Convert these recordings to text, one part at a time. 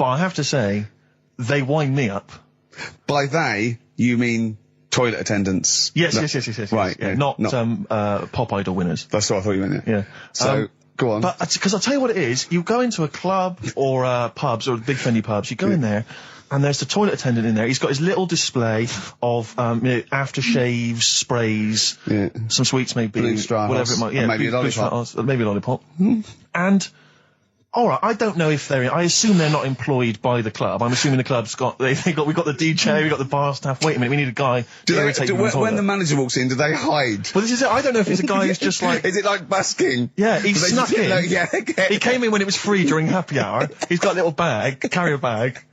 But I have to say, they wind me up. By they, you mean toilet attendants? Yes. Right, yeah. Not Pop Idol winners. That's what I thought you meant, Yeah. So, go on. But, because I'll tell you what it is, you go into a club or pubs, or big friendly pubs, you go in there, and there's the toilet attendant in there. He's got his little display of aftershaves, sprays, some sweets maybe, blue straw, whatever it might. Yeah, maybe a lollipop. Maybe a lollipop. And all right, I don't know if they're. I assume they're not employed by the club. I'm assuming the club's got. We've got the DJ, we've got the bar staff. Wait a minute, we need a guy to irritate you. When the manager walks in, do they hide? Well, this is it. I don't know if it's a guy who's just like. Is it like busking? Yeah, he snuck in. Okay. He came in when it was free during happy hour. He's got a little carrier bag.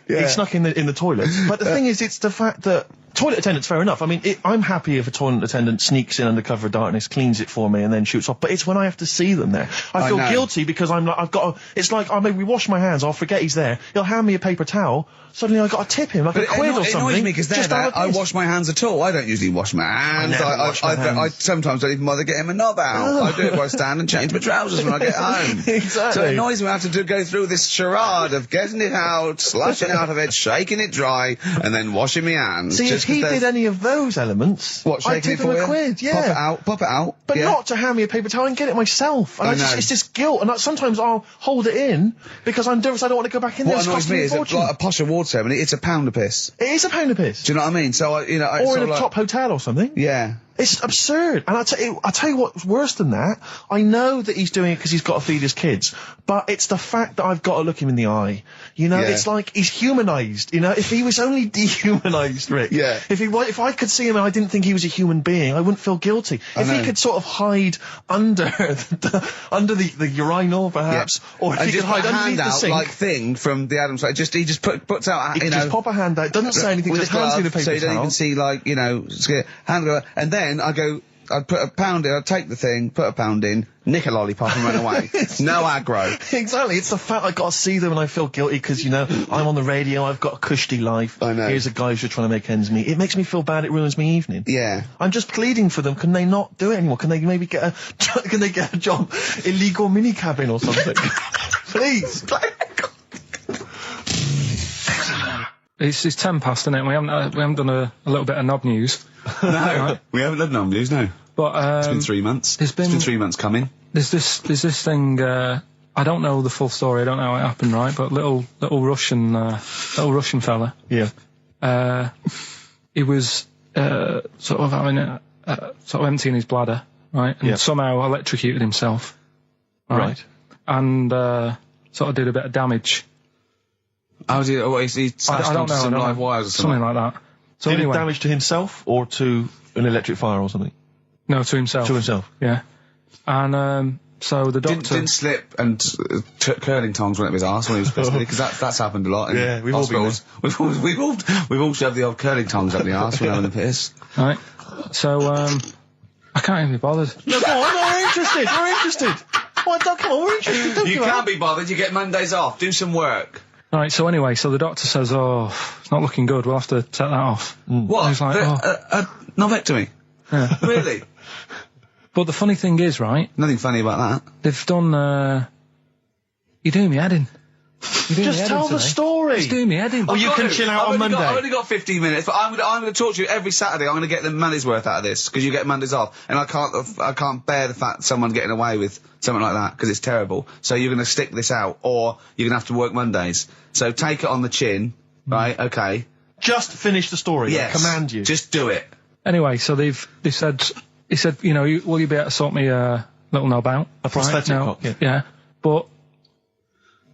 He snuck in the toilet. But the thing is, it's the fact that. Toilet attendants, fair enough. I mean, I'm happy if a toilet attendant sneaks in under cover of darkness, cleans it for me, and then shoots off. But it's when I have to see them there. I feel guilty because I'm like, it's like, maybe wash my hands, I'll forget he's there. He'll hand me a paper towel. Suddenly I've got to tip him like a quid or something. It annoys me because I wash my hands at all. I don't usually wash my hands. I sometimes don't even bother getting my knob out. I do it while I stand and change my trousers when I get home. Exactly. So it annoys me I have to go through this charade of getting it out, slashing out of it, shaking it dry, and then washing my hands. See, if he did any of those elements, I'd tip him a quid, yeah. Pop it out. But not to hand me a paper towel and get it myself. And it's just guilt. And sometimes I'll hold it in because I'm nervous I don't want to go back in there. What annoys me is like a posh award ceremony, it's a pound a piss. It is a pound a piss. Do you know what I mean? So, or in a top hotel or something. Yeah. It's absurd. And I'll tell you what's worse than that. I know that he's doing it because he's got to feed his kids, but it's the fact that I've got to look him in the eye. You know, it's like he's humanised. You know, if he was only dehumanised, Rick. Yeah. If I could see him and I didn't think he was a human being, I wouldn't feel guilty. If he could sort of hide under the urinal, perhaps, or if he could hide underneath the sink. Like thing from the Adams, like he just puts out, he just pop a hand out, doesn't say anything, just hands me the paper towel. So you don't even see, like, hand go, and then I'd put a pound in, I'd take the thing, put a pound in, nick a lollipop and run away. No aggro. Exactly. It's the fact I've got to see them and I feel guilty because, I'm on the radio, I've got a cushy life. I know. Here's a guy who's just trying to make ends meet. It makes me feel bad, it ruins my evening. Yeah. I'm just pleading for them. Can they not do it anymore? Can they maybe get a job? Illegal mini cabin or something? Please. It's 10 past, isn't it? We haven't done a little bit of knob news. No, right? We haven't done knob news, no. But it's been 3 months. It's been 3 months coming. There's this thing. I don't know the full story. I don't know how it happened, right? But little Russian fella. Yeah. He was sort of having sort of emptying his bladder, right? And somehow electrocuted himself. Right. And sort of did a bit of damage. How did he slashed onto some live wires or something? Something like that. So did it damage to himself or to an electric fire or something? No, to himself. To himself. Yeah. And so the doctor didn't slip and curling tongs went up his arse when he was pissed, because that's happened a lot. In we've hospitals. We've all shoved the old curling tongs up the arse when having a piss. Right. So I can't even be bothered. No, go on. We're interested. Come on, we're interested. You can't be bothered. You get Mondays off. Do some work. Right, so anyway, the doctor says, it's not looking good, we'll have to take that off. What? He's like, a knobectomy? Yeah. Really? But the funny thing is, right? Nothing funny about that. They've done, you're doing me head in. Just tell the story. Just doing me head in. Oh, you can chill out on Monday. I've only got 15 minutes, but I'm going to talk to you every Saturday. I'm going to get the money's worth out of this, because you get Mondays off. And I can't bear the fact someone getting away with something like that, because it's terrible. So you're going to stick this out, or you're going to have to work Mondays. So take it on the chin, right? Okay. Just finish the story. Yes. I command you. Just do it. Anyway, so he said, will you be able to sort me a little knob out? A prosthetic cock, yeah. But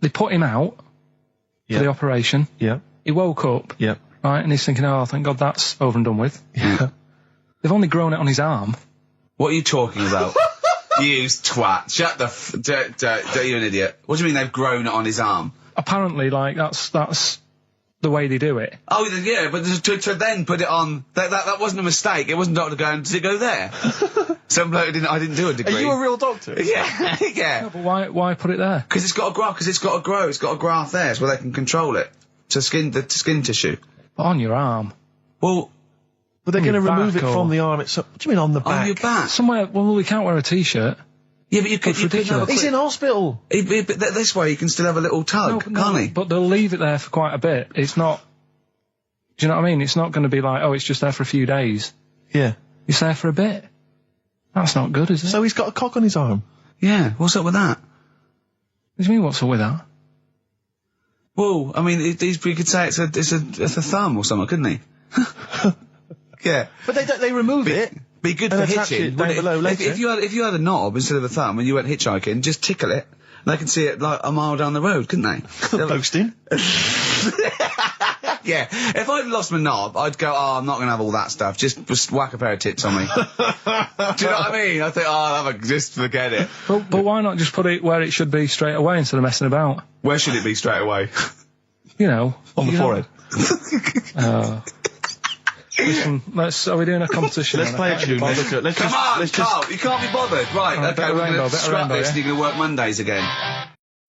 they put him out for the operation. Yeah. He woke up. Yeah. Right, and he's thinking, thank God that's over and done with. Yeah. They've only grown it on his arm. What are you talking about? You twat. Shut the you're an idiot. What do you mean they've grown it on his arm? Apparently, that's the way they do it. Oh, yeah, but to then put it on, that wasn't a mistake. It wasn't doctor going, did it go there? Some bloke I didn't do a degree. Are you a real doctor? Yeah, yeah. No, but why put it there? Because it's got to grow, it's got a graft there, so they can control it. To skin tissue. But on your arm. Well, they're going to remove it from the arm itself. What do you mean on the back? On your back? Somewhere, well, we can't wear a t-shirt. Yeah, but you could have He's in hospital. But this way you can still have a little tug, can't he? But they'll leave it there for quite a bit. It's not... Do you know what I mean? It's not going to be like, oh, it's just there for a few days. Yeah. It's there for a bit. That's not good, is it? So he's got a cock on his arm. Yeah, what's up with that? What do you mean, what's up with that? Well, I mean, he could say it's a thumb or something, couldn't he? Yeah. But they remove it. Be good and for attach hitching. it down below later. If you had a knob instead of a thumb and you went hitchhiking, just tickle it. And they can see it like a mile down the road, couldn't they? Boasting. Yeah. If I'd lost my knob, I'd go, oh, I'm not going to have all that stuff. Just whack a pair of tits on me. Do you know what I mean? I think, oh, just forget it. But why not just put it where it should be straight away instead of messing about? Where should it be straight away? You know. On the forehead. Listen, are we doing a competition? Let's play a tune. Carl, you can't be bothered. Right, okay, we're going to scrap this and you're going to work Mondays again.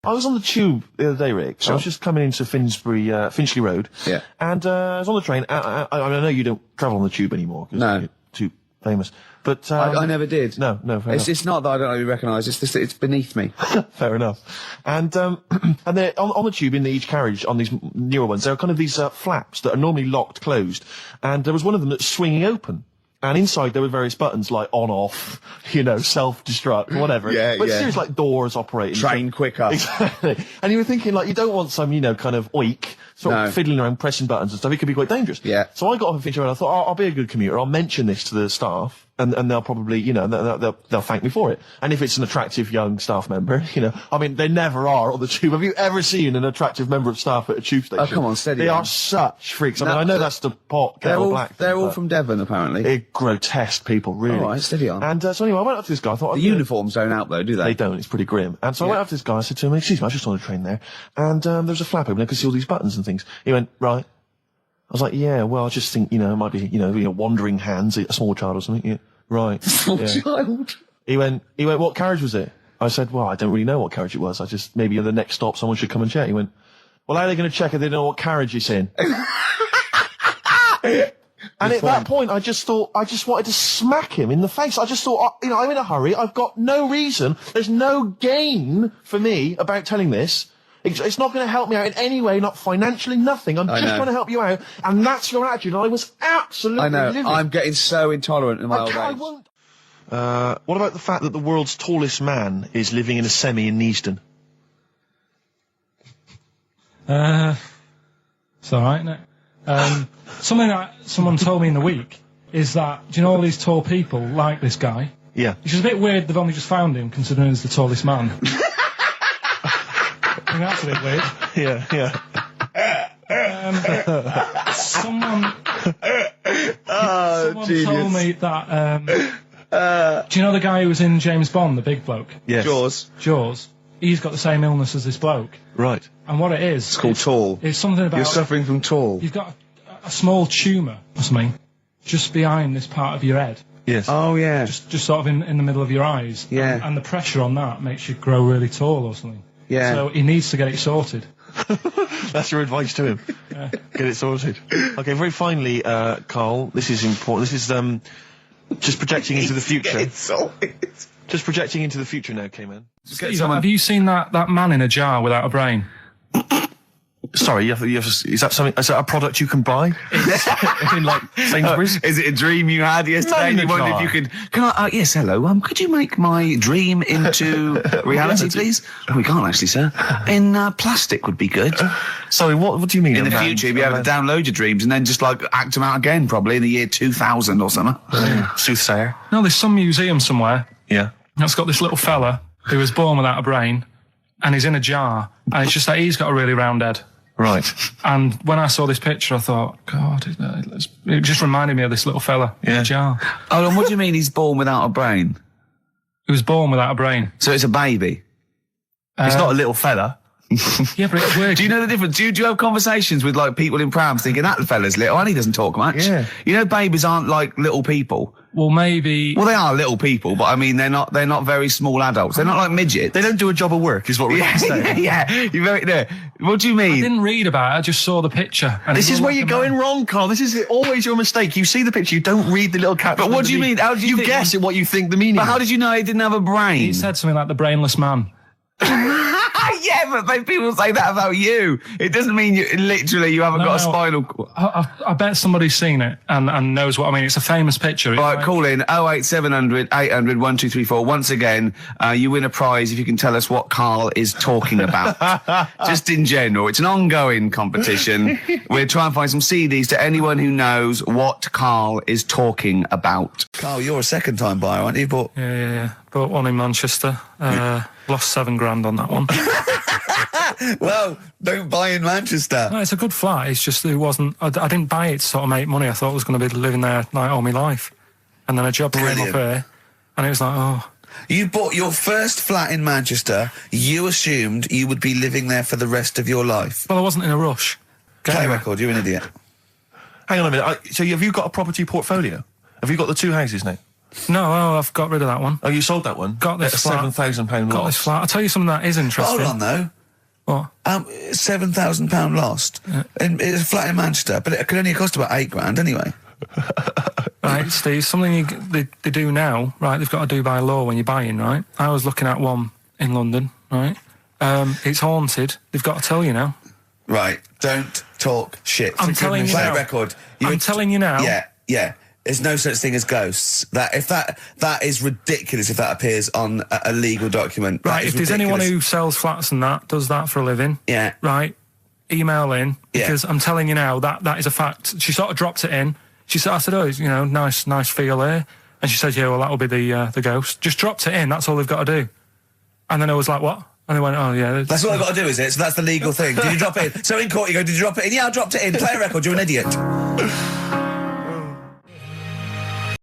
I was on the tube the other day, Rick. So I was just coming into Finchley Road. Yeah. And I was on the train. I know you don't travel on the tube anymore. Cause No. you're too famous. But I never did. No, fair enough. It's not that I don't really recognise, it's just it's beneath me. Fair enough. And they're on the tube in each carriage, on these newer ones, there are kind of these flaps that are normally locked closed. And there was one of them that's swinging open. And inside there were various buttons like on, off, self-destruct, whatever. But seriously, like doors operating. Train quicker. Exactly. And you were thinking, like, you don't want some, kind of oik, sort of fiddling around pressing buttons and stuff. It could be quite dangerous. Yeah. So I got off and Finchley Road. I thought, I'll be a good commuter. I'll mention this to the staff. And they'll probably, they'll thank me for it. And if it's an attractive young staff member, I mean, they never are on the tube. Have you ever seen an attractive member of staff at a tube station? Oh, come on, steady. They are such freaks. I mean, I know that's the pot, kettle black. They're all from Devon, apparently. They're grotesque people, really. All right, steady on. And so anyway, I went up to this guy. I thought the uniforms don't out though, do they? They don't. It's pretty grim. And so I went up to this guy. I said to him, "Excuse me, I was just on a train there, and there was a flap open. I could see all these buttons and things." He went, "Right." I was like, "Yeah, well, I just think it might be wandering hands, a small child or something." Yeah. Right. Small child. He went, what carriage was it? I said, well, I don't really know what carriage it was. I just, maybe at the next stop someone should come and check. He went, well, how are they going to check if they don't know what carriage it's in? And at that point, I just wanted to smack him in the face. I just thought, I'm in a hurry. I've got no reason. There's no gain for me about telling this. It's not going to help me out in any way, not financially, nothing. I'm just trying to help you out, and that's your attitude. And I was absolutely livid. I'm getting so intolerant in my old age. I won't. What about the fact that the world's tallest man is living in a semi in Neasden? It's alright, isn't it? Something that someone told me in the week is that, do you know all these tall people like this guy? Yeah. Which is a bit weird they've only just found him, considering he's the tallest man. I think that's a bit weird. Yeah. Someone genius. told me that, do you know the guy who was in James Bond, the big bloke? Yes. Jaws. He's got the same illness as this bloke. Right. And what it is... It's called tall. It's something about... You're suffering from tall. You've got a small tumour or something just behind this part of your head. Yes. Oh, yeah. Just sort of in the middle of your eyes. Yeah. And the pressure on that makes you grow really tall or something. Yeah. So he needs to get it sorted. That's your advice to him. Yeah. Get it sorted. Okay, very finally, Carl, this is important. This is just projecting into the future. Just projecting into the future now, K-Man. Have you seen that man in a jar without a brain? Sorry, is that something? Is that a product you can buy? In like Sainsbury's? Is it a dream you had yesterday? No, You wondered if you could. Can I? Yes, hello. Could you make my dream into reality, please? Oh, we can't actually, sir. In plastic would be good. Sorry, what do you mean? In the future, you'd be able to download your dreams and then just like act them out again, probably in the year 2000 or something. Soothsayer. No, there's some museum somewhere Yeah. that's got this little fella who was born without a brain, and he's in a jar, and it's just that he's got a really round head. Right. And when I saw this picture, I thought, God, it just reminded me of this little fella in a jar. Oh, and what do you mean he's born without a brain? He was born without a brain. So it's a baby. It's not a little fella. Yeah, but it's weird. Do you know the difference? Do you have conversations with like people in prams thinking that fella's little and he doesn't talk much? Yeah. You know, babies aren't like little people. Well, maybe. Well, they are little people, but I mean, they're not very small adults. They're not like midgets. They don't do a job of work, is what we're saying. Yeah, you're very, no. What do you mean? I didn't read about it, I just saw the picture. And This is where you're going wrong, Carl. This is always your mistake. You see the picture, you don't read the little caption. But what do you mean? How do you think- guess at what you think the meaning But is. how did you know he didn't have a brain? He said something like the brainless man. Yeah, but people say that about you. It doesn't mean you haven't got a spinal cord. I bet somebody's seen it and knows what I mean. It's a famous picture. Right, call in 08700 800 1234. Once again, you win a prize if you can tell us what Carl is talking about. Just in general. It's an ongoing competition. We're trying to find some CDs to anyone who knows what Carl is talking about. Carl, you're a second-time buyer, aren't you? Yeah. Bought one in Manchester. Lost $7,000 on that one. Well, don't buy in Manchester. No, it's a good flat. It's just it wasn't. I didn't buy it to sort of make money. I thought I was going to be living there like all my life, and then a job came up here, and it was like, oh. You bought your first flat in Manchester. You assumed you would be living there for the rest of your life. Well, I wasn't in a rush. Play record. You're an idiot. Hang on a minute. So have you got a property portfolio? Have you got the two houses now? No, I've got rid of that one. Oh, you sold that one? Got this at flat. £7,000 Got loss. this flat. I'll tell you something that is interesting. Hold on, though. What? £7,000 lost. Yeah. It's a flat in Manchester, but it could only cost about £8,000 anyway. Right, Steve, something they do now, right, they've got to do by law when you're buying, right? I was looking at one in London, right? It's haunted. They've got to tell you now. Right, don't talk shit. I'm telling you now. Play a record. I'm telling you now. Yeah. There's no such thing as ghosts. That is ridiculous if that appears on a legal document. Right, if there's anyone who sells flats and does that for a living, yeah, right, email in, because I'm telling you now that is a fact. She sort of dropped it in. She said, I said, oh, nice feel here. And she said, yeah, well, that'll be the ghost. Just dropped it in. That's all they've got to do. And then I was like, what? And they went, oh, yeah. That's all I've got to do, is it? So that's the legal thing. Did you drop it in? So in court you go, did you drop it in? Yeah, I dropped it in. Play a record. You're an idiot.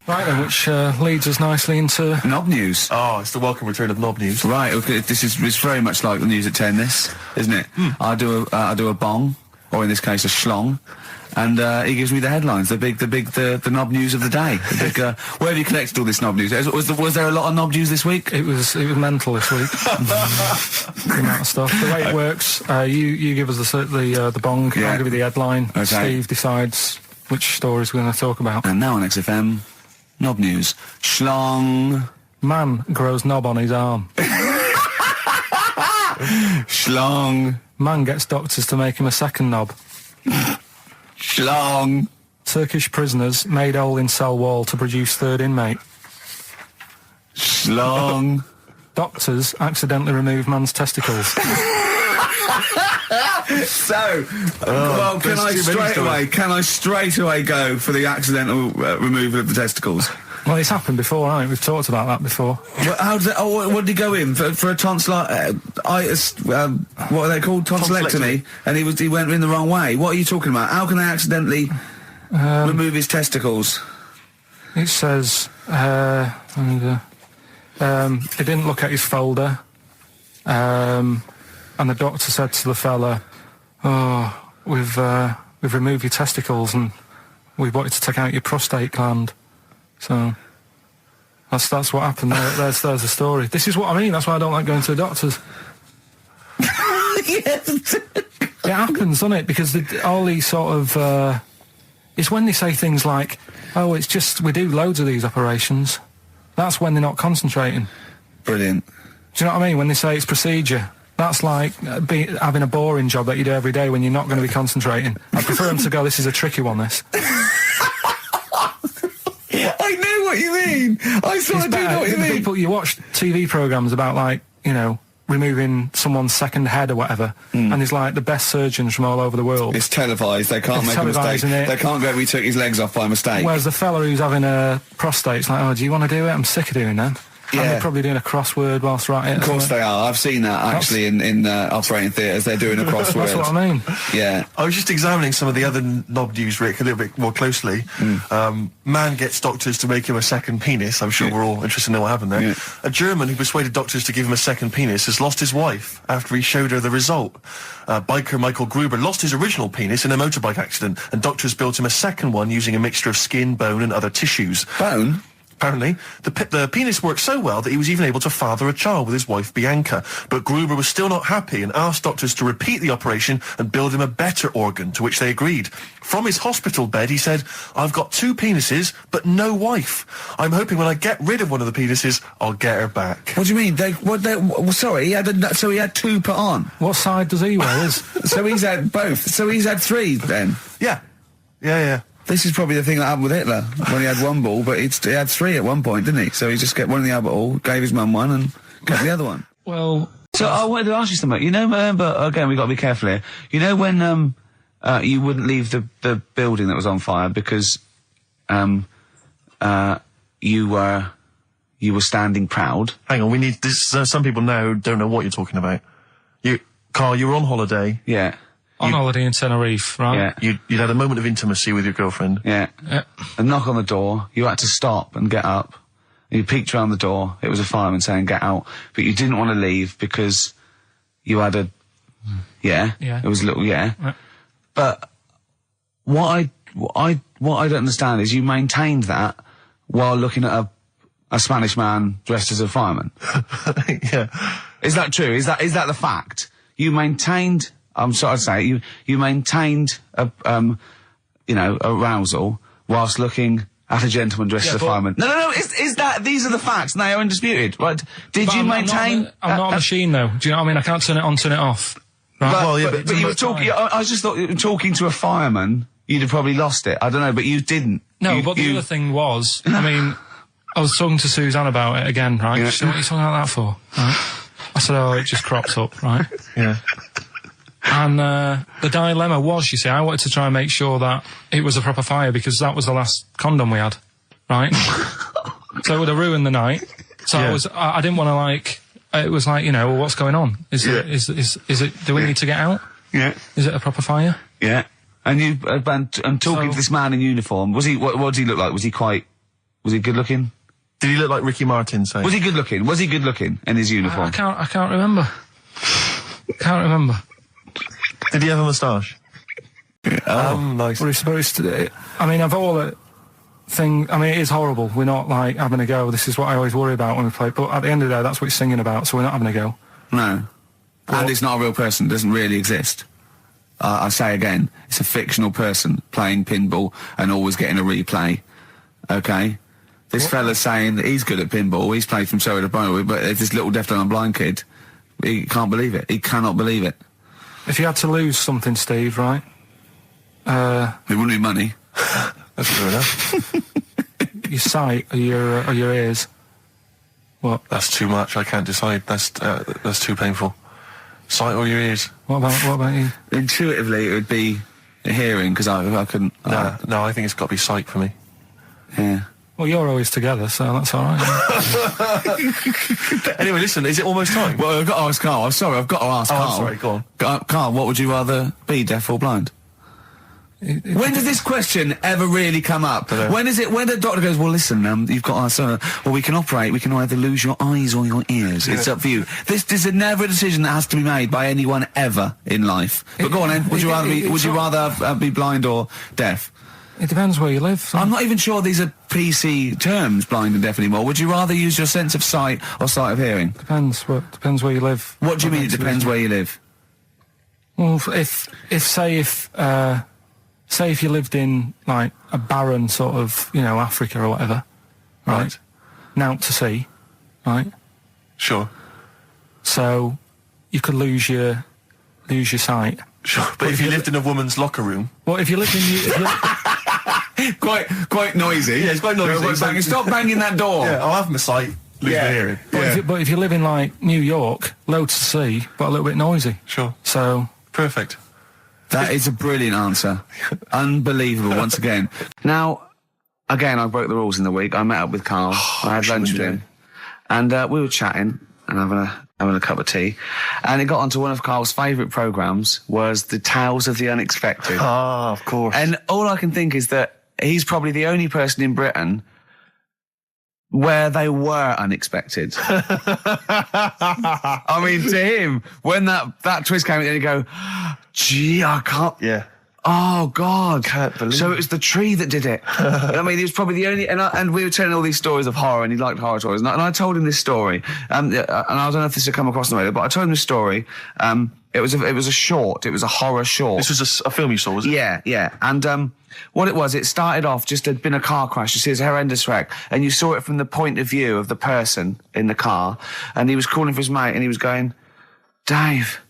Right then, which leads us nicely into Knob News. Oh, it's the welcome return of Knob News. Right, okay, it's very much like the news at 10, this, isn't it? I do a bong, or in this case a schlong, and he gives me the headlines, the knob news of the day. The big, where have you collected all this knob news? Was there a lot of knob news this week? It was mental this week. The amount of stuff. The way it works, you give us the bong, Yeah. I'll give you the headline. Okay. Steve decides which stories we're going to talk about. And now on XFM, knob news. Schlong. Man grows knob on his arm. Schlong. Man gets doctors to make him a second knob. Schlong. Turkish prisoners made hole in cell wall to produce third inmate. Schlong. Doctors accidentally remove man's testicles. So, well, can I straight away go for the accidental removal of the testicles? Well, it's happened before, right? We've talked about that before. Well, how does it, what did he go in for a tonsillitis? What are they called? Tonsillectomy. And he went in the wrong way. What are you talking about? How can they accidentally remove his testicles? It says he didn't look at his folder, and the doctor said to the fella, "Oh, we've removed your testicles and we wanted to take out your prostate gland." So that's what happened. There's the story. This is what I mean. That's why I don't like going to the doctors. Yes. It happens, doesn't it? Because all these sort of it's when they say things like, "Oh, it's just we do loads of these operations." That's when they're not concentrating. Brilliant. Do you know what I mean? When they say it's procedure, that's like having a boring job that you do every day when you're not going to be concentrating. I prefer them to go, "This is a tricky one, this." I know what you mean. I sort of do know what you mean. People, you watch TV programmes about, like, removing someone's second head or whatever, and there's like the best surgeons from all over the world. It's televised. They can't make a mistake. They can't go, "We took his legs off by mistake." Whereas the fella who's having a prostate's like, "Oh, do you want to do it? I'm sick of doing that." Yeah. And they're probably doing a crossword whilst at it. Of course they are. I've seen that actually in operating theatres. They're doing a crossword. That's what I mean. Yeah. I was just examining some of the other knob news, Rick, a little bit more closely. Man gets doctors to make him a second penis. I'm sure we're all interested to know what happened there. Yeah. A German who persuaded doctors to give him a second penis has lost his wife after he showed her the result. Biker Michael Gruber lost his original penis in a motorbike accident, and doctors built him a second one using a mixture of skin, bone and other tissues. Bone? apparently. The penis worked so well that he was even able to father a child with his wife Bianca. But Gruber was still not happy and asked doctors to repeat the operation and build him a better organ, to which they agreed. From his hospital bed, he said, "I've got 2 penises, but no wife. I'm hoping when I get rid of one of the penises, I'll get her back." What do you mean? Sorry, he had 2 put on. What side does he wear? So he's had both. So he's had 3 then. Yeah. Yeah. This is probably the thing that happened with Hitler when he had 1 ball, but he had 3 at one point, didn't he? So he just kept one in the Albert Hall, gave his mum one, and kept the other one. Well, so I wanted to ask you something. You know, but again, we got to be careful here. You know when you wouldn't leave the building that was on fire because you were standing proud. Hang on, we need this. Some people now don't know what you're talking about. Carl, you were on holiday. Yeah. On holiday in Tenerife, right? Yeah. You'd had a moment of intimacy with your girlfriend. Yeah. A knock on the door. You had to stop and get up. And you peeked around the door. It was a fireman saying, "Get out." But you didn't want to leave because you had a... Yeah. It was a little... Yeah. But what I don't understand is you maintained that while looking at a Spanish man dressed as a fireman. Yeah. Is that true? Is that the fact? You maintained... I'm sorry to say, you maintained arousal whilst looking at a gentleman dressed as a fireman. No, these are the facts, and they are undisputed, right? Did you maintain... I'm not a machine, though. Do you know what I mean? I can't turn it on, turn it off. Right? But you were talking... I just thought, talking to a fireman, you'd have probably lost it. I don't know, but you didn't. No, but the other thing was, I mean, I was talking to Suzanne about it again, right? Yeah. She said, "What are you talking about that for?" Right? I said, "Oh, it just cropped up," right? Yeah. And the dilemma was, you see, I wanted to try and make sure that it was a proper fire because that was the last condom we had, right? So it would have ruined the night. So I didn't want to it was like, well, what's going on? Is it, do we need to get out? Yeah. Is it a proper fire? Yeah. And you, and talking to this man in uniform, what did he look like? Was he good looking? Did he look like Ricky Martin, say? Was he good looking? Was he good looking in his uniform? I can't remember. Can't remember. Did he have a moustache? Nice. What are you supposed to do? I mean, of all the thing, I mean, it is horrible. We're not, having a go. This is what I always worry about when we play. But at the end of the day, that's what it's singing about, so we're not having a go. No. And it's not a real person. It doesn't really exist. I say again, it's a fictional person playing pinball and always getting a replay. Okay? This fella's saying that he's good at pinball. He's played from Surrey to Bromley, but this little deaf and blind kid, he can't believe it. He cannot believe it. If you had to lose something, Steve, right? It wouldn't be money. That's fair enough. Your sight or your ears. What? That's too much. I can't decide. That's too painful. Sight or your ears? What about you? Intuitively, it would be hearing because I couldn't. No, I think it's got to be sight for me. Yeah. Well, you're always together, so that's all right. Anyway, listen, is it almost time? Well, I've got to ask Carl. I'm sorry, I've got to ask Carl. I'm sorry, go on. Carl, what would you rather be, deaf or blind? When does this question ever really come up? When the doctor goes, well, listen, you've got we can operate, we can either lose your eyes or your ears. It's up for you. This is never a decision that has to be made by anyone ever in life. But go on then, would you rather be blind or deaf? It depends where you live. So. I'm not even sure these are PC terms, blind and deaf anymore. Would you rather use your sense of sight or sight of hearing? Depends where you live. What do you mean it depends where you live? Well, say if you lived in, a barren sort of, Africa or whatever, right? Now to see, right? Sure. So, you could lose your sight. Sure, but if you lived in a woman's locker room... Well, if you lived in... quite noisy. Yeah, it's quite noisy. Stop banging that door. Yeah, I'll have my sight, lose my hearing. But if you live in, New York, loads to see, but a little bit noisy. Sure. So... Perfect. That is a brilliant answer. Unbelievable, once again. Now, again, I broke the rules in the week. I met up with Carl. I had lunch with him. And we were chatting and having a cup of tea. And it got onto one of Carl's favourite programmes was the Tales of the Unexpected. Ah, of course. And all I can think is that he's probably the only person in Britain where they were unexpected. I mean, to him, when that twist came in, he'd go, gee, I can't... Yeah. Oh, God. Can't believe So it was the tree that did it. I mean, he was probably the only... And we were telling all these stories of horror, and he liked horror stories. And I told him this story. And I don't know if this had come across the radio, but I told him this story. It was a short. It was a horror short. This was a film you saw, was it? Yeah. And what it was, it started off, just had been a car crash. You see, it's a horrendous wreck. And you saw it from the point of view of the person in the car. And he was calling for his mate, and he was going, Dave...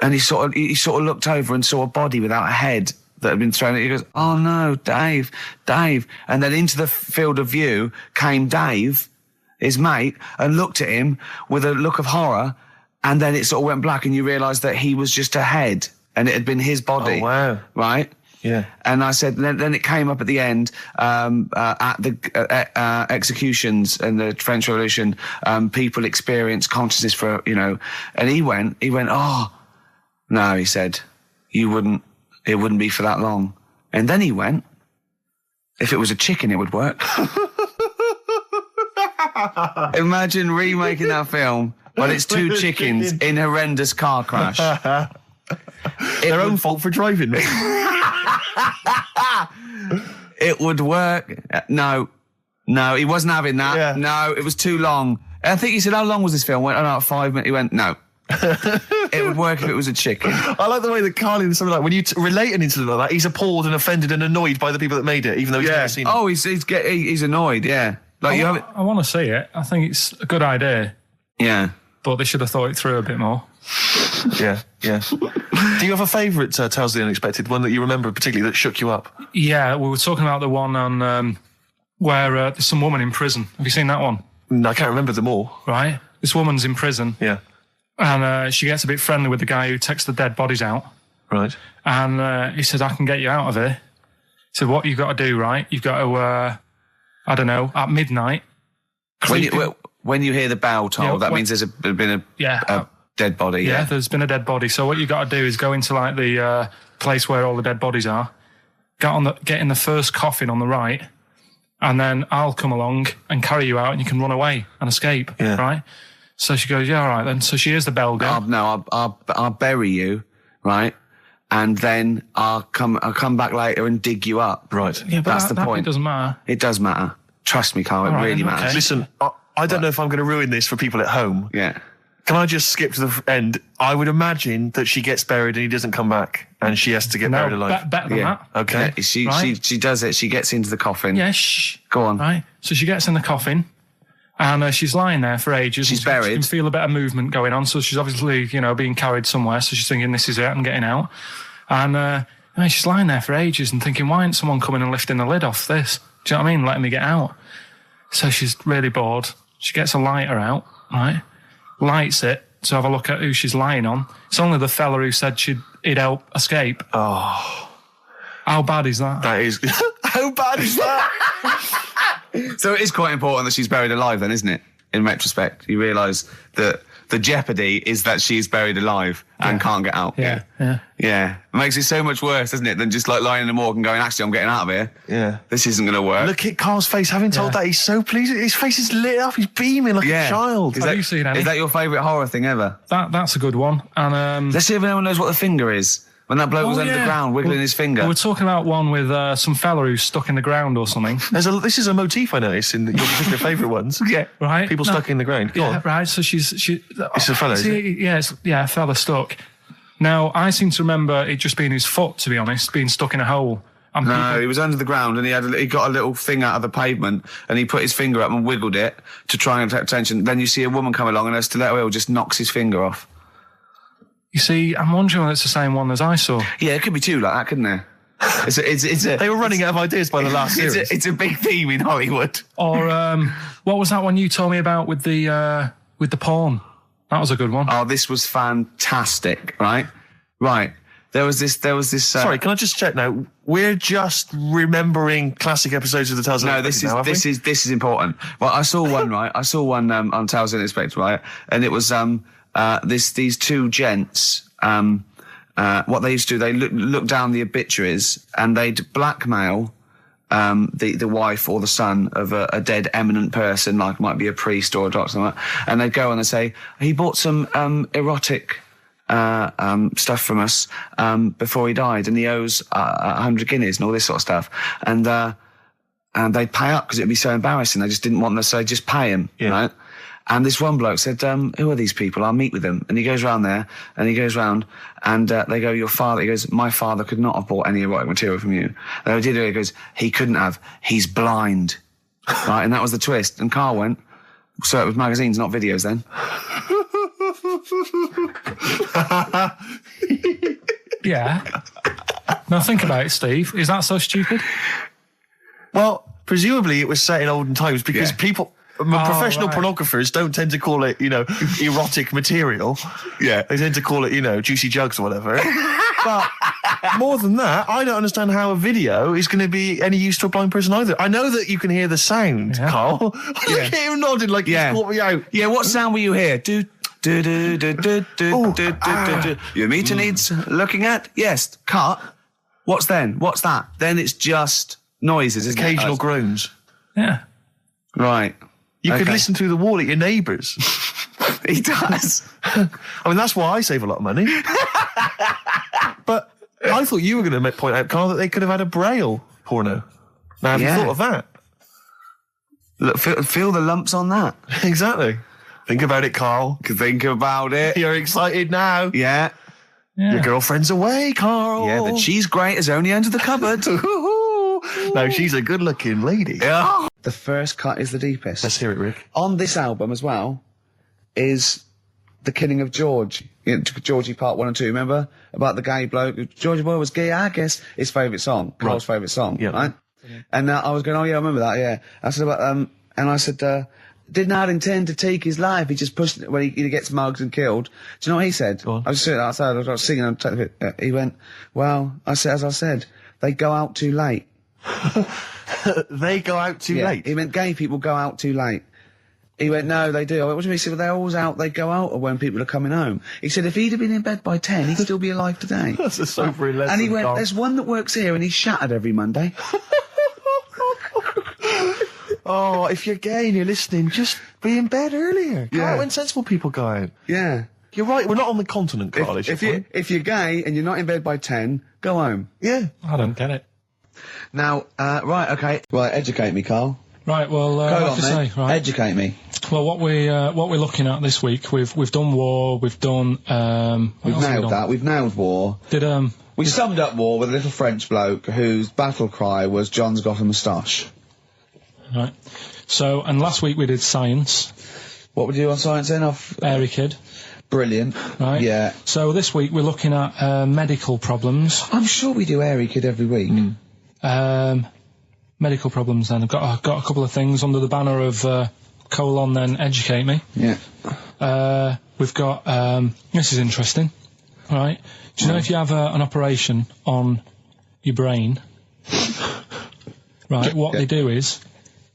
And he sort of looked over and saw a body without a head that had been thrown at. He goes, "Oh no, Dave." And then into the field of view came Dave, his mate, and looked at him with a look of horror. And then it sort of went black, and you realised that he was just a head, and it had been his body. Oh wow! Right? Yeah. And I said, then it came up at the end, at the executions and the French Revolution, people experience consciousness for, and he went, "Oh. No," he said, it wouldn't be for that long. And then he went, "If it was a chicken, it would work." Imagine remaking that film, but it's two chickens in a horrendous car crash. Their own fault for driving. It would work. No, he wasn't having that. Yeah. No, it was too long. And I think he said, "How long was this film?" I went, "Oh, no, 5 minutes." He went, "No." It would work if it was a chicken. I like the way that Carly is something like, when you relate an incident like that, he's appalled and offended and annoyed by the people that made it, even though he's never seen it. Oh, he's annoyed, yeah. Like I want to see it. I think it's a good idea. Yeah. But they should have thought it through a bit more. Yeah. Do you have a favourite Tales of the Unexpected, one that you remember particularly that shook you up? Yeah, we were talking about the one on where there's some woman in prison. Have you seen that one? No, I can't remember them all. Right. This woman's in prison. Yeah. And she gets a bit friendly with the guy who takes the dead bodies out. Right. And he said, "I can get you out of here." He said, "What you've got to do, right? You've got to, I don't know, at midnight." When you hear the bell toll, that means there's been a dead body. Yeah, there's been a dead body. So what you've got to do is go into like the place where all the dead bodies are, get in the first coffin on the right, and then I'll come along and carry you out, and you can run away and escape. Yeah. Right. So she goes, "Yeah, all right then." So she hears the bell go. I'll bury you, right? And then I'll come back later and dig you up. Right. Yeah, but that's the point. It doesn't matter. It does matter. Trust me, Carl. It really matters. Okay. Listen, I don't know if I'm going to ruin this for people at home. Yeah. Can I just skip to the end? I would imagine that she gets buried and he doesn't come back, and she has to get buried alive. Better than that. Okay. Yeah, she does it. She gets into the coffin. Yeah. Go on. Right. So she gets in the coffin. And she's lying there for ages. She's buried. She can feel a bit of movement going on. So she's obviously, being carried somewhere. So she's thinking, this is it, I'm getting out. And she's lying there for ages and thinking, why isn't someone coming and lifting the lid off this? Do you know what I mean? Letting me get out. So she's really bored. She gets a lighter out, right? Lights it to have a look at who she's lying on. It's only the fella who said he'd help escape. Oh. How bad is that? That is... How bad is that? So it is quite important that she's buried alive then, isn't it? In retrospect, you realise that the jeopardy is that she's buried alive and can't get out. Yeah. It makes it so much worse, doesn't it, than just like lying in the morgue and going, actually, I'm getting out of here. Yeah. This isn't going to work. Look at Carl's face. Having told that, he's so pleased. His face is lit up. He's beaming like a child. Have you seen any? Is that your favourite horror thing ever? That's a good one. And let's see if anyone knows what the finger is. When that bloke was under the ground, wiggling his finger. We're talking about one with some fella who's stuck in the ground or something. This is a motif I noticed in your particular favourite ones. Yeah, right. People stuck in the ground. Go on. Right. So it's a fella, is it? Yeah, a fella stuck. Now, I seem to remember it just being his foot, to be honest, being stuck in a hole. No, he was under the ground and he got a little thing out of the pavement and he put his finger up and wiggled it to try and attract attention. Then you see a woman come along and her stiletto heel just knocks his finger off. You see, I'm wondering whether it's the same one as I saw. Yeah, it could be two like that, couldn't there? It's a, they were running out of ideas by the last series. It's a big theme in Hollywood. Or what was that one you told me about with the porn? That was a good one. Oh, this was fantastic, right? Right. There was this. Sorry, can I just check now? We're just remembering classic episodes of the Tales of the Unexpected. This is important. Well, I saw one, right? I saw one on Tales of the Unexpected, right? And it was these two gents. What they used to do, they look down the obituaries and they'd blackmail the wife or the son of a dead eminent person, like might be a priest or a doctor, and they'd go and they'd say he bought some erotic stuff from us before he died, and he owes 100 guineas and all this sort of stuff. And they'd pay up because it'd be so embarrassing. They just didn't want them to say, just pay him, right? And this one bloke said, who are these people? I'll meet with them. And he goes round there, and he goes round, and they go, your father, he goes, my father could not have bought any erotic material from you. And they did it, he goes, he couldn't have, he's blind. Right, and that was the twist. And Karl went, so it was magazines, not videos then. Yeah. Now think about it, Steve. Is that so stupid? Well, presumably it was set in olden times because people... professional pornographers don't tend to call it, erotic material. Yeah. They tend to call it, juicy jugs or whatever. But more than that, I don't understand how a video is going to be any use to a blind person either. I know that you can hear the sound, Karl. Look at him nodding like he's caught me out. Yeah, what sound will you hear? Do, do, do, do, do, do, do, do. Your meter needs looking at? Yes. Cut. What's then? What's that? Then it's just noises, occasional groans. Yeah. Right. You could listen through the wall at your neighbours. He does. I mean, that's why I save a lot of money. But I thought you were going to point out, Karl, that they could have had a Braille porno. Now, have you thought of that? Look, feel the lumps on that. Exactly. Think about it, Karl. Think about it. You're excited now. Yeah. Your girlfriend's away, Karl. Yeah, the cheese grate has only entered the cupboard. No, she's a good-looking lady. Yeah. The first cut is the deepest. Let's hear it, Rick. On this album as well is The Killing of George. Georgie Part 1 and 2, remember? About the gay bloke. Georgie Boy was gay, I guess. His favourite song. Karl's favourite song. Yeah. Right? And I was going, oh yeah, I remember that, yeah. I said about, and I said, did not intend to take his life. He just pushed it when he gets mugged and killed. Do you know what he said? I was sitting outside, I was singing, he went, well, as I said, they go out too late. They go out too late? He meant gay people go out too late. He went, no, they do. I went, what do you mean? He said, well, they're always out, they go out when people are coming home. He said, if he'd have been in bed by 10, he'd still be alive today. That's a sobering lesson. And he went, there's one that works here and he's shattered every Monday. Oh, if you're gay and you're listening, just be in bed earlier. Go out when sensible people go out. Yeah. You're right, we're not on the continent, Karl. If you're gay and you're not in bed by 10, go home. Yeah. I don't get it. Now, right, okay. Right, educate me, Karl. Right, well, what to say, right? Educate me. Well, what we're looking at this week, we've done war, we've done, we've nailed that, we've nailed war. We summed up war with a little French bloke whose battle cry was, John's got a moustache. Right. So, and last week we did science. What would you do on science then? Airy Kid. Brilliant. Right. Yeah. So this week we're looking at medical problems. I'm sure we do Airy Kid every week. Medical problems then. I've got a couple of things under the banner of colon then educate me. Yeah. We've got, this is interesting. Right. Do you know if you have an operation on your brain, right, what they do is,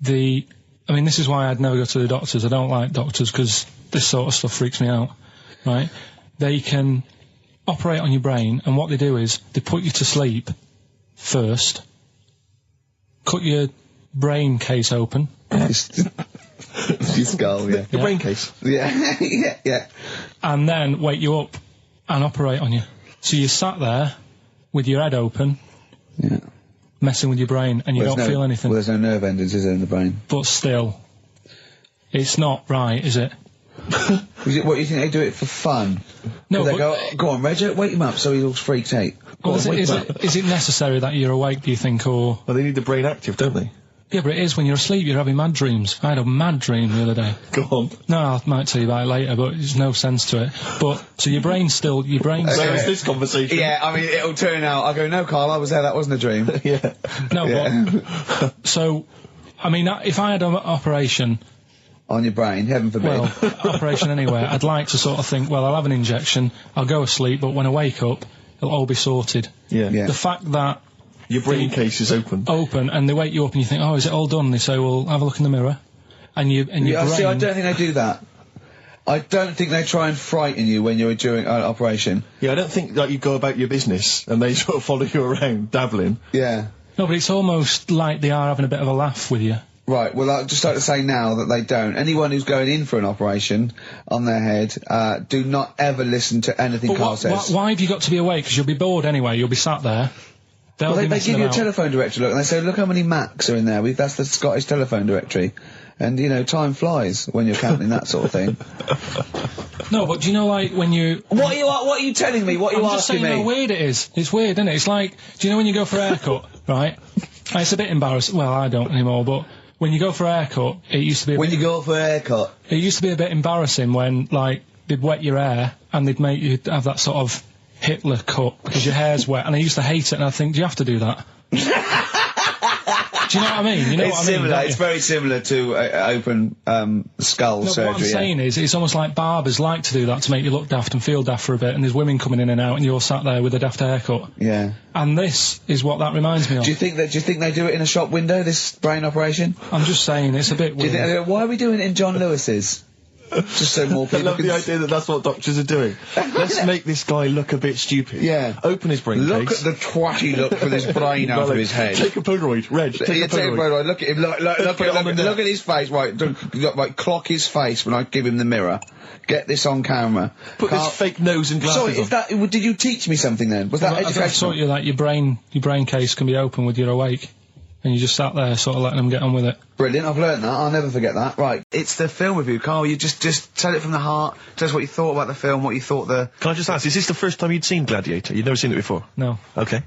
this is why I'd never go to the doctors. I don't like doctors because this sort of stuff freaks me out, right? They can operate on your brain, and what they do is they put you to sleep first, cut your brain case open. Your skull, yeah. The brain case. Yeah, yeah. And then wake you up and operate on you. So you sat there with your head open, messing with your brain, and you don't feel anything. Well, there's no nerve endings, is there, in the brain? But still, it's not right, is it? What, you think they do it for fun? No, they go on, Reg, wake him up so he's all freaked out. Is it necessary that you're awake, do you think, or...? Well, they need the brain active, don't they? Yeah, but it is when you're asleep, you're having mad dreams. I had a mad dream the other day. Go on. No, I might tell you about it later, but there's no sense to it. But, so your brain's still... Where's this conversation? Yeah, I mean, it'll turn out, I go, no, Karl, I was there, that wasn't a dream. Yeah. No, but... So, I mean, if I had an operation... On your brain, heaven forbid. Well, operation anywhere, I'd like to sort of think, well, I'll have an injection, I'll go asleep, but when I wake up, it'll all be sorted. Yeah. The fact that... Your brain case is open. Open, and they wake you up and you think, oh, is it all done? And they say, well, have a look in the mirror. And your brain... See, I don't think they do that. I don't think they try and frighten you when you're doing an operation. Yeah, I don't think that you go about your business and they sort of follow you around, dabbling. Yeah. No, but it's almost like they are having a bit of a laugh with you. Right, well, I'll just like to say now that they don't. Anyone who's going in for an operation on their head, do not ever listen to anything Carl says. Why have you got to be awake? Because you'll be bored anyway. You'll be sat there. Well, they give you a telephone directory, look, and they say, look how many Macs are in there. That's the Scottish telephone directory. And, you know, time flies when you're counting that sort of thing. No, but do you know, like, when you... What are you telling me? What are you asking me? I'm just saying how weird it is. It's weird, isn't it? It's like, do you know when you go for a haircut, right? It's a bit embarrassing. Well, I don't anymore, but when you go for a haircut, it used to be... When you go for a haircut? It used to be a bit embarrassing when, like, they'd wet your hair and they'd make you have that sort of Hitler cut because your hair's wet, and I used to hate it, and I think, do you have to do that? Do you know what I mean? You know it's what I mean? Similar. It's very similar to open skull surgery. What I'm saying is, it's almost like barbers like to do that to make you look daft and feel daft for a bit, and there's women coming in and out, and you're sat there with a daft haircut. Yeah. And this is what that reminds me of. Do you think they do it in a shop window, this brain operation? I'm just saying, it's a bit weird. Why are we doing it in John Lewis's? Just so more people I love the idea that that's what doctors are doing. Let's make this guy look a bit stupid. Yeah. Open his brain Look case. at the twatty look with his brain out of his head. Take a Polaroid, Reg. Take a Polaroid. Look at him. Look at his face. Right, clock his face when I give him the mirror. Get this on camera. Put this fake nose and glasses Sorry, did you teach me something then? Was that educational? I thought you that your brain case can be open with you're awake. And you just sat there sort of letting them get on with it. Brilliant, I've learned that, I'll never forget that. Right, it's the film review, Carl, you just tell it from the heart, tell us what you thought about the film, what you thought the... Can I just ask, is this the first time you'd seen Gladiator? You'd never seen it before? No. Okay. And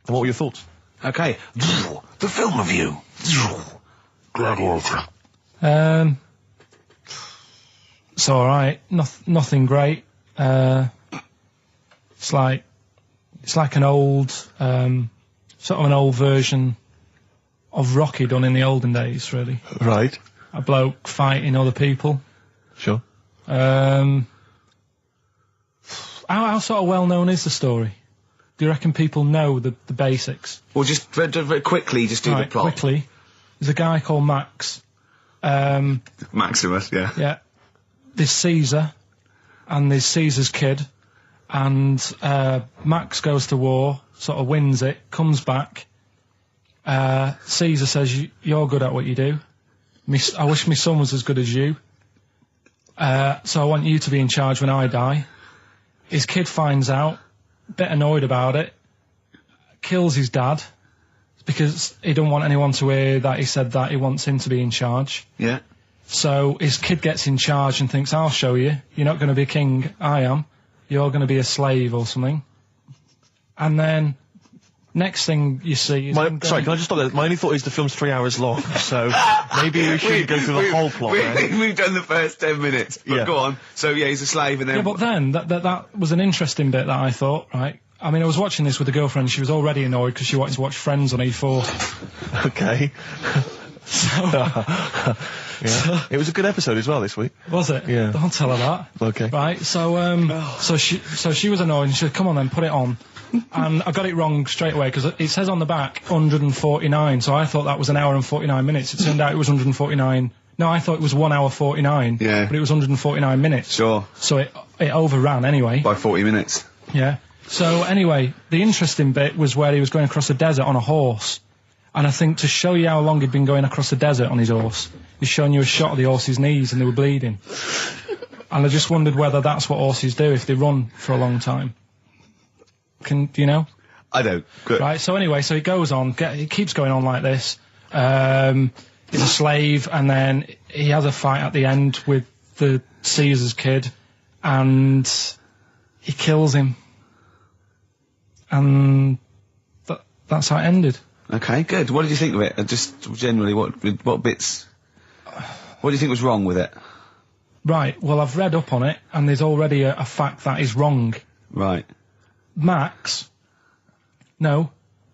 what were your thoughts? Okay. The film review. Gladiator. It's alright, nothing great. It's like an old, sort of an old version of Rocky done in the olden days, really. Right. A bloke fighting other people. Sure. How sort of well known is the story? Do you reckon people know the basics? Well, just very quickly, just do the plot. Quickly. There's a guy called Max. Maximus, yeah. Yeah. There's Caesar, and there's Caesar's kid, and Max goes to war, sort of wins it, comes back. Caesar says, you're good at what you do. I wish my son was as good as you. So I want you to be in charge when I die. His kid finds out, a bit annoyed about it, kills his dad, because he don't want anyone to hear that he said that he wants him to be in charge. Yeah. So his kid gets in charge and thinks, I'll show you. You're not going to be king, I am. You're going to be a slave or something. And then... next thing you see is... Sorry, can I just stop there? My only thought is the film's 3 hours long, so maybe we shouldn't go through the whole plot. We've done the first 10 minutes, but yeah. Go on. So, yeah, he's a slave and then... Yeah, but then, that was an interesting bit that I thought, right? I mean, I was watching this with a girlfriend, she was already annoyed because she wanted to watch Friends on E4. Okay. Yeah. It was a good episode as well this week. Was it? Yeah. Don't tell her that. Okay. Right, so she was annoyed and she said, come on then, put it on. And I got it wrong straight away, because it says on the back 149, so I thought that was an hour and 49 minutes. It turned out it was 149. No, I thought it was 1 hour 49. Yeah. But it was 149 minutes. Sure. So it overran anyway. By 40 minutes. Yeah. So anyway, the interesting bit was where he was going across the desert on a horse. And I think to show you how long he'd been going across the desert on his horse, he's showing you a shot of the horse's knees and they were bleeding. And I just wondered whether that's what horses do if they run for a long time. Do you know? I don't. Good. Right, so anyway, so he goes on, he keeps going on like this. He's a slave, and then he has a fight at the end with the Caesar's kid, and he kills him. And that's how it ended. Okay, good. What did you think of it? Just generally, what bits... what do you think was wrong with it? Right, well, I've read up on it, and there's already a fact that is wrong. Right.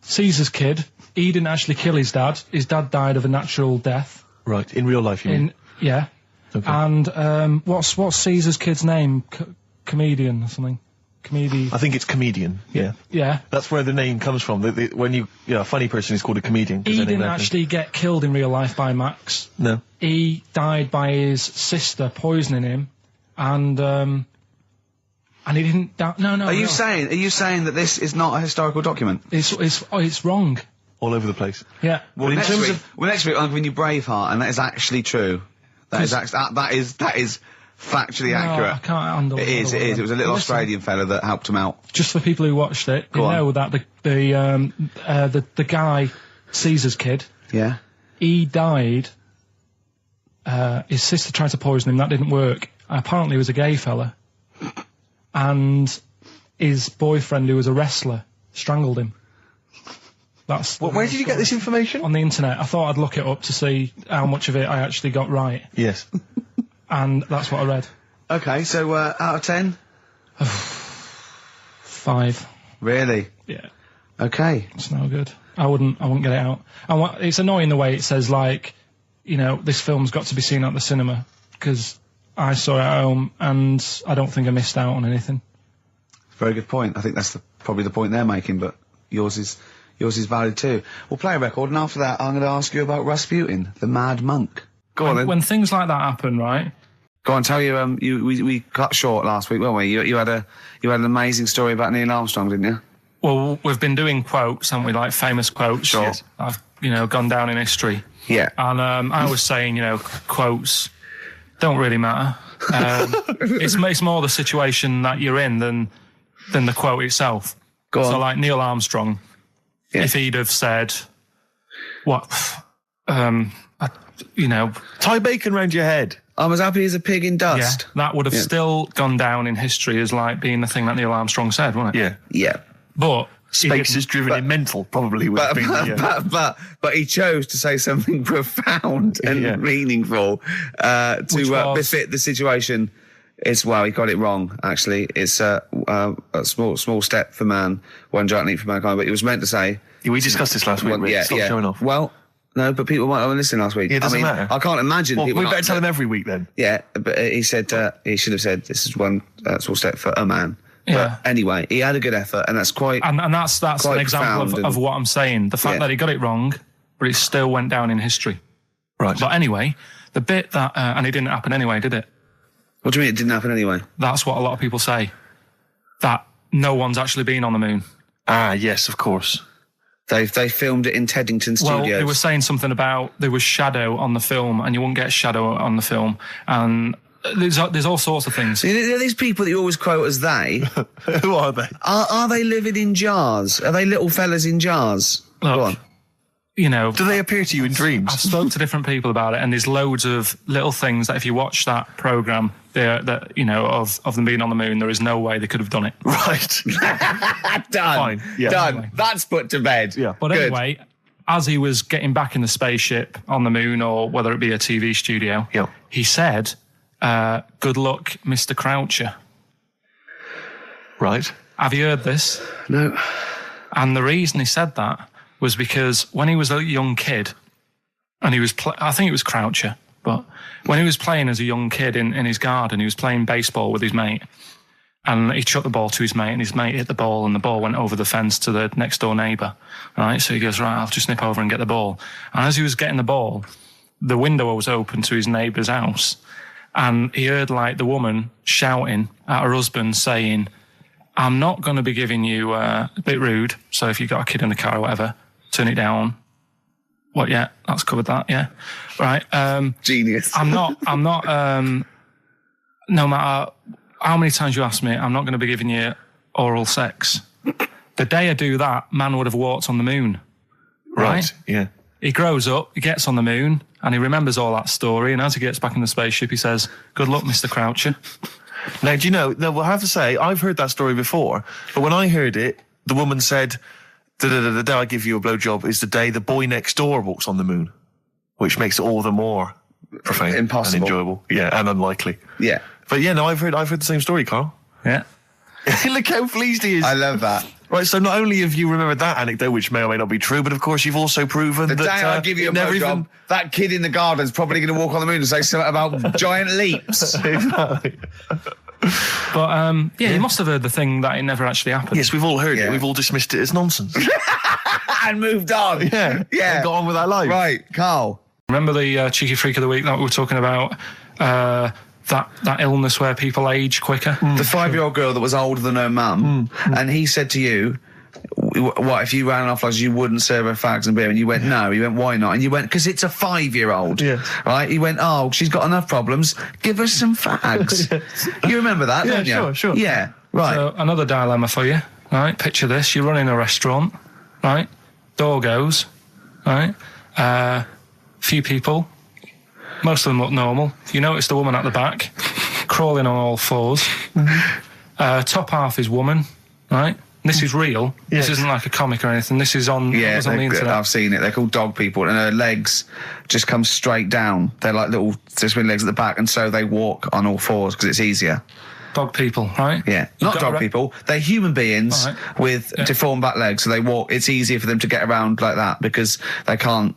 Caesar's kid, he didn't actually kill his dad. His dad died of a natural death. Right, in real life, you mean? Yeah. Okay. And, what's Caesar's kid's name? Comedian or something? I think it's comedian, yeah. Yeah. That's where the name comes from. When a funny person is called a comedian. He didn't actually get killed in real life by Max. No. He died by his sister poisoning him, and he didn't die. No. Are you saying that this is not a historical document? It's wrong. all over the place. Yeah. Well, in next terms week, next week I'm giving you Braveheart, and that is actually true. That is factually accurate. I can't handle it. It is. It was a little Australian fella that helped him out. Just for people who watched it, you know that the guy, Caesar's kid, Yeah. he died. His sister tried to poison him. That didn't work. Apparently, he was a gay fella, and his boyfriend, who was a wrestler, strangled him. That's. Well, where did you get this information? On the internet. I thought I'd look it up to see how much of it I actually got right. Yes. And that's what I read. Okay, so out of 10? 5. Really? Yeah. Okay. It's no good. I wouldn't get it out. And it's annoying the way it says, like, you know, this film's got to be seen at the cinema, because I saw it at home and I don't think I missed out on anything. Very good point. I think that's probably the point they're making, but yours is valid too. We'll play a record, and after that I'm going to ask you about Rasputin, the Mad Monk. Go on then. When things like that happen, right? Go on, tell you, we cut short last week, weren't we? You had an amazing story about Neil Armstrong, didn't you? Well, we've been doing quotes, haven't we, like famous quotes. Sure. Yes. I've, gone down in history. Yeah. And I was saying, quotes don't really matter. It's more the situation that you're in than the quote itself. Go on. So, like Neil Armstrong, if he'd have said, tie bacon round your head. I'm as happy as a pig in dust. Yeah, that would have still gone down in history as like being the thing that Neil Armstrong said, wouldn't it? Yeah. Yeah. But Space is driven in mental, probably would have been. But he chose to say something profound and meaningful to befit the situation. He got it wrong. Actually, it's a small step for man, one giant leap for mankind. But he was meant to say. We discussed this last week. Stop showing off. Well. No, but people might have listened last week. Yeah, it doesn't matter. I can't imagine. Well, we better tell him every week then. Yeah, but he said he should have said this is one small step for a man. Yeah. But anyway, he had a good effort, and that's quite. And that's an example of what I'm saying. The fact that he got it wrong, but it still went down in history. Right. But anyway, the bit that and it didn't happen anyway, did it? What do you mean it didn't happen anyway? That's what a lot of people say. That no one's actually been on the moon. Ah, yes, of course. They filmed it in Teddington Studios. Well, they were saying something about there was shadow on the film, and you wouldn't get shadow on the film, and there's all sorts of things. So there are these people that you always quote as they. Who are they? Are they living in jars? Are they little fellas in jars? Look, Go on. Do they appear to you in dreams? I've spoken to different people about it, and there's loads of little things that if you watch that programme, of them being on the moon, there is no way they could have done it. Right. Done. Fine. Yeah. Done. Anyway. That's put to bed. Yeah. But Good. anyway, as he was getting back in the spaceship on the moon, or whether it be a TV studio, he said, "Good luck, Mr. Croucher." Right. Have you heard this? No. And the reason he said that was because when he was a young kid, and he was, I think it was Croucher, but when he was playing as a young kid in his garden, he was playing baseball with his mate, and he chucked the ball to his mate, and his mate hit the ball, and the ball went over the fence to the next door neighbour. Right, so he goes, right, I'll just nip over and get the ball. And as he was getting the ball, the window was open to his neighbour's house, and he heard like the woman shouting at her husband saying, "I'm not going to be giving you a bit rude, so if you've got a kid in the car or whatever, turn it down." What? Yeah, that's covered that. Yeah, right. Genius. I'm not. No matter how many times you ask me, I'm not going to be giving you oral sex. The day I do that, man would have walked on the moon. Right? Yeah. He grows up, he gets on the moon, and he remembers all that story. And as he gets back in the spaceship, he says, "Good luck, Mr. Croucher." Now, do you know, I have to say, I've heard that story before, but when I heard it, the woman said, the day I give you a blowjob is the day the boy next door walks on the moon, which makes it all the more profane Impossible. and enjoyable. Yeah, and unlikely. Yeah. But yeah, no, I've heard the same story, Carl. Yeah. Look how pleased he is. I love that. Right, so not only have you remembered that anecdote, which may or may not be true, but of course you've also proven The that... day I give you a blowjob, that kid in the garden's probably going to walk on the moon and say something about giant leaps. Exactly. But, he must have heard the thing that it never actually happened. Yes, we've all heard Yeah. it. We've all dismissed it as nonsense. And moved on. Yeah. Yeah. And got on with our life. Right, Carl. Remember the cheeky freak of the week that we were talking about? That illness where people age quicker? The 5-year-old girl that was older than her mum, and he said to you, what if you ran off like you wouldn't serve her fags and beer, and you went no, you went why not, and you went because it's a 5-year-old, right? You went oh she's got enough problems, give her some fags. Yes. You remember that, don't you? Sure. Yeah, right. So another dilemma for you, right? Picture this: you're running a restaurant, right? Door goes, right? Few people, most of them look normal. You notice the woman at the back, crawling on all fours. Top half is woman, right? This is real. Yes. This isn't like a comic or anything. This is on, on the internet. I've seen it. They're called dog people, and her legs just come straight down. They're like little twin legs at the back, and so they walk on all fours because it's easier. Dog people, right? Yeah, not dog people. They're human beings with deformed back legs, so they walk. It's easier for them to get around like that because they can't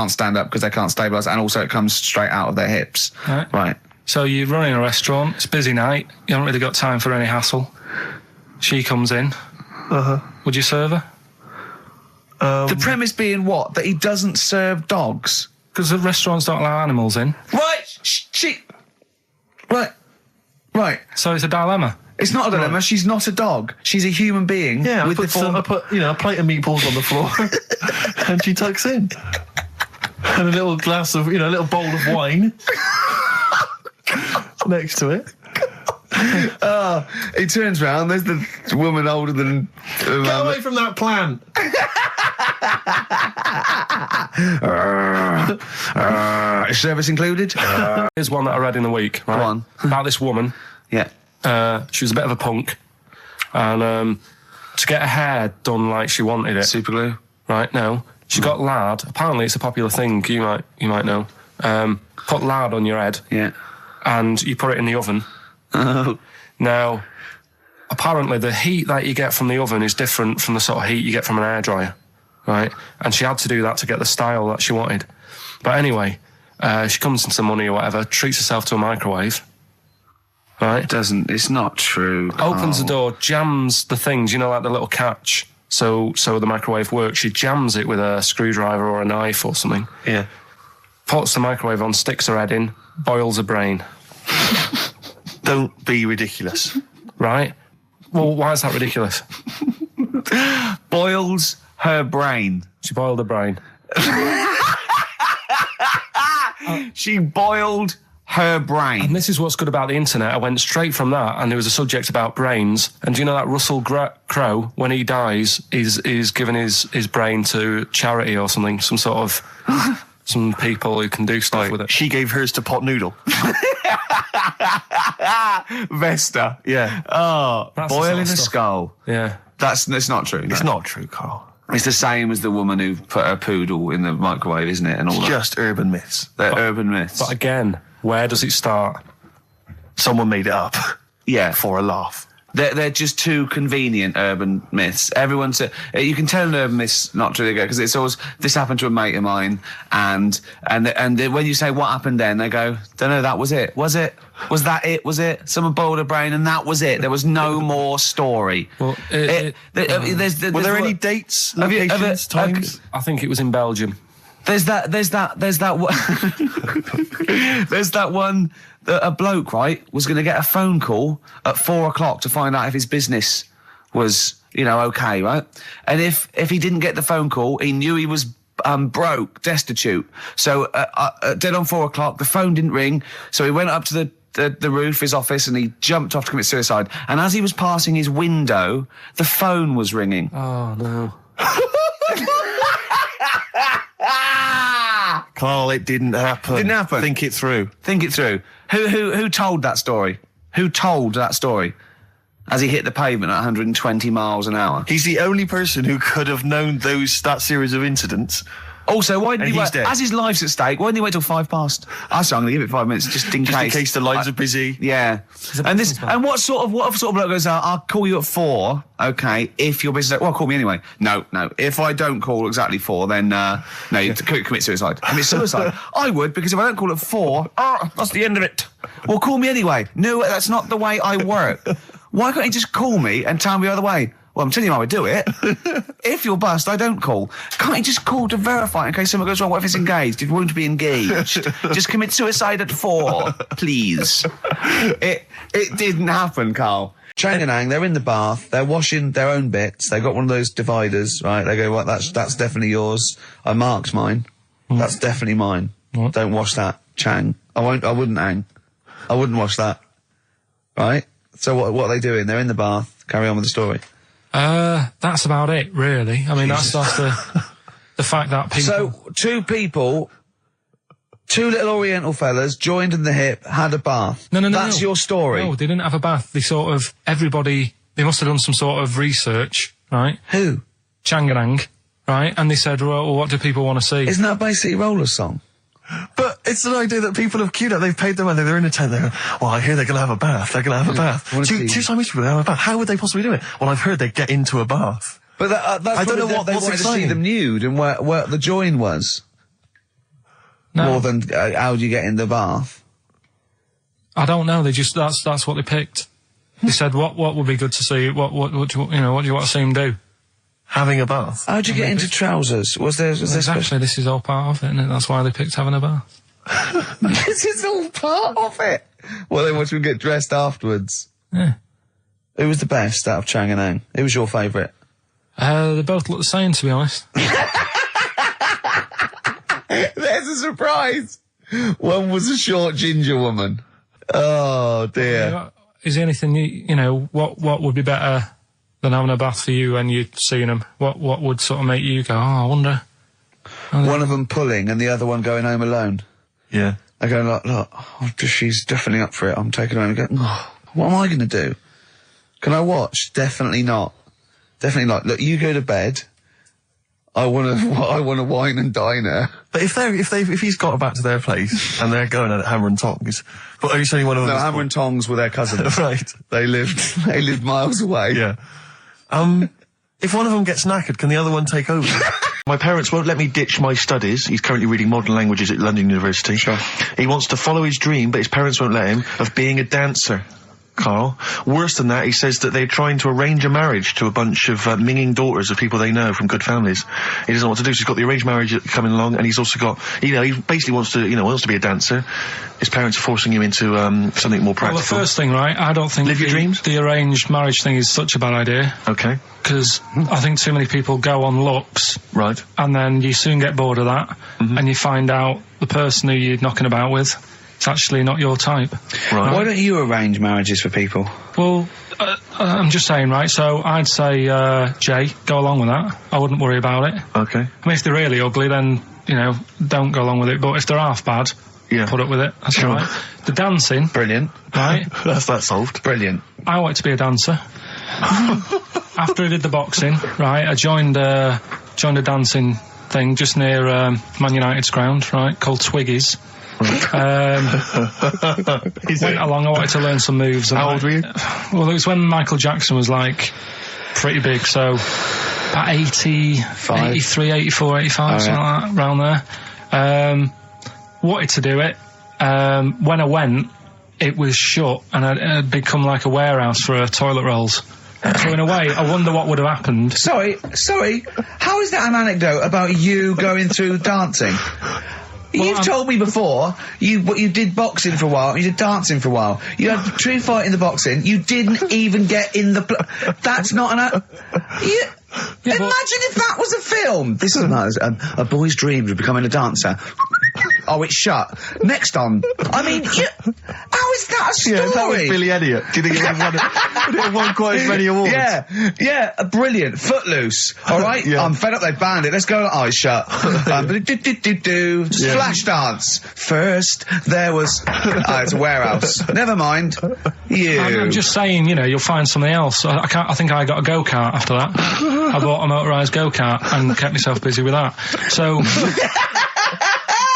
stand up because they can't stabilise, and also it comes straight out of their hips. Right. So you're running a restaurant. It's a busy night. You haven't really got time for any hassle. She comes in. Would you serve her? The premise being what? That he doesn't serve dogs? Because the restaurants don't allow animals in. Right. So it's a dilemma. It's not a dilemma. Right. She's not a dog. She's a human being. Yeah, I put a plate of meatballs on the floor, and she tucks in, and a little glass of, a little bowl of wine next to it. He turns round, there's the woman older than... Get away from that plant! Is service included? Here's one that I read in the week, right? Go on. About this woman. Yeah. She was a bit of a punk. And to get her hair done like she wanted it... Super glue? Right, no. She got lard. Apparently it's a popular thing, you might know. Put lard on your head. Yeah. And you put it in the oven. Oh. Now, apparently the heat that you get from the oven is different from the sort of heat you get from an hairdryer, right? And she had to do that to get the style that she wanted. But anyway, she comes into money or whatever, treats herself to a microwave, right? It's not true. Opens the door, jams the things, like the little catch, so the microwave works. She jams it with a screwdriver or a knife or something. Yeah. Puts the microwave on, sticks her head in, boils her brain. Don't be ridiculous. Right? Well, why is that ridiculous? Boils her brain. She boiled her brain. She boiled her brain. And this is what's good about the internet. I went straight from that, and there was a subject about brains. And do you know that Russell Crowe, when he dies, is giving his brain to charity or something, some sort of... some people who can do stuff with it. She gave hers to Pot Noodle. Vesta. Yeah. Oh, boiling a skull. Yeah. It's not true. No. It's not true, Carl. It's the same as the woman who put her poodle in the microwave, isn't it? And all it's just urban myths. They're urban myths. But again, where does it start? Someone made it up. Yeah. For a laugh. They're just too convenient urban myths. You can tell an urban myth's not true because it's always this happened to a mate of mine, and when you say what happened then, they go, don't know, that was it. Was it? Was that it? Was it? Someone boiled a brain and that was it. There was no more story. Well, were there any dates, locations, times? I think it was in Belgium. There's that one that a bloke, right, was going to get a phone call at 4 o'clock to find out if his business was, okay, right? And if he didn't get the phone call, he knew he was broke, destitute. So dead on 4 o'clock, the phone didn't ring. So he went up to the roof, his office, and he jumped off to commit suicide. And as he was passing his window, the phone was ringing. Oh, no. Carl, it didn't happen. Didn't happen. Think it through. Think it through. Who told that story? Who told that story? As he hit the pavement at 120 miles an hour. He's the only person who could have known that series of incidents. Also, why didn't he wait? Dead. As his life's at stake, why didn't he wait till 5 past? I'm going to give it 5 minutes just in case. In case the lines are busy. Yeah. And what sort of bloke goes out? I'll call you at 4. Okay, if your business. Well, call me anyway. No. If I don't call exactly 4, then you commit suicide. Commit suicide. I would, because if I don't call at 4, that's the end of it. Well, call me anyway. No, that's not the way I work. Why can't you just call me and tell me the other way? Well, I'm telling you how I do it. If you're bust, I don't call. Can't you just call to verify in case something goes wrong? What if it's engaged? It won't be engaged. Just commit suicide at 4, please. It didn't happen, Carl. Chang and Ang, they're in the bath, they're washing their own bits, they've got one of those dividers, right? They go, well, that's definitely yours. I marked mine. That's definitely mine. Don't wash that, Chang. I wouldn't, Ang. I wouldn't wash that. Right? So what are they doing? They're in the bath. Carry on with the story. That's about it, really. I mean, that's the fact that people... So, two little Oriental fellas joined in the hip, had a bath. No. That's your story. No, they didn't have a bath. They they must have done some sort of research, right? Who? Chang and Ang, right? And they said, well, what do people want to see? Isn't that a Bay City Rollers song? But it's an idea that people have queued up. They've paid their money. They're in a tent. They're, well, I hear they're going to have a bath. They're going to have a bath. Two Siamese people, they have a bath. How would they possibly do it? Well, I've heard they get into a bath. But that's I don't know they wanted to see them nude and where the join was. No. More than how do you get in the bath? I don't know. They just that's what they picked. They said what would be good to see. What do you want to see them do? Having a bath. How'd you get into trousers? Was there Exactly. This is all part of it, isn't it? That's why they picked having a bath. This is all part of it. Well, they want you to get dressed afterwards. Yeah. Who was the best out of Chang and Ang? Who was your favourite? They both look the same, to be honest. There's a surprise. One was a short ginger woman. Oh dear. Is there anything what would be better than having a bath for you when you'd seen them? What would sort of make you go, oh, I wonder? One of them pulling and the other one going home alone. Yeah. I go, look, she's definitely up for it. I'm taking her home and go, what am I going to do? Can I watch? Definitely not. Definitely not. Look, you go to bed. I want to wine and dine her. But if he's got back to their place and they're going at hammer and tongs, but are you saying one of them? No, hammer and tongs were their cousins. Right. They lived miles away. Yeah. If one of them gets knackered, can the other one take over? My parents won't let me ditch my studies. He's currently reading modern languages at London University. Sure. He wants to follow his dream, but his parents won't let him, of being a dancer. Carl. Worse than that, he says that they're trying to arrange a marriage to a bunch of minging daughters of people they know from good families. He doesn't know what to do, so he's got the arranged marriage coming along, and he's also got, he basically wants to be a dancer. His parents are forcing him into something more practical. Well, the first thing, right, I don't think Live your dreams? The arranged marriage thing is such a bad idea. Okay. Because I think too many people go on looks. Right. And then you soon get bored of that, and you find out the person who you're knocking about with, it's actually not your type. Right. Why don't you arrange marriages for people? Well, I'm just saying, right, so I'd say, Jay, go along with that. I wouldn't worry about it. Okay. I mean, if they're really ugly, then, don't go along with it. But if they're half bad, put up with it. That's Sure. all right. The dancing. Brilliant. Right? That's that solved. Brilliant. I wanted to be a dancer. After I did the boxing, right, I joined a dancing thing just near Man United's ground, right, called Twiggy's. Went along, I wanted to learn some moves. How old were you? Well, it was when Michael Jackson was, pretty big, so about 83, 84, 85, something like that, around there. Wanted to do it. When I went, it was shut, and I'd become like a warehouse for toilet rolls. So in a way, I wonder what would have happened. Sorry, how is that an anecdote about you going through dancing? You've told me before, you did boxing for a while, you did dancing for a while. You had a true fight in the boxing, you didn't even get in the... That's not an... Imagine if that was a film! This is a boy's dreams of becoming a dancer. Oh, it's shut. Next on. I mean, how is that a story? Yeah, that was Billy Elliot. Do you think it would have won quite as many awards? Yeah, brilliant. Footloose. All right? Yeah. I'm fed up they banned it. Let's go. Oh, it's shut. Splash dance. First, there was... it's a warehouse. Never mind. I'm just saying, you'll find something else. I think I got a go-kart after that. I bought a motorised go-kart and kept myself busy with that. So...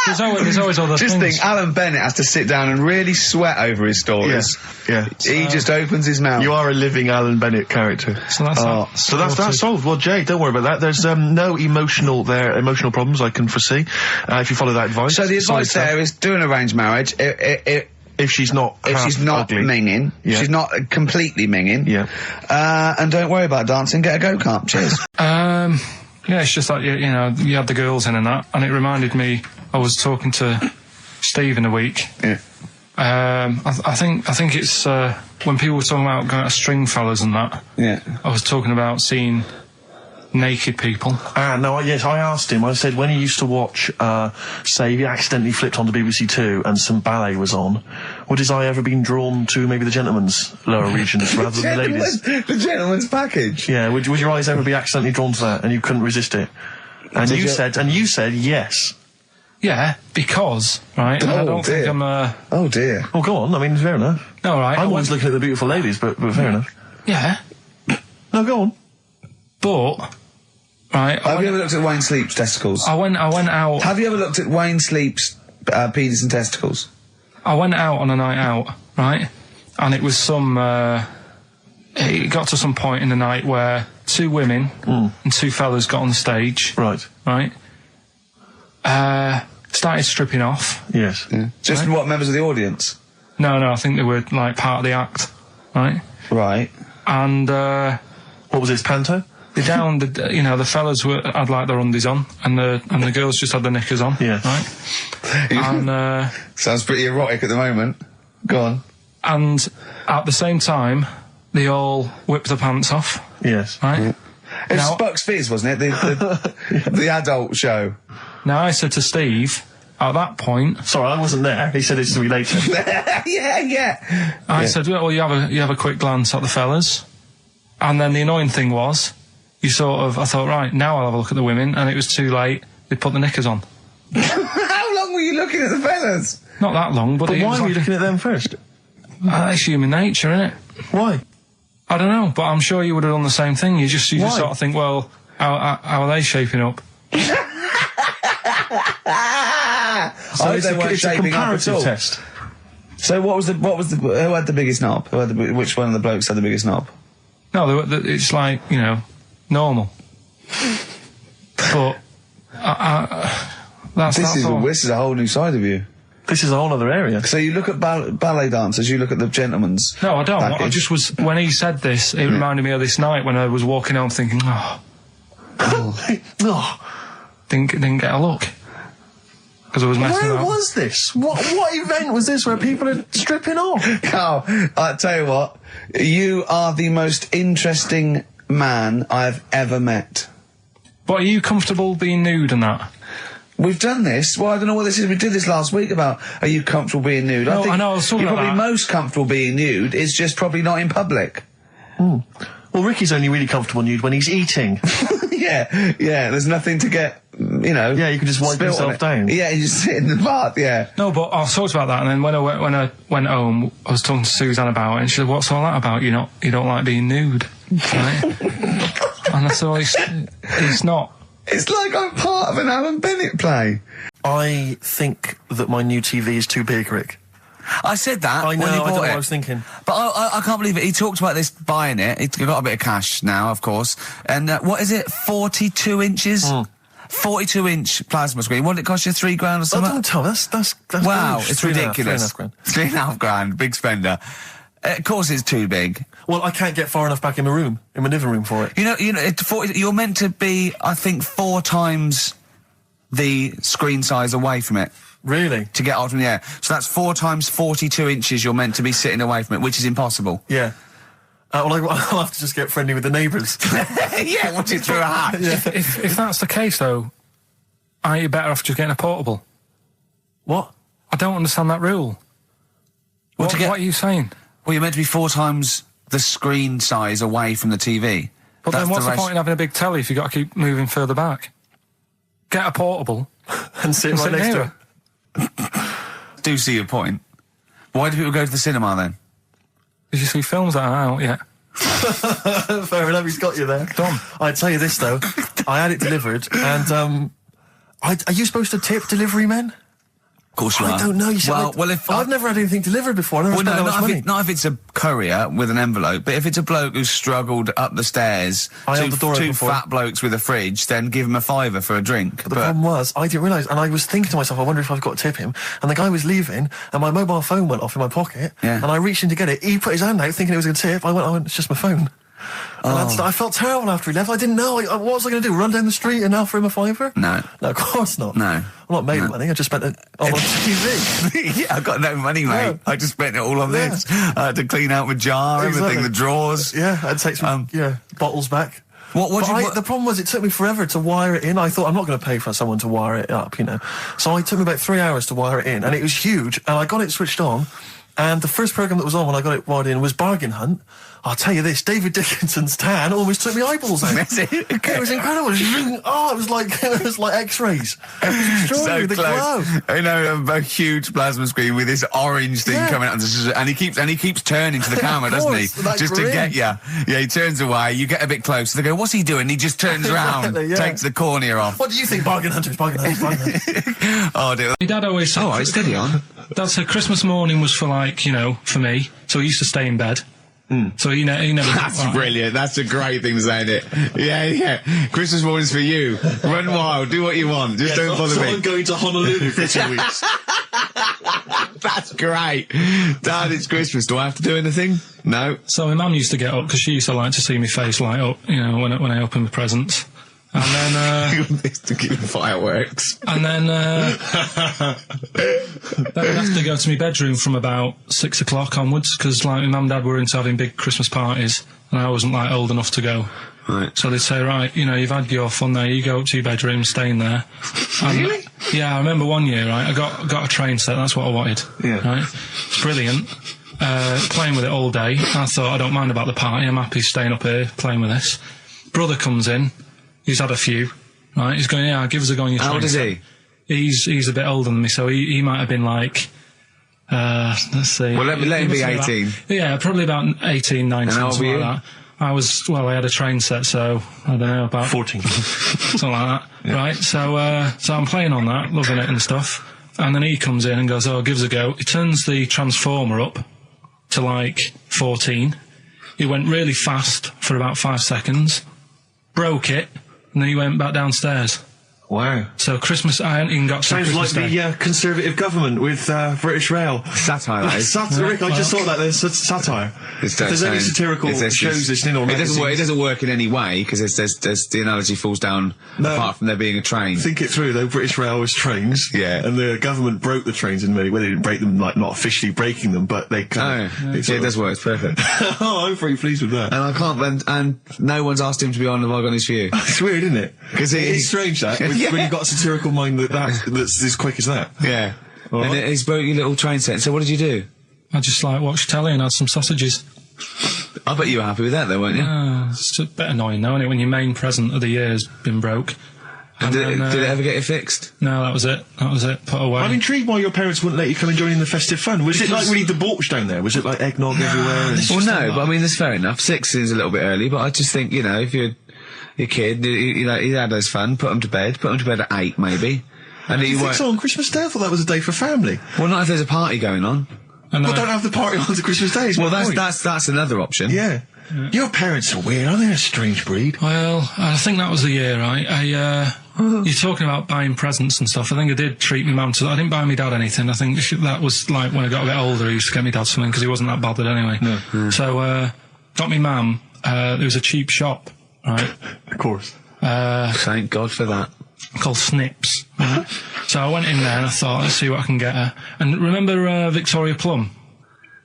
There's always other things. Just think, Alan Bennett has to sit down and really sweat over his stories. Yeah. He just opens his mouth. You are a living Alan Bennett character. So that's solved. Well, Jay, don't worry about that. There's no emotional problems I can foresee if you follow that advice. So the advice there is do an arranged marriage. If she's not ugly. minging, she's not completely minging. Yeah. And don't worry about dancing. Get a go-kart. Cheers. Yeah, it's just like you had the girls in and that, and it reminded me. I was talking to Steve in a week. Yeah. I think it's when people were talking about going to Stringfellas and that. Yeah. I was talking about seeing naked people. Yes, I asked him. I said when he used to watch, say, he accidentally flipped onto BBC Two and some ballet was on. Would his eye ever been drawn to maybe the gentleman's lower regions rather than the ladies? The gentleman's package. Yeah. Would your eyes ever be accidentally drawn to that and you couldn't resist it? And you said yes. Yeah, because right. I don't think I'm. Oh dear. Oh, go on. I mean, fair enough. No, right. I'm always looking at the beautiful ladies, but fair enough. Yeah. No, go on. But. Right. Have you ever looked at Wayne Sleep's testicles? I went out. Have you ever looked at Wayne Sleep's penis and testicles? I went out on a night out, right? And it was some. It got to some point in the night where 2 women and 2 fellas got on the stage. Right. Right. Started stripping off. Yes. Yeah. Just what, members of the audience? No, I think they were like part of the act, right? Right. And what was this, panto? they down the fellas had like their undies on and the girls just had their knickers on. Yeah. Right. And sounds pretty erotic at the moment. Go on. And at the same time, they all whipped their pants off. Yes. Right. Yeah. It was Bucks Fizz, wasn't it? The adult show. Now I said to Steve, at that point... Sorry, I wasn't there. He said it's to be later. yeah. I said, well, you have a quick glance at the fellas. And then the annoying thing was, I thought, right, now I'll have a look at the women, and it was too late. They put the knickers on. How long were you looking at the fellas? Not that long, but why were you looking at them first? That's human nature, isn't it? Why? I don't know, but I'm sure you would have done the same thing. You just sort of think, well, how are they shaping up? So it's a comparative test. So who had the biggest knob? Which one of the blokes had the biggest knob? No, it's like, normal. But this is a whole new side of you. This is a whole other area. So you look at ballet dancers, you look at the gentlemen's. No, I don't. package. I just was, when he said this, it reminded me of this night when I was walking home thinking, didn't get a look. Because I was messing Where around. was this? What event was this where people are stripping off? Carl, I tell you what, you are the most interesting man I've ever met. But are you comfortable being nude and that? We've done this. Well, I don't know what this is. We did this last week about, are you comfortable being nude? No, I know, I was talking you're about probably that. most comfortable being nude. It's just probably not in public. Well, Ricky's only really comfortable nude when he's eating. Yeah, there's nothing to get, Yeah, you can just wipe yourself down. Yeah, you just sit in the bath, yeah. No, but I talked about that, and then when I went home, I was talking to Suzanne about it, and she said, "What's all that about? You don't like being nude, right?" And I said, well, it's not. It's like I'm part of an Alan Bennett play. I think that my new TV is too big, Rick. I said that I know, when he I bought don't know it. what I was thinking. But I can't believe it. He talked about this buying it. He's got a bit of cash now, of course. And what is it? 42 inches? 42-inch plasma screen. What did it cost you? $3 or I something? don't tell. That's Wow, gross. it's 3.5 ridiculous. grand. £3.5 big spender. Of course it's too big. Well, I can't get far enough back in my living room for it. You're meant to be, I think, 4 times the screen size away from it. Really? To get out from the air. So that's 4 times 42 inches you're meant to be sitting away from it, which is impossible. Yeah. Well, I'll have to just get friendly with the neighbours. Yeah, watch it through a hatch. If that's the case, though, aren't you better off just getting a portable? What? I don't understand that rule. What are you saying? Well, you're meant to be 4 times the screen size away from the TV. But then what's the point in having a big telly if you've got to keep moving further back? Get a portable and sit right next to it. Do see your point. Why do people go to the cinema then? Did you see films that are out yet? Fair enough, he's got you there. Done. I'd tell you this, though. I had it delivered, and, are you supposed to tip delivery men? Of course you are. I don't know. You said I've never had anything delivered before. I've never spent that much money. Not if it's a courier with an envelope, but if it's a bloke who's struggled up the stairs, two fat blokes with a fridge, then give him a £5 for a drink. But the problem was, I didn't realise, and I was thinking to myself, I wonder if I've got to tip him. And the guy was leaving, and my mobile phone went off in my pocket, and I reached in to get it. He put his hand out thinking it was a tip. I went, it's just my phone. And I felt terrible after he left. I didn't know. What was I going to do? Run down the street and offer him a £5? No. No, of course not. No. I'm not made of money. I just spent it on TV. Yeah, I got no money, mate. Yeah. I just spent it all on this. I had to clean out my jar, everything, the drawers. Yeah, I'd take some bottles back. The problem was it took me forever to wire it in. I thought I'm not going to pay for someone to wire it up, you know. So it took me about 3 hours to wire it in, and it was huge. And I got it switched on, and the first program that was on when I got it wired in was Bargain Hunt. I'll tell you this, David Dickinson's tan almost took me eyeballs out. It was incredible. It was like X-rays. It was extraordinary. The glow. I know, a huge plasma screen with this orange thing coming out, and he keeps turning to the camera, doesn't he? Just to get you. Yeah, he turns away. You get a bit closer. They go, "What's he doing?" He just turns around, takes the cornea off. What do you think, Bargain Hunters? Bargain Hunters. Oh dear. My dad always said. Oh, it's steady on. Dad said Christmas morning was for for me. So he used to stay in bed. So he never. That's brilliant. That's a great thing to say, isn't it? Yeah. Christmas morning's for you. Run wild. Do what you want. Just don't bother me. I'm going to Honolulu for 2 weeks. That's great. Dad, it's Christmas. Do I have to do anything? No. So my mum used to get up because she used to like to see my face light up, when I opened the presents. And then to keep the fireworks. And then I'd have to go to my bedroom from about 6 o'clock onwards because my mum and dad were into having big Christmas parties and I wasn't old enough to go. Right. So they'd say, right, you've had your fun there, you go up to your bedroom, stay in there. Really? Yeah, I remember one year, right, I got a train set, that's what I wanted. Yeah. Right? It's brilliant. Playing with it all day. I thought, I don't mind about the party, I'm happy staying up here playing with this. Brother comes in. He's had a few, right? He's going, give us a go on your train. How old is he? He's a bit older than me, so he might have been let's see. Well, let him be 18. Probably about 18, 19, and how old something were you? like that. I had a train set, so, I don't know, about 14. something like that, right? So I'm playing on that, loving it and stuff, and then he comes in and goes, give us a go. He turns the transformer up to 14. He went really fast for about 5 seconds, broke it, and then he went back downstairs. Wow. So Christmas, I hadn't even got to Sounds Christmas like Day. the Conservative government with British Rail. Satire, that is. Satire, Rick, I just thought that there's satire. If there's any satirical shows listening or magazines. It doesn't work in any way, because there's the analogy falls down apart from there being a train. Think it through, though. British Rail was trains. Yeah. And the government broke the trains in many ways. They didn't break them, not officially breaking them, but they kind of... It does work, it's perfect. Oh, I'm very pleased with that. And I can't, and no one's asked him to be on Have I Got News For You. It's weird, isn't it? Because it's strange, that, when you've got a satirical mind that's as quick as that. Yeah. All and right. he's broke your little train set. So what did you do? I just watched telly and had some sausages. I bet you were happy with that, though, weren't you? It's a bit annoying, though, isn't it, when your main present of the year has been broke. And did it ever get it fixed? No, that was it. Put away. I'm intrigued why your parents wouldn't let you come and join in the festive fun. Was it like really debauched down there? Was it like eggnog everywhere? Well, no, but I mean, that's fair enough. 6 is a little bit early, but I just think, if you're a kid, he had his fun, put him to bed at 8, maybe. And Do you think so on Christmas Day? I thought that was a day for family. Well, not if there's a party going on. And Well, don't have the party on to Christmas Day. Well, that's another option. Yeah. Your parents are weird, aren't they? A strange breed. Well, I think that was the year, right? You're talking about buying presents and stuff. I think I did treat my mum to that. I didn't buy my dad anything. I think that was when I got a bit older, I used to get my dad something because he wasn't that bothered anyway. No. So, got me mum, there was a cheap shop, right? Of course. Thank God for that. Called Snips. Right? So I went in there and I thought, let's see what I can get her. And remember Victoria Plum?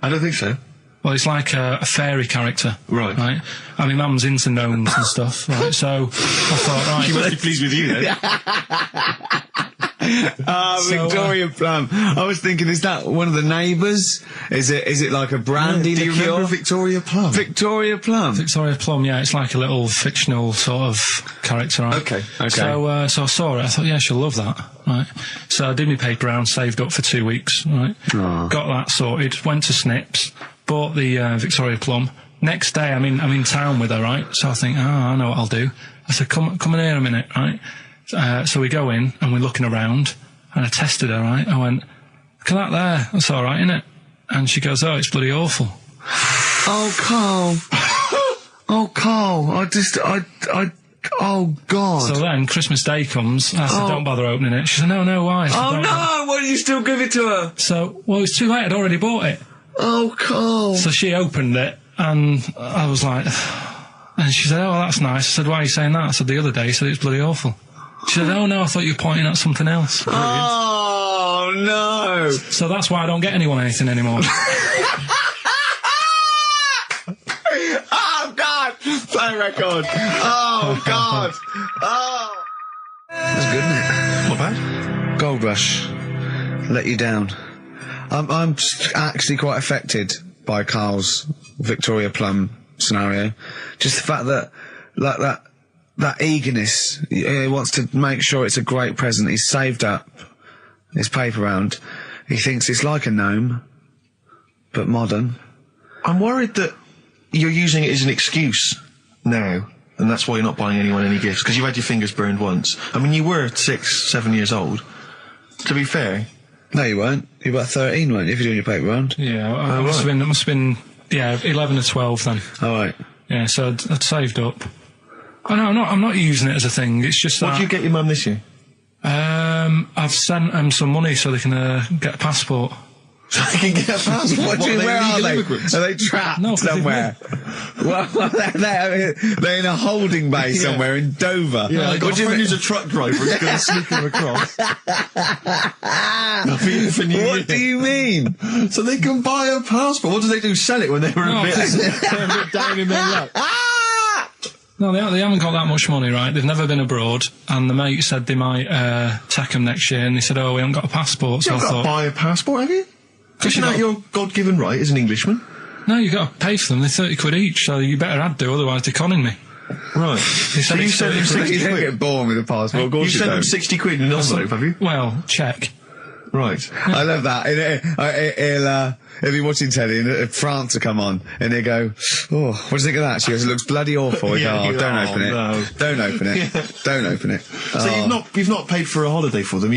I don't think so. Well, it's like a fairy character. Right. Right? And my mum's into gnomes and stuff, right? So I thought, right. She must be pleased with you then. Victoria Plum. I was thinking, is that one of the neighbours? Is it like a brandy Do you liqueur? remember Victoria Plum? Victoria Plum. Victoria Plum, yeah, it's like a little fictional sort of character, right? Okay. So I saw it, I thought, yeah, she'll love that, right? So I did my paper round, saved up for 2 weeks, right? Oh. Got that sorted, went to Snips, bought the Victoria Plum. Next day, I'm in town with her, right? So I think, I know what I'll do. I said, come in here a minute, right? So we go in, and we're looking around, and I tested her, right? I went, look at that there, that's alright, isn't it? And she goes, oh, it's bloody awful. Oh, Carl. Oh, Carl. Oh, God. So then, Christmas Day comes, I said, don't bother opening it. She said, no, why? I said, Oh, "Don't." no! Why did you still give it to her? So, well, it's too late, I'd already bought it. Oh, Carl. So she opened it, and I was like, and she said, oh, that's nice. I said, why are you saying that? I said, the other day, she said, it's bloody awful. She said, oh no, I thought you were pointing at something else. Oh, no. So that's why I don't get anyone anything anymore. Oh, God. Play record. Oh, God. Oh. That's good, isn't it? Not bad. Gold Rush. Let you down. I'm actually quite affected by Carl's Victoria Plum scenario. Just the fact that, like, that eagerness, he wants to make sure it's a great present. He's saved up his paper round. He thinks it's like a gnome, but modern. I'm worried that you're using it as an excuse now, and that's why you're not buying anyone any gifts, because you've had your fingers burned once. I mean, you were 6, 7 years old. To be fair. No, you weren't. You were about 13, weren't you, if you're doing your paper round? Yeah, it must have been, 11 or 12 then. All right. Yeah, so I'd saved up. Oh no, I'm not using it as a thing. It's just that. What did you get your mum this year? I've sent them some money so they can get a passport. So they can get a passport? Where are they? Immigrants? Are they trapped No, somewhere? Well, they're in a holding bay somewhere in Dover. Yeah, I got a friend who's a truck driver who's going to sneak them across. What do you mean? So they can buy a passport. What do they do? Sell it when they were a bit down in their luck? No, they haven't got that much money, right? They've never been abroad, and the mate said they might take them next year, and they said, oh, we haven't got a passport, so You've got to buy a passport, have you? Isn't that your God-given right as an Englishman? No, you've got to pay for them. They're 30 quid each, so you better do, otherwise they're conning me. Right. So you sent them 60 You don't quid? get born with a passport, of course You sent them 60 quid in an envelope, have you? Well, check. Right. I love that. He'll be watching telly and France will come on and he'll go, oh, what do you think of that? She goes, it looks bloody awful. Yeah, Don't open it. no. Don't open it. Yeah. Don't open it. So you've not paid for a holiday for them.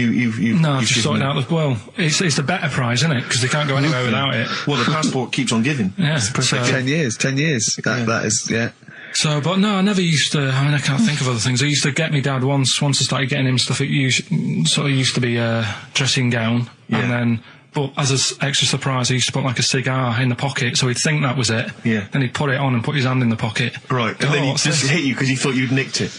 No, I've just sorted out. Well, it's a better prize, isn't it? Because they can't go anywhere without it. Well, the passport keeps on giving. Yeah. So, 10 years. That is, yeah. So, but no, I never used to. I mean, I can't think of other things. I used to get me dad once I started getting him stuff. It used to be a dressing gown, and then. But as an extra surprise, he used to put like a cigar in the pocket, so he'd think that was it. Yeah. Then he'd put it on and put his hand in the pocket. Right. And then he'd just hit you because he thought you'd nicked it.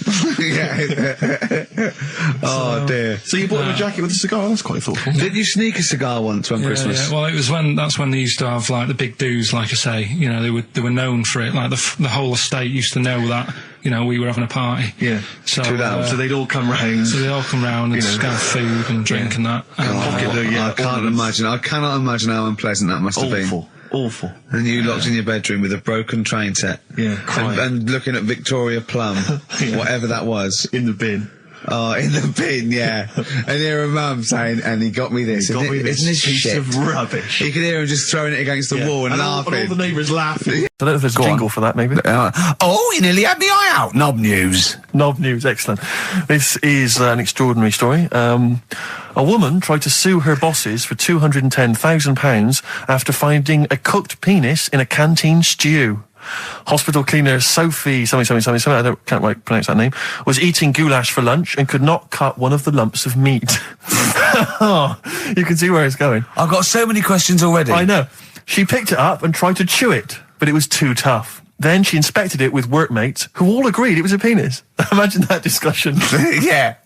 Oh dear. So you bought him a jacket with a cigar? That's quite thoughtful. Did you sneak a cigar once on Christmas? Yeah. Well, that's when they used to have like the big do's, like I say. You know, they were known for it. Like the whole estate used to know that. You know, we were having a party. Yeah. So they'd all come round. So they'd all come round and just have food and drink and that. I can't imagine. I cannot imagine how unpleasant that must have been. Awful. And you locked in your bedroom with a broken train set. Yeah, crying. And looking at Victoria Plum, whatever that was. In the bin. Oh, in the bin, yeah. And hear a mum saying, and he got me this. Isn't this shit? piece of rubbish? You could hear him just throwing it against the wall and laughing. And all the neighbours laughing. I don't know if there's a jingle for that, maybe. Oh, you nearly had the eye out. Knob news. Knob news, excellent. This is an extraordinary story. A woman tried to sue her bosses for £210,000 after finding a cooked penis in a canteen stew. Hospital cleaner Sophie, something, I can't quite pronounce that name, was eating goulash for lunch and could not cut one of the lumps of meat. Oh, you can see where it's going. I've got so many questions already. I know. She picked it up and tried to chew it, but it was too tough. Then she inspected it with workmates, who all agreed it was a penis. Imagine that discussion. Yeah.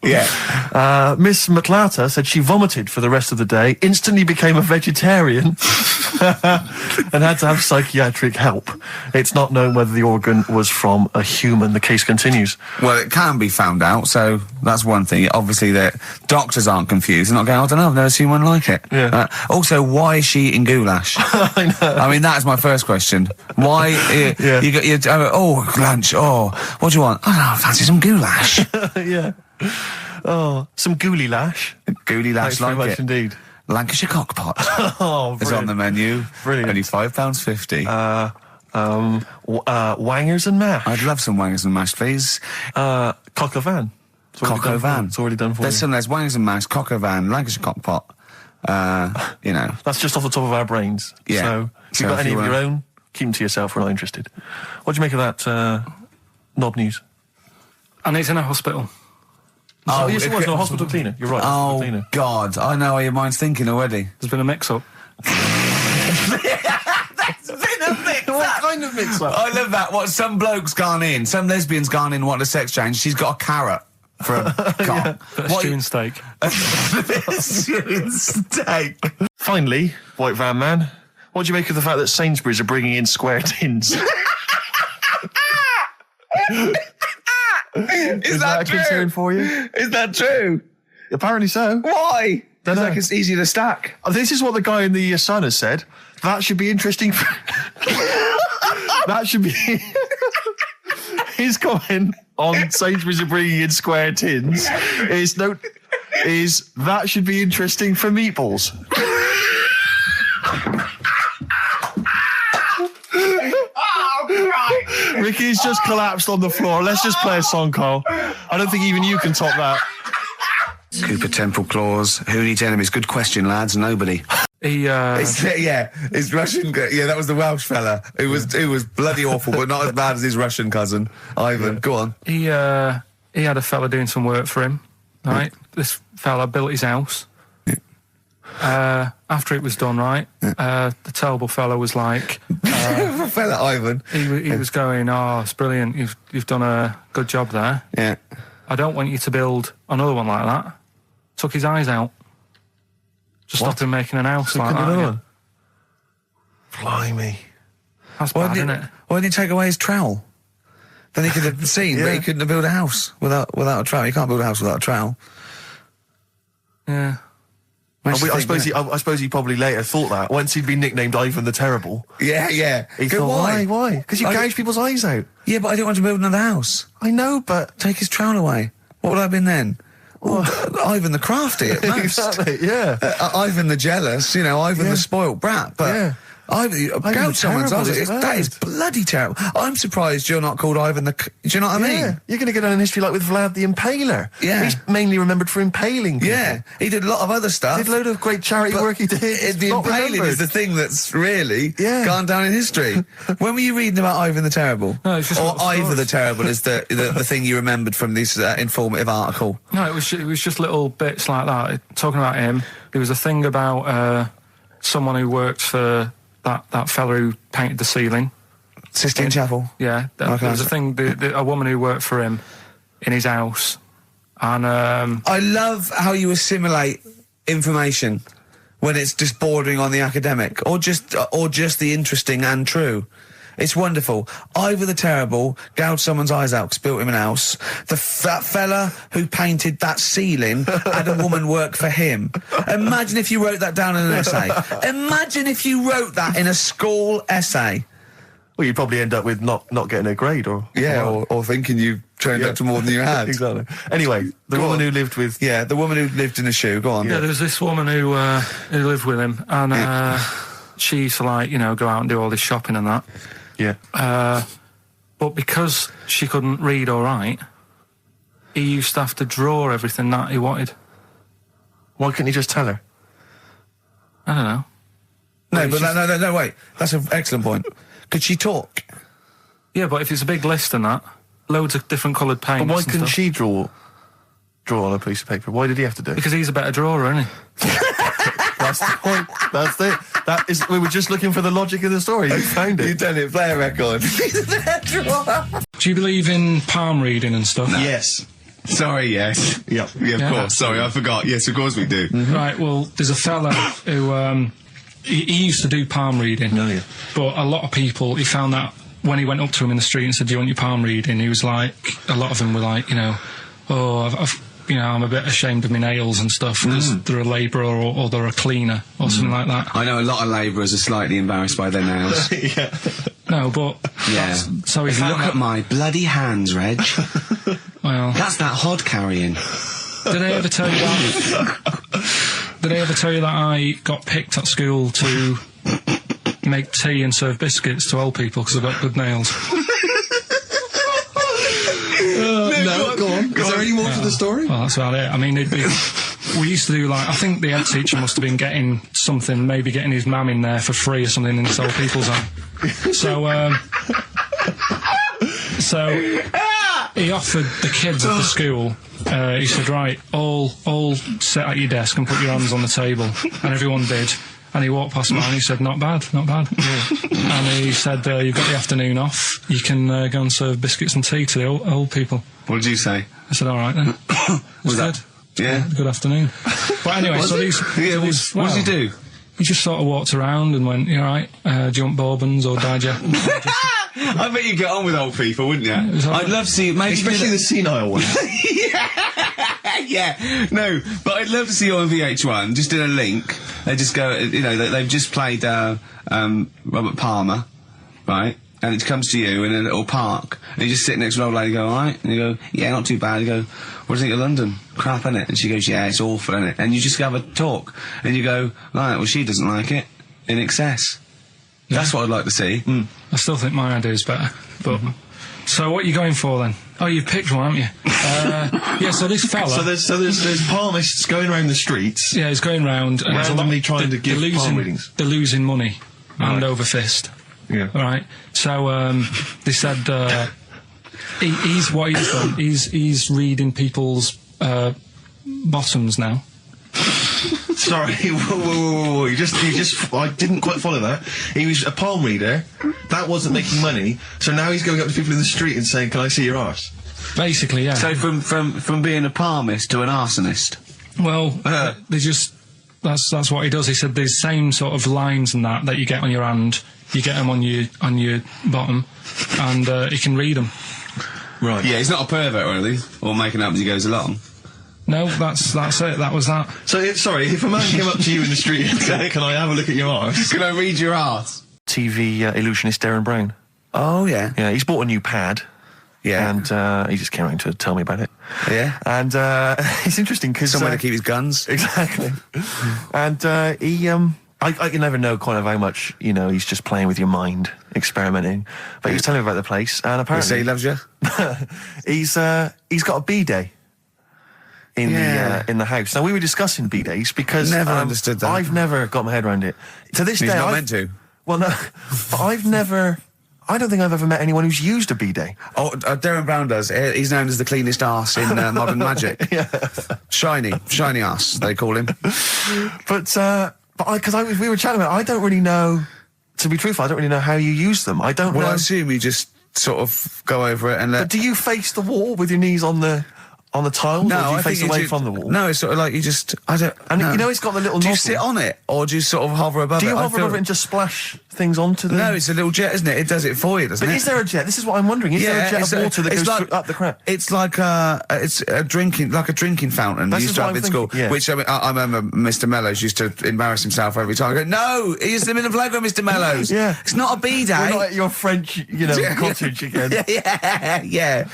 Miss McLata said she vomited for the rest of the day, instantly became a vegetarian, and had to have psychiatric help. It's not known whether the organ was from a human. The case continues. Well, it can be found out, so that's one thing. Obviously, the doctors aren't confused. They're not going, I don't know, I've never seen one like it. Yeah. Also, why is she eating goulash? I know. I mean, that's my first question. Why? You got your lunch. Oh, what do you want? I don't know. Fancy some goulash. Yeah. Oh, some gooly lash. Gooly lash, Thanks very like much it. Indeed. Lancashire cockpot. Oh, is on the menu. Brilliant. Only £5.50. Wangers and mash. I'd love some wangers and mash, please. Coq au vin. Coq au vin. It's already done for There's you. there's wangers and mash, coq au vin, Lancashire cockpot. You know. That's just off the top of our brains. Yeah. So, if you've got any of your own, keep them to yourself. We're not interested. What do you make of that knob news? And he's in a hospital. Oh, yes, it was. No, hospital cleaner. You're right. Oh, cleaner. God. I know how your mind's thinking already. There's been a mix-up. That's been a mix-up. What kind of mix-up? I love that. What, some bloke's gone in, some lesbian's gone in, wanting a sex change. She's got a carrot. for a cock. Bit of stewing steak. Stewing steak. Finally, White Van Man, what do you make of the fact that Sainsbury's are bringing in square tins? Is that a concern for you? Is that true? Apparently so. Why? Dunno. It's like it's easy to stack. This is what the guy in the Sun has said. That should be interesting. That should be his comment on Sainsbury's are bringing in square tins. Is that should be interesting for meatballs. Ricky's just collapsed on the floor. Let's just play a song, Carl. I don't think even you can top that. Cooper Temple Claws. Who needs enemies? Good question, lads. Nobody. His Russian. Yeah, that was the Welsh fella. It was bloody awful, but not as bad as his Russian cousin, Ivan. Go on. He had a fella doing some work for him, right? This fella built his house. After it was done, right, the terrible fella was like... fella Ivan. He was going, oh, it's brilliant, you've done a good job there. Yeah. I don't want you to build another one like that. Took his eyes out. Just stopped him making an house like that. Yeah. Blimey. That's bad, isn't it? Why didn't he take away his trowel? Then he could have seen that he couldn't have built a house without a trowel. You can't build a house without a trowel. Yeah. I suppose he probably later thought that once he'd been nicknamed Ivan the Terrible. Yeah. He thought, why? Because you gouge people's eyes out. Yeah, but I didn't want to build another house. I know, but take his trowel away. What would I have been then? Ivan the Crafty at most. Exactly, yeah. Ivan the Jealous, Ivan the spoilt brat. But Ivan gouge someone's eyes. That is bloody terrible. I'm surprised you're not called Ivan the... Do you know what I mean? You're going to go down in history like with Vlad the Impaler. Yeah. He's mainly remembered for impaling people. Yeah. He did a lot of other stuff. He did a load of great charity work he did. The impaling is the thing that's really gone down in history. When were you reading about Ivan the Terrible? No, it's just or Ivan the Terrible is the thing you remembered from this informative article? No, it was just little bits like that. Talking about him, there was a thing about someone who worked for... That fella who painted the ceiling. Sistine Chapel? Yeah. There was a thing, a woman who worked for him in his house. And I love how you assimilate information when it's just bordering on the academic or just the interesting and true. It's wonderful. Ivan the Terrible gouged someone's eyes out because built him an house. That fella who painted that ceiling had a woman work for him. Imagine if you wrote that down in an essay. Imagine if you wrote that in a school essay. Well, you'd probably end up with not getting a grade or thinking you turned out to more than you had. Exactly. Anyway, the woman who lived with... Yeah, the woman who lived in a shoe. Go on. Yeah, there was this woman who lived with him and she used to go out and do all this shopping and that. Yeah. But because she couldn't read or write, he used to have to draw everything that he wanted. Why couldn't he just tell her? I don't know. No, wait. That's an excellent point. Could she talk? Yeah, but if it's a big list and that, loads of different coloured paints. But why couldn't she draw on a piece of paper? Why did he have to do it? Because he's a better drawer, isn't he? That's the point. That's it. We were just looking for the logic of the story. You found it. You've done it. Play a record. Do you believe in palm reading and stuff? Yes. Sorry, yes. Yeah, of course. Sorry, I forgot. Yes, of course we do. Mm-hmm. Right, well, there's a fella who, he used to do palm reading. Oh, yeah. But a lot of people, he found that when he went up to him in the street and said, do you want your palm reading? He was like, a lot of them were like, I'm a bit ashamed of my nails and stuff because they're a labourer or they're a cleaner or something like that. I know a lot of labourers are slightly embarrassed by their nails. Yeah. No, but... Yeah. So he Look at my bloody hands, Reg. Well... That's that hod carrying. Did I ever tell you that? Did I ever tell you that I got picked at school to make tea and serve biscuits to old people because I've got good nails? No, go on. Is there any more to the story? Well, that's about it. I mean, we used to do, I think the head teacher must have been getting something, maybe getting his mum in there for free or something in this old people's home. So he offered the kids at the school, he said, right, all sit at your desk and put your hands on the table. And everyone did. And he walked past mine and he said, not bad, not bad. And he said, you've got the afternoon off, you can go and serve biscuits and tea to the old people. What did you say? I said, all right then. Was good. that? Yeah. Good afternoon. But anyway, so these... What did he do? He just sort of walked around and went, you all right, do you want bourbons or digest? I bet you'd get on with old people, wouldn't you? I'd love to see... Maybe Especially the senile ones. Yeah, no, but I'd love to see you on VH1, just in a link. They just go, you know, they've just played Robert Palmer, right? And it comes to you in a little park, and you just sit next to an old lady and go, alright? And you go, yeah, not too bad. You go, what do you think of London? Crap, innit? And she goes, yeah, it's awful, innit? And you just have a talk, and you go, right, well, she doesn't like it, in excess. Yeah. That's what I'd like to see. I still think my idea is better, but... So what are you going for then? Oh, you've picked one, haven't you? Yeah, so this fella... So there's palmists going around the streets... Yeah, he's going round... and randomly trying to give palm readings. They're losing money, hand over fist. Yeah. Right. So they said he's what he's done. He's reading people's bottoms now. Sorry, whoa. You just I didn't quite follow that. He was a palm reader. That wasn't making money. So now he's going up to people in the street and saying, "Can I see your arse?" Basically, yeah. So from being a palmist to an arsonist. Well, they just that's what he does. He said the same sort of lines and that you get on your hand. You get them on your bottom, and he can read them. Right. Yeah, he's not a pervert or anything, or making up as he goes along. No, that's it. That was that. So, sorry, if a man came up to you in the street and said, "Can I have a look at your arse?" Can I read your arse? TV illusionist Darren Brown. Oh, yeah. Yeah, he's bought a new pad. Yeah. And he just came around to tell me about it. Yeah. And it's interesting because... Somewhere to keep his guns. Exactly. And he... I can never know kind of how much, you know, he's just playing with your mind, experimenting. But he was telling me about the place, and apparently... Say he loves you? he's got a B-day. In the house. Now, we were discussing B-days because... Never understood that. I've never got my head around it. To this day... He's not meant to. Well, no. But I've never... I don't think I've ever met anyone who's used a B-day. Oh, Darren Brown does. He's known as the cleanest arse in Modern Magic. Yeah. Shiny arse, they call him. But we were chatting about it, I don't really know... To be truthful, I don't really know how you use them. I don't know... Well, I assume you just sort of go over it and let... But do you face the wall with your knees on the tiles, no, or do you I face think away from the wall? No, it's sort of like you just... I don't... And no. you know it's got the little Do nozzle. you sit on it, or do you sort of hover above it? Do you hover above it and just splash things onto them? No, it's a little jet, isn't it? It does it for you, doesn't it? But is there a jet? This is what I'm wondering. Is there a jet of water that goes up the crap? It's like it's a drinking fountain you used to have in school. Yeah. Which I remember Mr. Mellows used to embarrass himself every time. I go, no, he's in the playground, Mr. Mellows. Yeah. It's not a B-day. We're not at your French, cottage again. Yeah.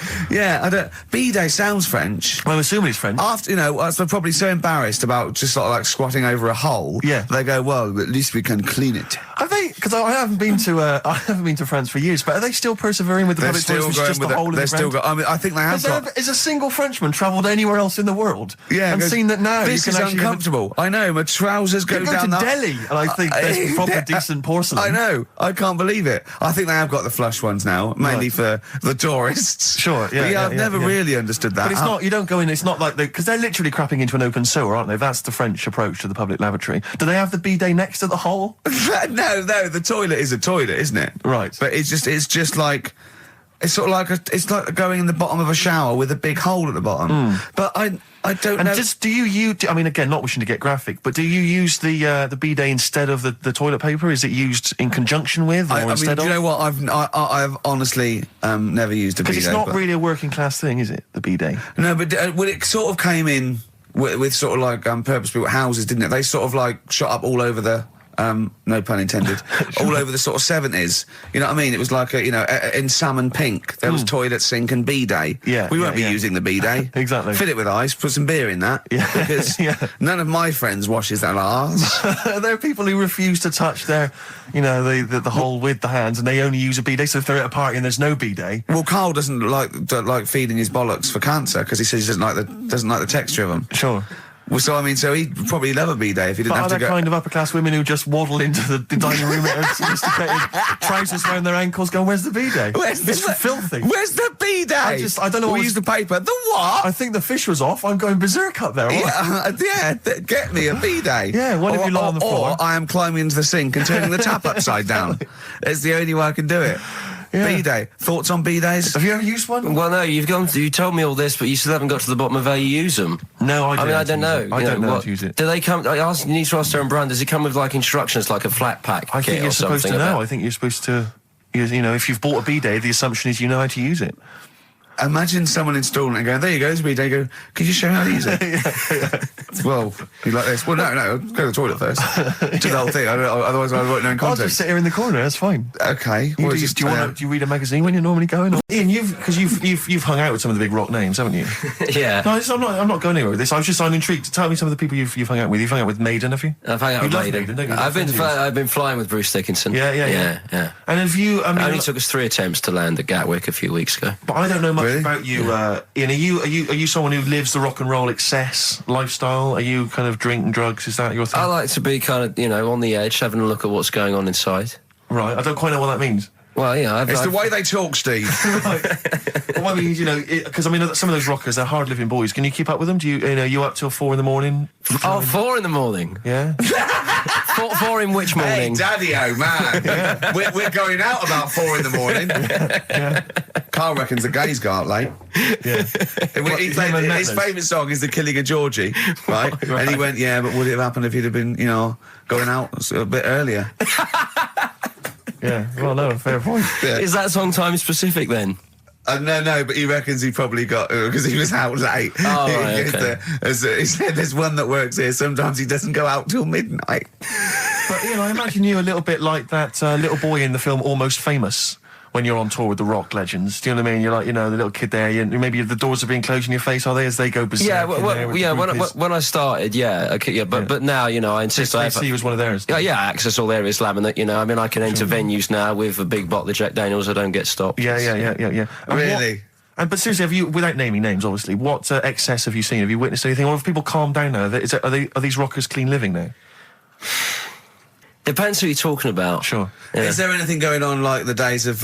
I don't... B-day sounds French. Well, I'm assuming it's French. After, they're probably so embarrassed about just sort of like squatting over a hole. Yeah. They go, well, at least we can clean it. Are they? Because I haven't been to France for years. But are they still persevering with the public toilets? Which is just a hole in the ground? I think they have got. Has a single Frenchman travelled anywhere else in the world? Yeah, and seen that now? This you can is uncomfortable. I know. My trousers go down. To Delhi, and I think there's proper decent porcelain. I know. I can't believe it. I think they have got the flush ones now, mainly for the tourists. Sure. Yeah. I've never really understood that. But it's not. You don't go in. It's not like because they're literally crapping into an open sewer, aren't they? That's the French approach to the public lavatory. Do they have the bidet next to the hole? No. The toilet is a toilet, isn't it? Right. But it's just like. It's sort of like it's like going in the bottom of a shower with a big hole at the bottom. But I don't know. And do you I mean, again, not wishing to get graphic, but do you use the bidet instead of the toilet paper? Is it used in conjunction with, or instead of? Do you know what? I've honestly never used a bidet. Because it's not really a working class thing, is it? The bidet. No, but it sort of came in with sort of like purpose-built houses, didn't it? They sort of like shot up all over the. No pun intended. All over the sort of 70s. You know what I mean? It was like in salmon pink. There was toilet, sink, and bidet. Yeah, we won't be using the bidet. Exactly. Fill it with ice. Put some beer in that. Yeah, because none of my friends washes their arse. There are people who refuse to touch their, the hole with the hands, and they only use a bidet. So if they're at a party and there's no bidet, well, Carl doesn't like feeding his bollocks for cancer because he says he doesn't like the texture of them. Sure. Well, so I mean, so he'd probably love a B-day if he didn't But have are to there go. kind of upper-class women who just waddle into the dining room in sophisticated trousers around their ankles going, where's the B-day? It's filthy. Where's the B-day? I don't know. We use the paper. The what? I think the fish was off. I'm going berserk up there. Get me a B-day. Yeah, what if you lie on the floor? Or I am climbing into the sink and turning the tap upside down. It's the only way I can do it. Yeah. B-day. Thoughts on B-days? Have you ever used one? Well, no, you told me all this, but you still haven't got to the bottom of how you use them. No, I don't. I don't know. I don't know how to use it. Do they come? You need to ask Darren Brown. Does it come with like instructions, like a flat pack? I think kit you're or supposed to something know. about- I think you're supposed to. You know, if you've bought a B-day, the assumption is you know how to use it. Imagine someone installing it and going, there you go, it's a B-day. Go, could you show me how to use it? Well, you like this? Well, no, go to the toilet first. Do the whole thing. Otherwise, I won't know in I'll context. just sit here in the corner. That's fine. Okay. Do you read a magazine when you're normally going? Ian, you've hung out with some of the big rock names, haven't you? Yeah. No, I'm not going anywhere with this. I'm intrigued. Tell me some of the people you've hung out with. You've hung out with Maiden, have you? I've hung out with love Maiden. don't you? I've been flying with Bruce Dickinson. Yeah. Yeah. And have you? I mean, It only took us 3 attempts to land at Gatwick a few weeks ago. but I don't know much Really? about you, Ian. Are you someone who lives the rock and roll excess lifestyle? Are you kind of drink and drugs? Is that your thing? I like to be kind of, on the edge, having a look at what's going on inside. Right. I don't quite know what that means. Well, It's the way they talk, Steve. Well, I mean, because some of those rockers, they're hard-living boys. Can you keep up with them? Do you up till 4 a.m? Oh, 4 a.m. Yeah. 4 in which morning? Hey, Daddy-o, man. We're going out about 4 a.m. Carl reckons the gays go out late. Yeah. His favourite song is The Killing of Georgie, right? And he went, yeah, but would it have happened if he'd have been, going out a bit earlier? Yeah. Well, no, fair point. Yeah. Is that song time specific then? No, but he reckons he probably got because he was out late. Oh, right, okay. He said there's one that works here. Sometimes he doesn't go out till midnight. But I imagine you a little bit like that little boy in the film Almost Famous. When you're on tour with the rock legends, do you know what I mean? You're like, the little kid there. Maybe the doors are being closed in your face, are they? As they go berserk. Yeah, when when I started, but now, I insist I see was one of theirs. Yeah, access all areas laminate, I can enter venues now with a big bottle of Jack Daniels. I don't get stopped. Yeah. And Really? But seriously, have you, without naming names, obviously, what excess have you seen? Have you witnessed anything? Or have people calmed down now? Are these rockers clean living now? Depends who you're talking about. Sure. Yeah. Is there anything going on like the days of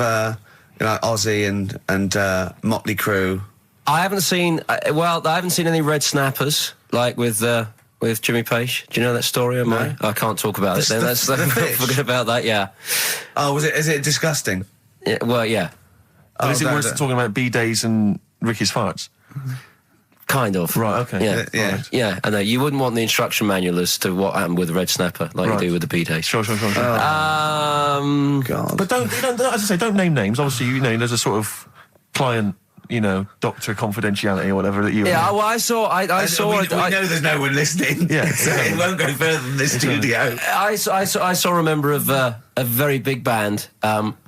Ozzy and Motley Crue? I haven't seen any red snappers like with Jimmy Page. Do you know that story? I can't talk about it. Then forget about that. Yeah. Oh, is it disgusting? Yeah, well, yeah. But is it worse than talking about B-days and Ricky's farts? Kind of. Right, okay. Yeah. Right. Yeah, I know. You wouldn't want the instruction manual as to what happened with the red snapper, like you do with the B-days. Sure. God. But don't, as I say, don't name names. Obviously, there's a sort of client, doctor confidentiality or whatever that you. Yeah, well, I saw. We know there's no one listening. Yeah, so it won't go further than this studio. I saw a member of a very big band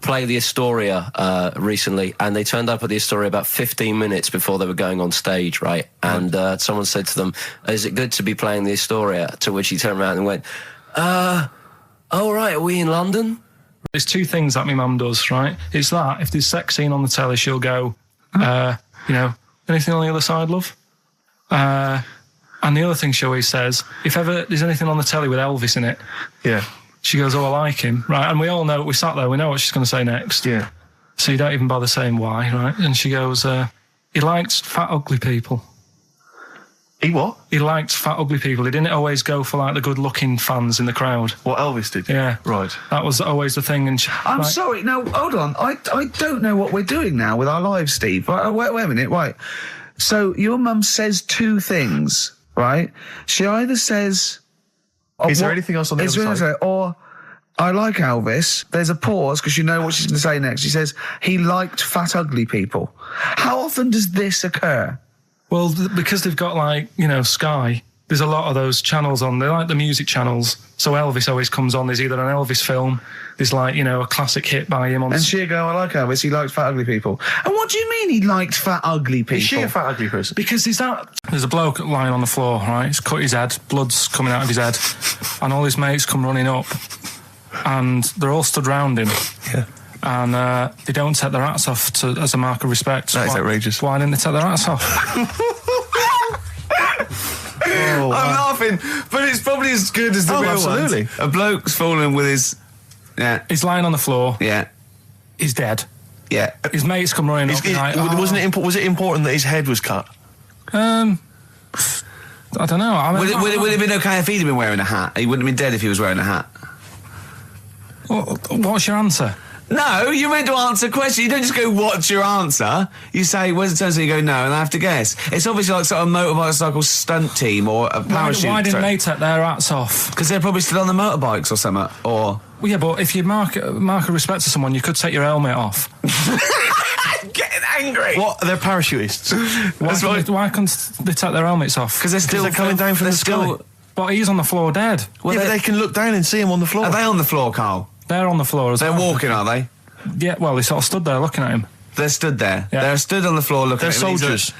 play the Astoria recently, and they turned up at the Astoria about 15 minutes before they were going on stage, right? And someone said to them, "Is it good to be playing the Astoria?" To which he turned around and went, "Oh, right, are we in London?" There's 2 things that my mum does, right? It's that, if there's sex scene on the telly, she'll go, anything on the other side, love? And the other thing she always says, if ever there's anything on the telly with Elvis in it, Yeah. she goes, oh, I like him, right? And we all know, we sat there, we know what she's going to say next. Yeah. So you don't even bother saying why, right? And she goes, he likes fat, ugly people. He what? He liked fat, ugly people. He didn't always go for, like, the good-looking fans in the crowd. What Elvis did? Yeah. Right. That was always the thing. And I'm sorry. No, hold on. I don't know what we're doing now with our lives, Steve. Wait a minute. Right. So your mum says 2 things, right? She either says... Is there anything else on the other side? Or, I like Elvis. There's a pause because you know what she's going to say next. She says, he liked fat, ugly people. How often does this occur? Well, because they've got, like, Sky, there's a lot of those channels on. They're like the music channels. So Elvis always comes on. There's either an Elvis film, there's, like, a classic hit by him on... And she'll go, I like Elvis, he likes fat, ugly people. And what do you mean he liked fat, ugly people? Is she a fat, ugly person? Because there's a bloke lying on the floor, right? He's cut his head, blood's coming out of his head, and all his mates come running up, and they're all stood round him. Yeah. And they don't take their hats off as a mark of respect. That is outrageous. Why didn't they take their hats off? Oh, Oh, I'm wow. laughing, but it's probably as good as the Oh, real absolutely. ones. A bloke's fallen with his... Yeah, He's lying on the floor. yeah, He's dead. yeah. His mates come running up. Like, Was it important that his head was cut? I don't know. I mean, Would it have been okay if he'd have been wearing a hat? He wouldn't have been dead if he was wearing a hat. What's your answer? No, you're meant to answer questions. You don't just go, what's your answer? You say, where's the turn? So you go, no, and I have to guess. It's obviously like sort of motorcycle stunt team or a parachute. Why didn't they take their hats off? Because they're probably still on the motorbikes or something. Or... Well, yeah, but if you mark a respect to someone, you could take your helmet off. I'm getting angry. What? They're parachutists. Why couldn't they take their helmets off? Because they're coming down from the sky. But he's on the floor dead. Well, yeah, but they can look down and see him on the floor. Are they on the floor, Carl? They're on the floor as They're well. walking, are they? Yeah, well, they sort of stood there looking at him. They're stood there. Yeah. They're stood on the floor looking They're at him. soldiers.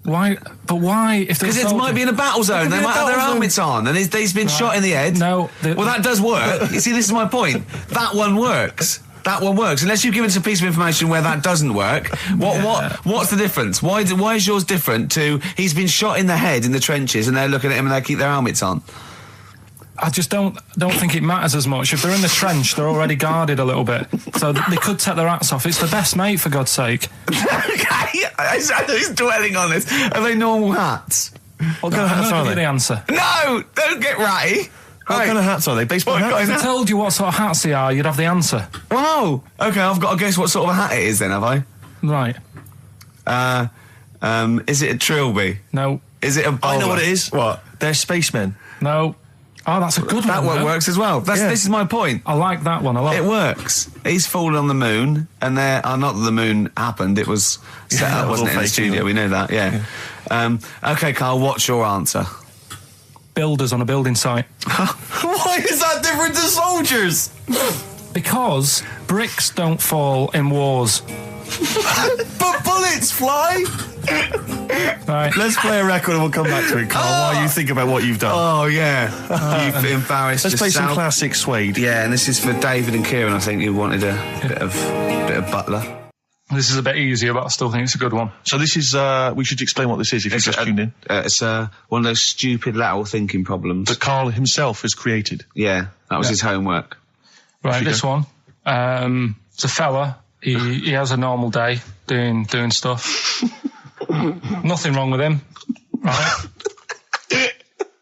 Why? But why? Because it might be in a battle zone. They might have their helmets on, and he's been shot in the head. No. Well, that does work. You see, this is my point. That one works. That one works. Unless you've given us a piece of information where that doesn't work. What's the difference? Why is yours different to he's been shot in the head in the trenches, and they're looking at him and they keep their helmets on? I just don't think it matters as much. If they're in the trench, they're already guarded a little bit, so they could take their hats off. It's the best mate, for God's sake. Okay, he's dwelling on this. Are they normal hats? What kind of hats are Give you the they? answer. No, don't get ratty. What kind of hats are they? Baseball hats? If I told you what sort of hats they are, you'd have the answer. Wow. Okay, I've got to guess what sort of a hat it is then, have I? Right. Is it a trilby? No. Is it a bowler? I know what it is. What? They're spacemen. No. Oh, that's a good That one. one though. works as well. This is my point. I like that one a lot. It works. He's fallen on the moon, and not that the moon happened. It was set Yeah, up, it was wasn't all it, in the fake, studio? yeah. We know that, yeah. Okay, Carl, what's your answer? Builders on a building site. Why is that different to soldiers? Because bricks don't fall in wars. But bullets fly. Right. Let's play a record and we'll come back to it, Carl, while you think about what you've done. Oh yeah, you've embarrassed Let's play yourself. some classic Suede. Yeah, and this is for David and Kieran. I think who wanted a bit of Butler. This is a bit easier, but I still think it's a good one. So this is, we should explain what this is if you just tuned in. It's one of those stupid lateral thinking problems. That Carl himself has created. Yeah, that was his homework. Right, this one. It's a fella. He has a normal day doing stuff. Nothing wrong with him. Right.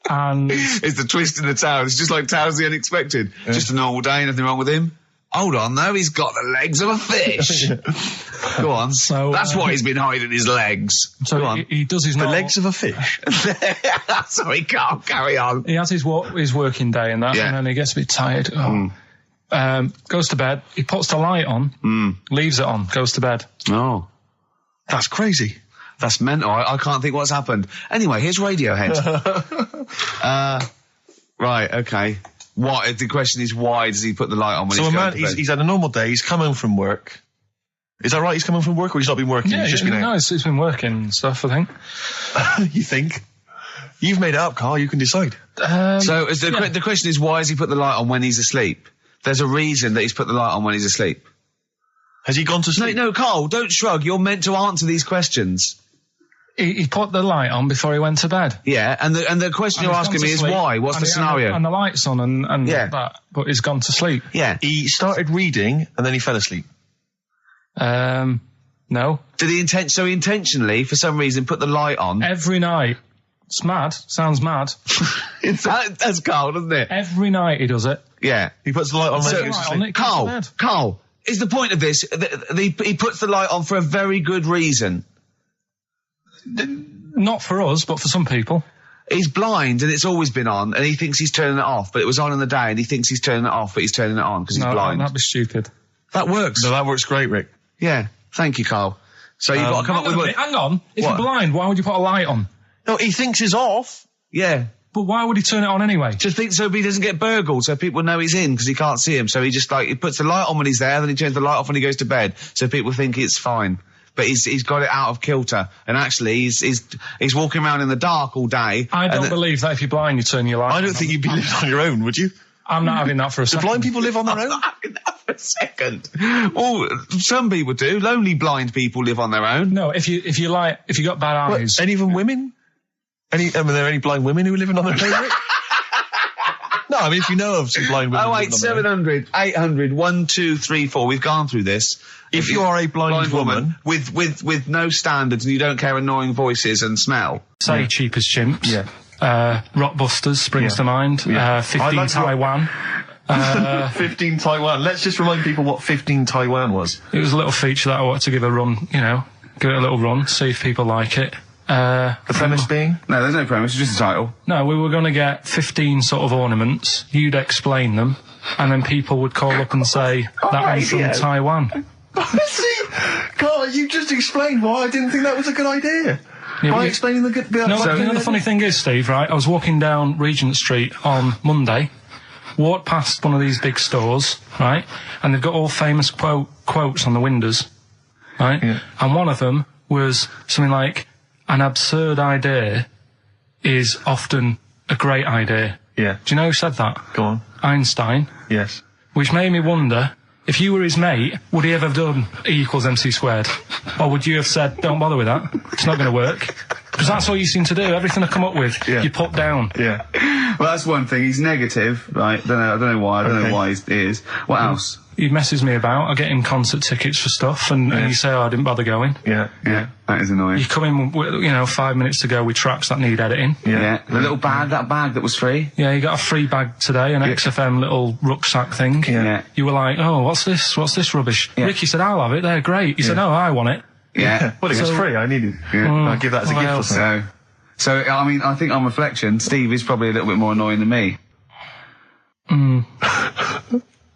And It's the twist in the tale. It's just like Tales of the Unexpected. Just a normal day, nothing wrong with him. Hold on, though, he's got the legs of a fish. Go on. So, that's why he's been hiding his legs. so Go on. he does his The normal, legs of a fish. Sorry, Carl, carry on. He has his working day and that, Yeah. and then he gets a bit tired. Goes to bed. He puts the light on, leaves it on, goes to bed. Oh. That's crazy. That's mental. I can't think what's happened. Anyway, here's Radiohead. Right, okay. The question is, why does he put the light on when So he's a going man, to bed? he's had a normal day, he's come home from work. Is that right? He's come home from work or he's not been working? Yeah, he's just been out? no, it's been working and stuff, I think. You think? You've made it up, Carl, you can decide. So the question is, why has he put the light on when he's asleep? There's a reason that he's put the light on when he's asleep. Has he gone to sleep? No, Carl, don't shrug. You're meant to answer these questions. He put the light on before he went to bed. Yeah, and the question you're asking me is why? What's the scenario? And the light's on and Yeah. that, but he's gone to sleep. Yeah. He started reading and then he fell asleep. No. Did he intentionally, for some reason, put the light on? Every night. It's mad. Sounds mad. That's Carl, doesn't it? Every night he does it. Yeah. He puts the light on when he goes to Light sleep. on, it goes to bed. Carl, is the point of this, he puts the light on for a very good reason. Not for us, but for some people. He's blind and it's always been on and he thinks he's turning it off, but it was on in the day and he thinks he's turning it off, but he's turning it on because he's blind. That'd be stupid. That works. No, that works great, Rick. Yeah. Thank you, Carl. So you've got to come up with what... Hang on. If What? you're blind, why would you put a light on? No, he thinks it's off. Yeah. But why would he turn it on anyway? Just think so he doesn't get burgled, so people know he's in because he can't see him. So he just he puts the light on when he's there, then he turns the light off when he goes to bed, so people think it's fine. But he's got it out of kilter, and actually he's walking around in the dark all day. I don't believe that if you're blind, you turn your light on. I don't think you'd be living on your own, would you? I'm not having that for a Do second. blind people live on their own? For a second. Well, some people do. Lonely blind people live on their own. No, if you got bad eyes. And even women? Are there any blind women who are living on their own, Rick? No, I mean, if you know of some blind women. 08700 800 1234. We've gone through this. If you are a blind woman with no standards and you don't care annoying voices and smell. Say Cheap as Chimps. Yeah. Rockbusters springs to mind. Yeah. 15 Taiwan. 15 Taiwan. Let's just remind people what 15 Taiwan was. It was a little feature that I wanted to give a run, give it a little run, see if people like it. The premise being? No, there's no premise, it's just a title. No, we were going to get 15 sort of ornaments, you'd explain them, and then people would call up and say, that one's from Taiwan. See, Carl, you just explained why I didn't think that was a good idea. Yeah, by explaining the good... the funny thing is, Steve, right, I was walking down Regent Street on Monday, walked past one of these big stores, right, and they've got all famous quotes on the windows, right, and one of them was something like, an absurd idea is often a great idea. Yeah. Do you know who said that? Go on. Einstein. Yes. Which made me wonder, if you were his mate, would he ever have done E=mc²? Or would you have said, don't bother with that, it's not going to work? Because that's all you seem to do, everything I come up with, you put down. Yeah. Well, that's one thing, he's negative, right? I don't know why he is. What else? He messes me about, I get him concert tickets for stuff, and you say, I didn't bother going. Yeah, that is annoying. You come in, 5 minutes to go with tracks that need editing. Yeah. The little bag, that bag that was free. Yeah, you got a free bag today, an XFM little rucksack thing. Yeah. You were like, oh, what's this rubbish? Yeah. Ricky said, I'll have it, they're great. He said, no, I want it. Yeah. Well, it was free, I needed it. I'll give that as a gift or something. So, I mean, I think on reflection, Steve is probably a little bit more annoying than me.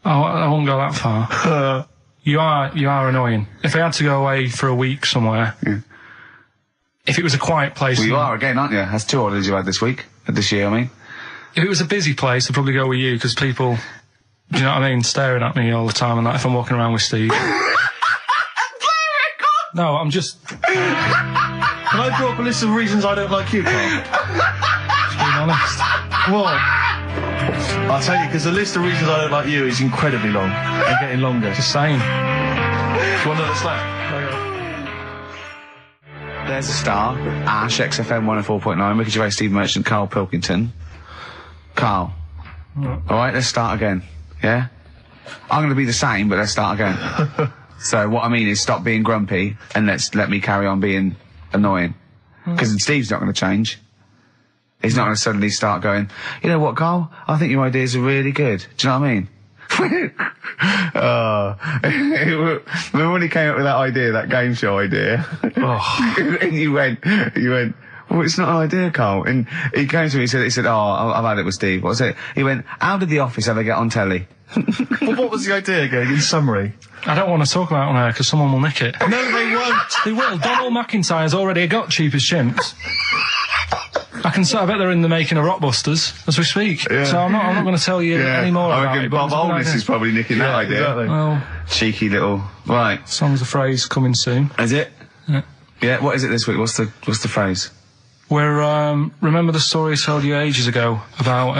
I won't go that far. You are annoying. If I had to go away for a week somewhere, if it was a quiet place... Well, you are again, aren't you? That's 2 holidays you had this year, I mean. If it was a busy place, I'd probably go with you, because people, do you know what I mean, staring at me all the time and that if I'm walking around with Steve. No, I'm just... Can I draw up a list of reasons I don't like you, Carl? Just being honest. What? I'll tell you, because the list of reasons I don't like you is incredibly long and getting longer. Just saying. Do you want another slap? There's a star. Ash, XFM 104.9, Ricky Gervais, Steve Merchant, Karl Pilkington. Carl. Alright, let's start again. Yeah? I'm going to be the same, but let's start again. So what I mean is stop being grumpy and let me carry on being annoying. Because Steve's not going to change. He's not going to suddenly start going, you know what, Carl? I think your ideas are really good. Do you know what I mean? Remember when he came up with that idea, that game show idea? And you went, well, it's not an idea, Carl. And he came to me, he said, I've had it with Steve. What was it? He went, how did The Office ever get on telly? Well, what was the idea again, in summary? I don't want to talk about it on air because someone will nick it. No, they won't. They will. Donald McIntyre's already got Cheap as Chimps. I bet they're in the making of Rockbusters as we speak. Yeah. So I'm not going to tell you any more about it. Bob Oldness is probably nicking that idea. Exactly. Well, cheeky little... Right. Song's a phrase coming soon. Is it? Yeah, what is it this week? What's the phrase? We're, remember the story I told you ages ago about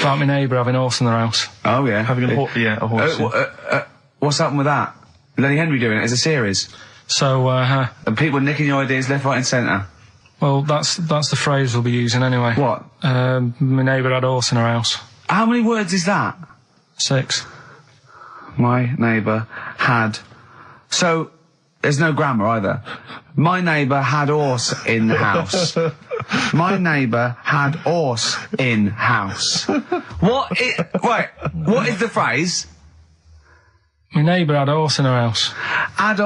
my neighbour having a horse in their house? Oh, yeah. Having a horse. What's happened with that? Lenny Henry doing it as a series? So, and people nicking your ideas left, right and centre? Well, that's the phrase we'll be using anyway. What? My neighbour had a horse in her house. How many words is that? 6. My neighbour had... So, there's no grammar either. My neighbour had horse in the house. My neighbour had horse in house. What is the phrase? My neighbour had a horse in her house. Are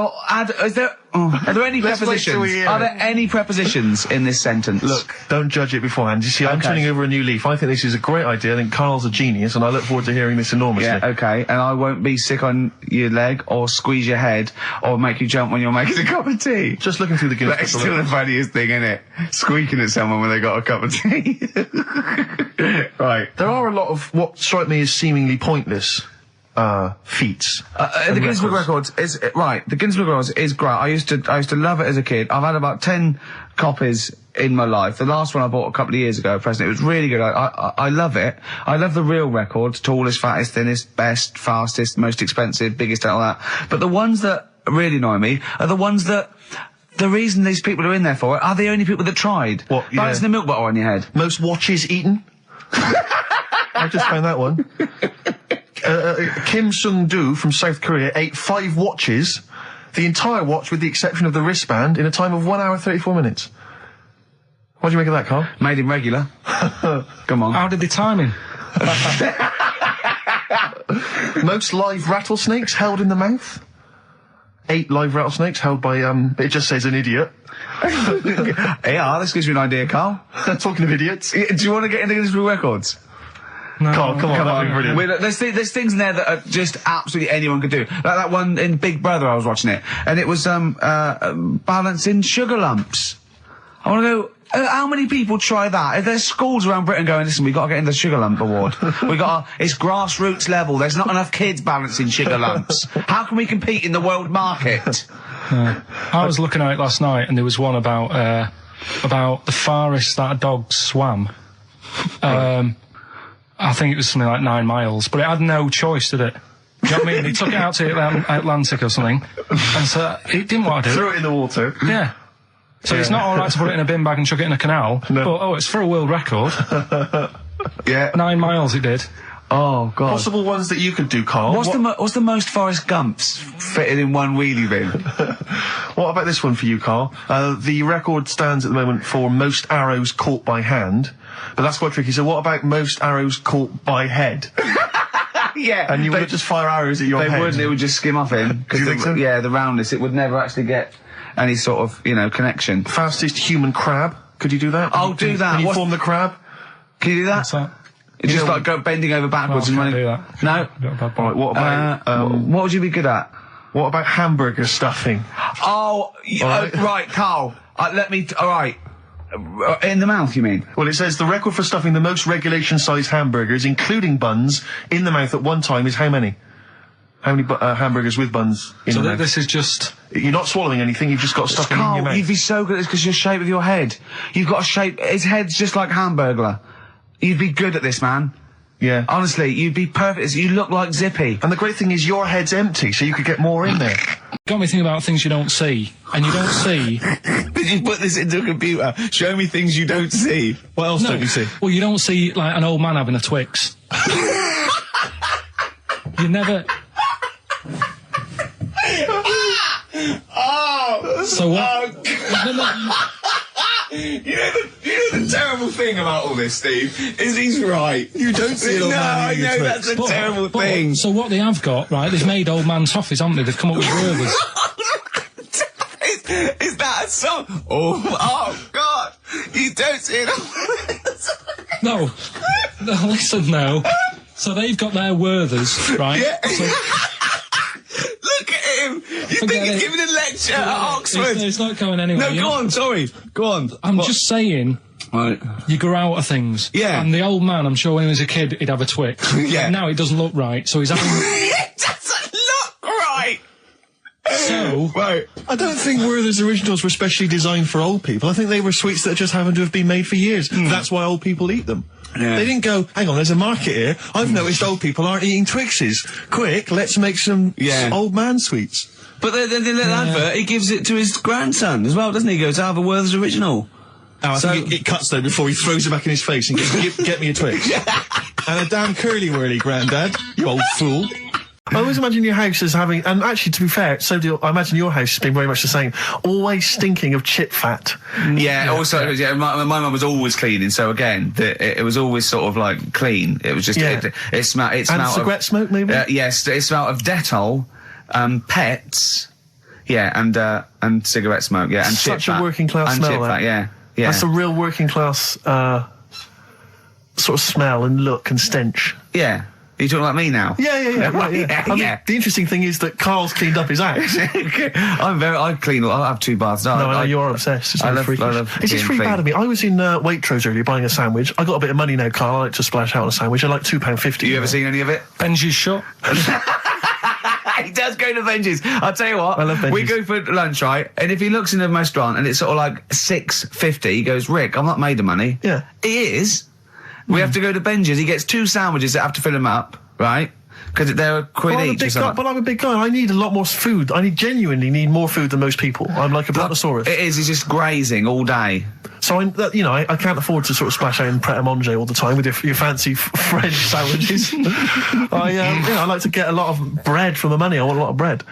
there any prepositions? Are there any prepositions in this sentence? Look, don't judge it beforehand. You see, I'm turning over a new leaf. I think this is a great idea. I think Carl's a genius, and I look forward to hearing this enormously. Yeah, okay. And I won't be sick on your leg, or squeeze your head, or make you jump when you're making a cup of tea. Just looking through the Guinness That's still the funniest thing, isn't it? Squeaking at someone when they got a cup of tea. Right. There are a lot of what strike me as seemingly pointless feats. The Guinness Book of Records is right. The Guinness Book of Records is great. I used to love it as a kid. I've had about 10 copies in my life. The last one I bought a couple of years ago, present. It was really good. I love it. I love the real records: tallest, fattest, thinnest, best, fastest, most expensive, biggest, and all that. But the ones that really annoy me are the ones that the reason these people are in there for it are the only people that tried. What, yeah. Balancing the milk bottle on your head. Most watches eaten. I just found that one. Kim Sung-do from South Korea ate 5 watches, the entire watch with the exception of the wristband, in a time of 1 hour 34 minutes. What do you make of that, Carl? Made him regular. Come on. How did they time him? Most live rattlesnakes held in the mouth. 8 live rattlesnakes held by, it just says an idiot. Yeah, this gives you an idea, Carl. Talking of idiots. Do you want to get into Guinness World Records? No. Carl, come on, that'd be brilliant. There's things in there that are just absolutely anyone could do. Like that one in Big Brother, I was watching it, and it was balancing sugar lumps. I want to go. How many people try that? If there's schools around Britain going, listen, we've got to get in the Sugar Lump Award. It's grassroots level. There's not enough kids balancing sugar lumps. How can we compete in the world market? I was looking at it last night, and there was one about the farthest that a dog swam. I think it was something like 9 miles, but it had no choice, did it? Do you know what I mean? He took it out to the Atlantic or something, and so it didn't want to do it. Threw it in the water. Yeah. So it's not all right to put it in a bin bag and chuck it in a canal, but, it's for a world record. Yeah. 9 miles it did. Oh, God. Possible ones that you could do, Carl. What's the most Forrest Gumps fitted in one wheelie bin? What about this one for you, Carl? The record stands at the moment for most arrows caught by hand, but that's quite tricky. So what about most arrows caught by head? Yeah. And you would just fire arrows at your head? They wouldn't, it would just skim off him. Do you think so? Yeah, the roundness, it would never actually get any sort of, connection. Fastest human crab. Could you do that? I'll do that. Can you form the crab? Can you do that? What's that? It's just like bending over backwards and running. Do that. No? Right, what about, what would you be good at? what about hamburger stuffing? Right, Carl. Alright. In the mouth, you mean? Well, it says the record for stuffing the most regulation-sized hamburgers, including buns, in the mouth at one time is how many? How many hamburgers with buns in the mouth? This is just... You're not swallowing anything, you've just got stuffing in your mouth. You'd be so good at this because your shape of your head. You've got a shape... His head's just like Hamburglar. You'd be good at this, man. Yeah. Honestly, you'd be perfect. You look like Zippy. And the great thing is your head's empty, so you could get more in there. Got me thinking about things you don't see. And you don't see... Did you put this into a computer? Show me things you don't see. What else don't you see? Well, you don't see, like, an old man having a Twix. You never... So what? You know the terrible thing about all this, Steve, is he's right. You don't see it on I know, that's a terrible thing. So what they have got, right, they've made old man toffees, haven't they? They've come up with Gervais. Is that a song? Oh, God. You don't see it. No, listen now. So they've got their Werthers, right? Yeah. So, look at him. You think he's giving a lecture at Oxford? It's not going anywhere. No, go on, sorry. Go on. I'm just saying, Right. you grow out of things. Yeah. And the old man, I'm sure when he was a kid, he'd have a Twix. Yeah. Now it doesn't look right, so he's having... It doesn't look right. So... Right. I don't think Werther's originals were specially designed for old people. I think they were sweets that just happened to have been made for years. That's why old people eat them. Yeah. They didn't go, hang on, there's a market here. I've noticed old people aren't eating Twixes. Quick, let's make some old man sweets. But then in that advert, he gives it to his grandson as well, doesn't he? He goes, have a Werther's original. Oh, I think it cuts though before he throws it back in his face and goes, get me a Twix. And a damn curly-whirly, Grandad, you old fool. I always imagine your house as having, and actually to be fair, I imagine your house has been very much the same, always stinking of chip fat. Yeah, also, my mum was always cleaning, so again, it was always sort of like clean. It was just, it smelled And cigarette smoke, maybe? Yes, it smelled of Dettol, pets, and cigarette smoke, and Such chip fat. a working class smell, chip that. fat, yeah. That's a real working class, sort of smell and look and stench. Yeah. Are you talking like me now? Yeah. I mean, the interesting thing is that Carl's cleaned up his house. I clean. I have 2 baths. No, I know you're obsessed. It's I freakish. love It's just being really bad clean. of me. I was in Waitrose earlier buying a sandwich. I got a bit of money now, Carl. I like to splash out on a sandwich. I like £2.50. You ever seen any of it? Benji's shop. He does go to Benji's. I'll tell you what. I love Benji's. We go for lunch, right? And if he looks in a restaurant and it's sort of like $6.50, he goes, Rick, I'm not made of money. Yeah. He is. We have to go to Benji's. He gets 2 sandwiches that have to fill him up, right? Because they're a quid Well, I'm a each or big guy, something. but I'm a big guy. I need a lot more food. I genuinely need more food than most people. I'm like a brontosaurus. It is. He's just grazing all day. So I can't afford to sort of splash out in Pret a Manger all the time with your fancy French sandwiches. I like to get a lot of bread for my money. I want a lot of bread.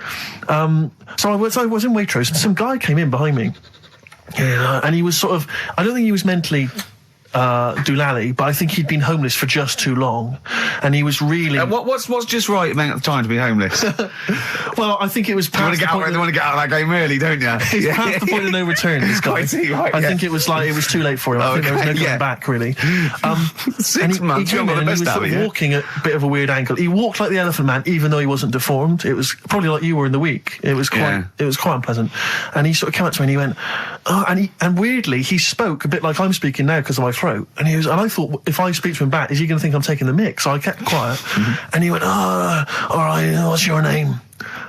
So I was in Waitrose, and some guy came in behind me. Yeah, and he was sort of, I don't think he was mentally doolally, but I think he'd been homeless for just too long, and he was really. What's just right amount of time to be homeless? Well, I think it was. You want to get out of that game early, don't you? He's past the point of no return. This guy. I think it was too late for him. I think there was no going back really. 6 months. He came in and he was sort of walking at a bit of a weird angle. He walked like the Elephant Man, even though he wasn't deformed. It was probably like you were in the week. It was quite unpleasant. And he sort of came up to me and he went, and weirdly he spoke a bit like I'm speaking now because of my throat. And I thought, if I speak to him back, is he going to think I'm taking the mick? So I kept quiet. And he went, all right, what's your name?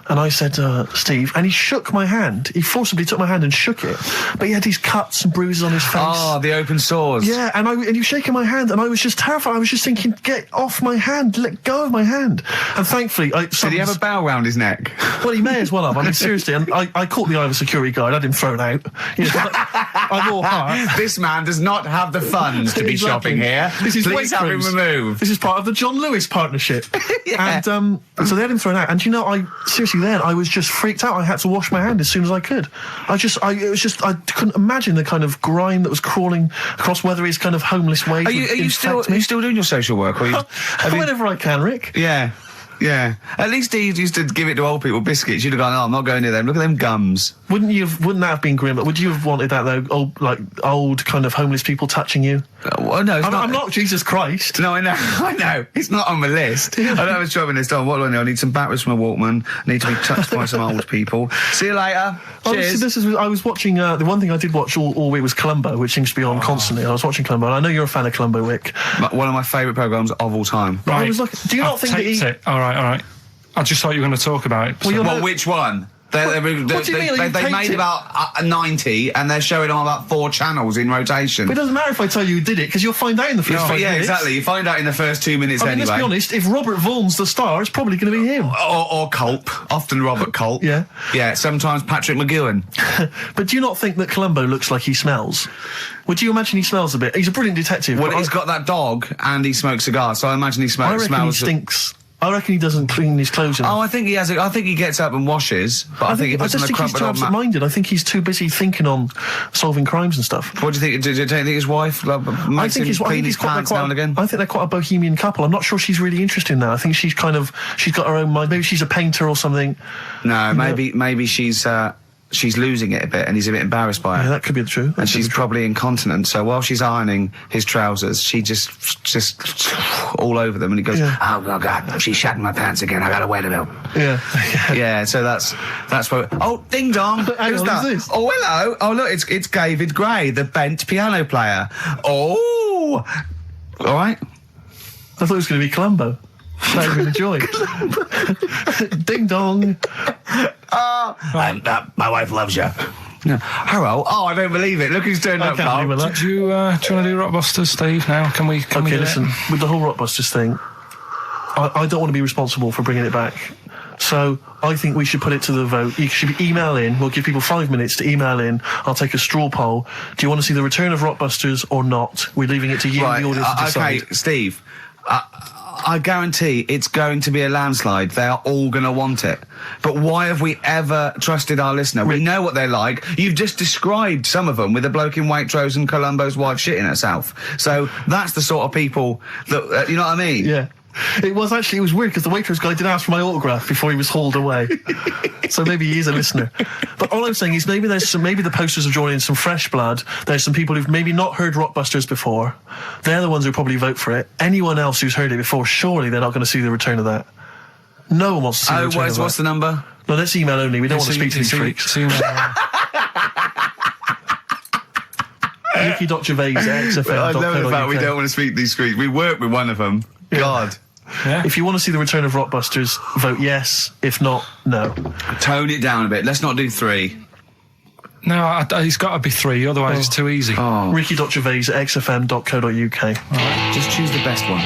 And I said, Steve. And he shook my hand. He forcibly took my hand and shook it. But he had these cuts and bruises on his face. Oh, the open sores. Yeah, and he was shaking my hand, and I was just terrified. I was just thinking, get off my hand, let go of my hand. And thankfully, did he have a bell round his neck? Well, he may as well have. I mean, seriously, and I caught the eye of a security guard. I had him thrown out. I'm all heart. This man does not have the funds to be shopping here. Please have him removed. This is part of the John Lewis partnership. Yeah. And so they had him thrown out. And then I was just freaked out. I had to wash my hand as soon as I could. I couldn't imagine the kind of grime that was crawling across whether his kind of homeless ways. Are you still doing your social work? Or whenever I can, Rick. Yeah. Yeah. At least he used to give it to old people biscuits. You'd have gone, I'm not going near them. Look at them gums. Wouldn't that have been grim? Would you have wanted that though? Old kind of homeless people touching you? Well, no, I'm not Jesus Christ. No, I know. It's not on my list. I don't have a job in this. What do I know? I need some batteries from a Walkman. I need to be touched by some old people. See you later. Cheers. I was watching, the one thing I did watch all week was Columbo, which seems to be on constantly. I was watching Columbo, and I know you're a fan of Columbo, Wick. One of my favourite programmes of all time. Right. I was like, do you not think that All right. I just thought you were going to talk about it. Well, which one? They made about 90, and they're showing on about 4 channels in rotation. But it doesn't matter if I tell you who did it, because you'll find out in the first 5 minutes. Yeah, exactly. You find out in the first 2 minutes anyway. Let's be honest, if Robert Vaughan's the star, it's probably going to be him. Or Culp. Often Robert Culp. Yeah. Yeah, sometimes Patrick McGowan. But do you not think that Columbo looks like he smells? Would you imagine he smells a bit? He's a brilliant detective. Well, he's got that dog, and he smokes cigars, so I imagine he smells... I reckon he stinks. I reckon he doesn't clean his clothes enough. Oh, I think he has. I think he gets up and washes. But I think he puts on a crumpled he's too absent-minded. I think he's too busy thinking on solving crimes and stuff. What do you think? Do you think his wife makes him clean his pants now and again? I think they're quite a bohemian couple. I'm not sure she's really interested in that. I think she's got her own mind. Maybe she's a painter or something. No, maybe she's losing it a bit, and he's a bit embarrassed by it. Yeah, that could be true. And she's probably incontinent, so while she's ironing his trousers, she just all over them, and he goes, oh God, she's shatting my pants again, I gotta wear them out. Yeah, so that's what... Oh, ding dong! Who's that? This? Oh, hello! Oh, look, it's David Gray, the bent piano player. Oh! All right. I thought it was going to be Columbo. That would be the joy. Ding dong. My wife loves you. No. Hello. Oh, I don't believe it. Look who's turned up, Carl. Do you want to do Rockbusters, Steve, now? Can we listen, with the whole Rockbusters thing, I don't want to be responsible for bringing it back. So I think we should put it to the vote. You should email in. We'll give people 5 minutes to email in. I'll take a straw poll. Do you want to see the return of Rockbusters or not? We're leaving it to you, the audience, to decide. Okay, Steve. I guarantee it's going to be a landslide. They are all going to want it. But why have we ever trusted our listener? We know what they're like. You've just described some of them with a bloke in Waitrose and Columbo's wife shitting herself. So that's the sort of people that, you know what I mean? Yeah. It was weird because the Waitrose guy did ask for my autograph before he was hauled away. So maybe he is a listener. But all I'm saying is maybe the posters have drawn in some fresh blood. There's some people who've maybe not heard Rockbusters before. They're the ones who probably vote for it. Anyone else who's heard it before, surely they're not going to see the return of that. No one wants to see the return of that. What's the number? No, let's email only. We don't want to speak to these freaks. Ricky.Gervais at XFM. I love the fact we don't want to speak to these freaks. We work with one of them. Yeah. God. Yeah. If you want to see the return of Rockbusters, vote yes. If not, no. Tone it down a bit. Let's not do 3. No, it's got to be 3, otherwise it's too easy. Ricky.Gervais at xfm.co.uk. Right. Just choose the best one.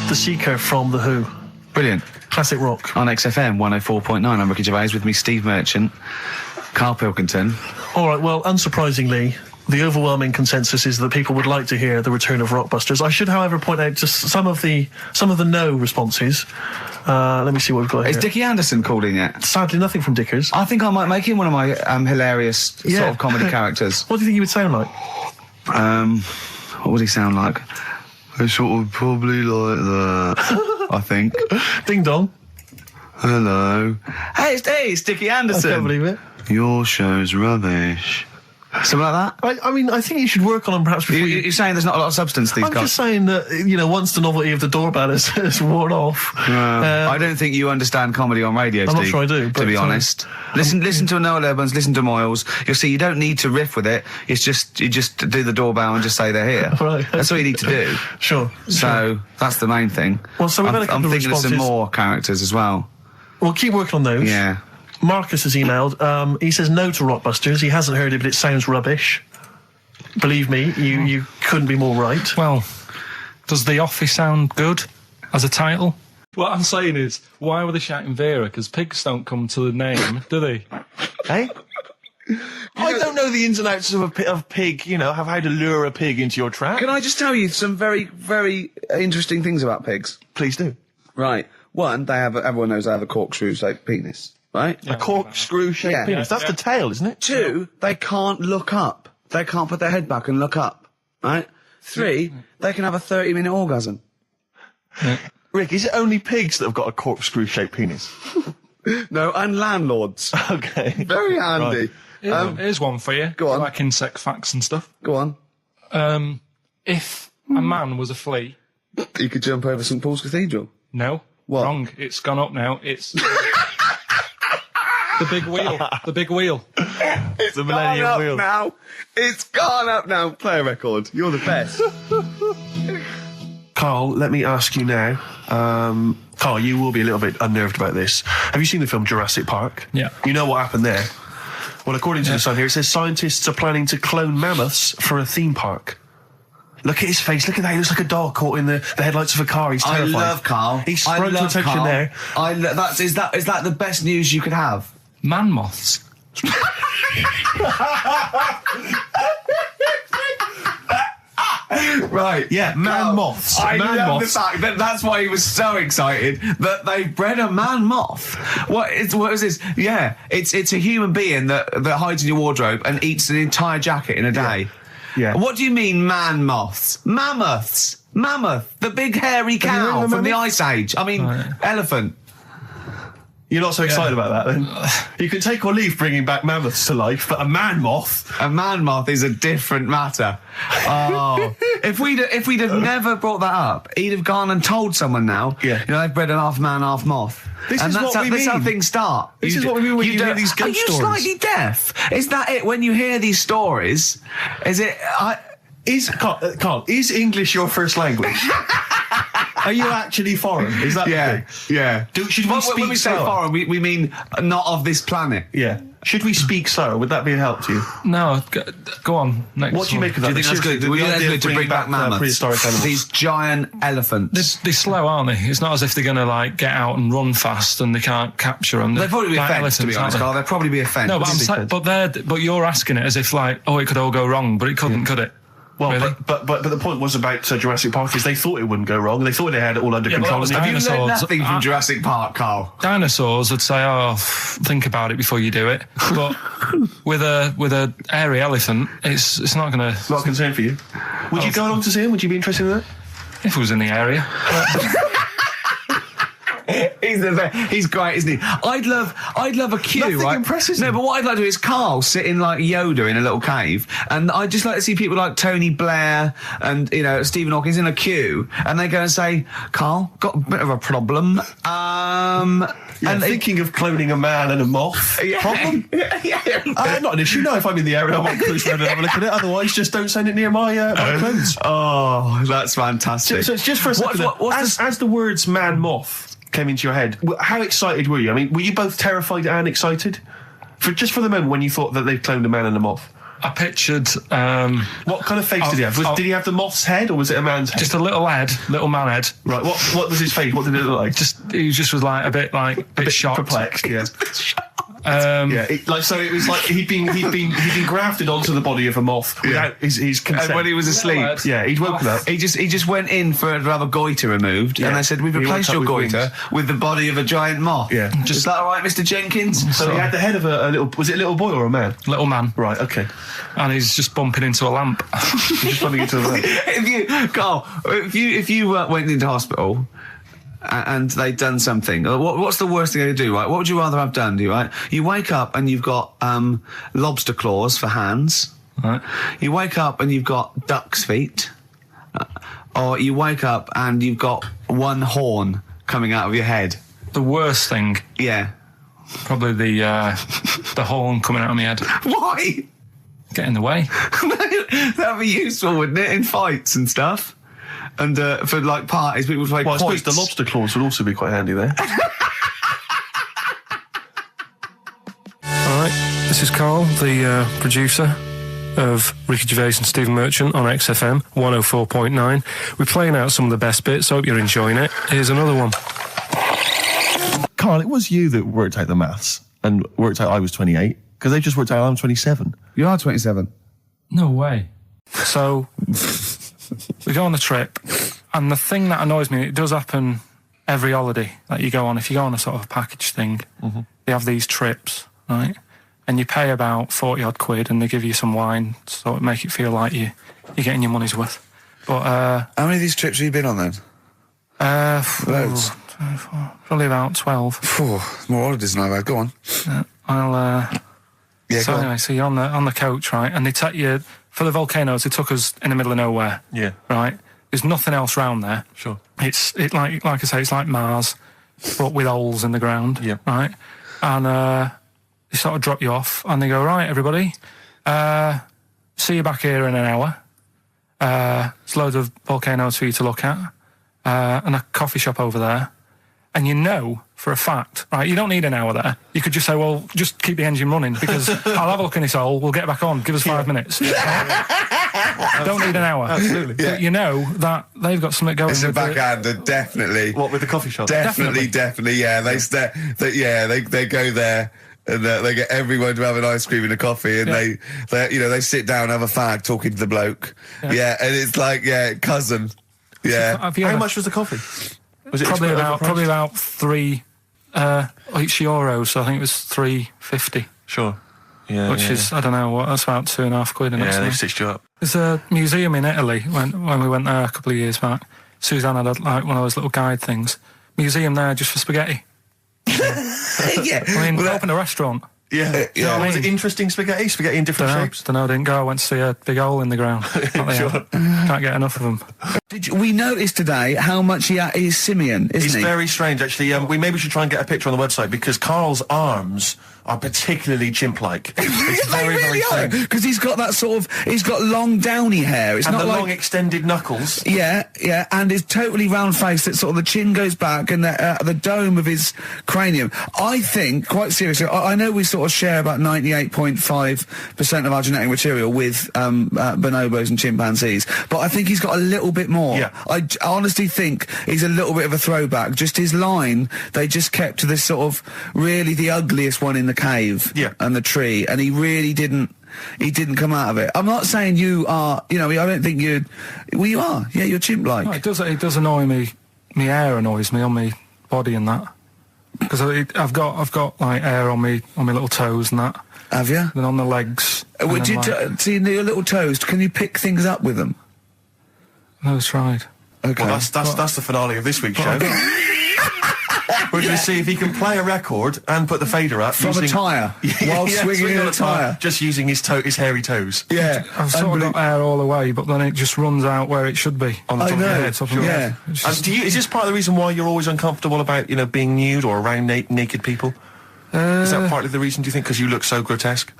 The Seeker from The Who. Brilliant. Classic rock. On XFM 104.9, I'm Ricky Gervais, with me Steve Merchant, Karl Pilkington. All right, well, unsurprisingly, the overwhelming consensus is that people would like to hear the return of Rockbusters. I should, however, point out just some of the no responses. Let me see what we've got Is here. Dickie Anderson called in yet? Sadly, nothing from Dickers. I think I might make him one of my hilarious sort of comedy characters. What do you think he would sound like? What would he sound like? I sort of probably like that, I think. Ding dong. Hello. Hey, it's Dickie Anderson. I can't believe it. Your show's rubbish. Something like that? I mean, I think you should work on them perhaps before You're saying there's not a lot of substance to these I'm guys? just saying that, once the novelty of the doorbell has worn off. I don't think you understand comedy on radio, I'm Steve. not sure I do, to but, be honest. Listen to Noel Evans, listen to Moyles. You'll see you don't need to riff with it. It's just, you just do the doorbell and just say they're here. Right. That's all you need to do. Sure. So, that's the main thing. Well, so we've had a couple I'm of thinking of some responses. more characters as well. We'll keep working on those. Yeah. Marcus has emailed. He says no to Rockbusters. He hasn't heard it, but it sounds rubbish. Believe me, you couldn't be more right. Well, does The Office sound good as a title? What I'm saying is, why were they shouting Vera? Because pigs don't come to the name, do they? Hey? I don't know the ins and outs of pig, have how to lure a pig into your trap. Can I just tell you some very, very interesting things about pigs? Please do. Right. One, everyone knows they have a corkscrew-shaped penis, right? A corkscrew-shaped Yeah. penis. That's the tail, isn't it? Two, they can't look up. They can't put their head back and look up, right? Three, they can have a 30-minute orgasm. Rick, is it only pigs that have got a corkscrew-shaped penis? No, and landlords. Okay. Very handy. Here's one for you. Go on. Like insect facts and stuff. Go on. If a man was a flea, You could jump over St Paul's Cathedral. no, What? wrong. It's gone up now. It's the big wheel. The big wheel. It's the gone Millennium up Wheel. now. It's gone up now. Play a record. You're the best. Carl, let me ask you now. Carl, you will be a little bit unnerved about this. Have you seen the film Jurassic Park? Yeah. You know what happened there? Well, according to the Sun here, it says scientists are planning to clone mammoths for a theme park. Look at his face. Look at that. He looks like a dog caught in the headlights of a car. He's I terrified. love Carl. He's sprung to attention Carl. there. Is that the best news you could have? Man moths. Right. Yeah, man moths. I Man love moths. the fact that that's why he was so excited that they bred a man moth. What is this? Yeah, it's a human being that hides in your wardrobe and eats an entire jacket in a day. Yeah. What do you mean, man moths? Mammoths. Mammoth, the big hairy you heard cow of a from the mammoth? Ice Age. I mean, elephant. You're not so excited about that, then? You can take or leave bringing back mammoths to life, but a man moth... A man moth is a different matter. Oh, if we'd have never brought that up, he'd have gone and told someone now. Yeah. They've bred an half man, half moth. This and is that's what how, we This how mean. things start. This is what we mean when you hear don't- these ghost Are you stories. slightly deaf? Is that it? When you hear these stories, is it? Carl, is English your first language? Are you actually foreign? Is that the thing? yeah. Should we When speak we say sour? foreign, we mean not of this planet. Yeah. Should we speak sour? Would that be a help to you? No, go on. Next What do you one. make of Do that? you think that's Seriously, good? the Would you think idea that's of good to bring back mammoths? prehistoric animals. These giant elephants. They're slow, aren't they? It's not as if they're going to get out and run fast and they can't capture them. They'd probably be a Like fence, to be elephants, honest, aren't Carl. They'd probably be a fence. they? No, but I'm saying, but you're asking it as if it could all go wrong, but it couldn't, could it? Well, Really? but the point was about Jurassic Park is they thought it wouldn't go wrong. They thought they had it all under Yeah, but control. that was and they- Have you learned Dinosaurs. nothing from Jurassic Park, Carl? Dinosaurs would say, think about it before you do it. But with a hairy elephant, it's not going to... Not a concern for you. Would you go along to see him? Would you be interested in that? If it was in the area. He's great, isn't he? I'd love a queue, Nothing right? impresses No, him. but what I'd like to do is Carl sitting like Yoda in a little cave, and I'd just like to see people like Tony Blair and Stephen Hawkins in a queue, and they go and say, "Carl, got a bit of a problem." And thinking of cloning a man and a moth. Problem? Not an issue. No, if I'm in the area, I might cruise around and have a look at it. Otherwise, just don't send it near my clothes. Oh, that's fantastic. So it's just for a second. As the words "man moth" came into your head, how excited were you? I mean, were you both terrified and excited? For the moment when you thought that they'd cloned a man and a moth? I pictured What kind of face did he have? Did he have the moth's head, or was it a man's head? just a little man head. Right. What was his face? What did it look like? He just was like a bit shocked. Perplexed. Yeah. Yeah, it was like he'd been grafted onto the body of a moth without his consent. And when he was asleep, Yeah, he'd woken up. he just went in to have a goiter removed, and they said, "We've He replaced woke your up with goiter with the body of a giant moth." Yeah. Is that all right, Mr. Jenkins? So he had the head of a little. Was it a little boy or a man? little man, Right. Okay. and he's just bumping into a lamp. Just running into the If you went into hospital and they'd done something, what's the worst thing they do, right? What would you rather have done, right? You wake up and you've got lobster claws for hands. Right. You wake up and you've got duck's feet. Or you wake up and you've got one horn coming out of your head. The worst thing, Yeah. probably the horn coming out of my head. Why? Get in the way. That'd be useful, wouldn't it, in fights and stuff? And for like parties, people play Well, I suppose quoits. the lobster claws would also be quite handy there. All right, this is Carl, the producer of Ricky Gervais and Stephen Merchant on XFM 104.9. We're playing out some of the best bits. Hope you're enjoying it. Here's another one. Carl, it was you that worked out the maths and worked out I was 28, because they just worked out I'm 27. You are 27. No way. So we go on a trip, and the thing that annoys me, it does happen every holiday that you go on. If you go on a sort of package thing, they have these trips, right? And you pay about 40 odd quid, and they give you some wine, so it make it feel like you're getting your money's worth. But How many of these trips have you been on then? Loads. Probably about 12. More holidays than I've had. Go on. Yeah, So go on. anyway, so you're on the coach, right? And they take you for the volcanoes. They took us in the middle of nowhere. Yeah. Right. There's nothing else round there. Sure. It's like I say, it's like Mars, but with holes in the ground. Yeah. Right. And they sort of drop you off, and they go, right, everybody, see you back here in an hour. There's loads of volcanoes for you to look at, and a coffee shop over there. And you know for a fact, right, you don't need an hour there. You could just say, well, just keep the engine running, because I'll have a look in this hole, we'll get back on, give us 5 minutes. Don't need an hour. Absolutely. But you know that they've got something going It's a with it. backhander, definitely. What, with the coffee shop? Definitely, yeah. They go there. And they get everyone to have an ice cream and a coffee, and they sit down, have a fag, talking to the bloke. Yeah, and it's like, cousin. Yeah. Have you How ever- much was the coffee? Was it Probably overpriced? about €3 each euro, so I think it was £3.50, Sure. Yeah. which is, I don't know what, that's about £2.50 in Yeah, they stitched you up. There's a museum in Italy when we went there a couple of years back. Suzanne had like one of those little guide things. Museum there just for spaghetti. Yeah. I mean, open a restaurant. Yeah. You know what I Was it mean? interesting spaghetti? Spaghetti in different shapes? Don't know, didn't go. I went to see a big hole in the ground. Can't get enough of them. We noticed today how much he's simian, isn't It's he? very strange, actually. We maybe should try and get a picture on the website, because Carl's arms are particularly chimp-like. It's very, very strange. Because he's got that he's got long downy hair. It's And not the like long extended knuckles. Yeah, and his totally round face that sort of the chin goes back and the dome of his cranium. I think, quite seriously, I know we sort of share about 98.5% of our genetic material with bonobos and chimpanzees, but I think he's got a little bit more. Yeah. I honestly think he's a little bit of a throwback. Just his line, they just kept to this sort of really the ugliest one in the cave and the tree, and he really didn't come out of it. I'm not saying you are, I don't think you are. Yeah, you're chimp-like. No, it does annoy me. My hair annoys me on my body and that, because I've got like hair on my little toes and that. Have you? Then on the legs. Would you see your little toes? Can you pick things up with them? No, it's tried. Okay. Well, that's the finale of this week's show. We're going to see if he can play a record and put the fader up From a tyre, while swinging in a tyre. just using his hairy toes. Yeah. I've sort of got hair all the way, but then it just runs out where it should be. On the I top of your know, head. Top of my yeah. head. It's And just- is this part of the reason why you're always uncomfortable about, being nude or around naked people? Is that partly the reason, do you think, because you look so grotesque?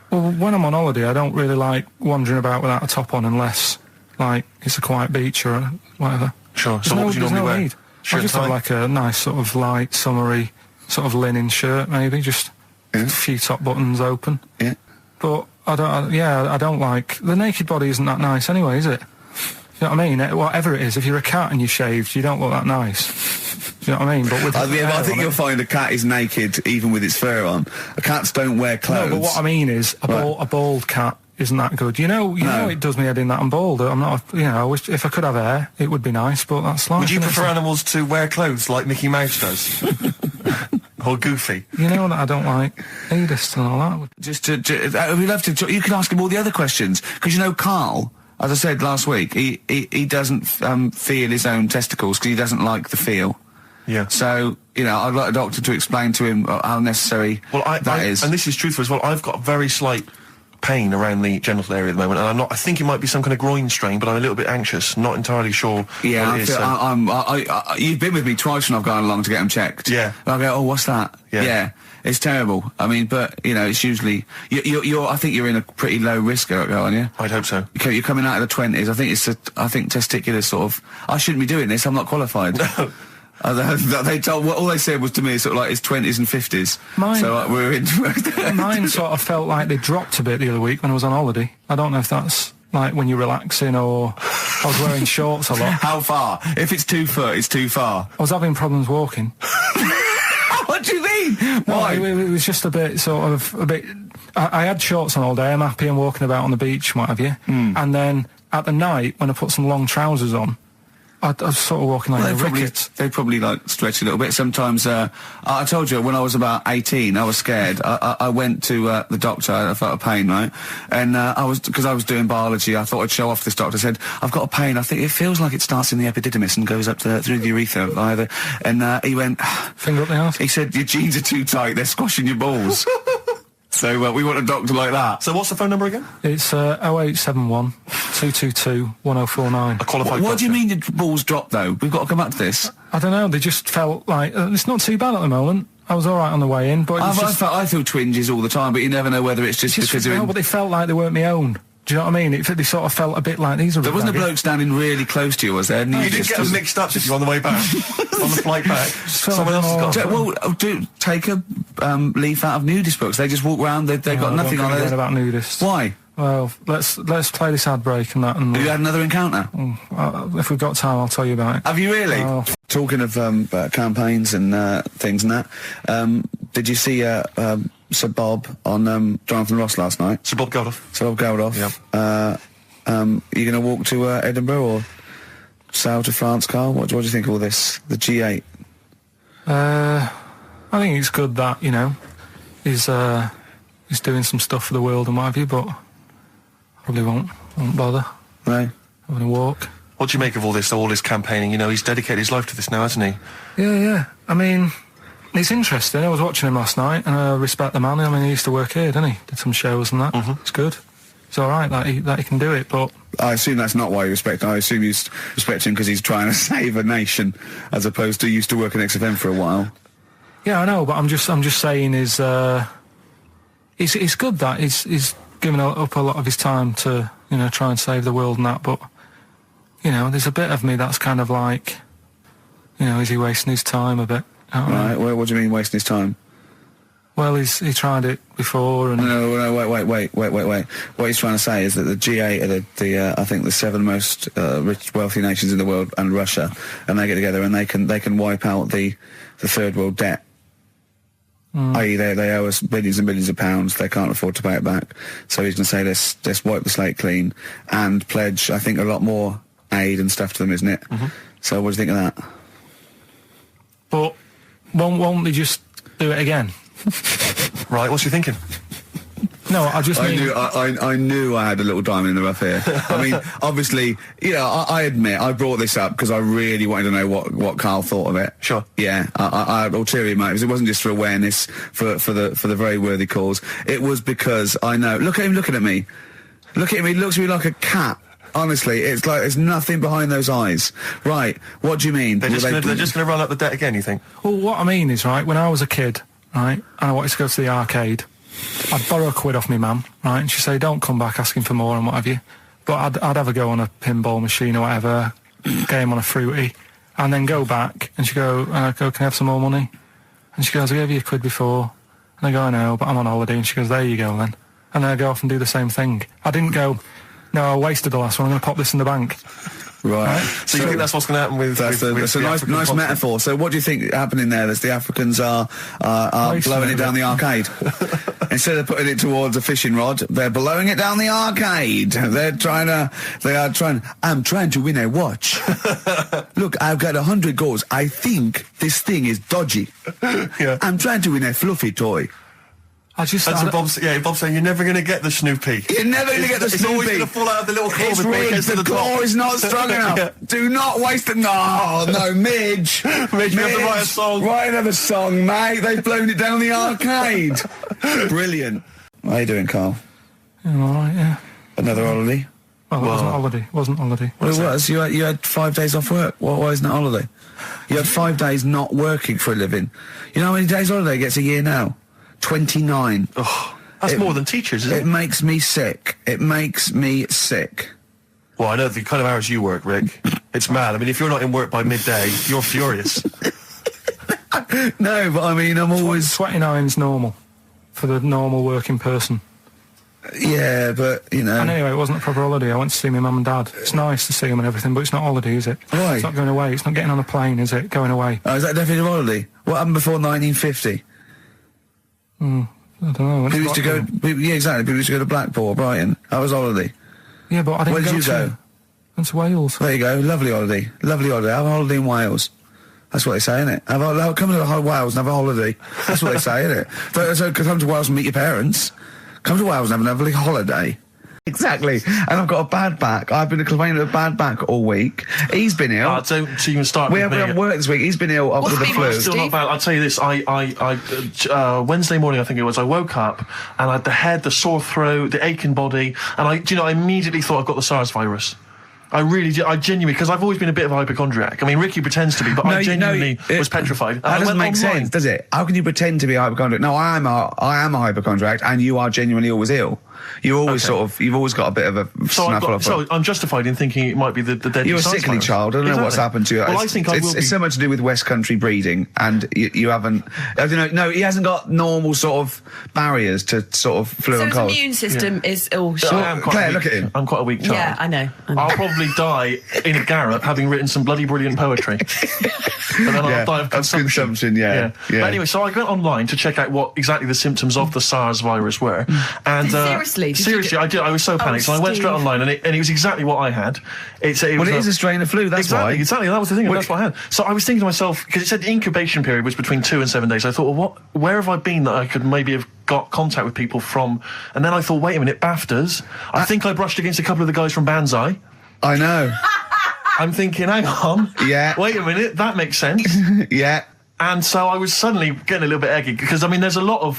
Well, when I'm on holiday, I don't really like wandering about without a top on unless, like, it's a quiet beach or whatever. Sure. So what would you normally wear? Need. Shirt I just and have tie? like a nice sort of light, summery, sort of linen shirt, maybe, just a few top buttons open. Yeah. But I don't like... The naked body isn't that nice anyway, is it? You know what I mean? Whatever it is, if you're a cat and you're shaved, you don't look that nice. Do you know what I mean? But with but I think you'll find a cat is naked even with its fur on. Cats don't wear clothes. No, but what I mean is, a bald cat isn't that good. You know, it does me head in that I'm bald. I'm not, I wish if I could have hair, it would be nice, but that's life. Would you prefer animals to wear clothes like Mickey Mouse does? Or Goofy? You know that I don't like nudist and all that. We'd love to... You can ask him all the other questions, because, Carl... As I said last week, he doesn't feel his own testicles because he doesn't like the feel. Yeah. So, I'd like a doctor to explain to him how necessary that is. And this is truthful as well. I've got very slight pain around the genital area at the moment, and I think it might be some kind of groin strain, but I'm a little bit anxious, not entirely sure what it is. You've been with me twice when I've gone along to get them checked. Yeah. And I go, oh, what's that? Yeah. It's terrible. I mean, but, it's usually... I think you're in a pretty low risk, aren't you? I'd hope so. You're coming out of the 20s. I think testicular sort of... I shouldn't be doing this. I'm not qualified. No. All they said was to me sort of like his 20s and 50s. We're in... Mine sort of felt like they dropped a bit the other week when I was on holiday. I don't know if that's... like when you're relaxing, or I was wearing shorts a lot. How far? If it's 2 foot, it's too far. I was having problems walking. What do you mean? Why? No, it was just a bit. I had shorts on all day. I'm happy and walking about on the beach, what have you. And then at the night, when I put some long trousers on, I was sort of walking like a ricket. They probably stretch a little bit. Sometimes, I told you, when I was about 18, I was scared. I went to the doctor. I felt a pain, right? And because I was doing biology, I thought I'd show off this doctor. I said, I've got a pain. I think it feels like it starts in the epididymis and goes up through the urethra either. And he went, finger up the arse. He said, your jeans are too tight. They're squashing your balls. So we want a doctor like that. So what's the phone number again? It's 0871 222 1049. A qualified What do you mean your balls dropped, though? We've got to come back to this. I don't know, they just felt like... it's not too bad at the moment. I was all right on the way in, but... I feel twinges all the time, but you never know whether it's just because they're... No, but they felt like they weren't my own. Do you know what I mean? They sort of felt a bit like these are... There wasn't a bloke standing really close to you, was there? You just get them mixed up if you're on the way back. On the flight back. Someone else has got... Well, take a leaf out of nudist books. They just walk around, they've got nothing on it. About nudists. Why? Well, let's play this ad break and that. And have you had another encounter? If we've got time, I'll tell you about it. Have you really? Talking of campaigns and things and that, did you see Sir Bob on Jonathan Ross last night? Sir Bob Geldof. Sir Bob Geldof. Yeah. Are you going to walk to Edinburgh or sail to France, Carl? What do you think of all this? The G8? I think it's good that, he's doing some stuff for the world and what have you, but I probably won't bother. No. Having a walk. What do you make of all this campaigning? He's dedicated his life to this now, hasn't he? Yeah. I mean, it's interesting. I was watching him last night, and I respect the man. I mean, he used to work here, didn't he? Did some shows and that. It's good. It's all right that he can do it, but... I assume that's not why you respect him. I assume you respect him because he's trying to save a nation, as opposed to used to work in XFM for a while. Yeah, I know, but I'm just saying it's good that he's given up a lot of his time to, try and save the world and that, but, there's a bit of me that's kind of like, is he wasting his time a bit? Right, well, what do you mean wasting his time? Well, he tried it before and... No, wait. What he's trying to say is that the G8 are I think the 7 most rich, wealthy nations in the world, and Russia, and they get together and they can wipe out the third world debt. I.e. they owe us billions and billions of pounds, they can't afford to pay it back. So he's going to say, let's wipe the slate clean and pledge, I think, a lot more aid and stuff to them, isn't it? So what do you think of that? But won't they just do it again? Right, what's you thinking? No, I knew I had a little diamond in the rough here. I mean, obviously, I admit I brought this up because I really wanted to know what Karl thought of it. Sure. Yeah, I had ulterior motives. It wasn't just for awareness, for the very worthy cause. It was because I know. Look at him looking at me. Look at me. He looks at me like a cat. Honestly, it's like there's nothing behind those eyes. Right, what do you mean? They're just going to run up the debt again, you think? Well, what I mean is, right, when I was a kid, right, and I wanted to go to the arcade, I'd borrow a quid off my mum, right, and she'd say, don't come back asking for more and what have you. But I'd have a go on a pinball machine or whatever, game on a fruity, and then go back, and she'd go, can I have some more money? And she goes, I gave you a quid before. And I go, I know, but I'm on holiday. And she goes, there you go then. and then I go off and do the same thing. I didn't go, no, I wasted the last one, I'm going to pop this in the bank. Right. So you think that's what's going to happen with... That's a nice metaphor. So what do you think happening there? Is the Africans are blowing it down the arcade? Instead of putting it towards a fishing rod, they're blowing it down the arcade. I'm trying to win a watch. Look, I've got 100 goals. I think this thing is dodgy. Yeah. I'm trying to win a fluffy toy. I just... And so Bob's saying, you're never going to get the Snoopy. You're never going to get the It's always Snoopy. going to fall out of the little claw It's before it rigged. gets to The the top. claw is not strong enough. Yeah. Do not waste it. No, Midge. Midge, you have to write a song. Write another song, mate. They've blown it down the arcade. Brilliant. How you doing, Carl? Yeah, all right, yeah. Another holiday? Well, it wasn't holiday. Well, it was. You had 5 days off work. Why isn't it holiday? You had 5 days not working for a living. You know how many days holiday gets a year now? 29. Oh, that's more than teachers, isn't it? It makes me sick. It makes me sick. Well, I know the kind of hours you work, Rick. It's mad. I mean, if you're not in work by midday, you're furious. No, but I mean, I'm always... 29's normal for the normal working person. Yeah, but, you know... And anyway, it wasn't a proper holiday. I went to see my mum and dad. It's nice to see them and everything, but it's not holiday, is it? Why? It's not going away. It's not getting on a plane, is it? Going away. Oh, is that definitely a holiday? What happened before 1950? I don't know. People used to go... Yeah, exactly. People used to go to Blackpool or Brighton. That was holiday. Yeah, but I didn't Where did go you to... go? Went to Wales. There you go. Lovely holiday. Lovely holiday. Have a holiday in Wales. That's what they say, innit? Come to Wales and have a holiday. That's what they say, innit? So come to Wales and meet your parents. Come to Wales and have a lovely holiday. Exactly. And I've got a bad back. I've been complaining of a bad back all week. He's been ill. Don't even start We with haven't worked this week. He's been ill with the flu. Still not bad. I'll tell you this. Wednesday morning, I think it was, I woke up and I had the head, the sore throat, the aching body, and I immediately thought I've got the SARS virus. I really did. I genuinely, because I've always been a bit of a hypochondriac. I mean, Ricky pretends to be, but I genuinely was petrified. That doesn't make sense, does it? How can you pretend to be a hypochondriac? No, I am a hypochondriac, and you are genuinely always ill. You always you've always got a bit of a snuffle. So I'm justified in thinking it might be the deadly You're a SARS sickly virus. child. I don't know what's happened to you. Well, I think I will be. It's so much to do with West Country breeding, and you haven't. I don't know. No, he hasn't got normal sort of barriers to sort of flu So and his cold. immune system is all shot. I am quite Claire, a weak, look at him. I'm quite a weak child. Yeah, I know. I'll probably die in a garret having written some bloody brilliant poetry. And then I'll die of consumption. Yeah. But anyway, so I went online to check out what exactly the symptoms of the SARS virus were. And Seriously? seriously, I did. I was so panicked. So I went straight Steve. online, and it was exactly what I had. It Well, it is a strain of flu. That's why. Exactly. That was the thing. That's what I had. So I was thinking to myself, because it said the incubation period was between 2 and 7 days. I thought, well, where have I been that I could maybe have got contact with people from? And then I thought, wait a minute, BAFTAs. I think I brushed against a couple of the guys from Banzai. I know. I'm thinking, hang on. Yeah. Wait a minute, that makes sense. Yeah. And so I was suddenly getting a little bit eggy because I mean, there was a lot of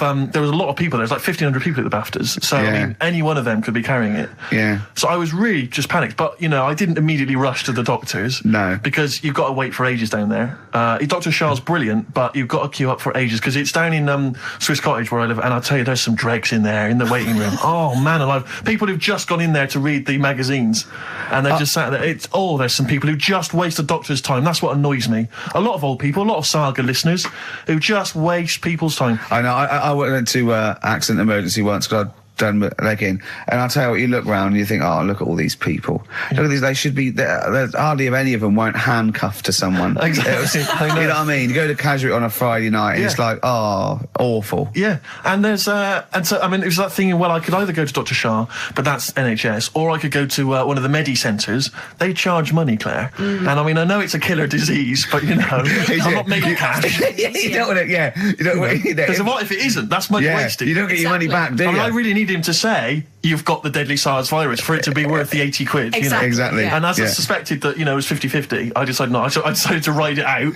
people. There's like 1,500 people at the BAFTAs. So I mean, any one of them could be carrying it. Yeah. So I was really just panicked. But you know, I didn't immediately rush to the doctors. No. Because you've got to wait for ages down there. Dr. Shah's brilliant, but you've got to queue up for ages because it's down in Swiss Cottage where I live, and I'll tell you, there's some dregs in there in the waiting room. Oh man alive! People who've just gone in there to read the magazines, and they've just sat there. There's some people who just waste the doctor's time. That's what annoys me. A lot of old people, a lot of Saga listeners, who just waste people's time. I know. I went into accident emergency once because I'd done my leg in, and I'll tell you what, you look round and you think, oh, look at all these people. Look at these. They should be. There's hardly any of them won't handcuff to someone. Exactly. You know what I mean? You go to Casualty on a Friday night, and it's like, oh, awful. Yeah, and there's and so I mean, it was that thing. Well, I could either go to Dr. Shah, but that's NHS, or I could go to one of the Medi centres. They charge money, Claire, and I mean, I know it's a killer disease, but you know, I'm not making cash. You don't want to. Yeah, you don't want to. Because what if it isn't? That's money wasted. You don't get your money back, do you? I mean, I really need him to say you've got the deadly SARS virus for it to be worth the 80 quid. You know? Exactly. And as I suspected that, you know, it was 50-50, I decided not. I decided to ride it out.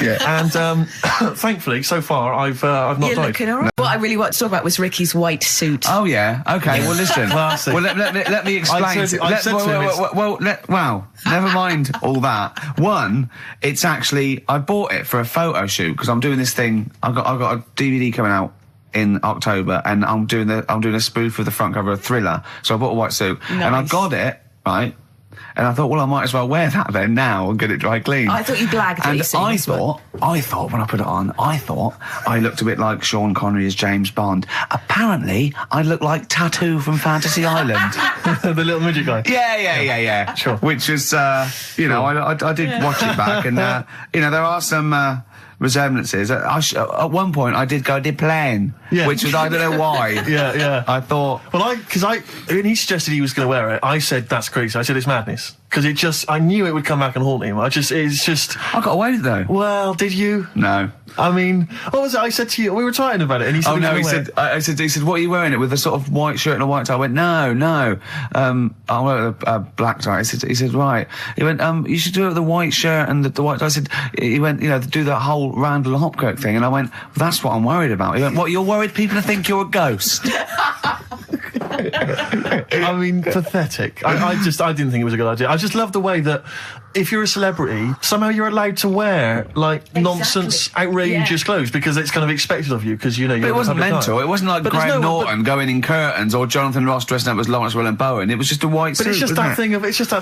Yeah. And thankfully, so far, I've not You're died. looking all right. What I really want to talk about was Ricky's white suit. Oh yeah. Okay. Well, listen. Classic. Well, let me explain. Wow. Never mind all that. One, it's actually I bought it for a photo shoot because I'm doing this thing. I've got a DVD coming out in October, and I'm doing a spoof of the front cover of Thriller. So I bought a white suit, and I got it right. And I thought, well, I might as well wear that then now and get it dry cleaned. I thought you blagged And it, you see, I this one. thought when I put it on, I looked a bit like Sean Connery as James Bond. Apparently, I looked like Tattoo from Fantasy Island. The little midget guy. Yeah. Sure. Which was, you know, I did watch it back, and you know, there are some resemblances. At one point, I did plan, which was, I don't know why. Yeah. I thought, Well, when he suggested he was going to wear it, I said that's crazy. I said it's madness because I knew it would come back and haunt him. I got away with it though. Well, did you? No. I mean, what was it? I said to you, we were talking about it, and he said, Oh no, he said, what are you wearing it with? A sort of white shirt and a white tie. I went, no. I'll wear a black tie. He said, right. He went, you should do it with the white shirt and the white tie. He went, you know, do that whole Randall Hopkirk thing. And I went, that's what I'm worried about. He went, what, you're worried people will think you're a ghost? I mean, pathetic. I didn't think it was a good idea. I just love the way that if you're a celebrity, somehow you're allowed to wear nonsense, outrageous clothes because it's kind of expected of you because you know. But it wasn't mental. It wasn't like Graham Norton going in curtains or Jonathan Ross dressing up as Lawrence Llewellyn-Bowen. It was just a white suit. But it's just that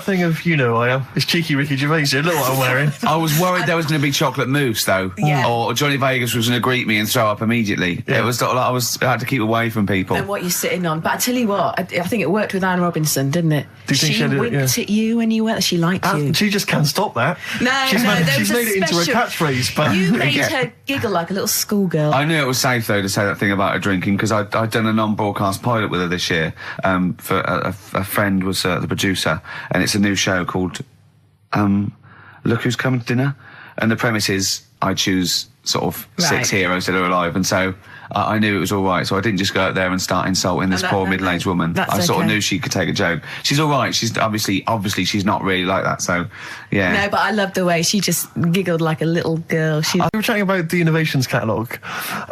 thing of you know I am. It's cheeky Ricky Gervais here. Look what I'm wearing. I was worried there was going to be chocolate mousse though, or Johnny Vegas was going to greet me and throw up immediately. Yeah. It was sort of like I had to keep away from people. And what you're sitting on. But I tell you what, I think it worked with Anne Robinson, didn't it? Do you think she did it? winked at you when you went. She liked you. She just can't stop that. She's made it into a catchphrase. But you made her giggle like a little schoolgirl. I knew it was safe though to say that thing about her drinking because I'd done a non-broadcast pilot with her this year. For a friend was the producer, and it's a new show called Look Who's Coming to Dinner, and the premise is I choose sort of 6 heroes that are alive, and so I knew it was all right, so I didn't just go out there and start insulting this poor middle-aged woman. I sort of knew she could take a joke. She's all right. She's obviously she's not really like that. So yeah. No, but I loved the way she just giggled like a little girl. We were chatting about the Innovations catalogue,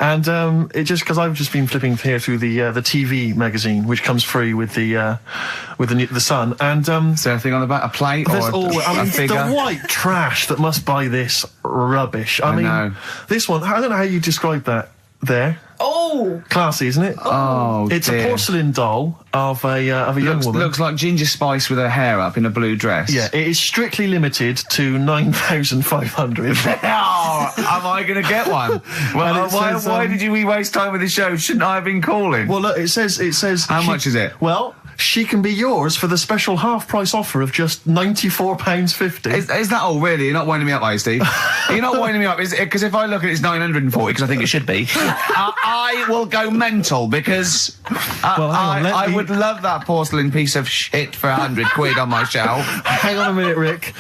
and it just because I've just been flipping here through the TV magazine, which comes free with the Sun, and is there anything on the back? A plate or a figure? The white trash that must buy this rubbish. I mean, know. This one, I don't know how you describe that. There. Oh, classy, isn't it? Oh, it's a porcelain doll of a young woman. Looks like Ginger Spice with her hair up in a blue dress. Yeah, it is strictly limited to 9,500. Oh, am I going to get one? Well, why did we waste time with the show? Shouldn't I have been calling? Well, look, it says. How much is it? Well, she can be yours for the special half-price offer of just £94.50. Is that all, really? You're not winding me up, are you, Steve? You're not winding me up, because if I look at it, it's 940, because I think it should be. I will go mental, because I would love that porcelain piece of shit for £100 on my shelf. Hang on a minute, Rick.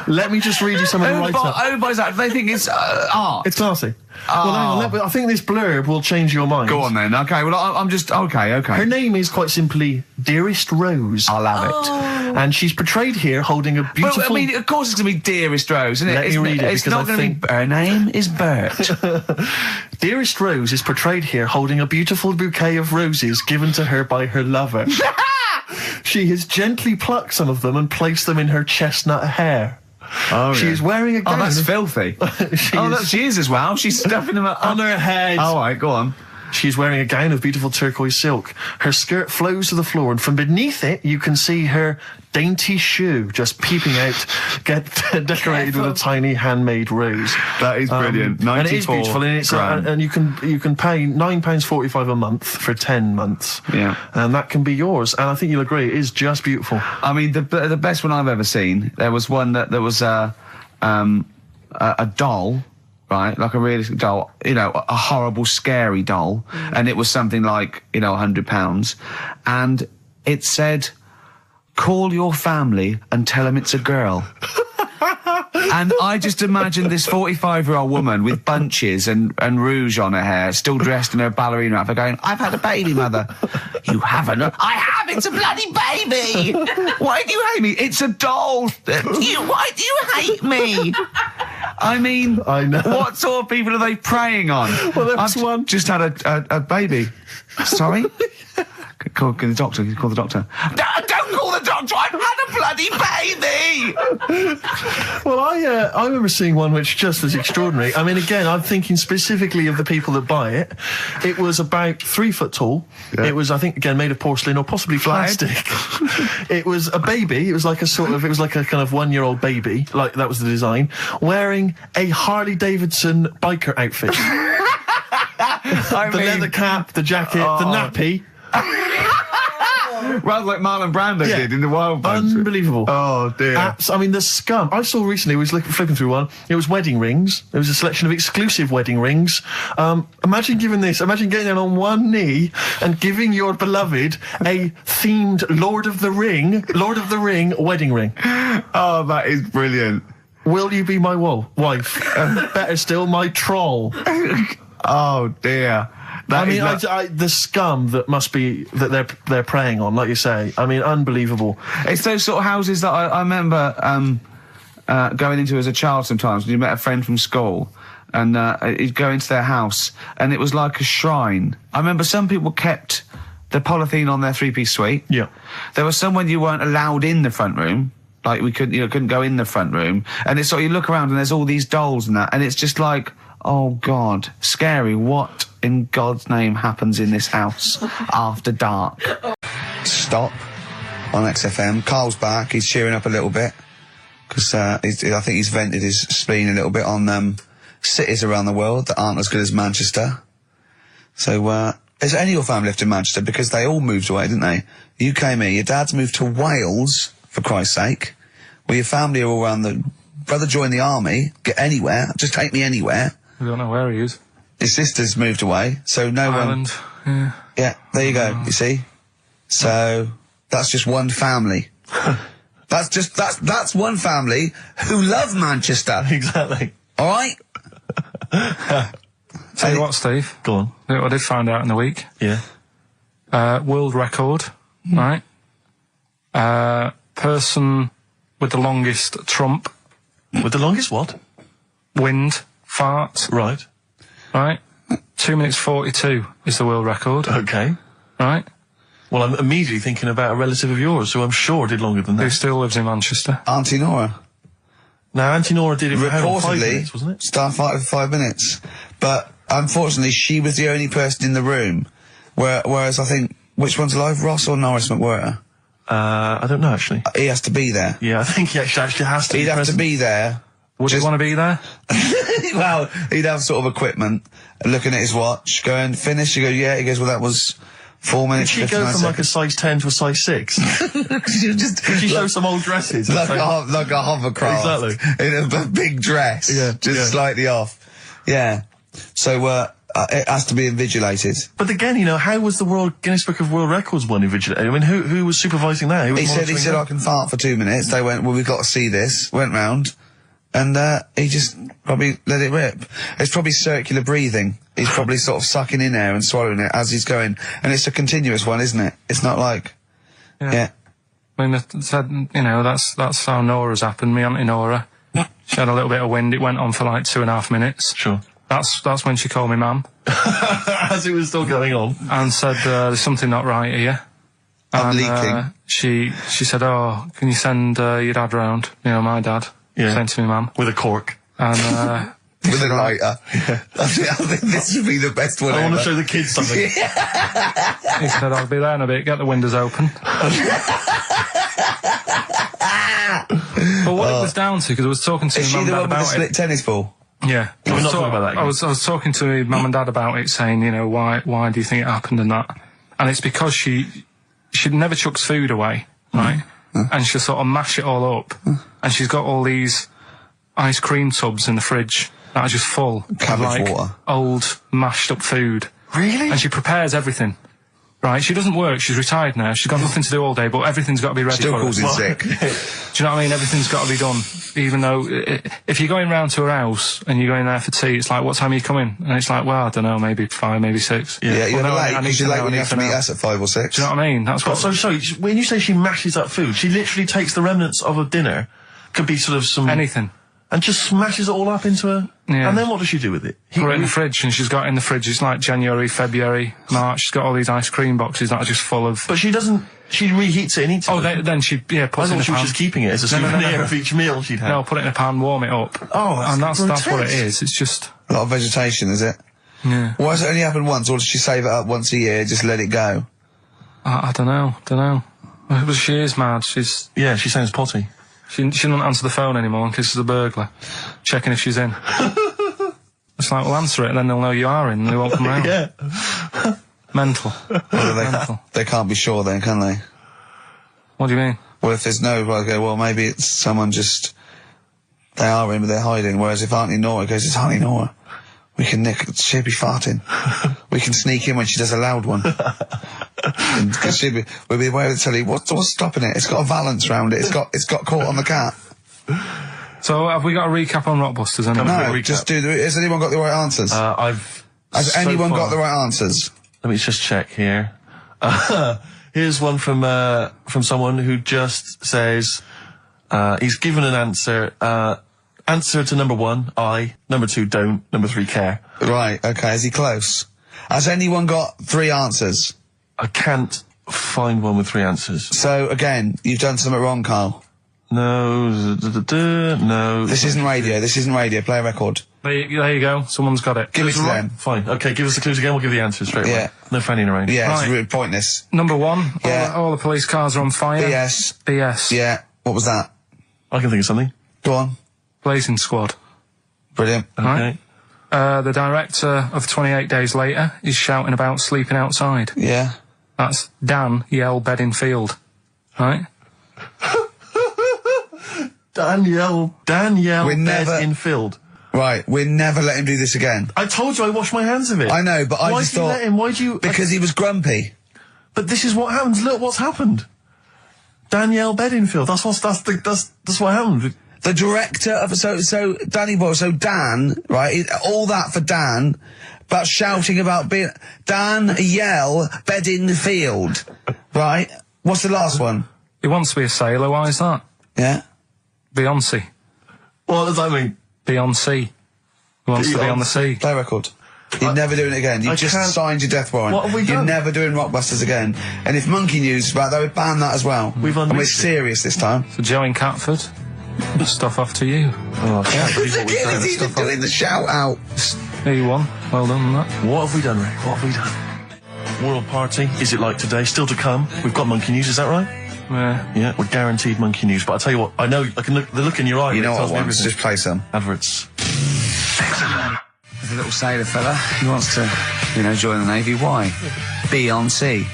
Let me just read you some of the write-up. Who buys that? They think it's art. It's classy. Well, hang on, I think this blurb will change your mind. Go on then. Okay, well, I'm just... Okay. Her name is quite simply Dearest Rose. I'll have it. And she's portrayed here holding a beautiful... Well, I mean, of course it's going to be Dearest Rose, isn't it? Let me read it, it's not going to be... Her name is Bert. Dearest Rose is portrayed here holding a beautiful bouquet of roses given to her by her lover. She has gently plucked some of them and placed them in her chestnut hair. Oh, she is wearing a gown. Oh, that's filthy. She is as well. She's stuffing them up on her head. All right, go on. She is wearing a gown of beautiful turquoise silk. Her skirt flows to the floor, and from beneath it, you can see her dainty shoe just peeping out, decorated with a tiny handmade rose. That is brilliant. And it is beautiful, and it's and you can pay £9.45 a month for 10 months. Yeah, and that can be yours. And I think you'll agree, it is just beautiful. I mean, the best one I've ever seen. There was one that there was a doll. Right, like a realistic doll, you know, a horrible, scary doll, and it was something like, you know, £100, and it said, "Call your family and tell them it's a girl." And I just imagined this 45-year-old woman with bunches and rouge on her hair, still dressed in her ballerina outfit, going, "I've had a baby, mother." "You haven't." "I have, it's a bloody baby." "Why do you hate me?" "It's a doll." "Why do you hate me?" I mean, I know. What sort of people are they preying on? Well, there was one. Just had a baby. Sorry? Call the doctor. Call the doctor. Don't call the doctor. I've had a bloody baby. me! Well, I remember seeing one which just was extraordinary. I mean, again, I'm thinking specifically of the people that buy it. It was about 3 foot tall. Yeah. It was, I think, again, made of porcelain or possibly plastic. It was a baby. It was like a kind of 1-year-old baby. Like, that was the design. Wearing a Harley Davidson biker outfit. The leather cap, the jacket, the nappy. Rather like Marlon Brando did in The Wild Bunch. Unbelievable. Oh, dear. I mean, the scum. I saw recently, flipping through one, it was wedding rings. There was a selection of exclusive wedding rings. Imagine getting down on one knee and giving your beloved a themed Lord of the Ring wedding ring. Oh, that is brilliant. Will you be my wife? Better still, my troll. Oh, dear. The scum that must be that they're preying on, like you say. I mean, unbelievable. It's those sort of houses that I remember going into as a child sometimes when you met a friend from school and you'd go into their house and it was like a shrine. I remember some people kept the polythene on their 3-piece suite. Yeah. There was some when you weren't allowed in the front room. Like we couldn't go in the front room. And it's sort of, you look around and there's all these dolls and that and it's just like, oh God, scary. What in God's name happens in this house after dark? Stop on XFM. Carl's back. He's cheering up a little bit because I think he's vented his spleen a little bit on cities around the world that aren't as good as Manchester. So is any of your family left in Manchester? Because they all moved away, didn't they? You came here. Your dad's moved to Wales, for Christ's sake. Well, your family are all around the... Brother joined the army. Get anywhere. Just take me anywhere. I don't know where he is. His sister's moved away, so no Ireland. one... Yeah, there you go, you see? So, that's just one family. That's one family who love Manchester. Exactly. Alright? Tell you what, Steve. Go on. You know what I did find out in the week? Yeah. World record, right? Person with the longest trump. With the longest what? Wind. Fart. Right. Right? 2 minutes 42 is the world record. Okay. Right? Well, I'm immediately thinking about a relative of yours who I'm sure did longer than Who that. still lives in Manchester. Auntie Nora. Now, Auntie Nora did it for how long? 5 Reportedly, minutes, wasn't it? Starfighter for 5 minutes. But, unfortunately, she was the only person in the room. Whereas I think, which one's alive, Ross or Norris McWhirter? I don't know, actually. He has to be there. Yeah, I think he actually has to He'd be have present. to be there. Would you want to be there? Well, he'd have sort of equipment, looking at his watch, going, finish, you go, yeah, he goes, well, that was 4 minutes. Did she go 59 from like a seconds. size 10 to a size 6? Did She showed some old dresses. like a hovercraft. Exactly. In a big dress. Yeah, Just yeah. slightly off. Yeah. So, it has to be invigilated. But again, you know, how was the Guinness Book of World Records one invigilated? I mean, who was supervising that? Who was He said, monitoring I can fart for 2 minutes. They went, well, we've got to see this. Went round. And, he just probably let it rip. It's probably circular breathing. He's probably sort of sucking in air and swallowing it as he's going. And it's a continuous one, isn't it? It's not like, yeah. I mean, it said, you know, that's how Nora's happened. Me Auntie Nora. She had a little bit of wind. It went on for like 2.5 minutes. Sure. That's when she called me mum. As it was still going on. And said, there's something not right here. I'm And, leaking. She said, oh, can you send your dad round? You know, my dad. Yeah. Sent to me mum. With a cork. And, With a lighter. I think this would be the best one I want ever. to show the kids something. he said, I'll be there in a bit, get the windows open. But what it was down to, because I was talking to Is my she mum the and one dad with the about split tennis ball? it. Yeah. We're not talking about that again. I was talking to my mum and dad about it, saying, you know, why do you think it happened and that? And it's because she never chucks food away, right? And she'll sort of mash it all up. And she's got all these ice cream tubs in the fridge that are just full of Cabbage like water. old mashed up food. Really? And she prepares everything. Right, she doesn't work, she's retired now, she's got nothing to do all day, but everything's got to be ready Still for her. calls in sick. Do you know what I mean? Everything's got to be done. Even though, if you're going round to her house and you're going there for tea, it's like, what time are you coming? And it's like, well, I don't know, maybe 5, maybe 6. Yeah, you're Well, no, late, I need because to you're know, late I when you need have to to meet know. us at 5 or 6. Do you know what I mean? That's what... So, sorry, when you say she mashes up food, she literally takes the remnants of a dinner, could be sort of some... Anything. and just smashes it all up into a... Yeah. And then what does she do with it? Put it in the fridge, and she's got it in the fridge. It's like January, February, March. She's got all these ice cream boxes that are just full of... But she doesn't... She reheats it and eats it. Oh, then she, puts it in a pan. I thought she was just keeping it as a souvenir of each meal she'd had. No, put it in a pan, warm it up. Oh, and that's what it is. It's just... A lot of vegetation, is it? Yeah. Why does it only happen once, or does she save it up once a year, just let it go? I don't know. Well, she is mad. Yeah, she sounds potty. She doesn't answer the phone anymore in case there's a burglar. Checking if she's in. It's like, well, answer it, and then they'll know you are in, and they won't come round. Yeah. Mental. Mental. They can't be sure then, can they? What do you mean? Well, if there's no, well, maybe it's someone just... They are in, but they're hiding, whereas if Auntie Nora goes, it's Auntie Nora. We can she'll be farting. We can sneak in when she does a loud one. Because we'll be aware of the telly. What's stopping it? It's got a valance round it. It's got caught on the cat. So have we got a recap on Rockbusters? No, just has anyone got the right answers? Has anyone got the right answers? Let me just check here. Here's one from someone who just says, he's given an answer, answer to number 1, I. Number 2, don't. Number 3, care. Right, okay. Is he close? Has anyone got 3 answers? I can't find one with 3 answers. So, again, you've done something wrong, Carl. No. No. This isn't radio. Play a record. There you go. Someone's got it. Give it to them. Fine. Okay, give us the clues again. We'll give the answers straight away. No fanning around. Yeah, Right. it's really pointless. Number 1. Yeah. All the police cars are on fire. BS. Yeah. What was that? I can think of something. Go on. Blazing Squad. Brilliant. Okay. Right. The director of 28 Days Later is shouting about sleeping outside. Yeah. That's Dan Yell Bedingfield. Right? Danielle Bedingfield. Right, we'll never let him do this again. I told you I washed my hands of it. I know, but I just thought... Why did you let him? Why do you... Because he was grumpy. But this is what happens. Look what's happened. Danielle Bedingfield. That's what happened. The director of... So Danny Boy, so Dan, right, all that for Dan, but shouting about being... Dan Yell Bedingfield, right? What's the last one? He wants to be a sailor. Why is that? Yeah? Beyonce. What does that mean? Beyonce. He wants to be on the sea. Play record. You're never doing it again. You've just signed your death warrant. What have we done? You're never doing Rockbusters again. And if Monkey News is about, they would ban that as well. We've and we're unleashed it. serious this time. So Joe in Catford, stuff off to you. Oh, I can't believe what we've done. He's even doing the shout out. There you won. Well done on that. What have we done, Rick? What have we done? World Party, is it like today? Still to come. We've got Monkey News, is that right? Yeah. Yeah, we're guaranteed Monkey News. But I tell you what, I know, I can look, the look in your eye. You know Rick, what tells me I want? everything. Just play some. Adverts. There's a little sailor fella. He wants to, join the Navy. Why? Beyonce.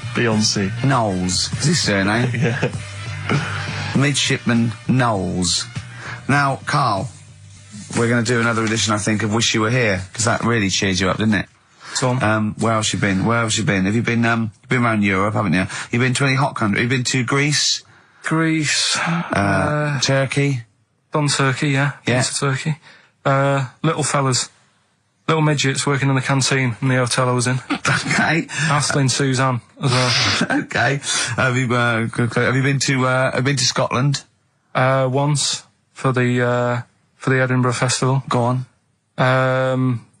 Knowles. Is his surname? Yeah. Midshipman Knowles. Now, Carl, we're going to do another edition, I think, of Wish You Were Here, because that really cheered you up, didn't it? So on. Where else you been? Have you been around Europe, haven't you? You've been to any hot country? You've been to Greece? Turkey? Done Turkey, yeah. Yeah. Been to Turkey. Little fellas. Little midgets working in the canteen in the hotel I was in. Okay. Astley Suzanne as well. Okay. Have you been to Scotland? Once for the Edinburgh Festival. Go on.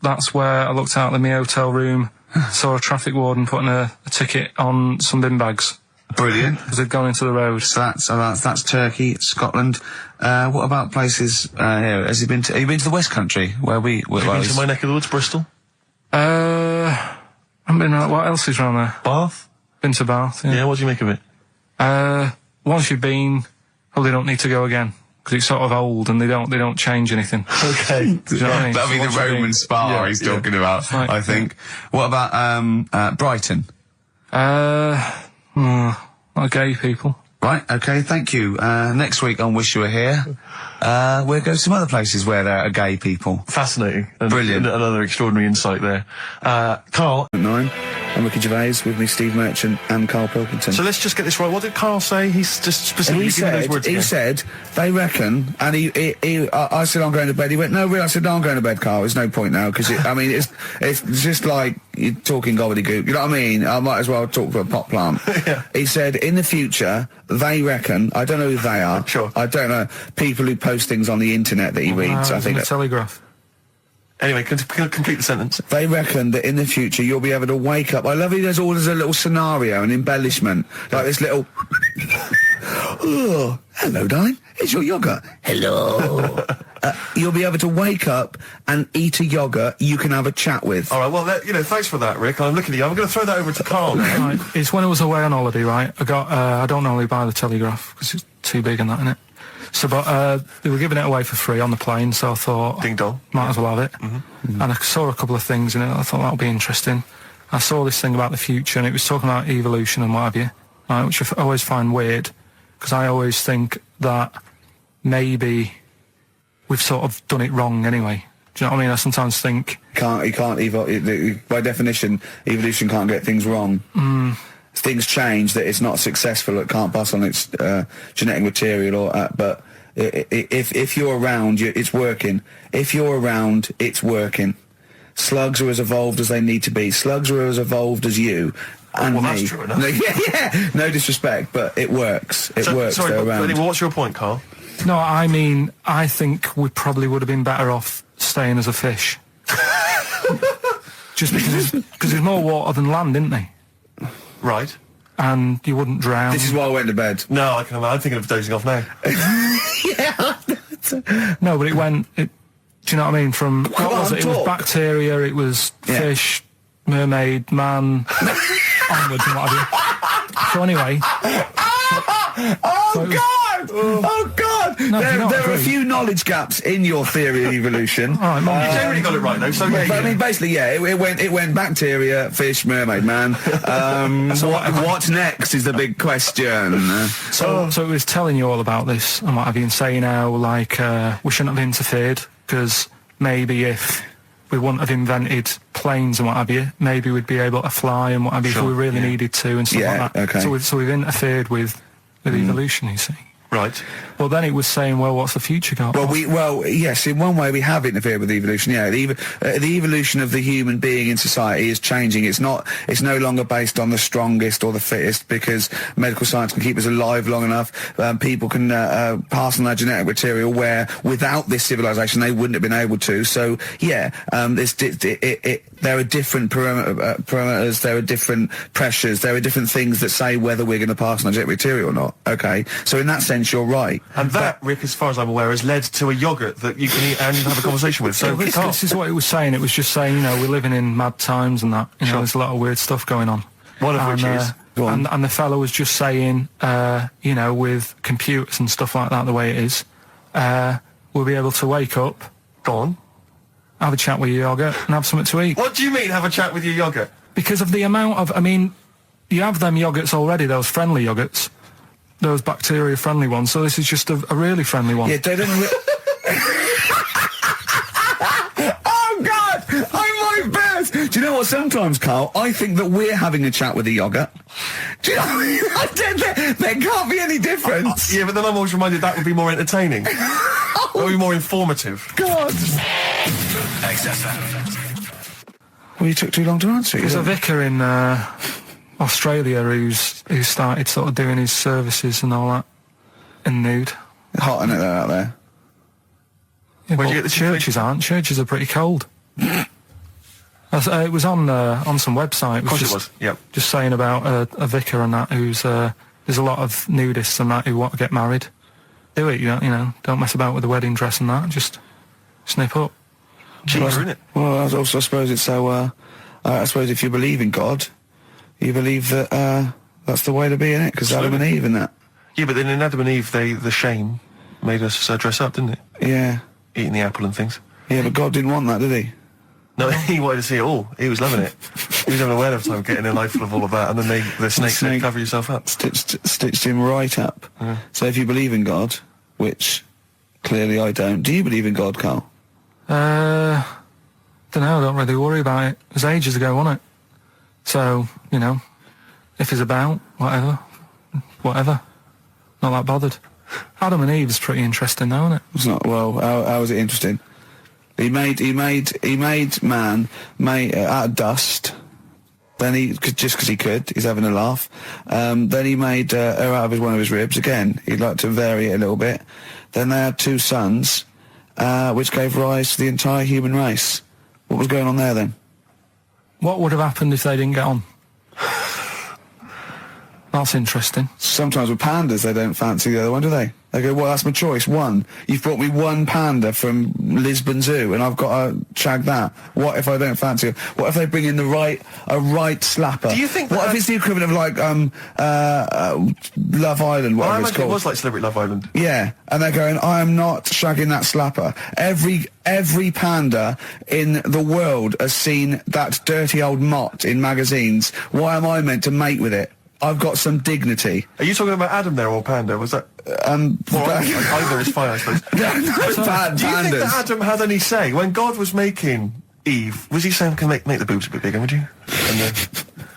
That's where I looked out in my hotel room, saw a traffic warden putting a ticket on some bin bags. Brilliant. Because they'd gone into the road. So that's Turkey, Scotland. What about places here? Have you been to the West Country where we? Have you been to my neck of the woods, Bristol? I haven't been around. What else is around there? Bath. Been to Bath. Yeah. Yeah. What do you make of it? Once you've been, probably don't need to go again because it's sort of old and they don't change anything. Okay. Do you know what I mean? That'll be the Roman spa he's talking about. Right. I think. What about Brighton? Not gay people. Right, okay, thank you. Next week on Wish You Were Here, we'll go to some other places where there are gay people. Fascinating. Brilliant. Another extraordinary insight there. Carl. 9. I'm Ricky Gervais, with me Steve Merchant and Karl Pilkington. So let's just get this right. What did Carl say? He's just specifically giving those words again. He said, they reckon, and I said I'm going to bed. He went, no, really? I said, no, I'm going to bed, Carl. There's no point now, because it's just like, you're talking gobbledygook. You know what I mean? I might as well talk to a pot plant. Yeah. He said, in the future, they reckon, I don't know who they are. Sure. I don't know, people who post things on the internet that he reads, I think. The Telegraph. Anyway, complete the sentence. They reckon that in the future you'll be able to wake up. I love it. There's always a little scenario, an embellishment, like this little. Oh, hello, darling. It's your yogurt. Hello. You'll be able to wake up and eat a yogurt you can have a chat with. All right, well, thanks for that, Rick. I'm looking at you. I'm going to throw that over to Carl now. Right. It's when I was away on holiday, right? I got, I don't normally buy the Telegraph because it's too big and that, innit? So, but they were giving it away for free on the plane, so I thought, Ding dong. might as well have it. And I saw a couple of things in it. I thought that would be interesting. I saw this thing about the future, and it was talking about evolution and what have you, right, which I always find weird, because I always think that maybe we've sort of done it wrong anyway. Do you know what I mean? I sometimes think by definition, evolution can't get things wrong. Things change, that it's not successful, it can't pass on its genetic material, but if you're around, it's working. If you're around, it's working. Slugs are as evolved as they need to be. Slugs are as evolved as you and well, me. that's true enough. Yeah. No disrespect, but it works. It works. Sorry, they're but around. anyway, what's your point, Carl? No, I mean, I think we probably would have been better off staying as a fish. Just because there's more water than land, isn't there? Right. And you wouldn't drown. This is why I went to bed. No, I'm thinking of dozing off now. No, but it went. Do you know what I mean? From what was it? It was bacteria. It was fish, mermaid, man, onwards and what have you. So anyway. Oh God! No, there are a few knowledge gaps in your theory of evolution. All right, Mum. You generally got it right though. So But I mean, basically, yeah, it went bacteria, fish, mermaid, man. What's next is the big question. So it was telling you all about this and what have you, and saying how like we shouldn't have interfered, because maybe if we wouldn't have invented planes and what have you, maybe we'd be able to fly and what have you if we really needed to and stuff like that. Okay. So we've interfered with evolution, you see. Right. Well, then it was saying, well, what's the future got? Well, yes, in one way we have interfered with evolution. Yeah, the evolution of the human being in society is changing. It's no longer based on the strongest or the fittest, because medical science can keep us alive long enough. People can pass on their genetic material where without this civilization they wouldn't have been able to. So yeah, there are different parameters, there are different pressures, there are different things that say whether we're going to pass on our genetic material or not. Okay, so in that sense you're right. And that, Rick, as far as I'm aware, has led to a yogurt that you can eat and have a conversation with. So this is what it was saying. It was just saying, you know, we're living in mad times and that. You know, there's a lot of weird stuff going on. One of which is... And the fellow was just saying, you know, with computers and stuff like that, the way it is, we'll be able to wake up, Go on. have a chat with your yogurt and have something to eat. What do you mean, have a chat with your yogurt? Because of the amount of, I mean, you have them yogurts already, those friendly yogurts. Those bacteria-friendly ones, so this is just a really friendly one. Yeah, they don't... Oh, God! I'm my best! Do you know what, sometimes, Carl, I think that we're having a chat with a yogurt. Do you know what I mean? There can't be any difference. Yeah, but then I'm always reminded that would be more entertaining. That would be more informative. God! XFM. Well, you took too long to answer it. There's a vicar in Australia who started sort of doing his services and all that in nude. Hot, isn't it, out there? Yeah, Where'd but you get the churches aren't. Churches are pretty cold. It was on some website. Of course it was, yep. Just saying about a vicar and that who's there's a lot of nudists and that who want to get married. Do it, you know, don't mess about with the wedding dress and that. Just snip up. Cheaper, isn't it? Well, I suppose it's so. I suppose if you believe in God, you believe that that's the way to be, innit? Because Adam and Eve and that. Yeah, but then in Adam and Eve, the shame made us dress up, didn't it? Yeah. Eating the apple and things. Yeah, but God didn't want that, did he? No, he wanted to see it all. He was loving it. He was having a whale of time getting a life full of all of that, and then the snake said, cover yourself up. Stitched him right up. So if you believe in God, which clearly I don't, do you believe in God, Carl? Don't know, I don't really worry about it. It was ages ago, wasn't it? So, you know, if it's about, whatever. Not that bothered. Adam and Eve is pretty interesting though, isn't it? It's not, well, how is it interesting? He made man out of dust, Then just because he could, he's having a laugh. Then he made her out of one of his ribs. Again, he'd like to vary it a little bit. Then they had 2 sons, which gave rise to the entire human race. What was going on there then? What would have happened if they didn't get on? That's interesting. Sometimes with pandas, they don't fancy the other one, do they? They go, well, that's my choice. One. You've brought me one panda from Lisbon Zoo, and I've got to shag that. What if I don't fancy it? What if they bring in a right slapper? Do you think what if it's the equivalent of like Love Island, whatever I it's imagine called? it was like Celebrity Love Island. Yeah, and they're going, I am not shagging that slapper. Every panda in the world has seen that dirty old mott in magazines. Why am I meant to mate with it? I've got some dignity. Are you talking about Adam there or Panda? Was that? Either is fine, I suppose. Bad Do you think pandas. that Adam had any say when God was making Eve? Was he saying, "Can make the boobs a bit bigger, would you?" And then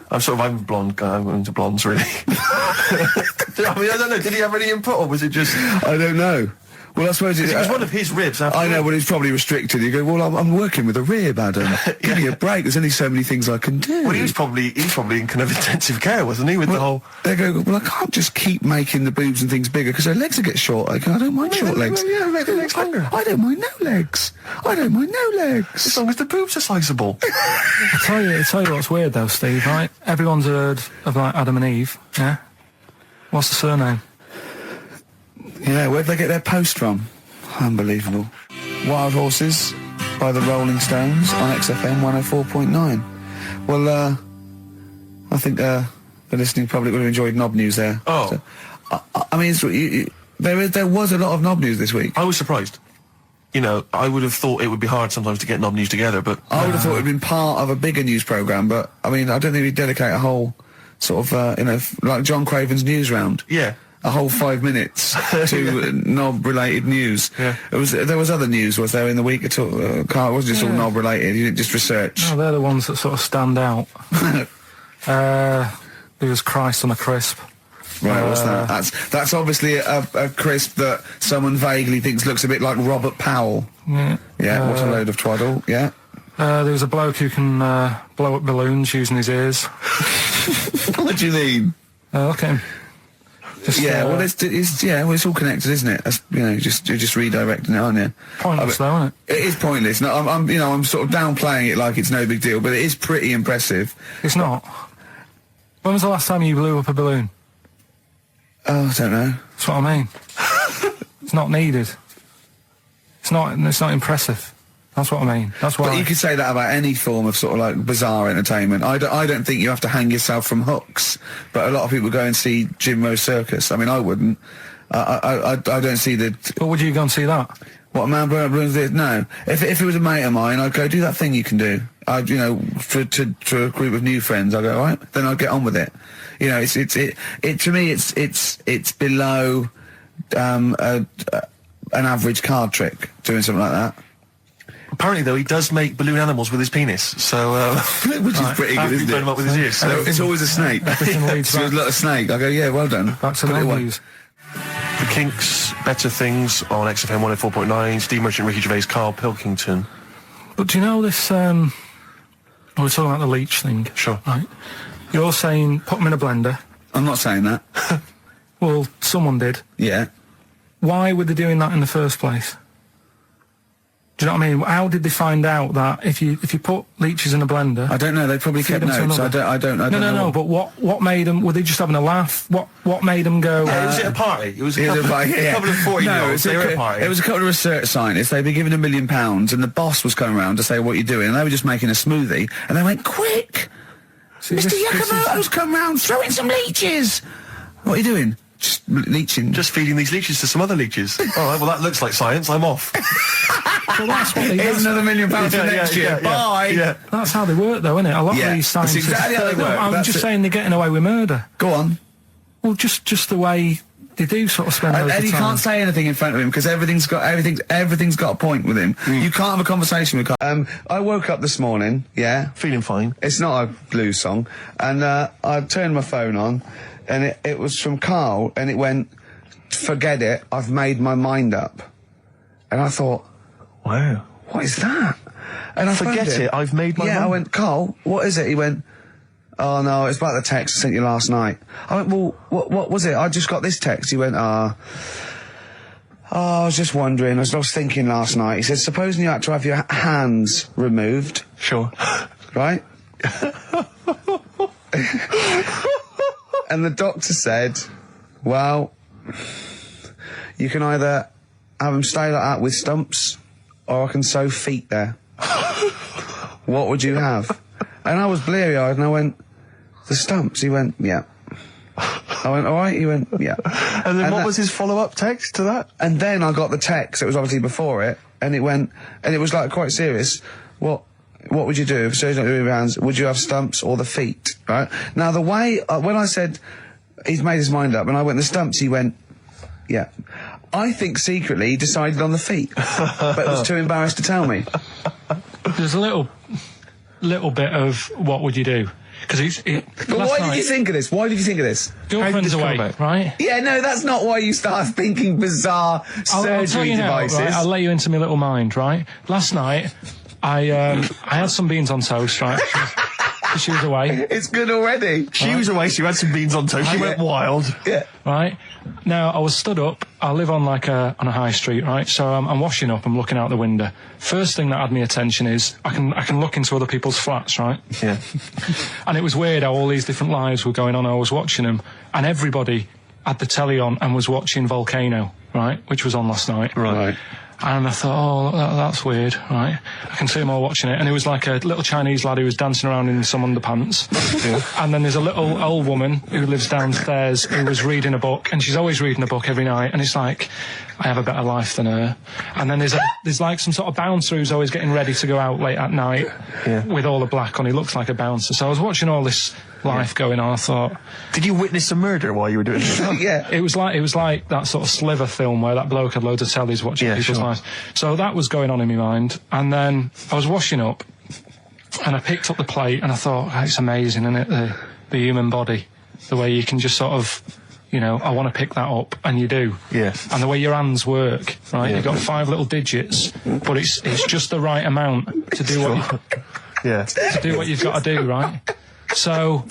I'm a blonde guy. I'm into blondes, really. I mean, I don't know. Did he have any input, or was it just? I don't know. Well, I suppose it was one of his ribs. I know, but he's probably restricted. You go, well, I'm working with a rib, Adam. Give me a break. There's only so many things I can do. Well, he was probably in kind of intensive care, wasn't he? With the whole. They go, well, I can't just keep making the boobs and things bigger because their legs will get shorter. I don't mind short legs. Yeah, make the legs longer. I don't mind no legs. I don't mind no legs. As long as the boobs are sizable. I tell you what's weird though, Steve. Right? Everyone's heard of like Adam and Eve. Yeah. What's the surname? Yeah, where'd they get their post from? Unbelievable. Wild Horses by the Rolling Stones on XFM 104.9. Well, I think the listening public would have enjoyed knob news there. Oh. So, I mean, there was a lot of knob news this week. I was surprised. You know, I would have thought it would be hard sometimes to get knob news together, but... I would have thought it would have been part of a bigger news programme, but, I mean, I don't think we'd dedicate a whole sort of, like John Craven's news round. Yeah. A whole 5 minutes to knob-related news. Yeah. There was other news, was there, in the week at all? Carl, it wasn't just all knob-related, you didn't just research. No, they're the ones that sort of stand out. There was Christ on a crisp. Right, what's that? That's obviously a crisp that someone vaguely thinks looks a bit like Robert Powell. Yeah. Yeah, what a load of twaddle, yeah. There was a bloke who can blow up balloons using his ears. What do you mean? Look at him. Well, it's all connected, isn't it? That's, you're just redirecting it, aren't you? Pointless, though, isn't it? It is pointless. No, I'm sort of downplaying it like it's no big deal, but it is pretty impressive. It's not. When was the last time you blew up a balloon? Oh, I don't know. That's what I mean. It's not needed. It's not impressive. That's what I mean. That's why. But you could say that about any form of sort of like bizarre entertainment. I don't think you have to hang yourself from hooks, but a lot of people go and see Jim Rose Circus. I mean, I wouldn't. I don't see the... But would you go and see that? What, a man blowing up balloons did? No. If it was a mate of mine, I'd go, do that thing you can do. To a group of new friends, I go, all right, then I'd get on with it. You know, to me, it's below an average card trick, doing something like that. Apparently, though, he does make balloon animals with his penis, so... Which is pretty good, isn't it? Burn him up with his ears. So it's always a snake. So a little snake. I go, yeah, well done. Back to the news. The Kinks, Better Things on XFM 104.9, Steve Merchant, Ricky Gervais, Karl Pilkington. But do you know this, we're talking about the leech thing. Sure. Right. You're saying put them in a blender. I'm not saying that. Well, someone did. Yeah. Why were they doing that in the first place? Do you know what I mean? How did they find out that if you put leeches in a blender? I don't know. They probably kept notes. I don't know. No. But what made them? Were they just having a laugh? What made them go? Yeah, was it a party? It was a couple of 40-year-olds. They were at a party. It was a couple of research scientists. They'd been given £1 million, and the boss was coming around to say, "What are you doing?" And they were just making a smoothie, and they went, "Quick, Mr. Yakamoto's come round. Throw in some leeches." What are you doing? Just leeching. Just feeding these leeches to some other leeches. All right, well, that looks like science. I'm off. Well, that's what Here's another £1 million for next year. Bye. Yeah. That's how they work, though, isn't it? A lot of these scientists. That's exactly how they work. I'm just saying they're getting away with murder. Go on. Well, just the way they do sort of spend. And he can't say anything in front of him because everything's got a point with him. You can't have a conversation with Carl. I woke up this morning, feeling fine. It's not a blues song, and I turned my phone on, and it was from Carl, and it went, "Forget it, I've made my mind up," and I thought, wow, what is that? And I forget it, I've made my mind. I went, Carl, what is it? He went, oh no, it's about the text I sent you last night. I went, well, what was it? I just got this text. He went, I was just wondering, I was thinking last night. He said, supposing you had to have your hands removed. Sure. Right? And the doctor said, well, you can either have them stay like that with stumps, or I can sew feet there. What would you have? And I was bleary-eyed, and I went, the stumps? He went, yeah. I went, all right? He went, yeah. And then what was his follow-up text to that? And then I got the text, it was obviously before it, and it went, and it was like quite serious. What would you do if surgery with your hands? Would you have stumps or the feet? Right? Now the way, when I said, he's made his mind up, and I went, the stumps, he went, yeah. I think secretly he decided on the feet, but was too embarrassed to tell me. There's a little bit of what would you do? Because But why did you think of this? Why did you think of this? Girlfriend's away, right? Yeah, no, that's not why you start thinking bizarre I'll tell surgery you now, devices. right? I'll let you into my little mind, right? Last night, I had some beans on toast, right? She was away. It's good already. She was away, she had some beans on toast, she went wild. Yeah. Right? Now, I was stood up. I live on on a high street, right? So I'm washing up, I'm looking out the window. First thing that had my attention is I can look into other people's flats, right? Yeah. And it was weird how all these different lives were going on. I was watching them, and everybody had the telly on and was watching Volcano, right? Which was on last night. Right. And I thought, oh, that's weird, right? I can see them all watching it. And it was like a little Chinese lad who was dancing around in some underpants. Yeah. And then there's a little old woman who lives downstairs who was reading a book, and she's always reading a book every night. And it's like, I have a better life than her. And then there's like some sort of bouncer who's always getting ready to go out late at night with all the black on. He looks like a bouncer. So I was watching all this life going on. I thought, did you witness a murder while you were doing this? Yeah. It was like that sort of Sliver film where that bloke had loads of tellies watching people's lives. So that was going on in my mind. And then I was washing up, and I picked up the plate, and I thought, oh, it's amazing, isn't it? The human body, the way you can just sort of, I want to pick that up, and you do. Yeah. And the way your hands work, right? Yeah. You've got 5 little digits, but it's just the right amount to do to do what you've got to do, right? So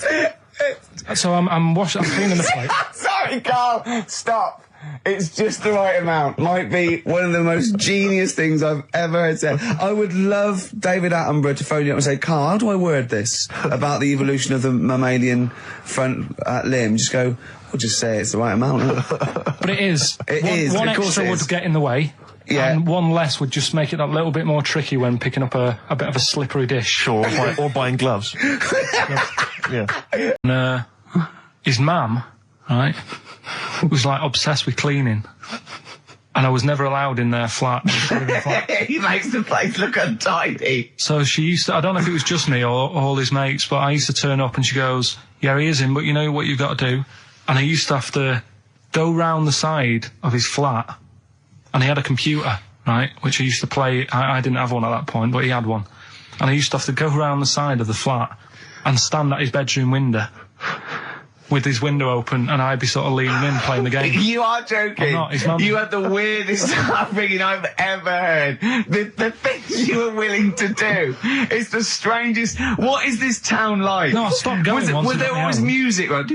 I'm cleaning the plate. Sorry, Carl, stop. It's just the right amount. Might be one of the most genius things I've ever heard said. I would love David Attenborough to phone you up and say, Carl, how do I word this about the evolution of the mammalian front limb? Just go, we'll just say it's the right amount. But it is. One of course extra it would is. get in the way. Yeah. And one less would just make it that little bit more tricky when picking up a bit of a slippery dish. Sure, or buying gloves. Yeah. And his mum, right, was like obsessed with cleaning. And I was never allowed in their flat. He makes the place look untidy. So she used to, I don't know if it was just me or all his mates, but I used to turn up and she goes, yeah, he is in, but you know what you've got to do? And I used to have to go round the side of his flat. And he had a computer, right, which I used to play. I didn't have one at that point, but he had one. And I used to have to go around the side of the flat and stand at his bedroom window with his window open, and I'd be sort of leaning in playing the game. You are joking. I'm not, his mum. You had the weirdest upbringing I've ever heard. The things you were willing to do. It's the strangest. What is this town like? No, I stopped going once Was I there got my always own. music? Right?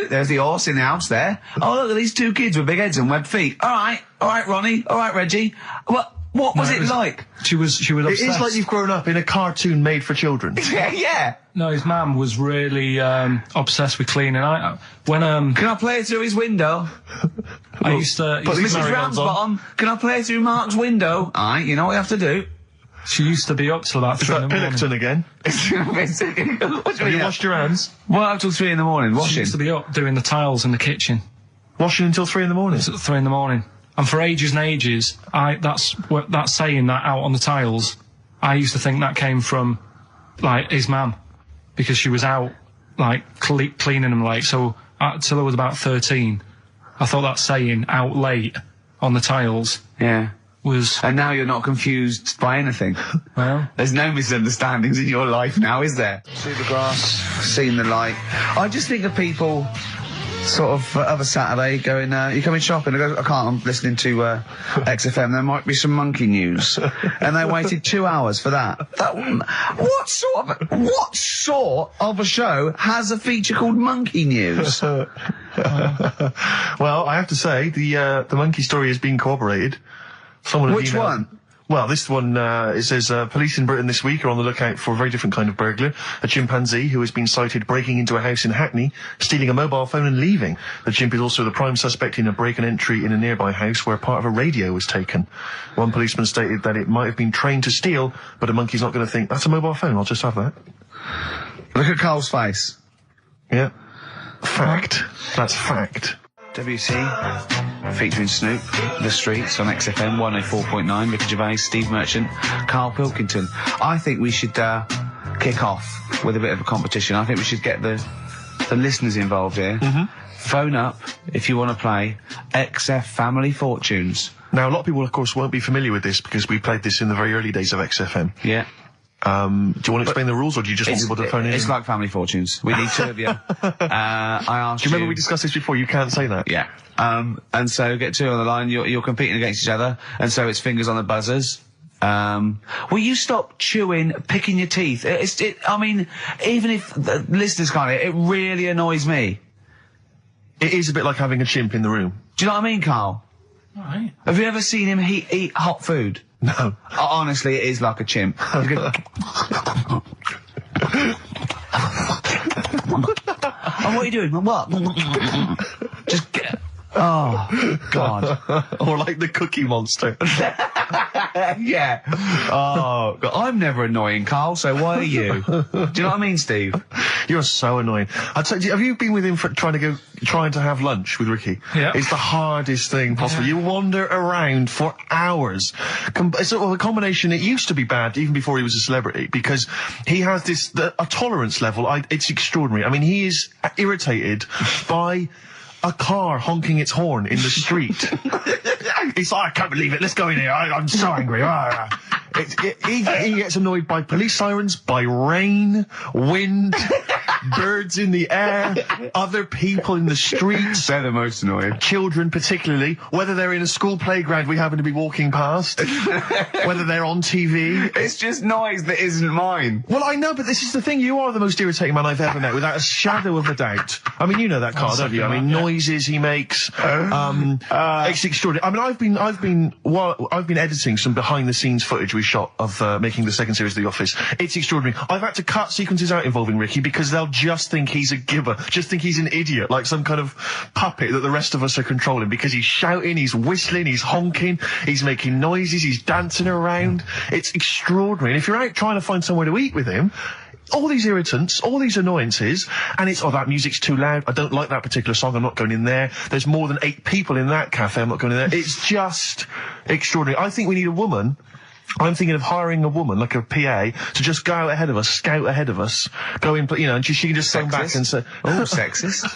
There's the horse in the house there. Oh, look at these 2 kids with big heads and webbed feet. All right, Ronnie. All right, Reggie. What was it like? She was obsessed. It's like you've grown up in a cartoon made for children. Yeah. No, his mum was really obsessed with cleaning. Can I play it through his window? I used to... But Mrs. Ramsbottom, can I play it through Mark's window? Aye, you know what you have to do. She used to be up till about 3 in the morning. Pilkington again. Have you washed your hands? Well, up till 3 in the morning, She washing. used to be up doing the tiles in the kitchen. Washing until 3 in the morning? It's at 3 in the morning. And for ages and ages, that saying that out on the tiles, I used to think that came from, like, his mum. Because she was out, like, cleaning them late. So, till I was about 13, I thought that saying, out late, on the tiles, was... And now you're not confused by anything. Well... There's no misunderstandings in your life now, is there? See the grass, seen the light. I just think of people sort of a Saturday going, you coming shopping? I go, I can't, I'm listening to XFM, there might be some monkey news. And they waited 2 hours for that. What sort of a show has a feature called Monkey News? Well, I have to say, the monkey story has been corroborated. Which one? Well, this one, it says, police in Britain this week are on the lookout for a very different kind of burglar. A chimpanzee who has been sighted breaking into a house in Hackney, stealing a mobile phone and leaving. The chimp is also the prime suspect in a break and entry in a nearby house where part of a radio was taken. One policeman stated that it might have been trained to steal, but a monkey's not going to think, that's a mobile phone, I'll just have that. Look at Carl's face. Yeah. Fact. That's fact. WC, featuring Snoop, The Streets on XFM 104.9, Ricky Gervais, Steve Merchant, Karl Pilkington. I think we should kick off with a bit of a competition. I think we should get the listeners involved here. Phone up if you want to play XF Family Fortunes. Now, a lot of people, of course, won't be familiar with this because we played this in the very early days of XFM. Yeah. Do you want to explain the rules, or do you just want people to phone in? It's like Family Fortunes. We need two of you. I asked you... Do you remember we discussed this before? You can't say that. Yeah. And so get two on the line. You're competing against each other, and so it's fingers on the buzzers. Will you stop chewing, picking your teeth? I mean, even if the listeners can't, it really annoys me. It is a bit like having a chimp in the room. Do you know what I mean, Carl? Right. Have you ever seen him eat hot food? No. Honestly, it is like a chimp. Oh, what are you doing? What? Just get... Oh, God. Or like the Cookie Monster. Yeah. Oh, God. I'm never annoying, Carl, so why are you? Do you know what I mean, Steve? You're so annoying. I'd say, have you been with him for trying to have lunch with Ricky? Yeah. It's the hardest thing possible. You wander around for hours. It's sort of a combination. It used to be bad even before he was a celebrity because he has a tolerance level. It's extraordinary. I mean, he is irritated by a car honking its horn in the street. It's like, I can't believe it. Let's go in here. I'm so angry. He gets annoyed by police sirens, by rain, wind, birds in the air, other people in the streets. They're the most annoying. Children particularly, whether they're in a school playground we happen to be walking past, whether they're on TV. It's just noise that isn't mine. Well, I know, but this is the thing. You are the most irritating man I've ever met, without a shadow of a doubt. I mean, you know that, Carl, don't you? I mean, noises he makes. It's extraordinary. I mean, I've been editing some behind-the-scenes footage we shot of making the second series of The Office. It's extraordinary. I've had to cut sequences out involving Ricky because they'll just think he's a gibber, just think he's an idiot, like some kind of puppet that the rest of us are controlling, because he's shouting, he's whistling, he's honking, he's making noises, he's dancing around. It's extraordinary. And if you're out trying to find somewhere to eat with him, all these irritants, all these annoyances, and it's, that music's too loud, I don't like that particular song, I'm not going in there, there's more than 8 people in that cafe, I'm not going in there. It's just extraordinary. I think we need a woman. I'm thinking of hiring a woman, like a PA, to just go out ahead of us, scout ahead of us, go in, and she can just sing back and say, oh, sexist.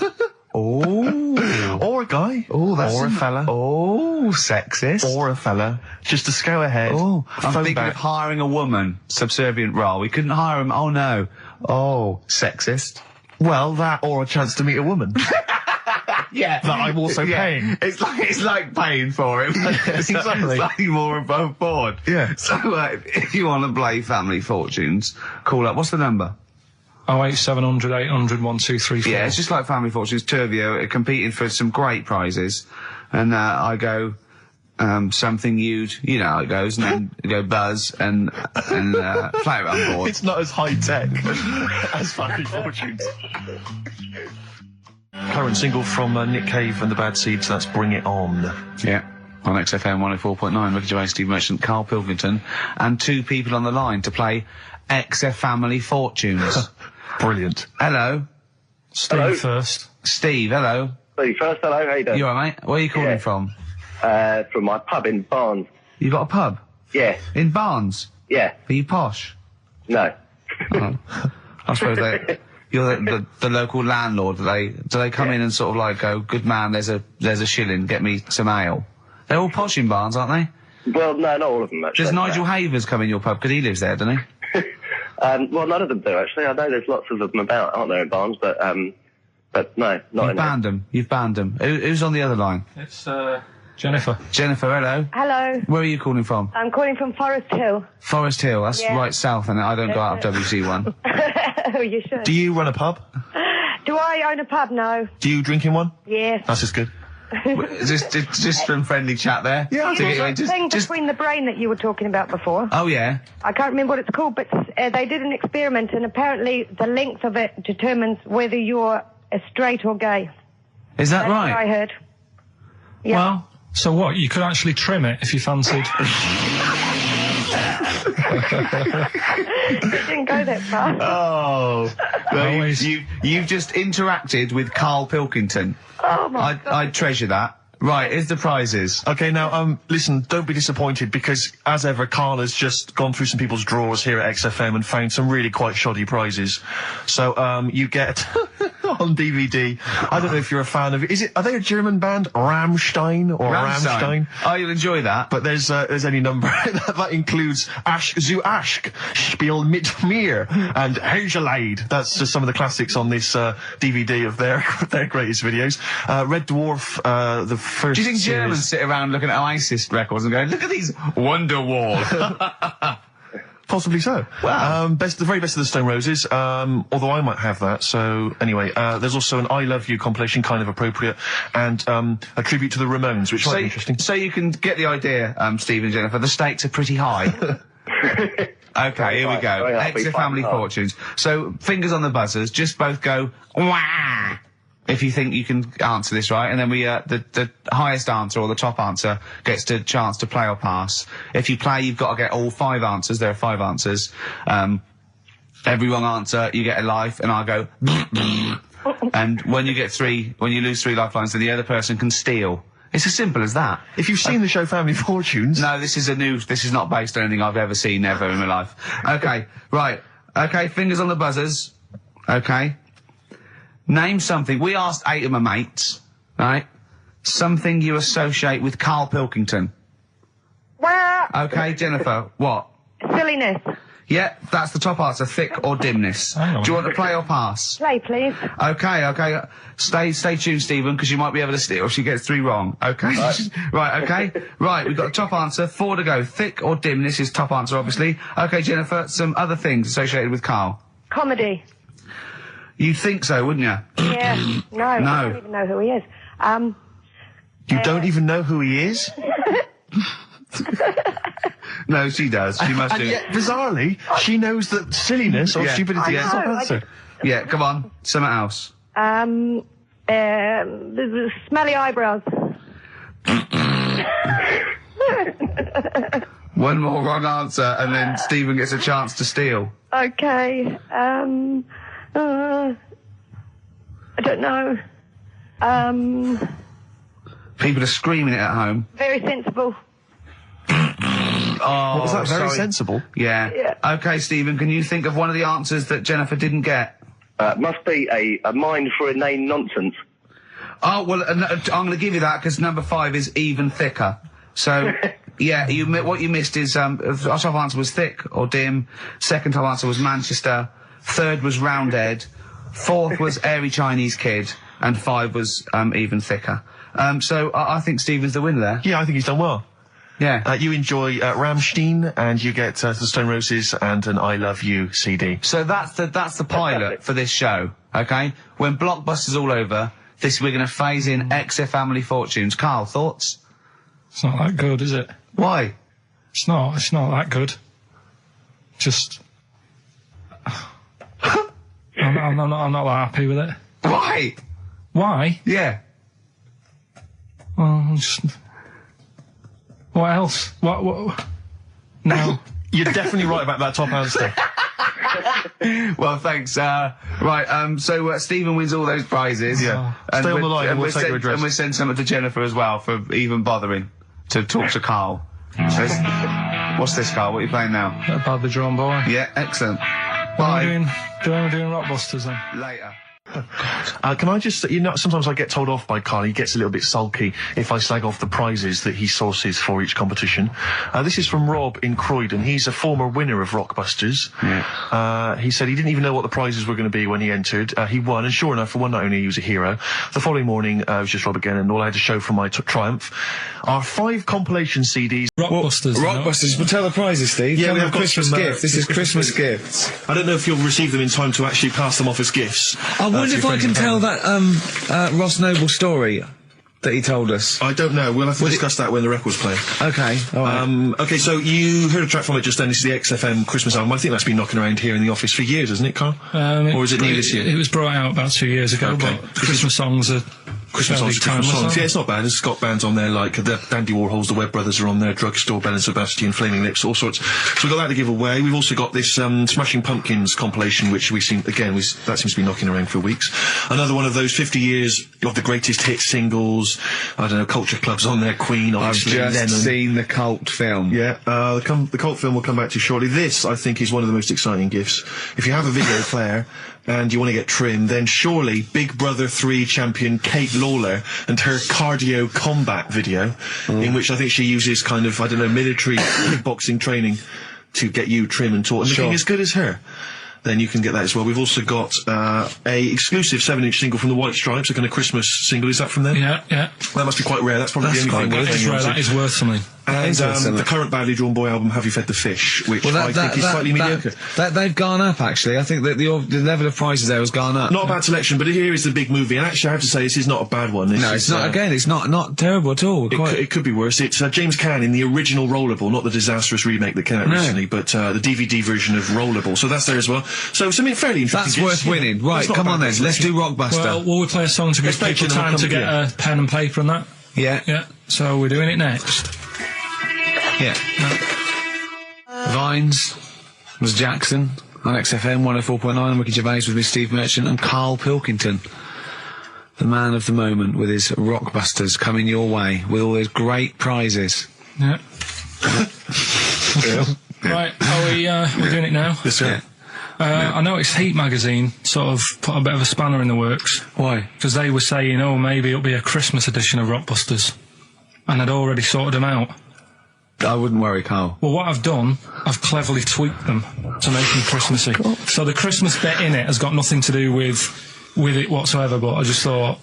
Oh. Or a guy. Oh, that's or a fella. Oh, sexist. Or a fella. Just to scout ahead. Oh, I'm thinking back. of hiring a woman, subservient role. We couldn't hire him. Oh, no. Oh, sexist. Well, that or a chance to meet a woman. Yeah. That I'm also paying. It's like paying for it. Exactly. Slightly more above board. Yeah. So, if you want to play Family Fortunes, call up. What's the number? 08700 800 1234. Yeah, it's just like Family Fortunes. Two of you are competing for some great prizes. And, I go, something you know how it goes, and then you go Buzz and play it on board. It's not as high tech as Family Fortunes. Current single from Nick Cave and the Bad Seeds, that's Bring It On. Yeah. On XFM 104.9, Ricky Gervais, Steve Merchant, Karl Pilkington, and 2 people on the line to play XF Family Fortunes. Brilliant. Hello. Steve Hello. first. Steve, hello. Steve first, hello, how you doing? You alright, mate? Where are you calling from? From my pub in Barnes. You got a pub? Yeah, In Barnes? yeah, Are you posh? no. Oh. I suppose you're the local landlord. Do they come in and sort of like go, good man, there's a shilling, get me some ale? They're all posh in Barnes, aren't they? Well, no, not all of them, actually. Does Nigel Havers come in your pub? Because he lives there, doesn't he? Well, none of them do, actually. I know there's lots of them about, aren't there, in Barnes, but but no, not You've in banned them. You've banned them. Who's on the other line? It's Jennifer. Jennifer, hello. Hello. Where are you calling from? I'm calling from Forest Hill. Forest Hill. That's Yeah. right south, and I don't go out of WC1. Oh, you should. Do you run a pub? Do I own a pub? No. Do you drink in one? Yes. That's just good. just from friendly chat there. Yeah, To get you in, The thing between the brain that you were talking about before. Oh yeah. I can't remember what it's called, but they did an experiment, and apparently the length of it determines whether you're straight or gay. Is that That's right? what I heard. Yeah. Well, so what? You could actually trim it if you fancied. It didn't go that far. Oh, well, Always. you've just interacted with Karl Pilkington. Oh my God. I treasure that. Right, here's the prizes. Okay, now, listen, don't be disappointed because, as ever, Carl has just gone through some people's drawers here at XFM and found some really quite shoddy prizes. So, you get, on DVD, I don't know if you're a fan of it. Are they a German band? Rammstein or Rammstein? Oh, you'll enjoy that. But there's any number that includes Zu Aschk, Spiel mit mir, and Hergelade. That's just some of the classics on this DVD of their greatest videos. Red Dwarf, the first. Do you think series. Germans sit around looking at Oasis records and going, look at these Wonderwall? Possibly so. Wow. The very best of the Stone Roses, although I might have that. So anyway, there's also an I Love You compilation, kind of appropriate, and a tribute to the Ramones, which might be interesting. So you can get the idea, Steve and Jennifer, the stakes are pretty high. Okay, here we go. Very happy, Extra Family fun, Fortunes. So, fingers on the buzzers, just both go, wah! If you think you can answer this right, and then we, the highest answer or the top answer gets the chance to play or pass. If you play, you've got to get all 5 answers. There are 5 answers. Every wrong answer, you get a life, and I go, and when you lose 3 lifelines, then the other person can steal. It's as simple as that. If you've seen the show Family Fortunes. No, this is not based on anything I've ever seen ever in my life. Okay, right. Okay, fingers on the buzzers. Okay. Name something. We asked 8 of my mates, right? Something you associate with Karl Pilkington. Well, Okay, Jennifer, what? silliness. Yeah, that's the top answer, thick or dimness. Hang on. Do you want to play or pass? Play, please. Okay. Stay tuned, Stephen, because you might be able to steal if she gets 3 wrong. Okay? Right, okay. Right, we've got the top answer, 4 to go. Thick or dimness is top answer, obviously. Okay, Jennifer, some other things associated with Karl. Comedy. You'd think so, wouldn't you? Yeah. No, I don't even know who he is. You don't even know who he is? No, she does. She must And do. yet, bizarrely, she knows that silliness or Yeah. stupidity is the top I know, answer. Yeah, come on. Something else. The smelly eyebrows. One more wrong answer, and then Stephen gets a chance to steal. Okay. I don't know. People are screaming it at home. Very sensible. Oh, What was that? Very sorry. sensible. Yeah. Yeah. Okay, Stephen, can you think of one of the answers that Jennifer didn't get? Must be a mind for inane nonsense. Oh, well, I'm going to give you that because number 5 is even thicker. So, yeah, what you missed is, our top answer was thick or dim. Second top answer was Manchester. Third was Roundhead. 4th was airy Chinese kid. And 5 was, even thicker. So I think Stephen's the winner there. Yeah, I think he's done well. Yeah. You enjoy Rammstein, and you get the Stone Roses and an I Love You CD. So that's the pilot for this show, okay? When Blockbuster's all over, we're going to phase in XF Family Fortunes. Karl, thoughts? It's not that good, is it? Why? It's not that good. Just... I'm not that happy with it. Why? Why? Yeah. Well, just... What else? What? No. You're definitely right about that top answer. Well, thanks. Right, so Stephen wins all those prizes. Yeah. Stay on the line and we'll take your address. And we'll send something to Jennifer as well for even bothering to talk to Karl. What's this, Karl? What are you playing now? About the drum boy. Yeah, excellent. What Bye. am I doing Rockbusters then? Later. Can I just, sometimes I get told off by Carl. He gets a little bit sulky if I slag off the prizes that he sources for each competition. This is from Rob in Croydon. He's a former winner of Rockbusters. Yeah. He said he didn't even know what the prizes were going to be when he entered. He won, and sure enough, for one night only, he was a hero. The following morning, it was just Rob again, and all I had to show for my triumph are 5 compilation CDs. Rockbusters. Rockbusters. But tell the prizes, Steve. Yeah, we have have Christmas gifts. This is Christmas gifts. I don't know if you'll receive them in time to actually pass them off as gifts. I wonder if I can tell that Ross Noble story that he told us. I don't know. We'll have to discuss that when the record's playing. Okay. All right. Okay, so you heard a track from it just then. This is the XFM Christmas album. I think that's been knocking around here in the office for years, hasn't it, Carl? Or is it new this year? It was brought out about 2 years ago, but Christmas songs are Christmas songs. Yeah, it's not bad. There's got bands on there like the Dandy Warhols, the Webb Brothers are on there, Drugstore, Bell and Sebastian, Flaming Lips, all sorts. So we've got that to give away. We've also got this Smashing Pumpkins compilation, which we seem, again, that seems to be knocking around for weeks. Another one of those 50 years of the greatest hit singles. I don't know, Culture Club's on there, Queen, obviously, I've just Lennon. seen the cult film. Yeah, the cult film will come back to you shortly. This, I think, is one of the most exciting gifts. If you have a video player and you want to get trim, then surely Big Brother 3 champion Kate Lawler and her cardio combat video, in which I think she uses kind of, I don't know, military kickboxing training to get you trim and taut and looking as good as her. Then you can get that as well. We've also got a exclusive 7-inch single from the White Stripes, a kind of Christmas single. Is that from them? Yeah. That must be quite rare. That's probably the only thing worth. That is worth something. And the current Badly Drawn Boy album, Have You Fed the Fish, which I think is slightly mediocre. They've gone up, actually. I think that the level of prices there has gone up. Not a bad selection, but here is the big movie. And actually, I have to say, this is not a bad one. No, it's not. Again, it's not terrible at all. It could be worse. It's James Caan in the original Rollerball, not the disastrous remake that came out recently, but the DVD version of Rollerball. So that's there as well. So something fairly interesting. That's worth winning. Right, come on then. Let's do Rockbuster. Well, will we play a song to give people time to get a pen and paper and that? Yeah. So we're doing it next. Yeah. Vines was Jackson on XFM 104.9, and Ricky Gervais with me, Steve Merchant, and Karl Pilkington, the man of the moment, with his Rockbusters coming your way with all those great prizes. Yeah. Right, we're doing it now? Yes, sir. Yeah. I noticed Heat magazine sort of put a bit of a spanner in the works. Why? Because they were saying, maybe it'll be a Christmas edition of Rockbusters. And I'd already sorted them out. I wouldn't worry, Carl. Well, what I've done, I've cleverly tweaked them to make them Christmassy. So the Christmas bit in it has got nothing to do with it whatsoever, but I just thought...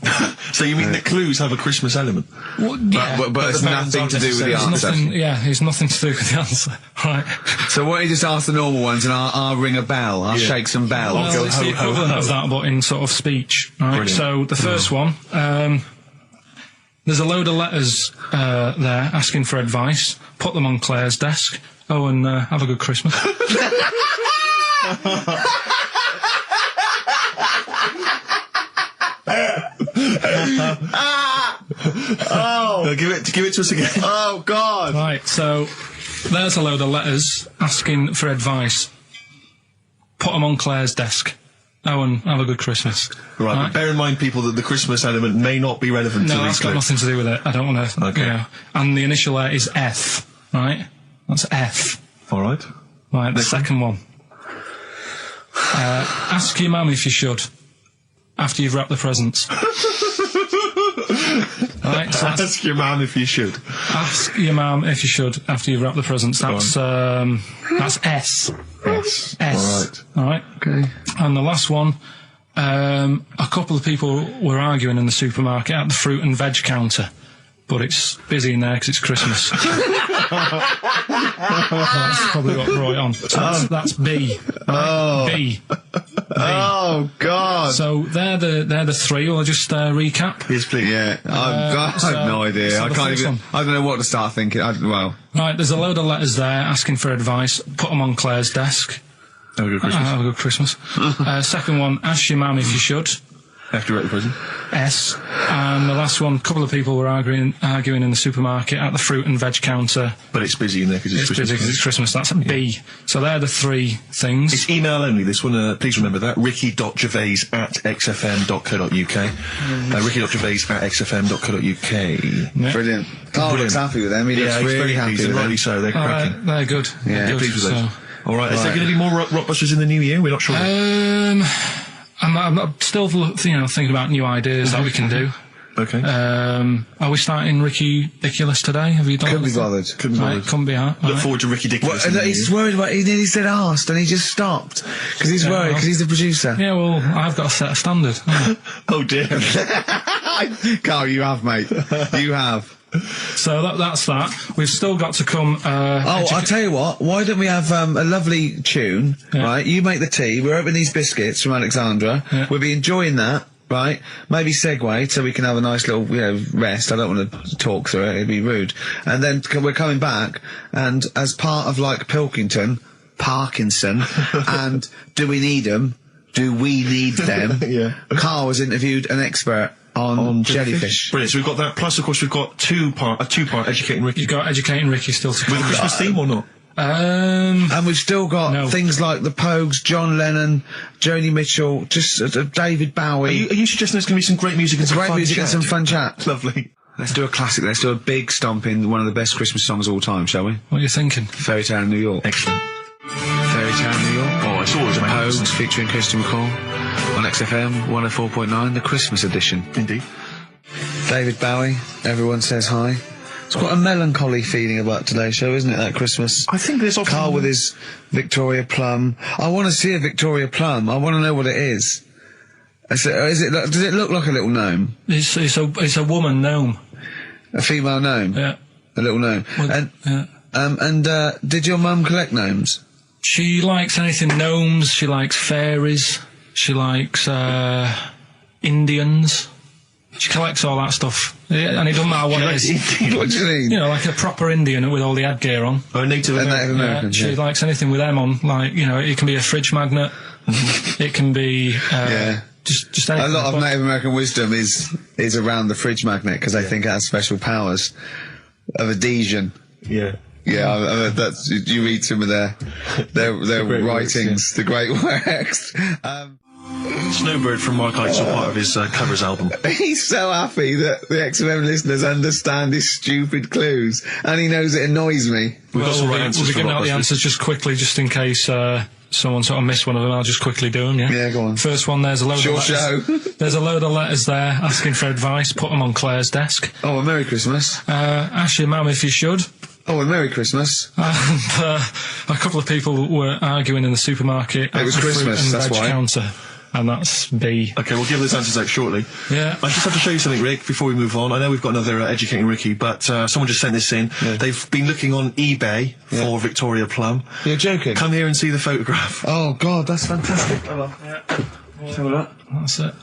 So you mean the clues have a Christmas element? Well, yeah. But it's nothing to do with the answer. It's nothing to do with the answer. Right. So why don't you just ask the normal ones and I'll ring a bell, I'll shake some bells. Well, it's the equivalent of that, but in sort of speech. Right. Brilliant. So the first one, there's a load of letters there asking for advice. Put them on Claire's desk. Oh, and have a good Christmas. Give it to us again. Oh, God. Right, so there's a load of letters asking for advice. Put them on Claire's desk. Oh, and have a good Christmas. Right, but bear in mind, people, that the Christmas element may not be relevant to these. No, that's got nothing to do with it. I don't want to... Okay. And the initial there is F, right? That's F. All right. Right, the second one. Ask your mum if you should, after you've wrapped the presents. Right, so ask your mum if you should. Ask your mum if you should, after you've wrapped the presents. That's S. S. All right. Okay. And the last one, a couple of people were arguing in the supermarket at the fruit and veg counter, but it's busy in there because it's Christmas. That's probably what brought it on. So that's B. Right? B. Oh, God. So they're the three. Will I just recap? Yes, please. Yeah. I have no idea. So I can't even... I don't know what to start thinking. Right, there's a load of letters there asking for advice. Put them on Claire's desk. Have a good Christmas. Have a good Christmas. Second one, ask your mum if you should. After you're at the prison. S. And the last one, a couple of people were arguing in the supermarket at the fruit and veg counter. But it's busy in there because it's Christmas. Busy because it's Christmas. That's a B. So they're the three things. It's email only, this one. Please remember that. ricky.gervais@xfm.co.uk. ricky.gervais@xfm.co.uk. Yeah. Brilliant. Carl looks happy with them. He looks really happy with them. Rightly so. They're cracking. They're good. Yeah. Good, pleased with those. All right. Is there going to be more Rockbusters in the new year? We're not sure. I'm still, thinking about new ideas that we can do. Okay. Are we starting Ridiculous today? Have you done Couldn't be anything? bothered. Couldn't be bothered. Right, couldn't be out. Look right. forward to Ricky Dickinson. He's worried about. He nearly said asked, and he just stopped because he's worried because he's the producer. Yeah, well, I've got to set a standard. haven't Oh dear. Carl, you have, mate. You have. So that's that. We've still got to come. I'll tell you what. Why don't we have a lovely tune? Yeah. Right, you make the tea. We're opening these biscuits from Alexandra. Yeah. We'll be enjoying that. Right, maybe segue so we can have a nice little, rest. I don't want to talk through it; it'd be rude. And then we're coming back, and as part of like Pilkington, Parkinson, and Do We Need Them? Do We Need Them? Yeah. Carl has interviewed an expert on jellyfish. Brilliant. So we've got that. Plus, of course, we've got a two-part Educating Ricky. You've got Educating Ricky still to come. With a Christmas theme or not? And we've still got things like the Pogues, John Lennon, Joni Mitchell, just David Bowie. Are you suggesting there's going to be some great music and some Great fun music and chat? some fun chat. Lovely. Let's do a classic. Let's do a big stomp in one of the best Christmas songs of all time, shall we? What are you thinking? Fairy Tale in New York. Excellent. Fairy Tale in New York. Oh, it's always amazing. Pogues featuring Christian McCall on XFM 104.9, the Christmas edition. Indeed. David Bowie, Everyone Says Hi. It's quite a melancholy feeling about today's show, isn't it, that Christmas? I think there's often... Carl with his Victoria Plum. I want to see a Victoria Plum. I want to know what it is. Does it look like a little gnome? It's a woman gnome. A female gnome? Yeah. A little gnome. Well, and did your mum collect gnomes? She likes anything gnomes. She likes fairies. She likes Indians. She collects all that stuff. Yeah, and it doesn't matter what it is. What do you mean? Like a proper Indian with all the headgear on. Or a Native American. American, She likes anything with them on. Like, it can be a fridge magnet. It can be, just anything. A lot of Native American wisdom is around the fridge magnet because they think it has special powers of adhesion. Yeah. Yeah, that's, you read some of their writings, the great works. Snowbird from Mark Eitzel, part of his covers album. He's so happy that the XFM listeners understand his stupid clues, and he knows it annoys me. We'll be giving out the answers just quickly, just in case someone sort of missed one of them. I'll just quickly do them, yeah? Yeah, go on. First one, there's a load of letters. There's a load of letters there asking for advice. Put them on Claire's desk. Oh, a Merry Christmas. Ask your mum if you should. Oh, a Merry Christmas. And a couple of people were arguing in the supermarket. It was Christmas, that's why. Counter. And that's B. Okay, we'll give those answers out shortly. Yeah. I just have to show you something, Rick, before we move on. I know we've got another Educating Ricky, but someone just sent this in. Yeah. They've been looking on eBay for Victoria Plum. You're joking? Come here and see the photograph. Oh, God, that's fantastic. Yeah. Let's have a look. That's it.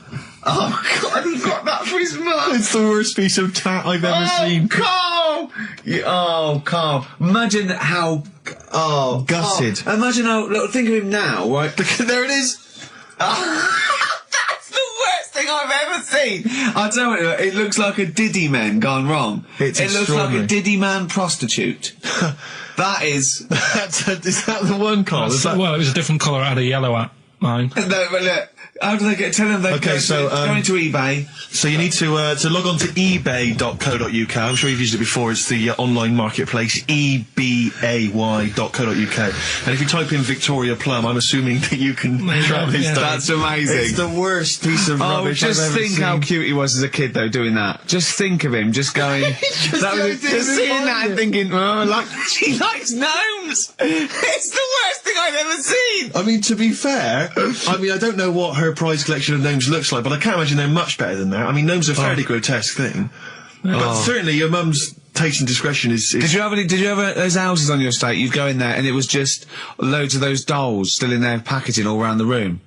Oh, God, he got that for his mum. It's the worst piece of tat I've ever seen. Carl! Carl. Imagine how... Oh, gutted. Carl. Imagine how... Look, think of him now, right? There it is. That's the worst thing I've ever seen. I'll tell you, it looks like a Diddy man gone wrong. It looks like a Diddy man prostitute. That is... Is that the one, Carl? Well, it was a different colour. It had a yellow at mine. No, but look, how do they get... Tell them they go into eBay. So you need to log on to ebay.co.uk. I'm sure you've used it before. It's the online marketplace, ebay.co.uk. And if you type in Victoria Plum, I'm assuming that you can track this down. That's amazing. It's the worst piece of rubbish I've ever just think seen. how cute he was as a kid, though, doing that. Just think of him, just going... just seeing that and thinking, she likes gnomes! It's the worst thing I've ever seen! I mean, to be fair, I don't know what her prize collection of gnomes looks like, but I can't imagine they're much better than that. I mean, gnomes are a fairly grotesque thing. But certainly your mum's taste and discretion is... Did you have those houses on your estate? You'd go in there and it was just loads of those dolls still in their packaging all around the room.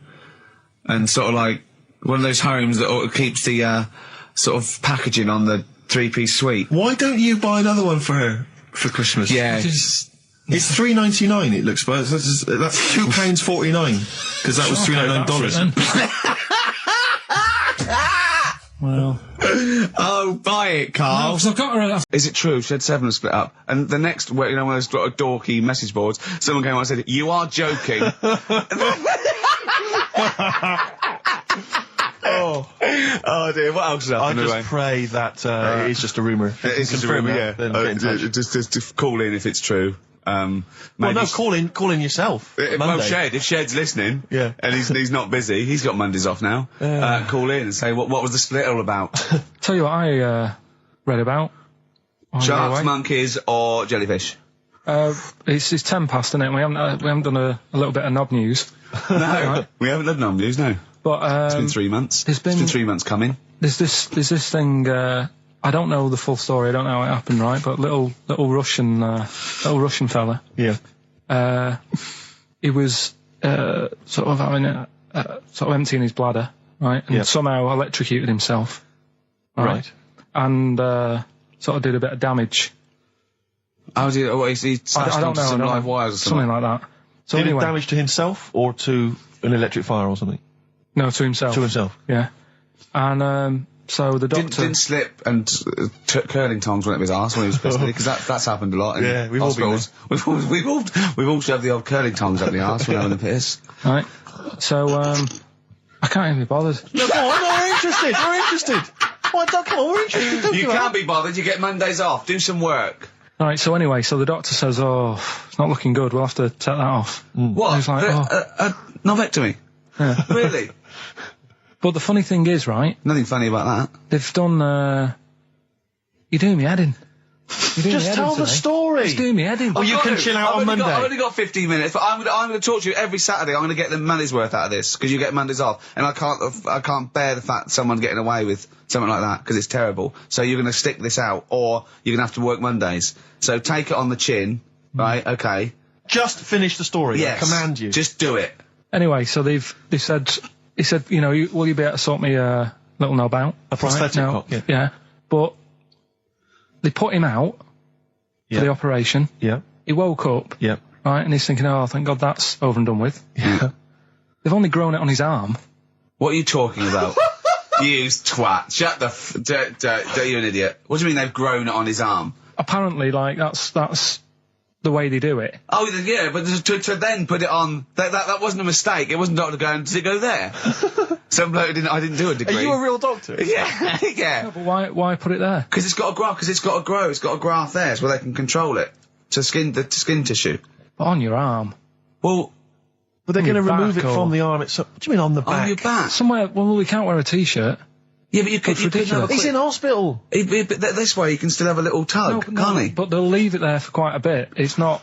And sort of like one of those homes that keeps the sort of packaging on the three-piece suite. Why don't you buy another one for her for Christmas? Yeah. It's $3.99. It looks, but that's £2.49 because that was $3.99. Well. Oh, buy it, Carl. No, I've got her. Is it true? She had 7 split up. And the next, one of those dorky message boards, someone came on and said, "You are joking." Oh dear, what else has happened? I just pray that it is just a rumour. It is just a rumour, yeah. Just call in if it's true. Well, no, call in yourself. Well, Monday. Shed, if Shed's listening, Yeah. and he's not busy, he's got Mondays off now. Call in and say what was the split all about? Tell you what I read about. Sharks, monkeys, or jellyfish? It's 10 past, isn't it? We haven't done a little bit of knob news. No, we haven't done non news. No, but it's been 3 months. It's been 3 months coming. There's this thing. I don't know the full story. I don't know how it happened, right? But little Russian fella. Yeah. He was sort of having sort of emptying his bladder, right? And somehow electrocuted himself. Right. And sort of did a bit of damage. How did he smashed onto some live wires or something? Something like that. So Did anyway, it damage to himself or to an electric fire or something? no, to himself. To himself. Yeah. And so the doctor Didn't slip and took curling tongs went up his arse when he was pissed, because that's happened a lot in Yeah, we've all been hospitals. We've all shoved the old curling tongs up the arse when having a piss. right. So I can't even be bothered. No, go on, we're interested. We're interested. Come on, we're interested. Don't You give up. can't be bothered. You get Mondays off. Do some work. All right. So anyway, so the doctor says, "Oh, it's not looking good. We'll have to take that off." What? I was like, a novectomy? Yeah. Really? But the funny thing is, right? Nothing funny about that. They've done. You're doing me head in. Just tell the story. Just doing me head in. Oh, you can chill out on Monday. I've only got 15 minutes, but I'm going to talk to you every Saturday. I'm going to get the money's worth out of this, because you get Mondays off, and I can't bear the fact someone getting away with something like that, because it's terrible. So you're going to stick this out, or you're going to have to work Mondays. So take it on the chin, right? Okay. Just finish the story. Yes. I command you. Just do it. Anyway, so they said, he said, you know, will you be able to sort me a little knob out? A prosthetic Right? No, cock, yeah. But they put him out for the operation. Yeah. He woke up. Yeah. Right, and he's thinking, oh, thank God that's over and done with. Yeah. They've only grown it on his arm. What are you talking about? You twat. Shut the you're an idiot. What do you mean they've grown it on his arm? Apparently, like, that's the way they do it. Oh, yeah, but to then put it on, that wasn't a mistake. It wasn't doctor going, did it go there? Some bloke I didn't do a degree. Are you a real doctor? Yeah, yeah. No, but why put it there? Because it's got to grow, It's got a graft there, so they can control it. To skin tissue. But on your arm. Well, But they're going to your remove back it or- from the arm itself. What do you mean on the back? on your back. Somewhere, well, we can't wear a t-shirt. Yeah, but you could That's ridiculous. He's in hospital. But this way you can still have a little tug, can't he? But they'll leave it there for quite a bit. It's not...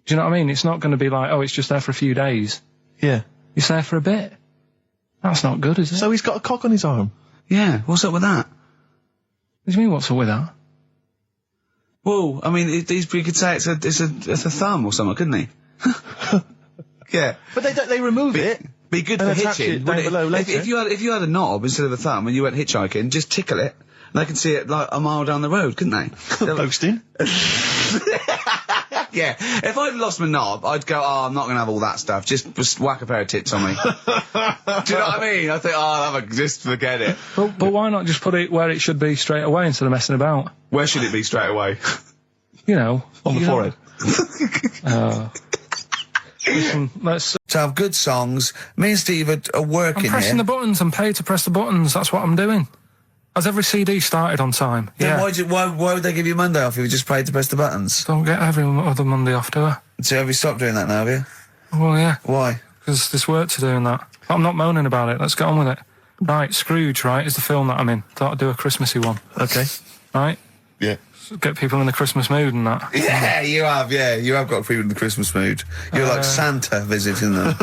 Do you know what I mean? It's not going to be like, oh, it's just there for a few days. Yeah. It's there for a bit. That's not good, is it? So he's got a cock on his arm. Yeah, what's up with that? What do you mean, what's up with that? Well, I mean, you could say it's a thumb or something, couldn't he? Yeah. But they remove it. Be good for And attach hitching. it down wouldn't below later. If you had a knob instead of a thumb and you went hitchhiking, just tickle it, and they can see it like a mile down the road, couldn't they? Posting. Yeah. If I'd lost my knob, I'd go, oh, I'm not going to have all that stuff. Just whack a pair of tits on me. Do you know what I mean? I think, oh, just forget it. But why not just put it where it should be straight away instead of messing about? Where should it be straight away? You know. On the forehead. Listen, let's... To have good songs, me and Steve are working I'm pressing here. the buttons. I'm paid to press the buttons. That's what I'm doing. Has every CD started on time? Then Yeah. why would they give you Monday off if you just paid to press the buttons? Don't get every other Monday off, do I? So have you stopped doing that now, have you? Well, yeah. Why? Because there's work to do in that. I'm not moaning about it. Let's get on with it. Right, Scrooge, right, is the film that I'm in. Thought I'd do a Christmassy one. Okay. Right? Yeah. Get people in the Christmas mood and that. Yeah, you have got people in the Christmas mood. You're like Santa visiting them.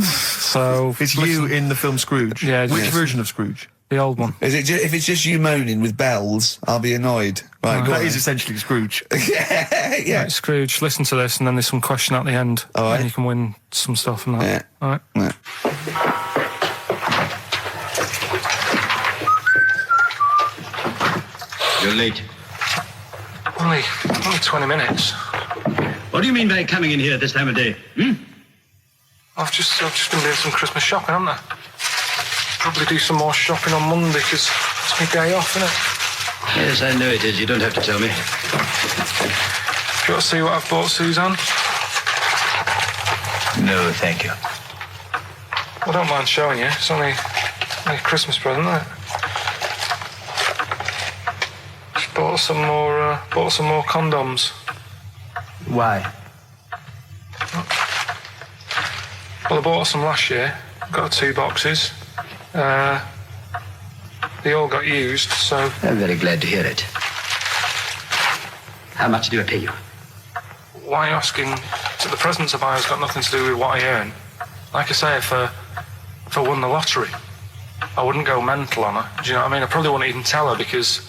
So... It's you in the film Scrooge. Yeah, Which yes. version of Scrooge? The old one. Is it if it's just you moaning with bells, I'll be annoyed. Right, go That on. is essentially Scrooge. yeah. Right, Scrooge, listen to this, and then there's some question at the end. All right. And you can win some stuff and that. Yeah. All right. Yeah. You're late. Only 20 minutes. What do you mean by coming in here at this time of day? Hmm? I've just been doing some Christmas shopping, haven't I? Probably do some more shopping on Monday, because it's my day off, isn't it? Yes, I know it is. You don't have to tell me. Do you want to see what I've bought Suzanne? No, thank you. I don't mind showing you. It's only a Christmas present, isn't it? Just bought some more condoms. Why? Well, I bought some last year. Got 2 boxes. They all got used, so... I'm very glad to hear it. How much do I pay you? Why are you asking? So the presents I buy has got nothing to do with what I earn. Like I say, if I won the lottery, I wouldn't go mental on her. Do you know what I mean? I probably wouldn't even tell her because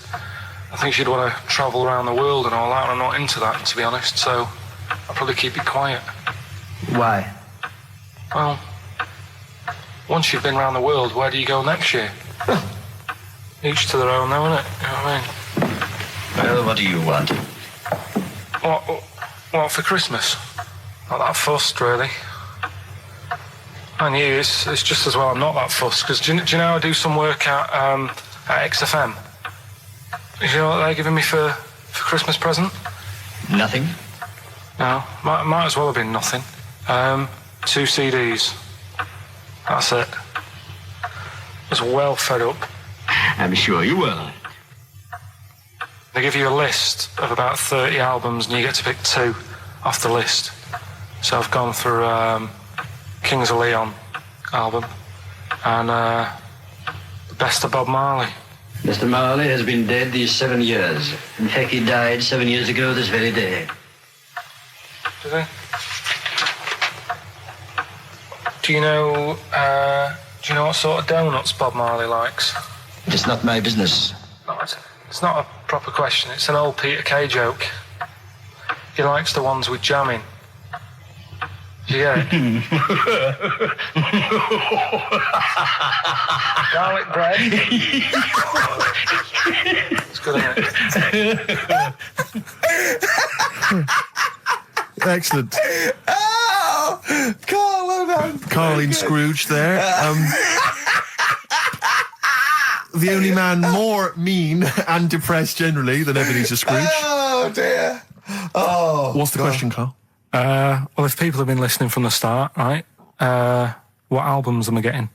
I think she'd want to travel around the world and all that, and I'm not into that, to be honest, so I'll probably keep it quiet. Why? Well, once you've been around the world, where do you go next year? Each to their own, though, innit? You know what I mean? Well, what do you want? What for Christmas? Not that fussed, really. And you, it's just as well I'm not that fussed, because do you know I do some work at XFM? Do you know what they're giving me for Christmas present? Nothing? No, might as well have been nothing. 2 CDs. That's it. I was well fed up. I'm sure you will. They give you a list of about 30 albums and you get to pick 2 off the list. So I've gone for Kings of Leon album and Best of Bob Marley. Mr. Marley has been dead these 7 years. In fact, he died 7 years ago this very day. Did he? Do you know what sort of donuts Bob Marley likes? It's not my business. No, it's not a proper question. It's an old Peter Kay joke. He likes the ones with jam in. Do you get it? Garlic bread. It's good, isn't it? Excellent. Oh! Carl, well done. Carl in Scrooge there. The only man more mean and depressed generally than Ebenezer Scrooge. Oh, dear. Oh. What's the question, Carl? Well, if people have been listening from the start, right, what albums am I getting?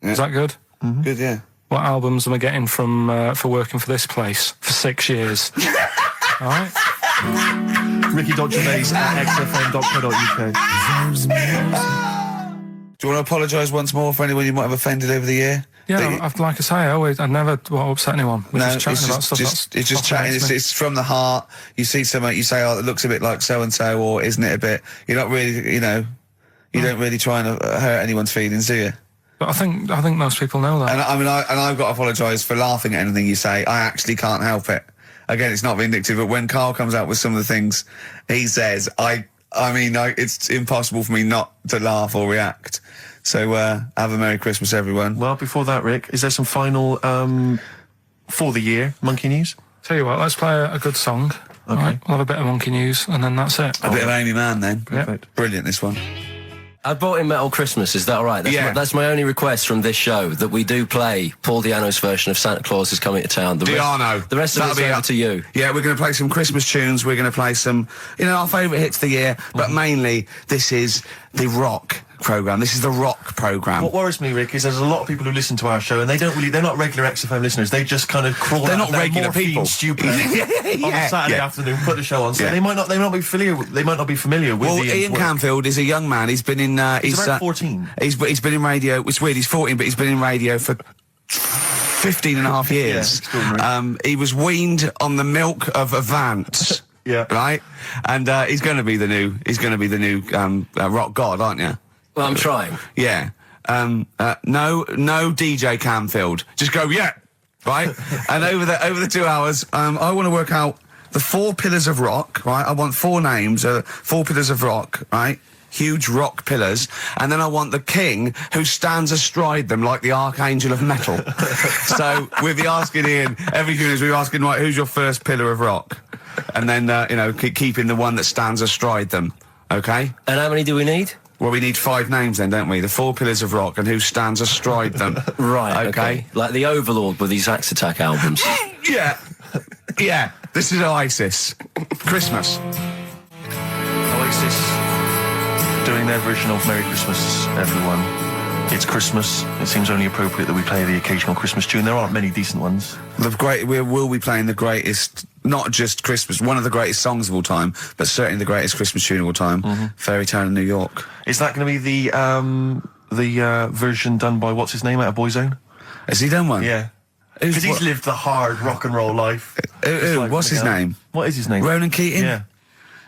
Yeah. Is that good? Mm-hmm. Good, yeah. What albums am I getting from for working for this place for 6 years? All right. Ricky.Gervais at xfm.co.uk. Do you want to apologise once more for anyone you might have offended over the year? Yeah, like I say, I never want to upset anyone. We're just chatting about stuff. It's just chatting. It's from the heart. You see something, you say, "Oh, it looks a bit like so and so," or "Isn't it a bit?" You're not really, you don't really try and hurt anyone's feelings, do you? But I think most people know that. And I've got to apologise for laughing at anything you say. I actually can't help it. Again, it's not vindictive, but when Carl comes out with some of the things he says, it's impossible for me not to laugh or react. So, have a Merry Christmas, everyone. Well, before that, Rick, is there some final, for the year, Monkey News? Tell you what, let's play a good song. Okay. Right, we'll have a bit of Monkey News, and then that's it. A bit of Amy Mann, then. Perfect. Yep. Brilliant, this one. I bought in Metal Christmas, is that all right? That's my only request from this show, that we do play Paul Di'Anno's version of Santa Claus is Coming to Town. The rest of it's over to you. Yeah, we're going to play some Christmas tunes, we're going to play some, our favourite hits of the year, but mainly, this is the rock programme. This is the rock programme. What worries me, Rick, is there's a lot of people who listen to our show and they're not regular XFM listeners. They just kind of crawl They're out not regular people. Stupid on a Saturday afternoon, put the show on. So they might not be familiar with Well, Ian Canfield is a young man. He's been in he's about 14. He's been in radio. It's weird, he's 14, but he's been in radio for 15 and a half years. He was weaned on the milk of Avant. Yeah. Right? And he's going to be the new rock god, aren't you? Well, I'm trying. Yeah. No DJ Canfield. Just go, yeah. Right? And over the 2 hours, I want to work out the 4 pillars of rock, right? I want 4 names, 4 pillars of rock, right? Huge rock pillars. And then I want the king who stands astride them like the archangel of metal. So we'll be asking Ian, every few minutes we'll be asking, right, who's your first pillar of rock? And then, keeping the one that stands astride them. Okay? And how many do we need? Well, we need 5 names then, don't we? The 4 pillars of rock and who stands astride them. Right, okay. Like the Overlord with these Axe Attack albums. Yeah. Yeah. This is Oasis. Christmas. Oasis doing their version of Merry Christmas, everyone. It's Christmas. It seems only appropriate that we play the occasional Christmas tune. There aren't many decent ones. We will be playing the greatest not just Christmas, one of the greatest songs of all time, but certainly the greatest Christmas tune of all time, Fairy Tale in New York. Is that going to be the version done by what's his name out of Boyzone? Has he done one? Yeah. Because he's lived the hard rock and roll life. What's his name? What is his name? Ronan Keating? Yeah.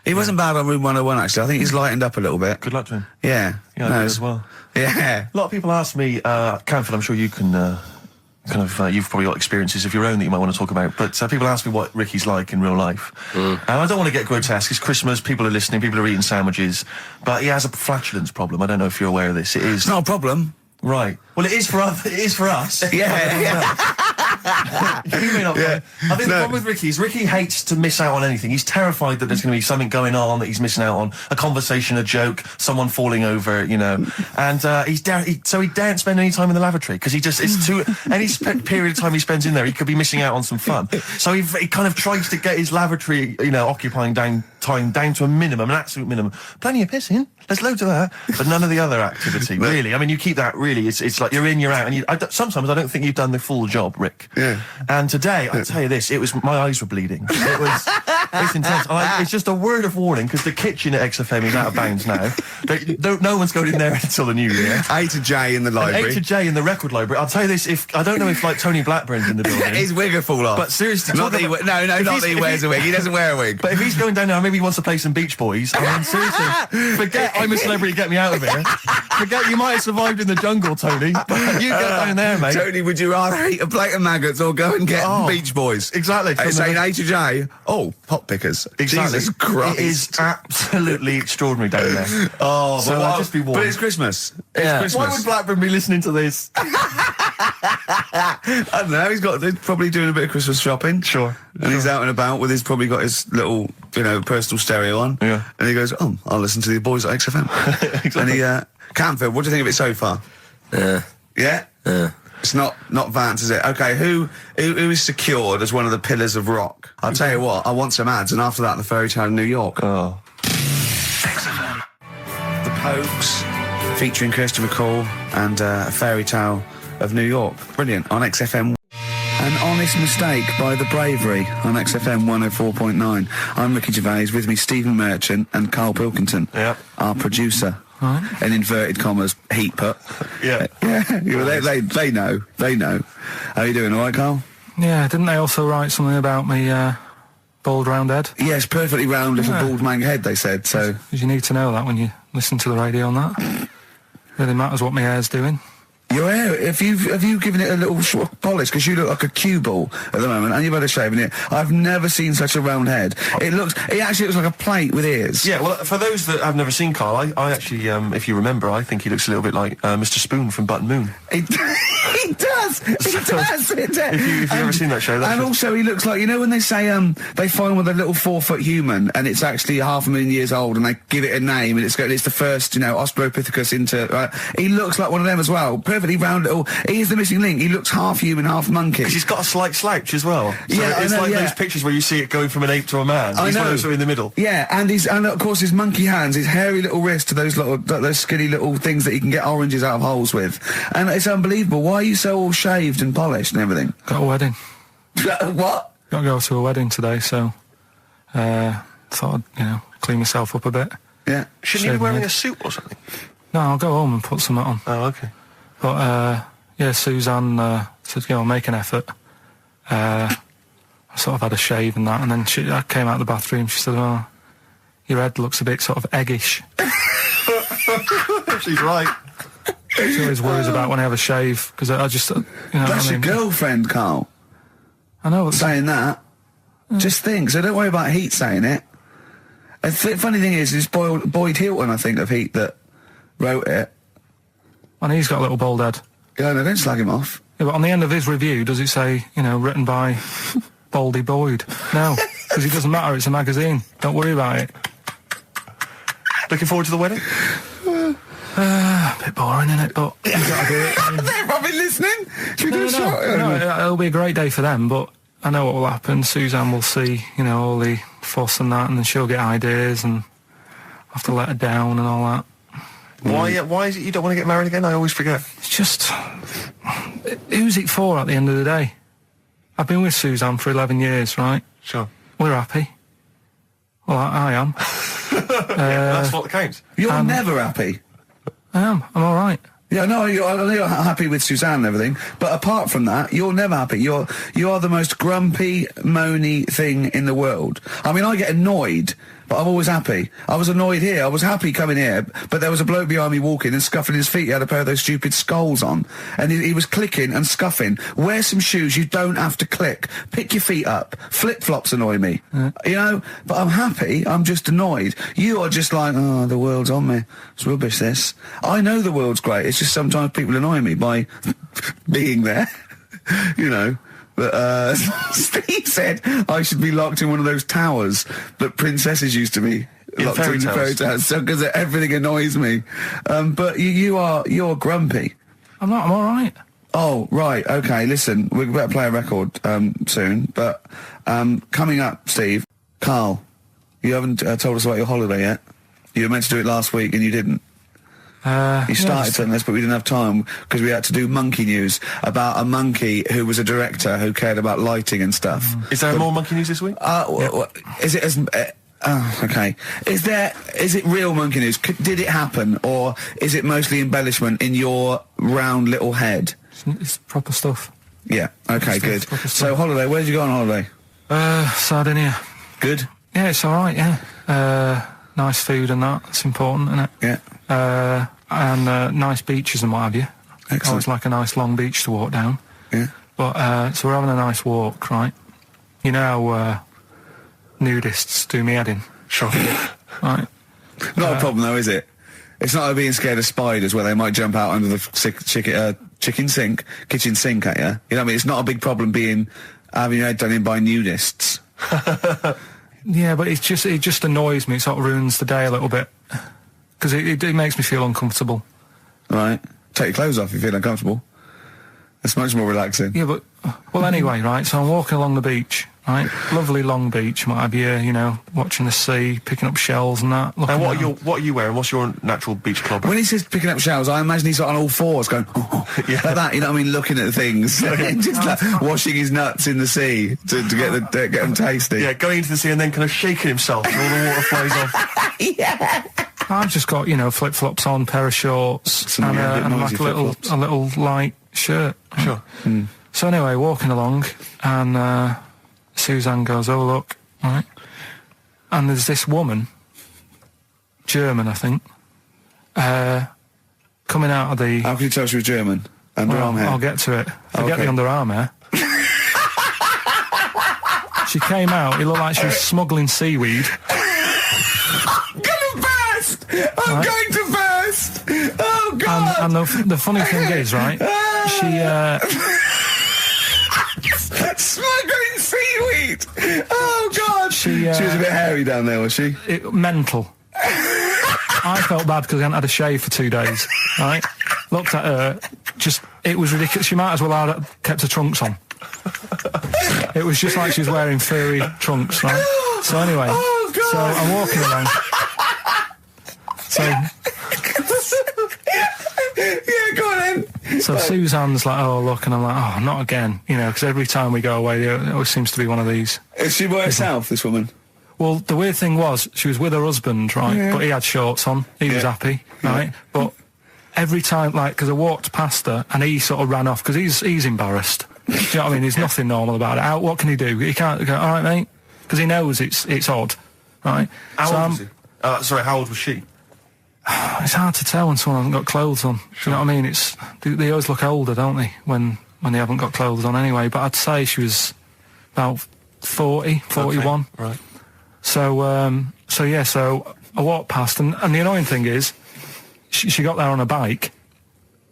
He wasn't bad on Room 101, actually. I think he's lightened up a little bit. Good luck to him. Yeah. Yeah, I do as well. Yeah. A lot of people ask me, Canford, I'm sure you can, you've probably got experiences of your own that you might want to talk about, but people ask me what Ricky's like in real life. And I don't want to get grotesque. It's Christmas, people are listening, people are eating sandwiches, but he has a flatulence problem. I don't know if you're aware of this. It is. It's not a problem. Right. Well, it is for us. Yeah. You may not. Yeah. I think the problem with Ricky is Ricky hates to miss out on anything. He's terrified that there's going to be something going on that he's missing out on. A conversation, a joke, someone falling over, And so he daren't spend any time in the lavatory because it's too. Any period of time he spends in there, he could be missing out on some fun. So he kind of tries to get his lavatory, occupying time down to a minimum, an absolute minimum. Plenty of pissing. There's loads of that, but none of the other activity, really. I mean, you keep that, really, it's like you're in, you're out, and sometimes I don't think you've done the full job, Rick. Yeah. And today, I'll tell you this, my eyes were bleeding. It's intense. It's just a word of warning, because the kitchen at XFM is out of bounds now. No one's going in there until the new year. A to J in the library. A to J in the record library. I'll tell you this, I don't know if, Tony Blackburn's in the building. His wig will fall off. But seriously... Not that he wears a wig. He doesn't wear a wig. But if he's going down there, maybe he wants to play some Beach Boys. I mean, seriously, forget I'm a celebrity, get me out of here. Forget you might have survived in the jungle, Tony. But you get down there, mate. Tony, would you rather eat a plate of maggots or go and get Beach Boys? Exactly. Saying A to J, pot pickers. Exactly. Jesus Christ. It is absolutely extraordinary down there. So I'll just be warned. But it's Christmas. Yeah. It's Christmas. Why would Blackburn be listening to this? I don't know. He's probably doing a bit of Christmas shopping. Sure. And he's out and about with probably got his little, personal stereo on. Yeah. And he goes, I'll listen to the boys at XFM. Exactly. And Camphor, what do you think of it so far? Yeah. Yeah? Yeah. It's not Vance, is it? Okay, who is secured as one of the pillars of rock? I'll tell you what, I want some ads, and after that, the Fairy Tale in New York. Oh. XFM. The Pokes, featuring Kirsty McCall, and a Fairy Tale of New York. Brilliant, on XFM. An Honest Mistake by The Bravery on XFM 104.9. I'm Ricky Gervais, with me Stephen Merchant and Karl Pilkington, our producer. In inverted commas, heat put. Yeah. They know. How are you doing, all right, Karl? Yeah, didn't they also write something about me, bald round head? Yes, perfectly round little bald man head, they said, so... Because you need to know that when you listen to the radio on that. Really matters what my hair's doing. Your hair, have you given it a little sort of polish? Because you look like a cue ball at the moment, and you've had a shave in it. I've never seen such a round head. It actually looks like a plate with ears. Yeah, well, for those that have never seen Karl, I actually, if you remember, I think he looks a little bit like Mr. Spoon from Button Moon. He does. If you've ever seen that show, and also he looks like, when they say they find with a little 4-foot human, and it's actually 500,000 years old, and they give it a name, and it's the first, Australopithecus into. Right? He looks like one of them as well. Perfectly round little. He is the missing link. He looks half human, half monkey. Because he's got a slight slouch as well. So yeah, it's like those pictures where you see it going from an ape to a man. He's one of those in the middle. Yeah, and of course his monkey hands, his hairy little wrist to those skinny little things that he can get oranges out of holes with, and it's unbelievable. Why are you so all shaved and polished and everything? Got a wedding. What? Got to go to a wedding today, so thought I'd clean myself up a bit. Yeah. Shouldn't you be wearing a suit or something? No, I'll go home and put something on. Oh, okay. But Suzanne said, make an effort. I sort of had a shave and that, and then I came out of the bathroom. She said, your head looks a bit sort of eggish. She's right. She always worries about when I have a shave, because I just, That's your girlfriend, Karl. I know. Saying that. Just think, so don't worry about Heat saying it. The funny thing is, it's Boyd Hilton, I think, of Heat that wrote it. And he's got a little bald head. Yeah, no, don't slag him off. Yeah, but on the end of his review, does it say, written by Baldy Boyd? No, because it doesn't matter, it's a magazine. Don't worry about it. Looking forward to the wedding? A bit boring, isn't it? But you gotta do it. They're probably listening. Should we do a shot? No, it'll be a great day for them, but I know what will happen. Suzanne will see, all the fuss and that, and then she'll get ideas, and I'll have to let her down and all that. Why is it you don't want to get married again? I always forget. It's just... Who's it for at the end of the day? I've been with Suzanne for 11 years, right? Sure. we're happy. Well, I am. That's what counts. You're never happy. I am. I'm all right. Yeah, no, I know you're happy with Suzanne and everything, but apart from that, you're never happy. You are the most grumpy, moany thing in the world. I mean, I get annoyed, but I'm always happy. I was annoyed here. I was happy coming here, but there was a bloke behind me walking and scuffing his feet. He had a pair of those stupid skulls on, and he was clicking and scuffing. Wear some shoes. You don't have to click. Pick your feet up. Flip-flops annoy me. You know, but I'm happy. I'm just annoyed. You are just like, oh, the world's on me. It's rubbish, this. I know the world's great. It's just sometimes people annoy me by being there. You know. But, Steve said I should be locked in one of those towers that princesses used to be locked in fairy tales, so because everything annoys me. But you're grumpy. I'm not. I'm all right. Oh, right. Okay. Listen, we better play a record soon. But coming up, Steve, Karl, you haven't told us about your holiday yet. You were meant to do it last week and you didn't. You started telling us, but we didn't have time because we had to do monkey news about a monkey who was a director who cared about lighting and stuff. Is there more monkey news this week? Is it as... okay. Is it real monkey news? Did it happen, or is it mostly embellishment in your round little head? It's proper stuff. Yeah. Okay, good. So, holiday, where did you go on holiday? Sardinia. Good? Yeah, it's all right, yeah. Nice food and that. It's important, isn't it? Yeah. And nice beaches and what have you. Excellent. Always like a nice long beach to walk down. Yeah. But, so we're having a nice walk, right? You know how nudists do me head in? Sure. Right. Not a problem, though, is it? It's not like being scared of spiders where they might jump out under the kitchen sink at you. You know what I mean? It's not a big problem having your head done in by nudists. Yeah, but it just annoys me. It sort of ruins the day a little bit. Because it makes me feel uncomfortable. Right. Take your clothes off if you feel uncomfortable. It's much more relaxing. Yeah, but... Well, anyway, right, so I'm walking along the beach, right? Lovely long beach, what have you know, watching the sea, picking up shells and that. And what are you wearing? What's your natural beach club? When he says picking up shells, I imagine he's on all fours going, yeah. Like that, you know what I mean, looking at things. Just like washing his nuts in the sea to get them tasty. Yeah, going into the sea and then kind of shaking himself and all the water flows off. Yeah. I've just got, flip-flops on, pair of shorts, and like a little light shirt. Sure. Mm. So anyway, walking along, and Suzanne goes, oh, look, right? And there's this woman, German, I think, coming out of the... How can you tell she was German? Underarm hair? I'll get to it. Forget the underarm hair. She came out, it looked like she was smuggling seaweed. I'm gonna burst! I'm going to burst! Oh, God! And the funny thing is, right, she... Smuggling seaweed! Oh, God! She was a bit hairy down there, was she? Mental. I felt bad because I hadn't had a shave for 2 days, right? Looked at her, it was ridiculous. She might as well have kept her trunks on. It was just like she was wearing furry trunks, right? So anyway, so I'm walking along. Yeah, go on then. So Suzanne's like, oh, look, and I'm like, oh, not again, because every time we go away, there always seems to be one of these. Is she by herself, this woman? Well, the weird thing was, she was with her husband, right, but he had shorts on, he was happy, right, but every time, because I walked past her, and he sort of ran off, because he's embarrassed. Do you know what I mean? There's nothing normal about it. What can he do? He can't go, all right, mate, because he knows it's odd, right? How old was he? Sorry, how old was she? It's hard to tell when someone hasn't got clothes on. Sure. You know what I mean? They always look older, don't they, when they haven't got clothes on anyway. But I'd say she was about 40, 41. Okay. Right. So I walked past, and the annoying thing is, she got there on a bike,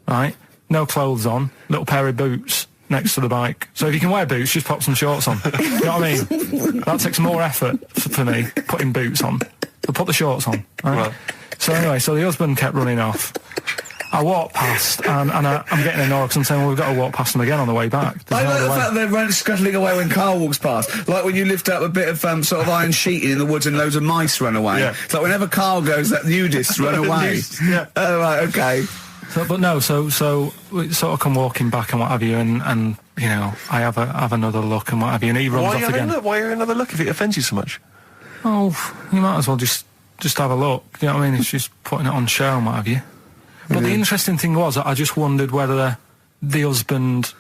right? No clothes on, little pair of boots next to the bike. So if you can wear boots, just pop some shorts on. You know what I mean? That takes more effort for me, putting boots on. So put the shorts on, right? So anyway, the husband kept running off. I walked past, and I'm getting annoyed because I'm saying, well, we've got to walk past them again on the way back. I like the fact that they're scuttling away when Karl walks past. Like when you lift up a bit of sort of iron sheeting in the woods and loads of mice run away. Yeah. It's like whenever Karl goes, that nudists run away. Yeah. Oh, right, okay. So we sort of come walking back and what have you, and you know, I have another look and what have you, and he runs off again. Why another look if it offends you so much? Oh, you might as well just have a look. You know what I mean? It's just putting it on show and what have you. But the interesting thing was, I just wondered whether the husband.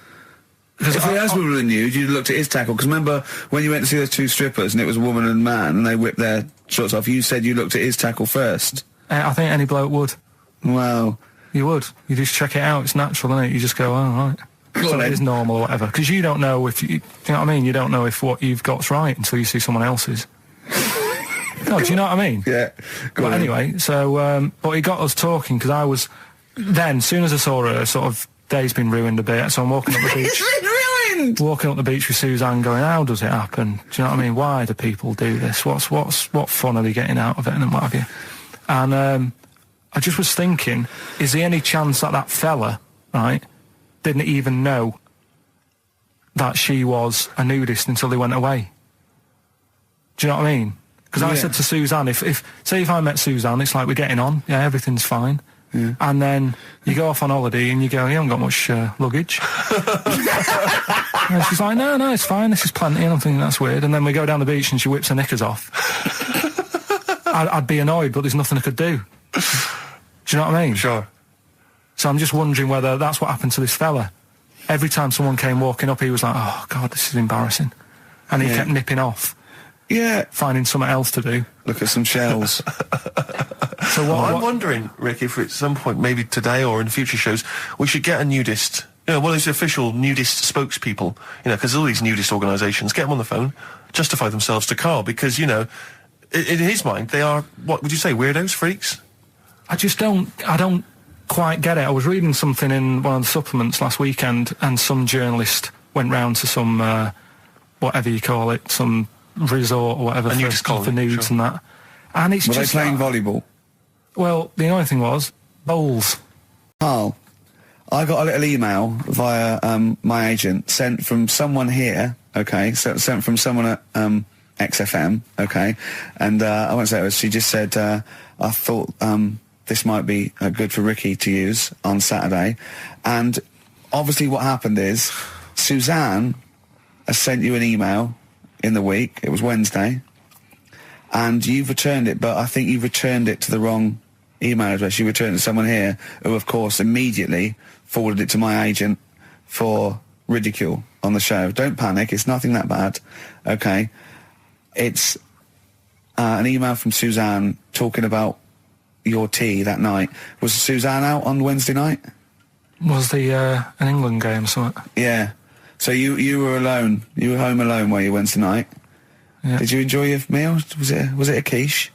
If the husband would have knew, you'd looked at his tackle. Because remember when you went to see those two strippers and it was a woman and man and they whipped their shorts off, you said you looked at his tackle first. I think any bloke would. Well, you would. You just check it out. It's natural, isn't it? You just go, oh, right. So it is normal or whatever. Because you don't know if you know what I mean? You don't know if what you've got's right until you see someone else's. No, do you know what I mean? Yeah. But anyway, so, but he got us talking because I was, then, as soon as I saw her, sort of, day's been ruined a bit, so I'm walking up the beach. It's been ruined! Walking up the beach with Suzanne going, how does it happen? Do you know what I mean? Why do people do this? What fun are they getting out of it and what have you? And, I just was thinking, is there any chance that fella, right, didn't even know that she was a nudist until they went away? Do you know what I mean? Because I said to Suzanne, say if I met Suzanne, it's like we're getting on, yeah, everything's fine. Yeah. And then you go off on holiday and you go, you haven't got much luggage. And she's like, no, it's fine, this is plenty. And I'm thinking, that's weird. And then we go down the beach and she whips her knickers off. I'd be annoyed, but there's nothing I could do. Do you know what I mean? Sure. So I'm just wondering whether that's what happened to this fella. Every time someone came walking up, he was like, oh, God, this is embarrassing. And he kept nipping off. Yeah. Finding something else to do. Look at some shells. So I'm wondering, Rick, if at some point, maybe today or in future shows, we should get a nudist, you know, one of these official nudist spokespeople, you know, because all these nudist organisations, get them on the phone, justify themselves to Karl, because, you know, in his mind, they are, what would you say, weirdos, freaks? I don't quite get it. I was reading something in one of the supplements last weekend, and some journalist went round to some, whatever you call it, some resort or whatever for nudes and that. And it's Were just... they playing volleyball? Well, the annoying thing was, bowls. Carl, I got a little email via my agent, sent from someone here, okay, sent from someone at XFM, okay, and I won't say it was, she just said, I thought this might be good for Ricky to use on Saturday, and obviously what happened is, Suzanne has sent you an email in the week, it was Wednesday, and you've returned it, but I think you've returned it to the wrong email address. You returned it to someone here who, of course, immediately forwarded it to my agent for ridicule on the show. Don't panic, it's nothing that bad, okay? It's an email from Suzanne talking about your tea that night. Was Suzanne out on Wednesday night? Was the an England game or something? Yeah. So you were alone. You were home alone, were you, Wednesday night? Yeah. Did you enjoy your meal? Was it a quiche?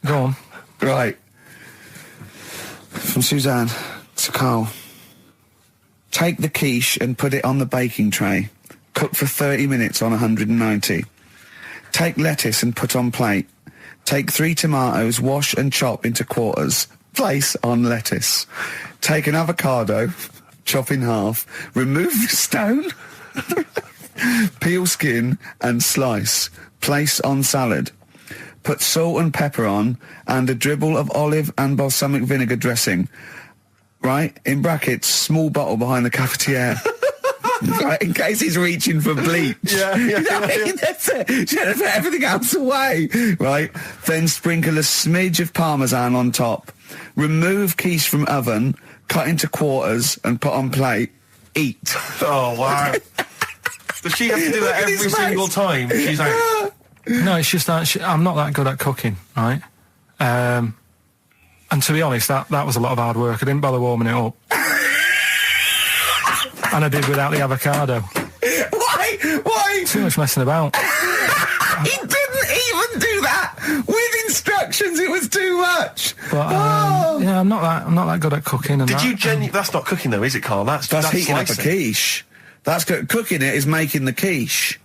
Go on. Right. From Suzanne to Karl. Take the quiche and put it on the baking tray. Cook for 30 minutes on 190. Take lettuce and put on plate. Take 3 tomatoes, wash and chop into quarters. Place on lettuce. Take an avocado, chop in half. Remove the stone. Peel skin and slice. Place on salad. Put salt and pepper on and a dribble of olive and balsamic vinegar dressing. Right? In brackets, small bottle behind the cafetiere. Right, in case he's reaching for bleach. Yeah. That's it. Should have put everything else away. Right? Then sprinkle a smidge of parmesan on top. Remove quiche from oven, cut into quarters and put on plate. Eat. Oh, wow. Does she have to do that every single time she's out? No, it's just that I'm not that good at cooking, right? And to be honest, that was a lot of hard work. I didn't bother warming it up. And I did without the avocado. Why? Too much messing about. He didn't even do that with instructions. It was too much. But yeah, I'm not that good at cooking. And Did you genuinely? That's not cooking though, is it, Karl? That's heating up a quiche. That's cooking. It is making the quiche.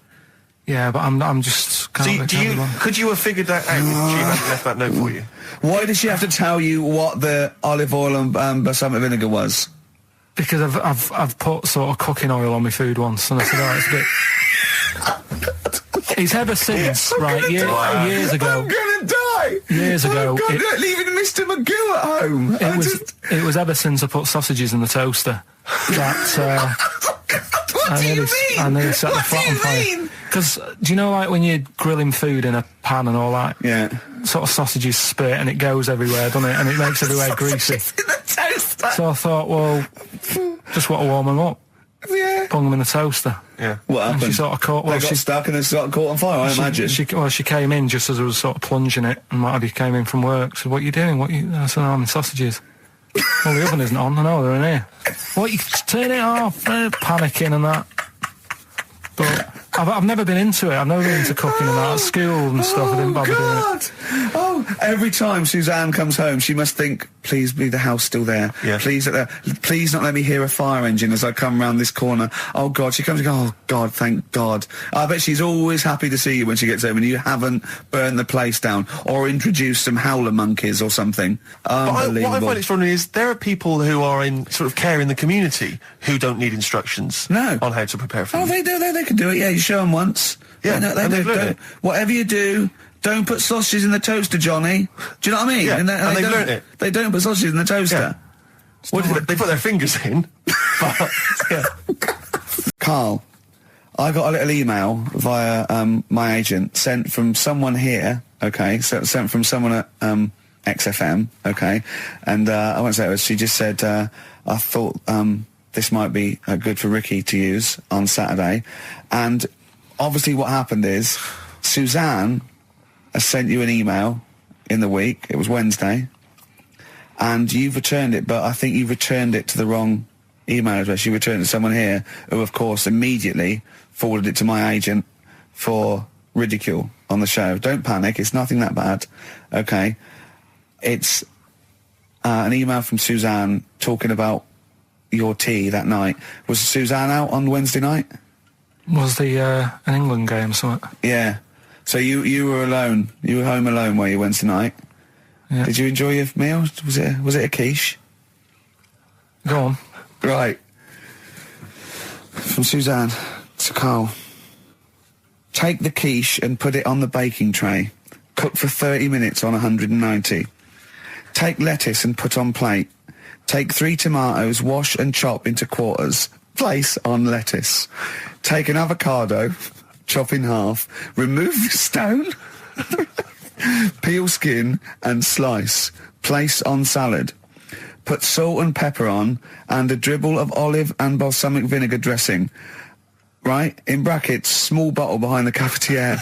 Yeah, but I'm just. Could you have figured that out if she hadn't left that note for you? Why did she have to tell you what the olive oil and balsamic vinegar was? Because I've put sort of cooking oil on my food once, and I said, oh, it's a bit. It's ever since, right? Years ago. I'm gonna die. Years ago. Leaving Mr. Magoo at home. It was ever since I put sausages in the toaster that I nearly set the flat on fire. Because, do you know, like, when you're grilling food in a pan and all that? Yeah. Sort of sausages spit and it goes everywhere, doesn't it? And it makes everywhere greasy. In the toaster. So I thought, well, just want to warm them up. Yeah. Bung them in the toaster. Yeah. What happened? And she sort of caught... They got stuck and they sort of caught on fire, I imagine. She came in just as I was sort of plunging it, and Marty came in from work. Said, "What are you doing?" I said, "I'm in sausages." Well, the oven isn't on. I know, they're in here. What, you turn it off? Panicking and that. But I've never been into it. I've never been into cooking and that. At school and stuff, I didn't bother doing it. Oh, every time Suzanne comes home, she must think, please be the house still there. Yeah. Please not let me hear a fire engine as I come round this corner. Oh, God, she comes and goes, oh, God, thank God. I bet she's always happy to see you when she gets home and you haven't burned the place down or introduced some howler monkeys or something. Unbelievable. What I find extraordinary is there are people who are in sort of care in the community who don't need instructions on how to prepare food. Oh, they do. They can do it. Yeah, you show them once. Yeah, they do. Whatever you do, don't put sausages in the toaster, Johnny. Do you know what I mean? Yeah, and they've don't- learnt it. They don't put sausages in the toaster. Yeah. What did they put their fingers in? But, yeah. Carl, I got a little email via my agent sent from someone here. Okay, so sent from someone at XFM. Okay, and I won't say it was. She just said, I thought this might be good for Ricky to use on Saturday, and obviously what happened is Suzanne has sent you an email in the week. It was Wednesday, and you've returned it, but I think you've returned it to the wrong email address. You returned it to someone here who, of course, immediately forwarded it to my agent for ridicule on the show. Don't panic. It's nothing that bad. Okay. It's an email from Suzanne talking about your tea that night. Was Suzanne out on Wednesday night? Was the an England game or something? Yeah. So you were alone. You were home alone, were you, Wednesday night? Yeah. Did you enjoy your meal? Was it a quiche? Go on. Right. From Suzanne to Carl. Take the quiche and put it on the baking tray. Cook for 30 minutes on 190. Take lettuce and put on plate. Take 3 tomatoes, wash and chop into quarters. Place on lettuce. Take an avocado, chop in half. Remove the stone. Peel skin and slice. Place on salad. Put salt and pepper on and a dribble of olive and balsamic vinegar dressing. Right? In brackets, small bottle behind the cafetiere.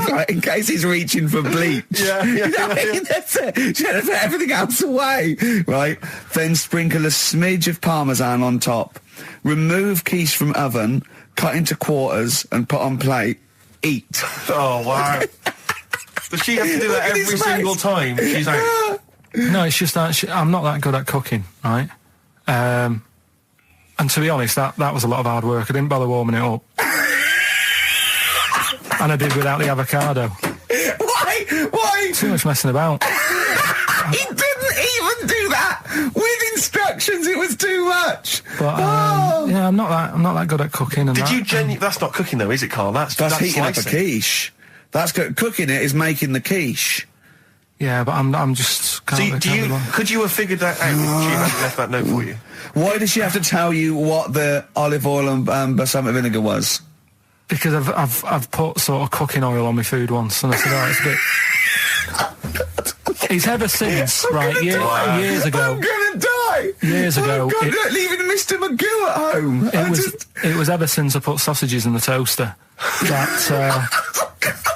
Right, in case he's reaching for bleach. Yeah. You know what I mean? That's it. You have to put everything else away. Right? Then sprinkle a smidge of parmesan on top. Remove quiche from oven, cut into quarters and put on plate. Eat. Oh, wow. Does she have to do that every single time she's out? No, it's just that I'm not that good at cooking, right? And to be honest, that was a lot of hard work. I didn't bother warming it up. And I did without the avocado. Why? Too much messing about. He didn't even do that with instructions. It was too much. But yeah, I'm not that good at cooking. And Did you that's not cooking though, is it, Carl? That's heating up a slicing. quiche. That's cooking it is making the quiche. Yeah, but I'm just. Could you have figured that out if she hadn't left that note for you? Why did she have to tell you what the olive oil and balsamic vinegar was? Because I've put sort of cooking oil on my food once, and I said, oh, it's a bit. It's ever since, right? Years ago. I'm gonna die. Years ago. Oh God, leaving Mr. Magoo at home. It was ever since I put sausages in the toaster that.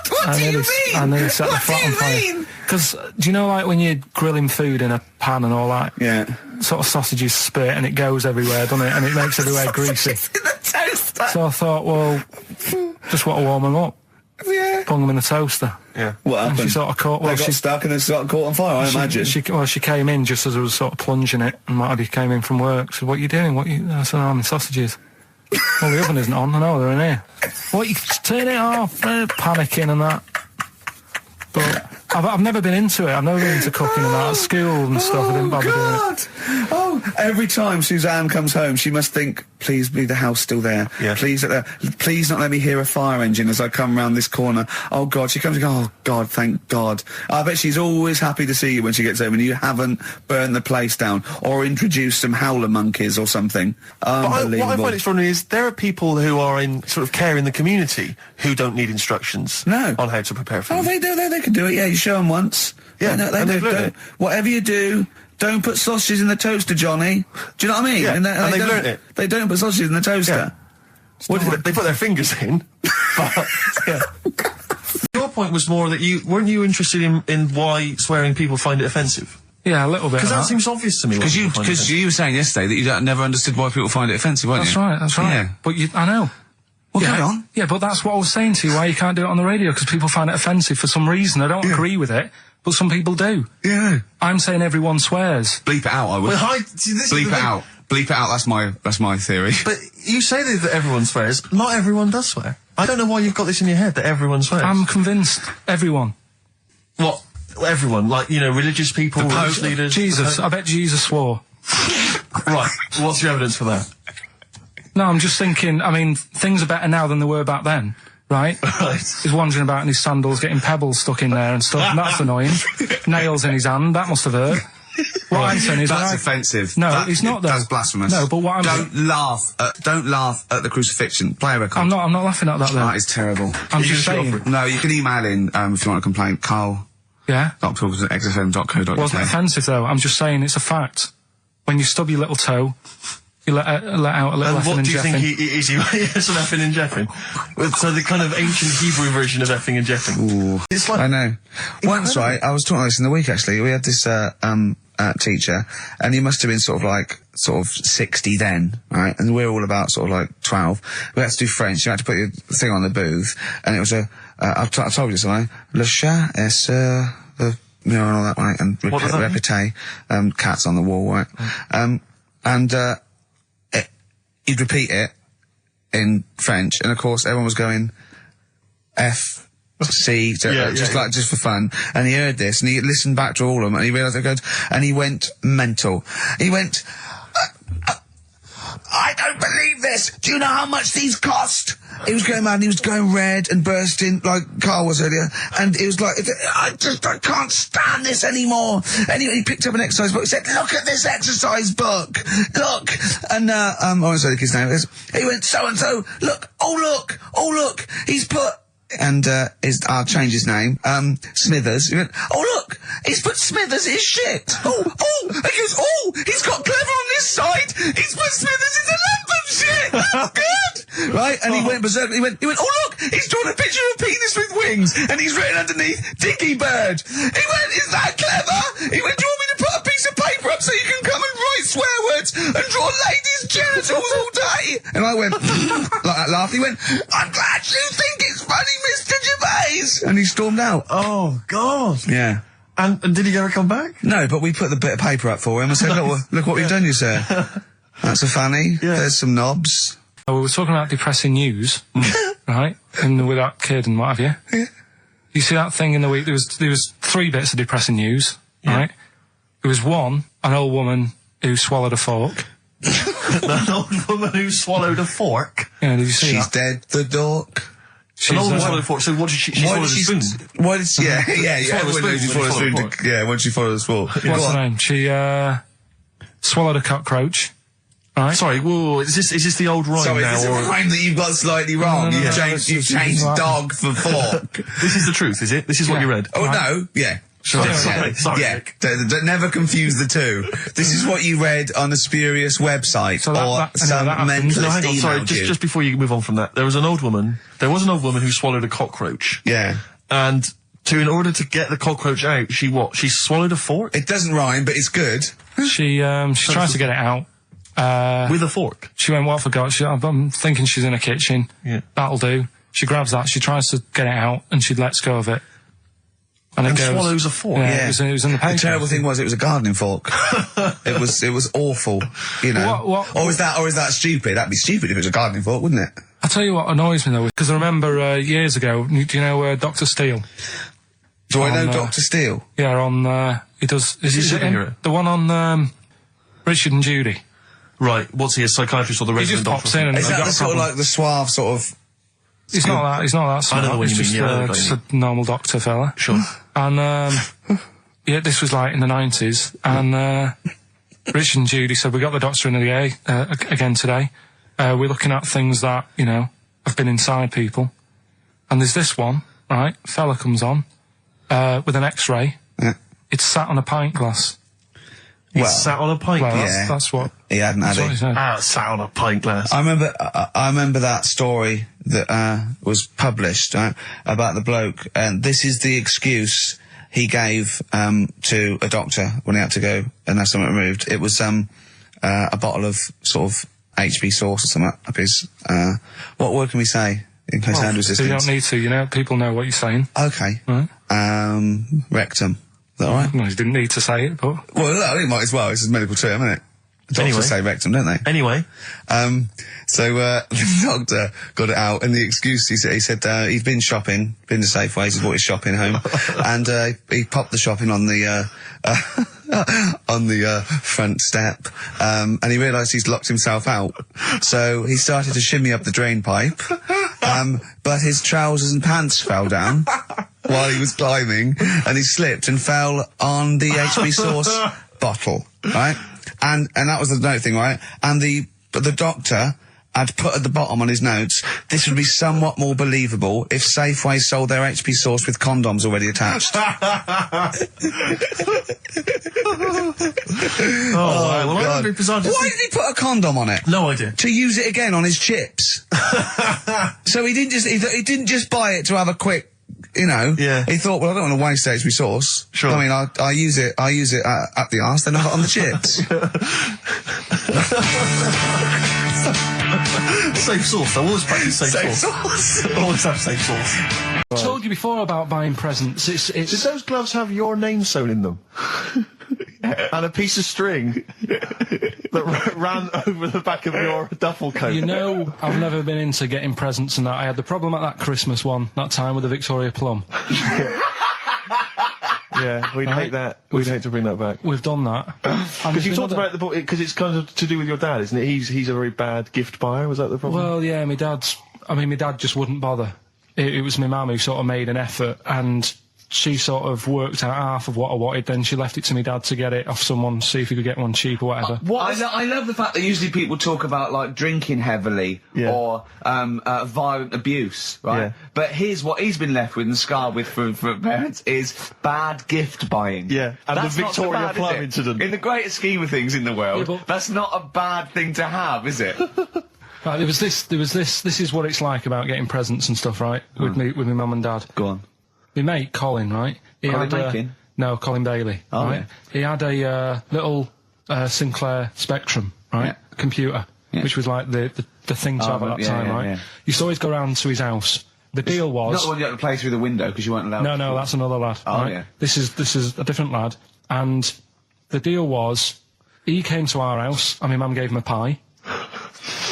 What do you mean? I nearly set the flat on fire. Because, do you know, like, when you're grilling food in a pan and all that? Yeah. Sort of sausages spit and it goes everywhere, doesn't it? And it makes everywhere greasy. In the toaster. So I thought, well, just want to warm them up. Yeah. Bung them in the toaster. Yeah. What And happened? she sort of caught... They got stuck and they sort of caught on fire, I imagine. She came in just as I was sort of plunging it, and Marty came in from work. Said, what are you doing? I said, I'm in sausages. Well, the oven isn't on. I know, they're in here. What, you turn it off? Panicking and that. But I've never been into it. I've never been into cooking and that. At school and stuff, I didn't bother doing it. Oh, Oh, every time Suzanne comes home, she must think, please be the house still there. Yeah. Please not let me hear a fire engine as I come round this corner. Oh, God. She comes and goes, oh, God, thank God. I bet she's always happy to see you when she gets home and you haven't burned the place down or introduced some howler monkeys or something. Unbelievable. What I find extraordinary is there are people who are in sort of care in the community who don't need instructions on how to prepare food. Oh, they do. They can do it. Yeah, you show them once. Yeah, they do. Whatever you do, don't put sausages in the toaster, Johnny. Do you know what I mean? Yeah, and they've don't, learnt it. They don't put sausages in the toaster. Yeah. They put their fingers in. But, yeah. Your point was more that weren't you interested in why swearing people find it offensive? Yeah, a little bit. Because that seems obvious to me. Because you were saying yesterday that you never understood why people find it offensive, weren't you? That's right. Yeah. But I know. Well, carry on. Yeah, but that's what I was saying to you, why you can't do it on the radio, because people find it offensive for some reason. I don't agree with it, but some people do. Yeah. I'm saying everyone swears. Bleep it out, I would. Well, bleep it out. Bleep it out, that's my theory. But you say that everyone swears. Not everyone does swear. I don't know why you've got this in your head that everyone swears. I'm convinced everyone. What? Everyone? Like, religious people, religious leaders? Jesus, I bet Jesus swore. Right, what's your evidence for that? No, I'm just thinking, things are better now than they were back then, right? Right. He's wandering about in his sandals, getting pebbles stuck in there and stuff, and that's annoying. Nails in his hand, that must have hurt. What I'm saying is... That's offensive. No, it's not, though. That's blasphemous. No, but what I'm... Don't laugh at the crucifixion. Play a record. I'm not laughing at that, though. That is terrible. I'm just saying... No, you can email in, if you want to complain. Carl... Yeah? .xfm.co.uk. Wasn't offensive, though. I'm just saying it's a fact. When you stub your little toe... You let out a little effing and jeffing. And what do you think is he some effing and jeffing? So the kind of ancient Hebrew version of effing and jeffing. Ooh. It's like... I know. Once, right, I was talking about this in the week, actually. We had this, teacher, and he must have been sort of 60 then, right? And we're all about sort of like 12. We had to do French. You had to put your thing on the booth, and it was I told you something. Le chat est the, and all that, right? And répété, cats on the wall, right? He'd repeat it in French, and of course everyone was going F, C, just for fun. And he heard this, and he listened back to all of them, and he realised it goes, and he went mental. He went, I don't believe this. Do you know how much these cost? He was going mad, and he was going red and bursting like Carl was earlier, and it was like, I can't stand this anymore. Anyway, he picked up an exercise book. He said, look at this exercise book. Look. And, I won't say the kid's name. He went, so-and-so, look, oh look, he's put, and, I'll change his name, Smithers. He went, oh look, he's put Smithers is shit. He goes, he's got Clever on this side. He's put Smithers is a lump of shit. That's good. Right? And he went berserk. He went, oh look, he's drawn a picture of a penis with wings, and he's written underneath, Dicky Bird. He went, is that clever? He went, do you want me to put a piece of paper up so you can come and write swear words and draw ladies' genitals all day? And I went, like that laugh. He went, I'm glad you think it's funny, Mr. Gervais. And he stormed out. Oh, God. Yeah. And did he ever come back? No, but we put the bit of paper up for him and said, look what we've done, you sir. That's a fanny. Yeah. There's some knobs. We were talking about depressing news, right? And with that kid and what have you. Yeah. You see that thing in the week? There was 3 bits of depressing news, right? There was one, an old woman who swallowed a fork. An old woman who swallowed a fork? Yeah, did you see She's that? dead, the dork. An old woman swallowed a fork, so what did she swallow a spoon? Why did she, everyone knows she swallowed a spoon. Why did she swallow a spoon? What's her name? She, swallowed a cockroach. Right. Sorry, whoa, is this the old rhyme now? Is this a rhyme that you've got slightly wrong? No, you've changed dog for fork. This is the truth, is it? This is what you read? Oh, no, yeah. Sorry. Never confuse the two. This is what you read on a spurious website some mentalist emailed Sorry, just before you move on from that, there was an old woman who swallowed a cockroach. Yeah. And in order to get the cockroach out, she swallowed a fork? It doesn't rhyme, but it's good. She tries to get it out. With a fork? She went, what for God? I'm thinking she's in a kitchen. Yeah. That'll do. She grabs that, she tries to get it out, and she lets go of it. And it goes, swallows a fork? Yeah. It was in the paper. The terrible thing was, it was a gardening fork. It was awful, you know. Or is that stupid? That'd be stupid if it was a gardening fork, wouldn't it? I'll tell you what annoys me though, because I remember, years ago, do you know, Dr. Steele? Do I know Dr. Steele? Yeah, he does... Is he a superhero? The one on, Richard and Judy. Right. What's he, a psychiatrist or the He resident just doctor? pops in and Is they've that got the a sort of problem. like the suave sort of... He's not that smart. I know what He's you just, mean, yeah, just a normal doctor fella. Sure. And, yeah, this was like in the 90s, and, Richard and Judy said, we got the doctor in again today. We're looking at things that, you know, have been inside people. And there's this one, right? Fella comes on, with an X-ray. Yeah. It's sat on a pint glass. He's sat on a pint Well, glass. that's what. He hadn't had That's what he it. said. Sat on a pint glass. I remember that story that was published, right, about the bloke, and this is the excuse he gave to a doctor when he had to go and have something removed. It was a bottle of sort of HB sauce or something up his. What word can we say in case hand resistance? You don't need to. You know, people know what you're saying. Okay. Right. Rectum. Is that all right? No, he didn't need to say it, but Well, no, he might as well. It's a medical term, isn't it? Doctors Anyway. say rectum, don't they? Anyway. So the doctor got it out, and the excuse he said he'd been shopping, been to Safeways, he brought his shopping home, and he popped the shopping on the front step, and he realised he's locked himself out. So he started to shimmy up the drain pipe, but his trousers and pants fell down while he was climbing, and he slipped and fell on the HB sauce bottle, right? And that was the note thing, right? And the doctor had put at the bottom on his notes, this would be somewhat more believable if Safeway sold their HP sauce with condoms already attached. Well, God. that'd be bizarre. Why did he put a condom on it? No idea. To use it again on his chips. So he didn't just buy it to have a quick, you know. Yeah. He thought, well, I don't want to waste HB sauce. Sure. I mean, I use it at the arse, then I have it on the chips. Safe sauce. I always practice safe Safe sauce. sauce. Always have safe sauce. I told you before about buying presents. Did those gloves have your name sewn in them? And a piece of string that ran over the back of your duffel coat? You know, I've never been into getting presents and that. I had the problem at that Christmas one, that time with the Victoria Plum. Yeah, we'd hate that. We'd hate to bring that back. We've done that. Because you talked about the book, because it's kind of to do with your dad, isn't it? He's a very bad gift buyer, was that the problem? Well, yeah, my dad just wouldn't bother. It was my mum who sort of made an effort, and she sort of worked out half of what I wanted, then she left it to me dad to get it off someone, see if he could get one cheap or whatever. I love the fact that usually people talk about, like, drinking heavily or violent abuse, right? Yeah. But here's what he's been left with and scarred with from parents is bad gift buying. Yeah, and That's the not so Victoria bad, Plum is it? incident. In the greater scheme of things in the world, Yeah, but- that's not a bad thing to have, is it? Right, this is what it's like about getting presents and stuff, right? With my mum and dad. Go on. My mate, Colin, right? Colin Mackin? No, Colin Bailey. Oh, right? He had a little Sinclair Spectrum, right? Yeah. Computer, which was like the thing to have at that time, right? yeah. Used to always go round to his house. The deal was... Not the one you had to play through the window because you weren't allowed to. No, that's another lad. Oh, right? yeah. This is a different lad. And the deal was, he came to our house, and my mum gave him a pie.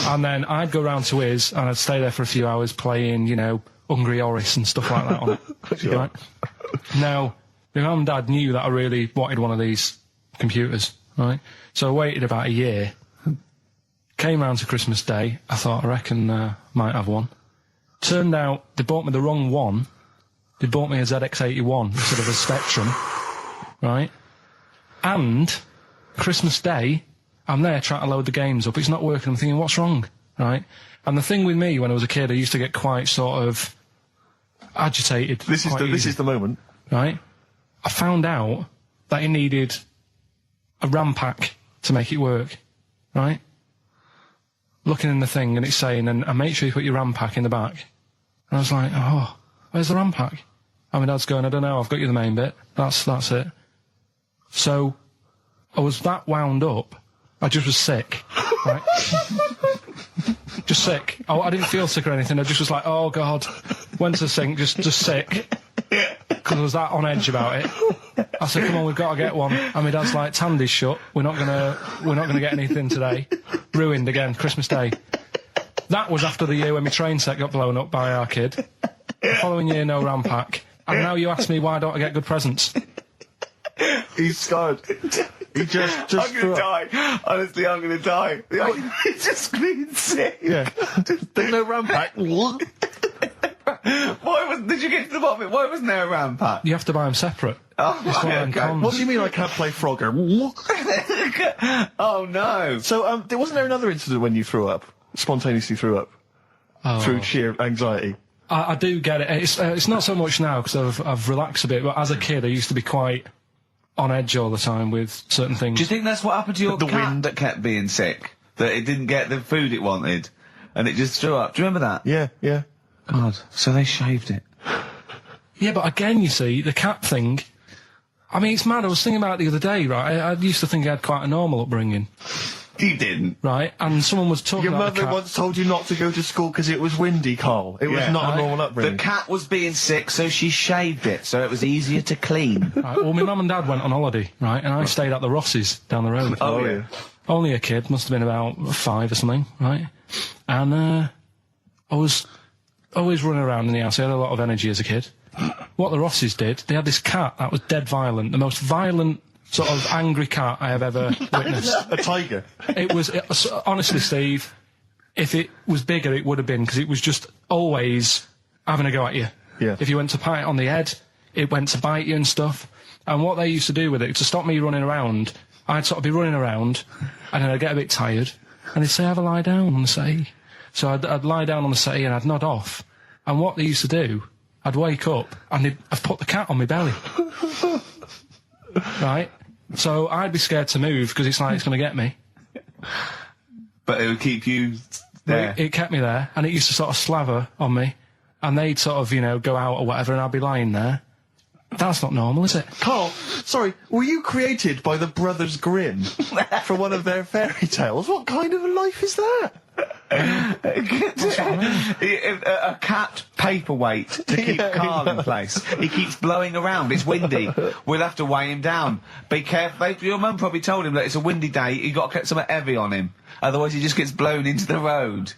And then I'd go round to his, and I'd stay there for a few hours playing, you know, Hungry Horace and stuff like that on it. Sure. Right? Now, my mum and dad knew that I really wanted one of these computers, right? So I waited about a year. Came round to Christmas Day. I thought, I reckon might have one. Turned out they bought me the wrong one. They bought me a ZX81 instead of a Spectrum, right? And Christmas Day, I'm there trying to load the games up. It's not working. I'm thinking, what's wrong, right? And the thing with me, when I was a kid, I used to get quite sort of agitated. This is the moment. Right? I found out that it needed a RAM pack to make it work, right? Looking in the thing and it's saying, and make sure you put your RAM pack in the back. And I was like, oh, where's the RAM pack? And my dad's going, I don't know, I've got you the main bit. That's it. So, I was that wound up, I just was sick, right? Just sick. I didn't feel sick or anything, I just was like, oh God. Went to the sink, just sick. Because I was that on edge about it. I said, come on, we've got to get one. And my dad's like, Tandy's shut, we're not gonna get anything today. Ruined again, Christmas Day. That was after the year when my train set got blown up by our kid. The following year, no RAM pack. And now you ask me, why don't I get good presents? He's scarred. He just I'm gonna die. Honestly, I'm gonna die. He's just being sick. Yeah. There's no RAM pack. Did you get to the bottom of it? Why wasn't there a RAM pack? You have to buy them separate. Oh, What do you mean I can't play Frogger? Oh no. So, wasn't there another incident when you threw up? Spontaneously threw up? Through sheer anxiety? I do get it. It's not so much now because I've relaxed a bit, but as a kid I used to be quite on edge all the time with certain things. Do you think that's what happened to your cat that kept being sick? That it didn't get the food it wanted? And it just threw up? Do you remember that? Yeah. God, so they shaved it. Yeah, but again, you see, the cat thing, I mean, it's mad. I was thinking about it the other day, right? I used to think I had quite a normal upbringing. You didn't. Right? And someone was talking Your about mother once told you not to go to school because it was windy, Carl. It was not a normal upbringing. The cat was being sick, so she shaved it, so it was easier to clean. Right, well, my mum and dad went on holiday, right? And I stayed at the Rosses down the road. Oh, yeah. Only a kid, must have been about 5 or something, right? And I was always running around in the house. I had a lot of energy as a kid. What the Rosses did, they had this cat that was dead violent, the most violent sort of angry cat I have ever witnessed. A tiger? It was, honestly, Steve, if it was bigger, it would have been, because it was just always having a go at you. Yeah. If you went to pat it on the head, it went to bite you and stuff. And what they used to do with it, to stop me running around, I'd sort of be running around, and then I'd get a bit tired, and they'd say, have a lie down on the settee. So I'd lie down on the settee and I'd nod off. And what they used to do, I'd wake up and I'd put the cat on my belly. Right? So I'd be scared to move because it's like it's going to get me. But it would keep you there. It kept me there, and it used to sort of slaver on me, and they'd sort of, go out or whatever, and I'd be lying there. That's not normal, is it? Carl, sorry, were you created by the Brothers Grimm for one of their fairy tales? What kind of a life is that? A cat paperweight to keep Carl in place. He keeps blowing around. It's windy. We'll have to weigh him down. Be careful. Your mum probably told him that it's a windy day. You got to get something heavy on him, otherwise he just gets blown into the road.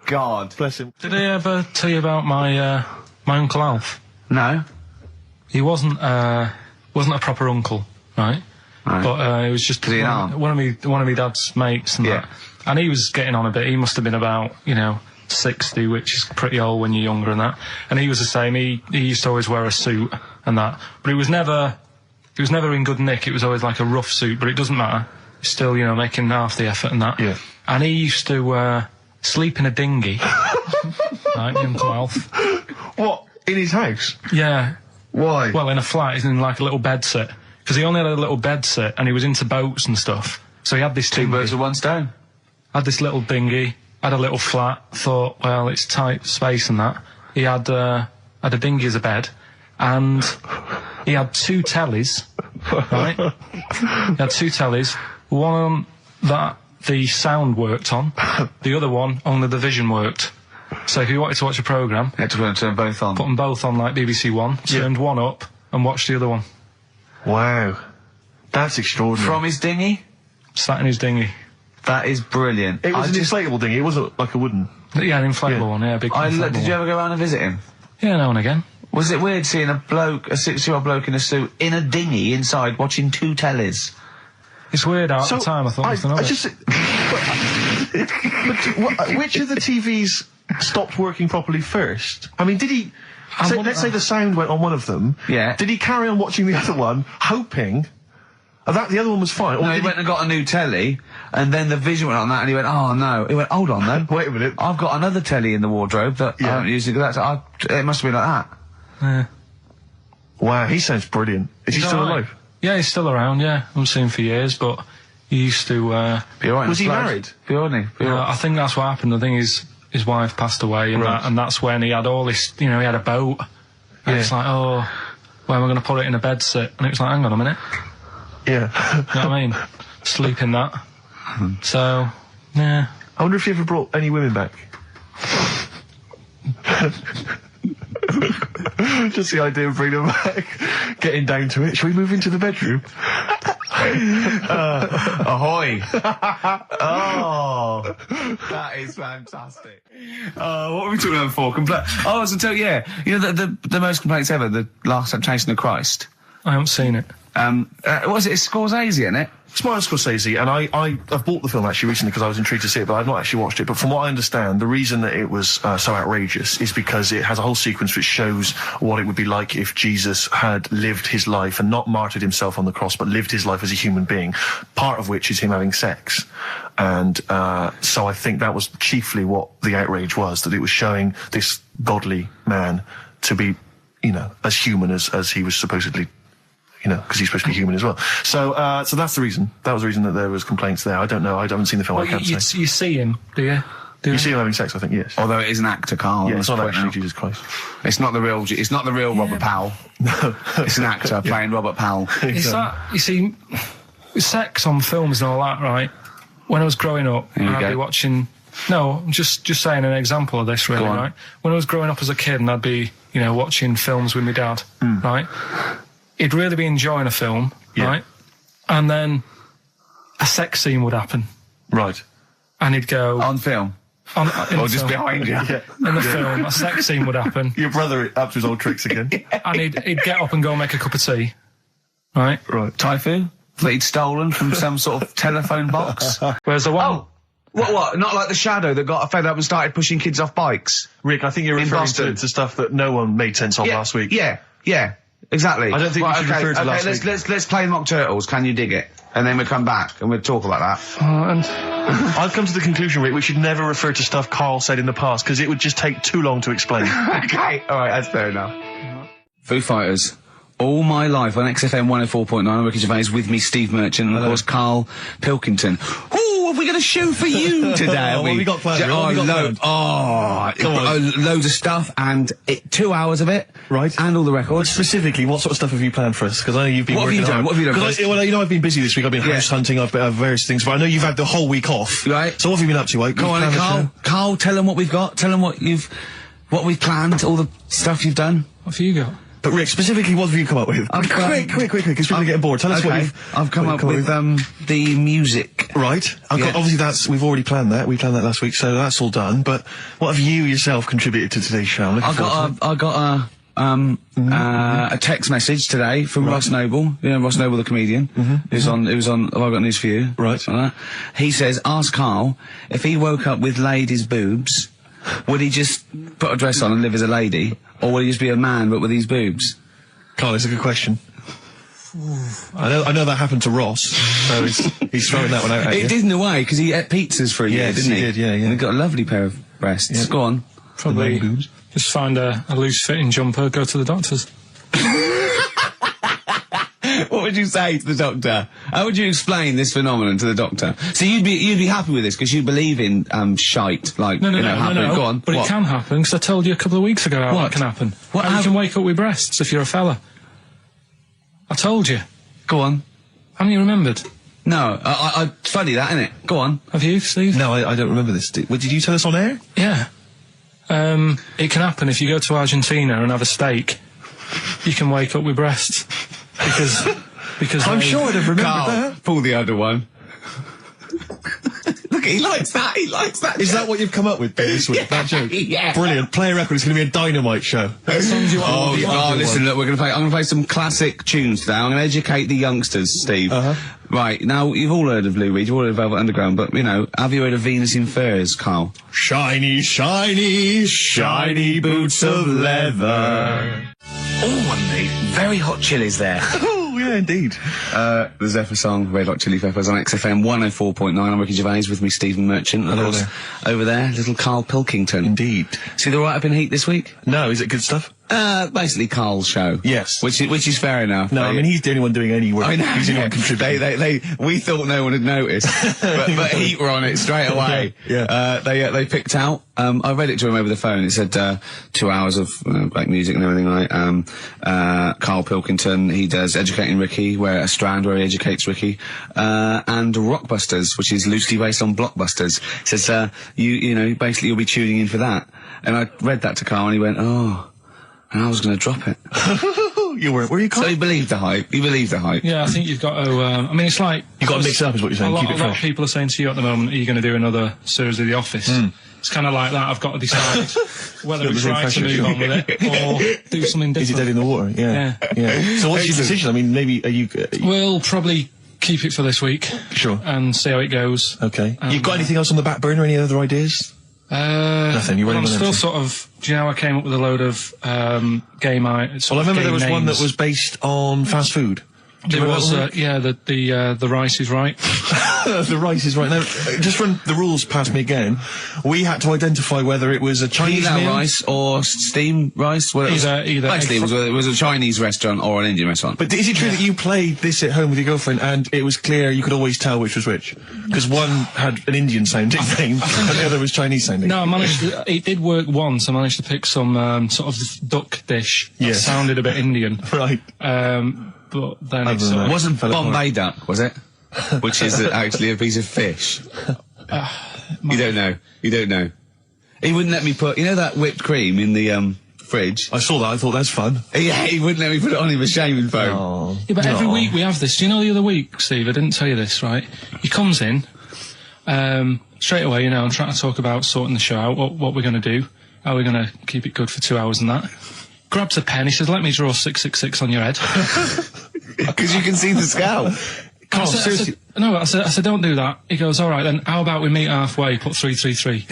God bless him. Did I ever tell you about my Uncle Alf? No. He wasn't a proper uncle, right? But it was just one of my dad's mates and that. And he was getting on a bit. He must have been about 60, which is pretty old when you're younger and that. And he was the same. He used to always wear a suit and that, but it was never in good nick. It was always like a rough suit, but it doesn't matter. He's still making half the effort and that. Yeah. And he used to sleep in a dinghy. Right, Uncle Alf. What, in his house? Yeah. Why? Well, in a flat, he's in like a little bed set. Because he only had a little bed set, and he was into boats and stuff. So he had this Two birds with one stone. Had this little dinghy, had a little flat, thought, well, it's tight space and that. He had a dinghy as a bed, and he had 2 tellies, right? He had 2 tellies, one that the sound worked on, the other one only the vision worked. So if you wanted to watch a programme... You had to turn both on. Put them both on like BBC One, turned one up, and watched the other one. Wow. That's extraordinary. From his dinghy? Sat in his dinghy. That is brilliant. It was an inflatable dinghy, it wasn't like a wooden... Yeah, an inflatable one, big inflatable one. Did you ever go around and visit him? Yeah, now and again. Was it weird seeing a 60-year-old bloke in a suit in a dinghy inside watching 2 tellies? It's weird at the time, I thought. Which of the TVs stopped working properly first? I mean, did he... let's say the sound went on one of them. Yeah. Did he carry on watching the other one, hoping that the other one was fine? No, he went and got a new telly, and then the vision went on that, and he went, oh no. He went, hold on though. Wait a minute. I've got another telly in the wardrobe that I haven't used. It must have been like that. Yeah. Wow, he sounds brilliant. Is he still alive? Yeah, he's still around, yeah. I haven't seen him for years, but he used to... Be all right. Was he married? I think that's what happened. I think his wife passed away, and that's when he had all this... he had a boat. And it's like, oh, where am I going to put it in a bed sit? And it was like, hang on a minute. Yeah. You know what I mean? Sleep in that. So, yeah. I wonder if you ever brought any women back. Just the idea of bringing them back, getting down to it. Shall we move into the bedroom? Ahoy! Oh, that is fantastic. What were we talking about before? I was going to tell you, the most complaints ever, the last Temptation of Christ. I haven't seen it. Was it Scorsese, isn't it? It's Martin Scorsese, and I've bought the film actually recently because I was intrigued to see it, but I've not actually watched it. But from what I understand, the reason that it was so outrageous is because it has a whole sequence which shows what it would be like if Jesus had lived his life and not martyred himself on the cross, but lived his life as a human being, part of which is him having sex. And so I think that was chiefly what the outrage was, that it was showing this godly man to be, you know, as human as he was supposedly, you know, because he's supposed to be human as well. So, so that's the reason. That was the reason that there was complaints there. I don't know. I haven't seen the film. Well, I can't say. You see him, do you? You see him having sex, I think, yes. Although it is an actor, Carl. Yeah, it's not actually Jesus Christ. It's not the real. It's not the real Robert Powell. No, it's an actor playing Robert Powell. Is that, you see, sex on films and all that, right? When I was growing up, I'd be watching. No, I'm just saying an example of this, really, right? When I was growing up as a kid, and I'd be, you know, watching films with my dad, right? He'd really be enjoying a film, right? And then a sex scene would happen. Right. And he'd go... On film? Or just behind you? In the film, a sex scene would happen. Your brother up to his old tricks again. And he'd get up and go make a cup of tea. Right? Right. Typhoon? That he'd stolen from some sort of telephone box? Whereas the one... Oh! What? Not like the Shadow that got fed up and started pushing kids off bikes? Rick, I think you're referring to stuff that no one made sense of last week. Yeah, exactly. I don't think we should refer to last week. Let's play Mock Turtles, Can You Dig It? And then we'll come back and we'll talk about that. And I've come to the conclusion, Rick, we should never refer to stuff Carl said in the past, because it would just take too long to explain. Okay, alright, that's fair enough. Foo Fighters. All My Life on XFM 104.9. I'm Ricky Gervais, with me, Steve Merchant, and of course, Karl Pilkington. Ooh, have we got a show for you today? What have we got planned? Loads of stuff, and 2 hours of it. Right. And all the records. Specifically, what sort of stuff have you planned for us? Because I know you've been What have you done? What have you done? Well, you know, I've been busy this week. I've been house hunting, I've various things, but I know you've had the whole week off. Right. So what have you been up to? Come on, Karl. Karl, tell them what we've got. Tell them what we've planned, all the stuff you've done. What have you got? But Rick, specifically, what have you come up with? Quick, because people are getting bored. Tell us what you've... I've come up with the music. Right. Obviously, we've already planned that. We planned that last week, so that's all done. But what have you yourself contributed to today's show? I got a text message today from Ross Noble. You know Ross Noble, the comedian. It was on. Have I got news for you? Right. He says, ask Karl if he woke up with ladies' boobs, would he just put a dress on and live as a lady, or would he just be a man but with these boobs? Carl, it's a good question. I know that happened to Ross, so he's throwing that one out at you. It did in a way, because he ate pizzas for a year, didn't he? Yes, he did, yeah. And he got a lovely pair of breasts. Yeah. Go on. Probably just find a loose-fitting jumper, go to the doctor's. What would you say to the doctor? How would you explain this phenomenon to the doctor? So you'd be happy with this because you believe in shite, like no. Go on. But it can happen, because I told you a couple of weeks ago how that can happen. How you can wake up with breasts if you're a fella. I told you. Go on. Haven't you remembered? No, I funny that, isn't it? Go on. Have you, Steve? No, I don't remember this. Did you tell us on air? Yeah. It can happen if you go to Argentina and have a steak. You can wake up with breasts. Because I'm sure I'd have remembered Karl, that. Pull the other one. Look, he likes that. Is that what you've come up with this week? That joke? Yeah. Brilliant. Play a record. It's going to be a dynamite show. Listen, look, I'm going to play some classic tunes today. I'm going to educate the youngsters, Steve. Right, now, you've all heard of Lou Reed, you've all heard of Velvet Underground, but, you know, have you heard of Venus in Furs, Karl? Shiny, shiny, shiny boots of leather. Oh, and the very hot chilies there. Oh, yeah, indeed. The Zephyr song, Red Hot Chili Peppers on XFM 104.9. I'm Ricky Gervais, with me, Stephen Merchant. And of course, over there, little Karl Pilkington. Indeed. See the write-up in Heat this week? No, is it good stuff? Basically Karl's show. Yes. Which is fair enough. No, I mean, he's the only one doing any work. I know, he's the only one contributing. We thought no one had noticed, but Heat were on it straight away. Yeah. They picked out, I read it to him over the phone. It said, 2 hours of black music and everything, right? Karl Pilkington, he does Educating Ricky, a strand where he educates Ricky, and Rockbusters, which is loosely based on Blockbusters. It says, you know, basically you'll be tuning in for that. And I read that to Karl and he went, oh, and I was going to drop it. You weren't, were you, Karl? So he believed the hype. Yeah, I think you've got to, I mean, it's like... You've got to mix it up, is what you're saying, keep it fresh. A lot of people are saying to you at the moment, are you going to do another series of The Office? It's kind of like that. I've got to decide whether it's right to move on with it or do something different. Is he dead in the water? Yeah. So what's your decision? I mean, maybe are you? We'll probably keep it for this week. Sure. And see how it goes. Okay. You've got anything else on the back burner? Any other ideas? Nothing. You're I'm still sort of. Do you know I came up with a load of game items? Well, I remember there was one that was based on fast food. There was, the rice is right. The rice is right. Now, just run the rules past me again. We had to identify whether it was a Chinese meal, rice or steamed rice. Well, either. Actually, it was a Chinese restaurant or an Indian restaurant. But is it true that you played this at home with your girlfriend and it was clear you could always tell which was which? Because one had an Indian sounding name and the other was Chinese sounding. No, I managed to, it did work once. I managed to pick some sort of duck dish that sounded a bit Indian. Right. But then it wasn't Bombay duck, was it? Which is actually a piece of fish. You don't know. You don't know. He wouldn't let me put, you know, that whipped cream in the fridge. I saw that. I thought that's fun. Yeah, he wouldn't let me put it on him. A shaving foam. Oh. Yeah, but every week we have this. Do you know the other week, Steve? I didn't tell you this, right? He comes in straight away. You know, I'm trying to talk about sorting the show out. What we're going to do? How we're going to keep it good for 2 hours and that. Grabs a pen, he says, let me draw 666 on your head. Because you can see the scalp. I said, don't do that. He goes, all right, then how about we meet halfway, put 333.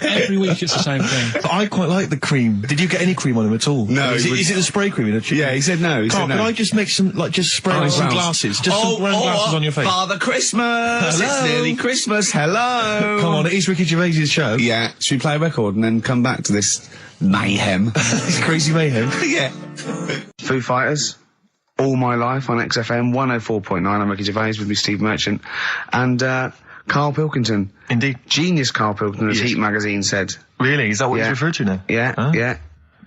Every week it's the same thing. But I quite like the cream. Did you get any cream on him at all? No. Is it the spray cream in a chicken? Yeah, he said no. Carl, can I just make some, just spray on some glasses? Just some round glasses on your face. Father Christmas! Hello. It's nearly Christmas, hello! Come on, it is Ricky Gervais' show. Yeah, should we play a record and then come back to this mayhem? This crazy mayhem? Yeah. Foo Fighters. All My Life on XFM 104.9. I'm Ricky Gervais, with me Steve Merchant and Karl Pilkington. Indeed. Genius Karl Pilkington, as Heat magazine said. Really? Is that what he's referred to now? Yeah, yeah.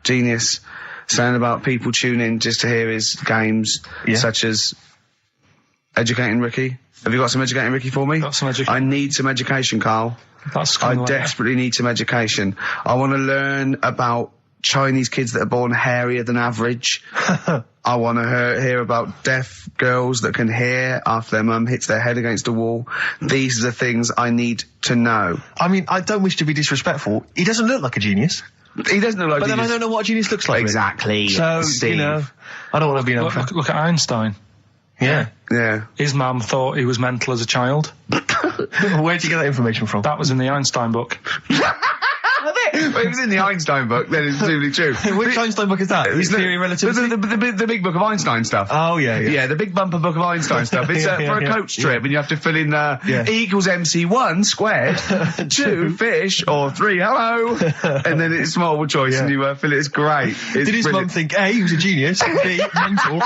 Genius. Saying about people tune in just to hear his games, such as Educating Ricky. Have you got some Educating Ricky for me? Got some education. I need some education, Karl. I desperately need some education. I want to learn about Chinese kids that are born hairier than average. I want to hear about deaf girls that can hear after their mum hits their head against a wall. These are the things I need to know. I mean, I don't wish to be disrespectful. He doesn't look like a genius. He doesn't look like a genius. But then I don't know what a genius looks like. Exactly. So, Steve. you know, I don't want to be unfair. Look at Einstein. Yeah. Yeah. His mum thought he was mental as a child. Where'd you get that information from? That was in the Einstein book. Well, it was in the Einstein book, then it's presumably true. Which Einstein book is that? His Theory of Relativity? The big book of Einstein stuff. Oh, yeah. Yeah, the big bumper book of Einstein stuff. It's for a coach trip, and you have to fill in E equals MC1 squared, 2 fish, or 3 hello, and then it's multiple choice, and you fill it. It's great. Did his mum think, A, he was a genius, B, mental?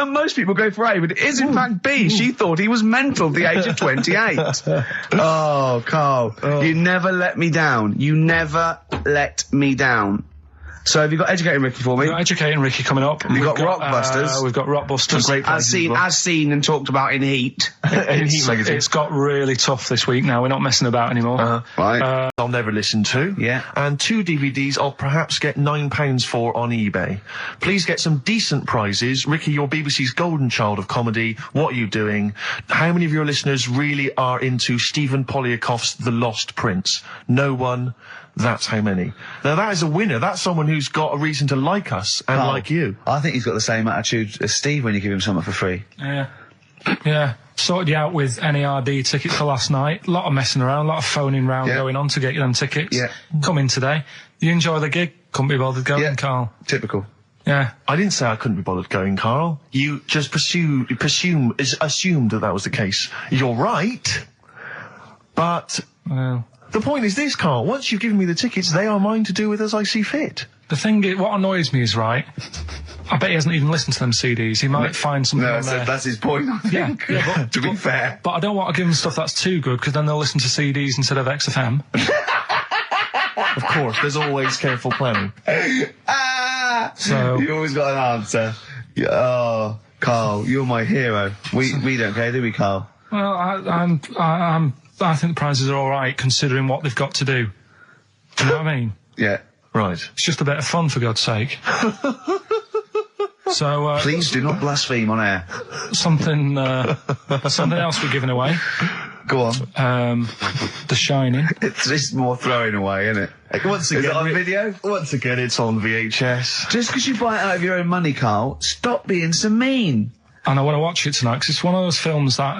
Most people go for A, but it is in fact B. She thought he was mental at the age of 28. Oh, Karl, you never let me down. You never let me down. So have you got Educating Ricky for me? We've got Educating Ricky coming up. We've got Rockbusters. We've got Rockbusters. Great as seen and talked about in Heat. In Heat magazine. It's got really tough this week now. We're not messing about anymore. Right. I'll never listen to. Yeah. And 2 DVDs I'll perhaps get £9 for on eBay. Please get some decent prizes. Ricky, you're BBC's golden child of comedy. What are you doing? How many of your listeners really are into Stephen Polyakoff's The Lost Prince? No one. That's how many. Now that is a winner. That's someone who's got a reason to like us and like you. I think he's got the same attitude as Steve when you give him something for free. Yeah. Sorted you out with NERD tickets for last night. A lot of messing around, a lot of phoning round going on to get you them tickets. Yeah. Come in today. You enjoy the gig? Couldn't be bothered going, Karl. Typical. Yeah. I didn't say I couldn't be bothered going, Karl. You just assumed that was the case. You're right. But the point is this, Karl. Once you've given me the tickets, they are mine to do with as I see fit. The thing is, what annoys me is, right, I bet he hasn't even listened to them CDs. He might find something on there. That's his point, I think. Yeah, to be fair. But I don't want to give them stuff that's too good, because then they'll listen to CDs instead of XFM. Of course, there's always careful planning. So you always got an answer. Oh, Karl, you're my hero. We don't care, do we, Karl? Well, I think the prizes are all right, considering what they've got to do. Do you know what I mean? Yeah. Right. It's just a bit of fun, for God's sake. So please do not blaspheme on air. Something else we're giving away. Go on. The Shining. It's just more throwing away, isn't it? Once again, Is it on video? Once again, it's on VHS. Just because you buy it out of your own money, Carl, stop being so mean. And I want to watch it tonight because it's one of those films that.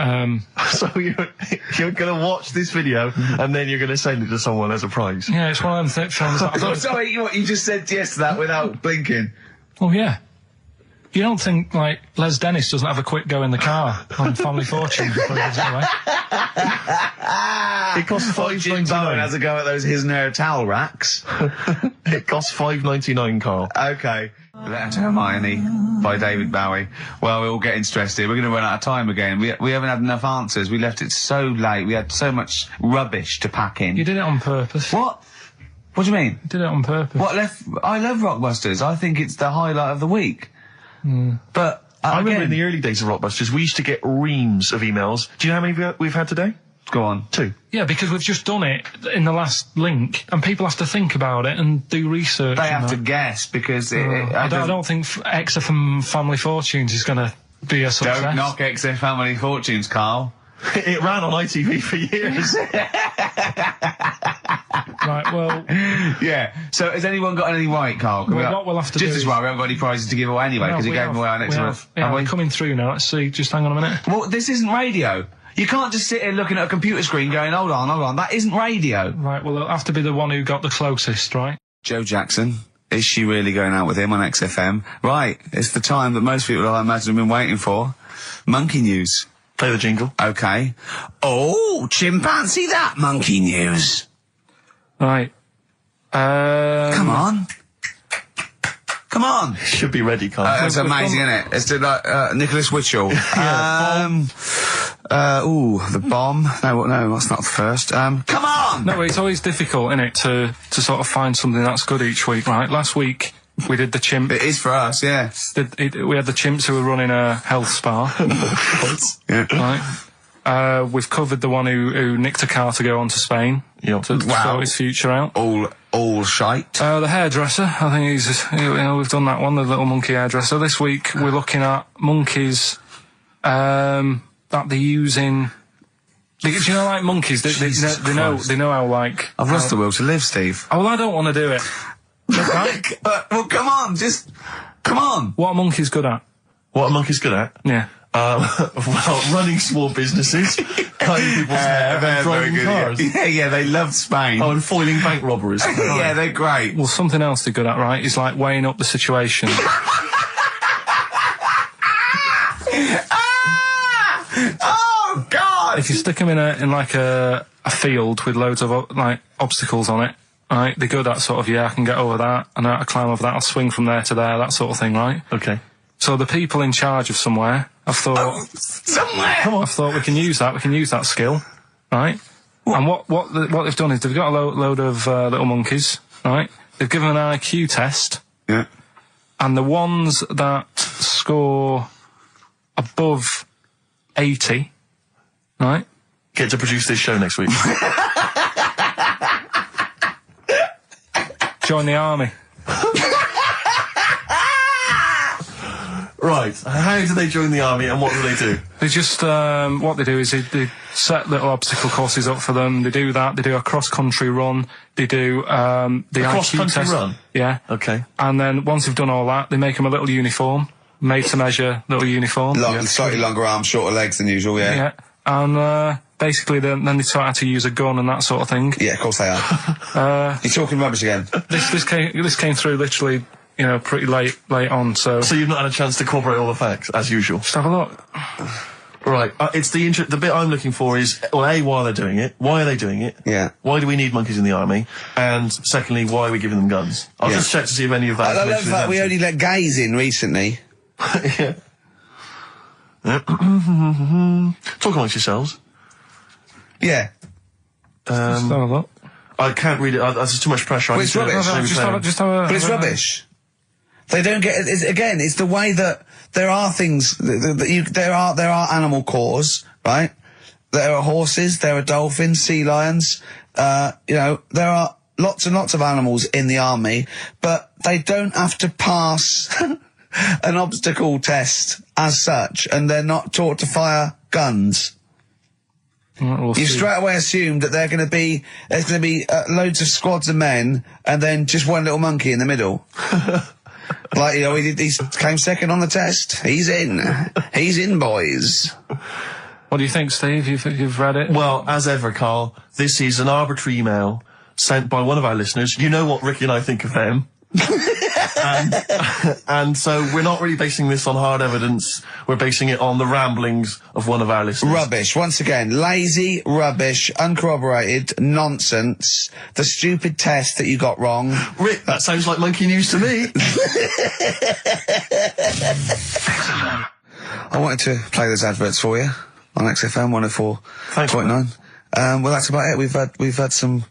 So you're going to watch this video and then you're going to send it to someone as a prize. Yeah, it's one of them films that. Oh, sorry, you just said yes to that without blinking. Oh yeah. You don't think like Les Dennis doesn't have a quick go in the car on Family Fortune before he gives it away? It costs Jim Bowen has a go at those his and her towel racks. It costs $5.99, Carl. Okay. Letter to Hermione by David Bowie. Well, we're all getting stressed here. We're going to run out of time again. We haven't had enough answers. We left it so late. We had so much rubbish to pack in. You did it on purpose. What? What do you mean? You did it on purpose. I love Rockbusters. I think it's the highlight of the week. But I remember in the early days of Rockbusters, we used to get reams of emails. Do you know how many we've had today? Go on. 2. Yeah, because we've just done it in the last link, and people have to think about it and do research. They have to guess because I don't think XFM Family Fortunes is going to be a success. Don't knock XFM Family Fortunes, Carl. It ran on ITV for years. Right, well... Yeah, so has anyone got anything right, Carl? What we'll have to do just as well, we haven't got any prizes to give away anyway, because we gave them away our next month. Yeah, we're coming through now. Let's see, just hang on a minute. Well, this isn't radio. You can't just sit here looking at a computer screen going, hold on, that isn't radio. Right, well, it'll have to be the one who got the closest, right? Joe Jackson. Is she really going out with him on XFM? Right, it's the time that most people, I imagine, have been waiting for. Monkey news. Play the jingle. Okay. Oh, chimpanzee that monkey news. Right. Come on. Come on. Should be ready, Carl. It's amazing, isn't it? It's like Nicholas Witchell. The bomb. No, that's not the first. Come on! No, it's always difficult, isn't it, to sort of find something that's good each week, right? Last week, we did the chimp. It is for us, yeah. We had the chimps who were running a health spa. Yeah. Right. We've covered the one who nicked a car to go on to Spain. Yep. To sort his future out. All shite. The hairdresser, I think we've done that one, the little monkey hairdresser. This week, we're looking at monkeys, that they're using. Do you know, like monkeys? They know how, like. I've lost the will to live, Steve. Oh, well, I don't want to do it. Right? Well, come on, come on. What are monkeys good at? What are monkeys good at? Yeah. Well, running small businesses, cutting people's hair, and driving cars. Yeah, they love Spain. Oh, and foiling bank robberies. Yeah, they're great. Well, something else they're good at, right, is like weighing up the situation. Oh, God! If you stick them in a field with loads of, like, obstacles on it, right, they're good at sort of, I can get over that, and I climb over that, I'll swing from there to there, that sort of thing, right? Okay. So the people in charge of somewhere, I've thought... somewhere! Come on. I've thought we can use that skill, right? And what they've done is they've got a load of little monkeys, right? They've given them an IQ test. Yeah. And the ones that score above 80, right? Get to produce this show next week. Join the army. Right. How do they join the army and what do they do? They just, what they do is they set little obstacle courses up for them. They do that. They do a cross-country run. They do, the cross-country run? Yeah. Okay. And then once they've done all that, they make them a little uniform. Made to measure little uniform. Slightly longer arms, shorter legs than usual, yeah. Yeah. And, basically then they taught how to use a gun and that sort of thing. Yeah, of course they are. You're talking rubbish again. This came through literally, pretty late on, so... So you've not had a chance to incorporate all the facts, as usual? Just have a look. Right, it's the bit I'm looking for is, well, A, why are they doing it? Why are they doing it? Yeah. Why do we need monkeys in the army? And secondly, why are we giving them guns? I'll just check to see if any of that I love that we only let gays in recently. Yeah. Talk amongst yourselves. Yeah. Just have a look. I can't read it. There's too much pressure. Well, it's rubbish. But it's rubbish. They don't get it. Again, it's the way that there are things there are animal cores, right? There are horses, there are dolphins, sea lions. There are lots and lots of animals in the army, but they don't have to pass an obstacle test as such, and they're not taught to fire guns. We'll You see. straight away assumed that there's going to be loads of squads of men and then just one little monkey in the middle. Like, you know, he came second on the test. He's in, boys. What do you think, Steve? You've read it? Well, as ever, Carl, this is an arbitrary email sent by one of our listeners. You know what Ricky and I think of them. and so we're not really basing this on hard evidence. We're basing it on the ramblings of one of our listeners. Rubbish. Once again, lazy, rubbish, uncorroborated, nonsense. The stupid test that you got wrong. Rick, that sounds like monkey news to me. I wanted to play those adverts for you on XFM 104.9. Well, that's about it. We've had some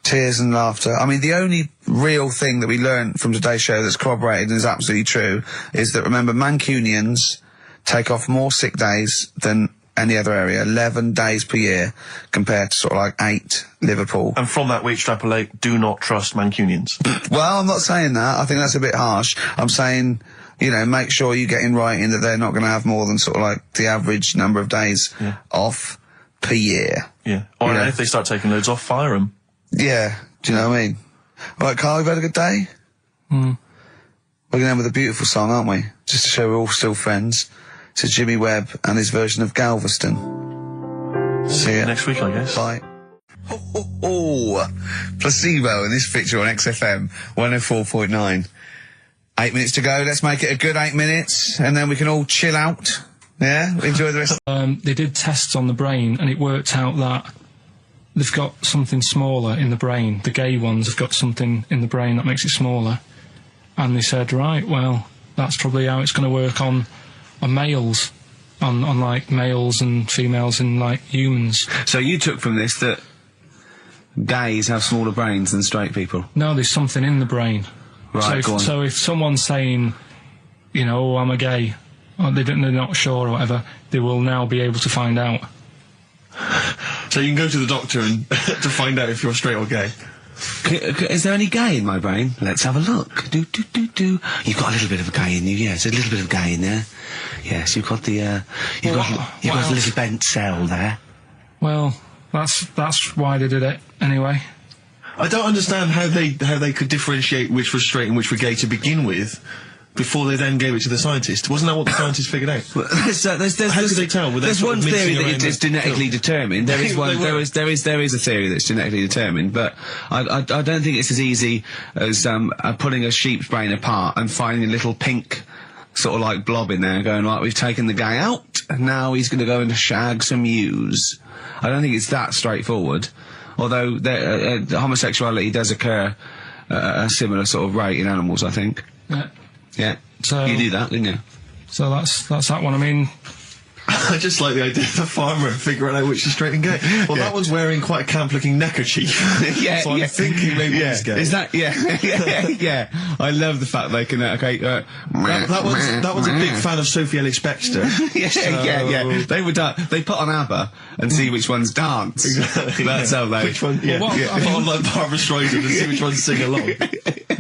tears and laughter. I mean, the only real thing that we learned from today's show that's corroborated and is absolutely true is that, remember, Mancunians take off more sick days than any other area, 11 days per year, compared to sort of like 8 Liverpool. And from that we extrapolate, do not trust Mancunians. Well, I'm not saying that. I think that's a bit harsh. I'm saying, you know, make sure you get in writing that they're not going to have more than sort of like the average number of days off per year. Yeah. Or if they start taking loads off, fire them. Yeah, do you know what I mean? All right, Carl, we've had a good day? We're going to end with a beautiful song, aren't we? Just to show we're all still friends. To Jimmy Webb and his version of Galveston. See you next week, I guess. Bye. Placebo in this picture on XFM 104.9. 8 minutes to go. Let's make it a good 8 minutes, and then we can all chill out. Yeah? Enjoy the rest. They did tests on the brain, and it worked out that they've got something smaller in the brain. The gay ones have got something in the brain that makes it smaller. And they said, right, well, that's probably how it's going to work on males. On like males and females and like humans. So you took from this that gays have smaller brains than straight people? No, there's something in the brain. Right, go on. So if someone's saying, you know, oh, I'm a gay, or they're not sure or whatever, they will now be able to find out. So you can go to the doctor and to find out if you're straight or gay. Is there any gay in my brain? Let's have a look. You've got a little bit of a gay in you, yes. A little bit of gay in there. Yes, you've got the, you've got a little bent cell there. Well, that's why they did it, anyway. I don't understand how they could differentiate which was straight and which were gay to begin with, before they then gave it to the scientist. Wasn't that what the scientists figured out? How could they tell? There's one theory that it's genetically determined. There is one. There is a theory that's genetically determined, but I don't think it's as easy as pulling a sheep's brain apart and finding a little pink sort of like blob in there, and going, right, we've taken the guy out, and now he's going to go and shag some ewes. I don't think it's that straightforward. Although homosexuality does occur at a similar sort of rate in animals, I think. Yeah. Yeah. So you do that, didn't you? So that's that one. I mean, I just like the idea of the farmer figuring out which is straight and gay. Well, that one's wearing quite a camp-looking neckerchief. So I'm thinking maybe he's gay. Is that? Yeah. I love the fact they can. That one's a big fan of Sophie Ellis-Bextor. Yeah. They put on ABBA and see which ones dance. Exactly. That's how they. Which one? Yeah. Well, Put on like Barbara Streisand and see which ones sing along.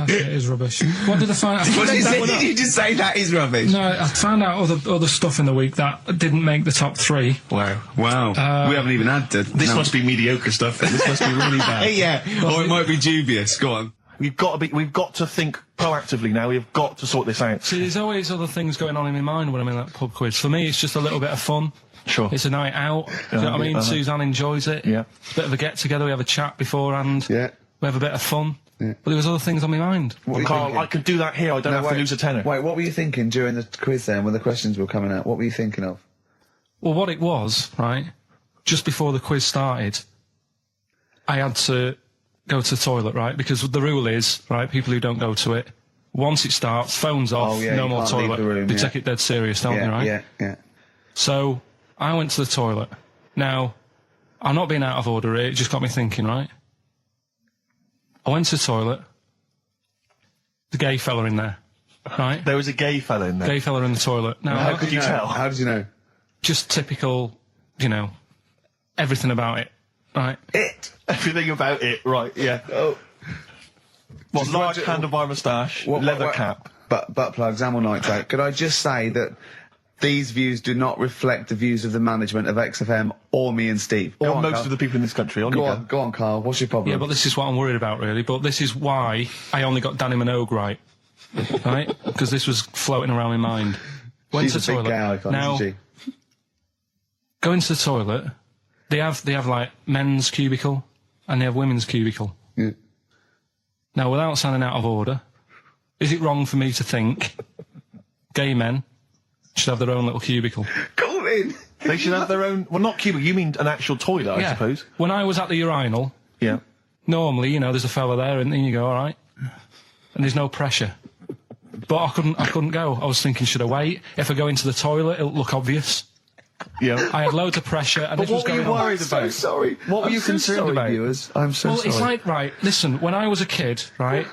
it is rubbish. What did I find out? Did you just say that is rubbish? No, I found out other stuff in the week that didn't make the top 3. Wow. We haven't even had to. This must be mediocre stuff. This must be really bad. Yeah. Or it might be dubious. Go on. We've got to think proactively now. We've got to sort this out. See, there's always other things going on in my mind when I'm in that pub quiz. For me, it's just a little bit of fun. Sure. It's a night out. Do you know what I mean? Suzanne enjoys it. Yeah. It's a bit of a get-together. We have a chat beforehand. Yeah. We have a bit of fun. Yeah. But there was other things on my mind. Well, Carl, I could do that here. I don't have to lose a tenner. Wait, what were you thinking during the quiz then, when the questions were coming out? What were you thinking of? Well, what it was, right, just before the quiz started, I had to go to the toilet, right, because the rule is, right, people who don't go to it, once it starts, phones off, no more toilet. They take it dead serious, don't they, right? Yeah. So, I went to the toilet. Now, I'm not being out of order here, it just got me thinking, right? I went to the toilet, the gay fella in there, right? There was a gay fella in there. Gay fella in the toilet. Now, how could you tell? How did you know? Just typical, you know, everything about it, right? Everything about it, right, yeah. Oh. What, large handlebar moustache, leather cap. Butt plugs, amyl nitrate. Could I just say that These views do not reflect the views of the management of XFM or me and Steve. Or most of the people in this country. Go on, Carl. What's your problem? Yeah, but this is what I'm worried about, really. But this is why I only got Danny Minogue right. Right? Because this was floating around my mind. Went She's to a the big toilet. gay icon, Now, isn't she? go into the toilet. They have like men's cubicle and they have women's cubicle. Yeah. Now, without sounding out of order, is it wrong for me to think gay men should have their own little cubicle? Call in. They should have their own... Well, not cubicle, you mean an actual toilet, I suppose. When I was at the urinal, Yeah. normally, you know, there's a fella there and then you go, all right. And there's no pressure. But I couldn't go. I was thinking, should I wait? If I go into the toilet, it'll look obvious. Yeah. I had loads of pressure and But this was what were going you on. worried about? I'm so sorry. What were you so concerned sorry, about? viewers? I'm so Well, sorry. it's like, right, listen, when I was a kid, right,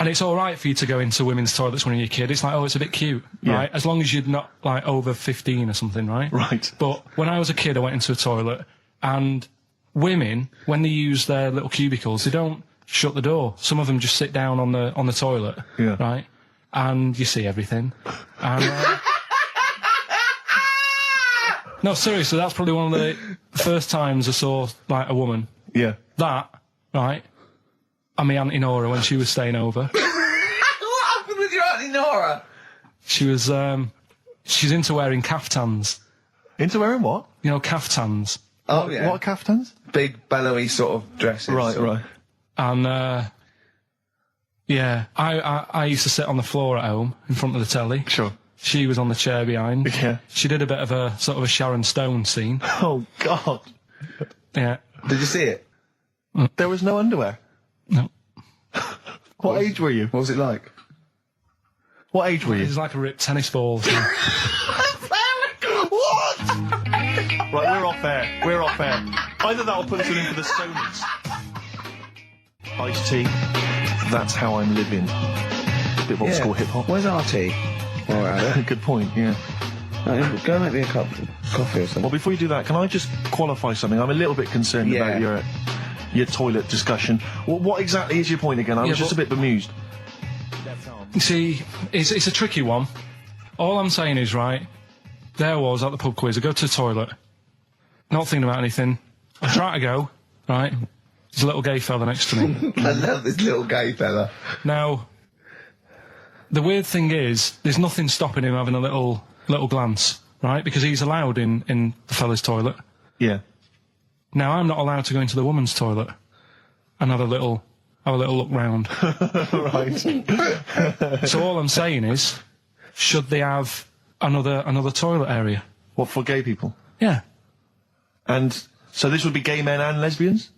and it's all right for you to go into women's toilets when you're a kid, it's like, oh, it's a bit cute, right, as long as you're not, like, over 15 or something, right? Right. But when I was a kid, I went into a toilet, and women, when they use their little cubicles, they don't shut the door. Some of them just sit down on the toilet, Yeah. right, and you see everything. And, no, seriously, that's probably one of the first times I saw, like, a woman. Yeah. That, right, and my Auntie Nora when she was staying over. What happened with your Auntie Nora? She was, she's into wearing caftans. Into wearing what? You know, caftans. Oh, yeah. What are caftans? Big, bellowy sort of dresses. Right, right. And, yeah, I used to sit on the floor at home in front of the telly. Sure. She was on the chair behind. Yeah. She did a bit of a, sort of a Sharon Stone scene. Oh, God. Yeah. Did you see it? There was no underwear. No. What age were you? What was it like? What age were It you? was like a ripped tennis ball. So. What? Right, we're off air. We're off air. Either that or put us in for the Stoners. Iced tea. That's how I'm living. Bit of old school hip hop. Where's our tea? All right. Good point, yeah. Go make me a cup of coffee or something. Well, before you do that, can I just qualify something? I'm a little bit concerned about your toilet discussion. What exactly is your point again? I was just a bit bemused. You see, it's a tricky one. All I'm saying is, right, there I was at the pub quiz. I go to the toilet, not thinking about anything. I try to go, right, there's a little gay fella next to me. I love this little gay fella. Now, the weird thing is, there's nothing stopping him having a little glance, right, because he's allowed in the fella's toilet. Yeah. Now, I'm not allowed to go into the woman's toilet and have a little look round. Right. So all I'm saying is, should they have another toilet area? What, for gay people? Yeah. And so this would be gay men and lesbians?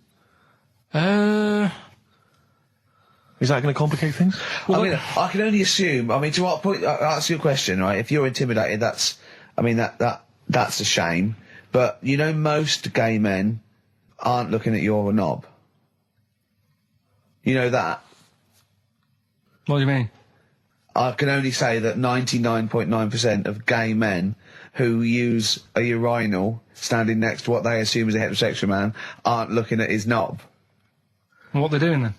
Is that going to complicate things? Well, I mean, I can only assume. I mean, to what point? I'll ask you a question, right? If you're intimidated, that's a shame. But you know, most gay men aren't looking at your knob. You know that. What do you mean? I can only say that 99.9% of gay men who use a urinal standing next to what they assume is a heterosexual man aren't looking at his knob. And what they're doing then?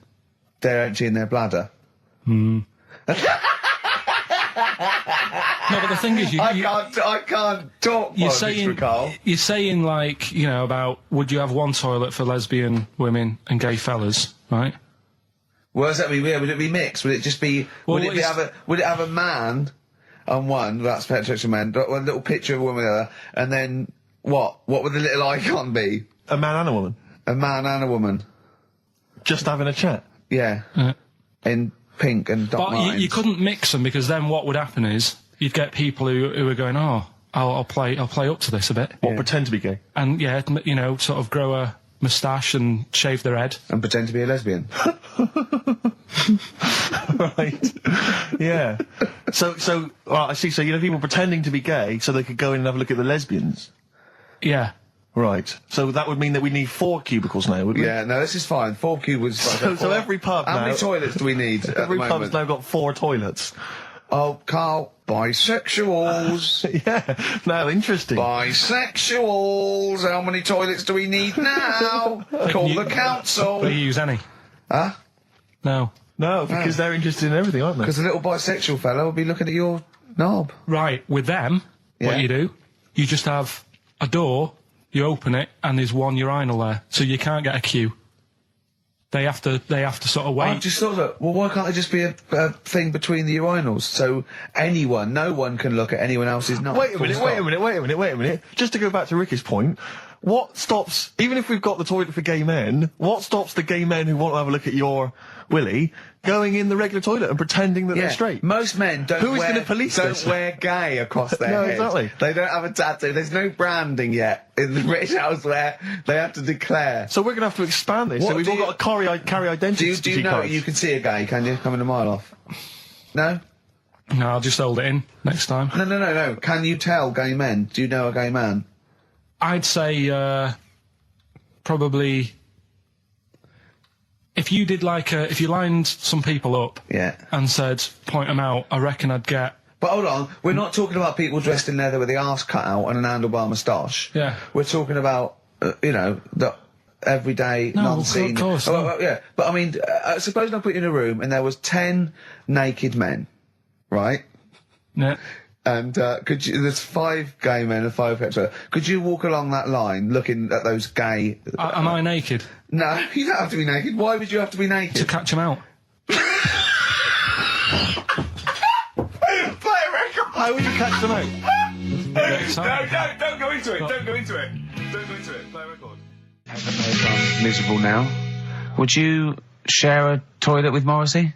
They're emptying their bladder. No, but the thing is, I can't talk. You're saying like, you know, about would you have one toilet for lesbian women and gay fellas, right? Well, does that mean? Yeah, would it be mixed? Would it just be? Well, would it have a man on one? That's heterosexual man. One little picture of a woman, there, and then what? What would the little icon be? A man and a woman? A man and a woman. Just having a chat? Yeah. In pink and dot lines. But you couldn't mix them because then what would happen is you'd get people who are going, oh, I'll play up to this a bit. What, pretend to be gay? And yeah, you know, sort of grow a moustache and shave their head. And pretend to be a lesbian. Right. Yeah. So I see. So you know, people pretending to be gay so they could go in and have a look at the lesbians. Yeah. Right. So that would mean that we need 4 cubicles now, would we? Yeah. No, this is fine. 4 cubicles. So every pub How now... many toilets do we need? Every pub's now got 4 toilets. Oh, Carl, bisexuals. Yeah. Now, interesting. Bisexuals. How many toilets do we need now? Call the council. Do you use any? Huh? No. No, because they're interested in everything, aren't they? Because a little bisexual fellow will be looking at your knob. Right, with them, what you do, you just have a door, you open it, and there's one urinal there, so you can't get a queue. They have to sort of wait. I've just thought that, well, why can't there just be a thing between the urinals so no one can look at anyone else's nut? Wait a minute. Just to go back to Ricky's point, what stops, even if we've got the toilet for gay men, what stops the gay men who want to have a look at your willy going in the regular toilet and pretending that they're straight? Most men don't wear gay across their No, head. exactly. They don't have a tattoo. There's no branding yet in the British house where they have to declare. So we're going to have to expand this. So we've all got to carry identity. Do you know you can see a gay, can you? Coming a mile off. No? No, I'll just hold it in next time. No. Can you tell gay men? Do you know a gay man? I'd say probably if you did if you lined some people up and said point them out, I reckon I'd get. But hold on, we're not talking about people dressed in leather with the arse cut out and an handlebar moustache. Yeah. We're talking about the everyday non-seen. Of course. Yeah, but I mean, suppose I put you in a room and there was 10 naked men, right? Yeah. And there's 5 gay men and 5 hetero. Could you walk along that line looking at those gay... Am I naked? No, you don't have to be naked. Why would you have to be naked? To catch them out. Play a record! How would you catch them out? No, don't go into it. Don't go into it. Play a record. I'm miserable now. Would you share a toilet with Morrissey?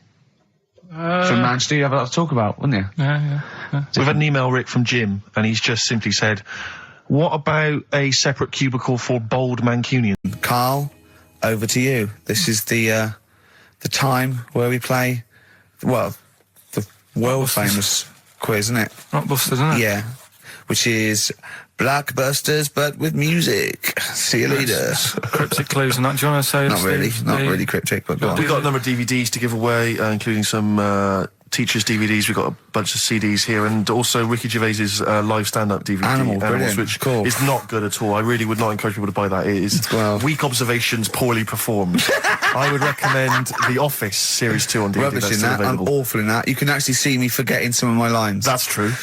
From Manchester, you have a lot to talk about, wouldn't you? Yeah. We've had an email, Rick, from Jim, and he's just simply said, what about a separate cubicle for bold Mancunian? Carl, over to you. This is the time where we play, the world-famous quiz, isn't it? Rockbusters, isn't it? Yeah. Which is Blockbusters, but with music. See you later. Cryptic clues and that. Do you want to say? Not really cryptic, but go on. We've got a number of DVDs to give away, including some teachers' DVDs. We've got a bunch of CDs here, and also Ricky Gervais's live stand-up DVD, Animals, which is not good at all. I really would not encourage people to buy that. It is weak observations, poorly performed. I would recommend The Office Series 2 on DVD. Rubbish in that. I'm awful in that. You can actually see me forgetting some of my lines. That's true.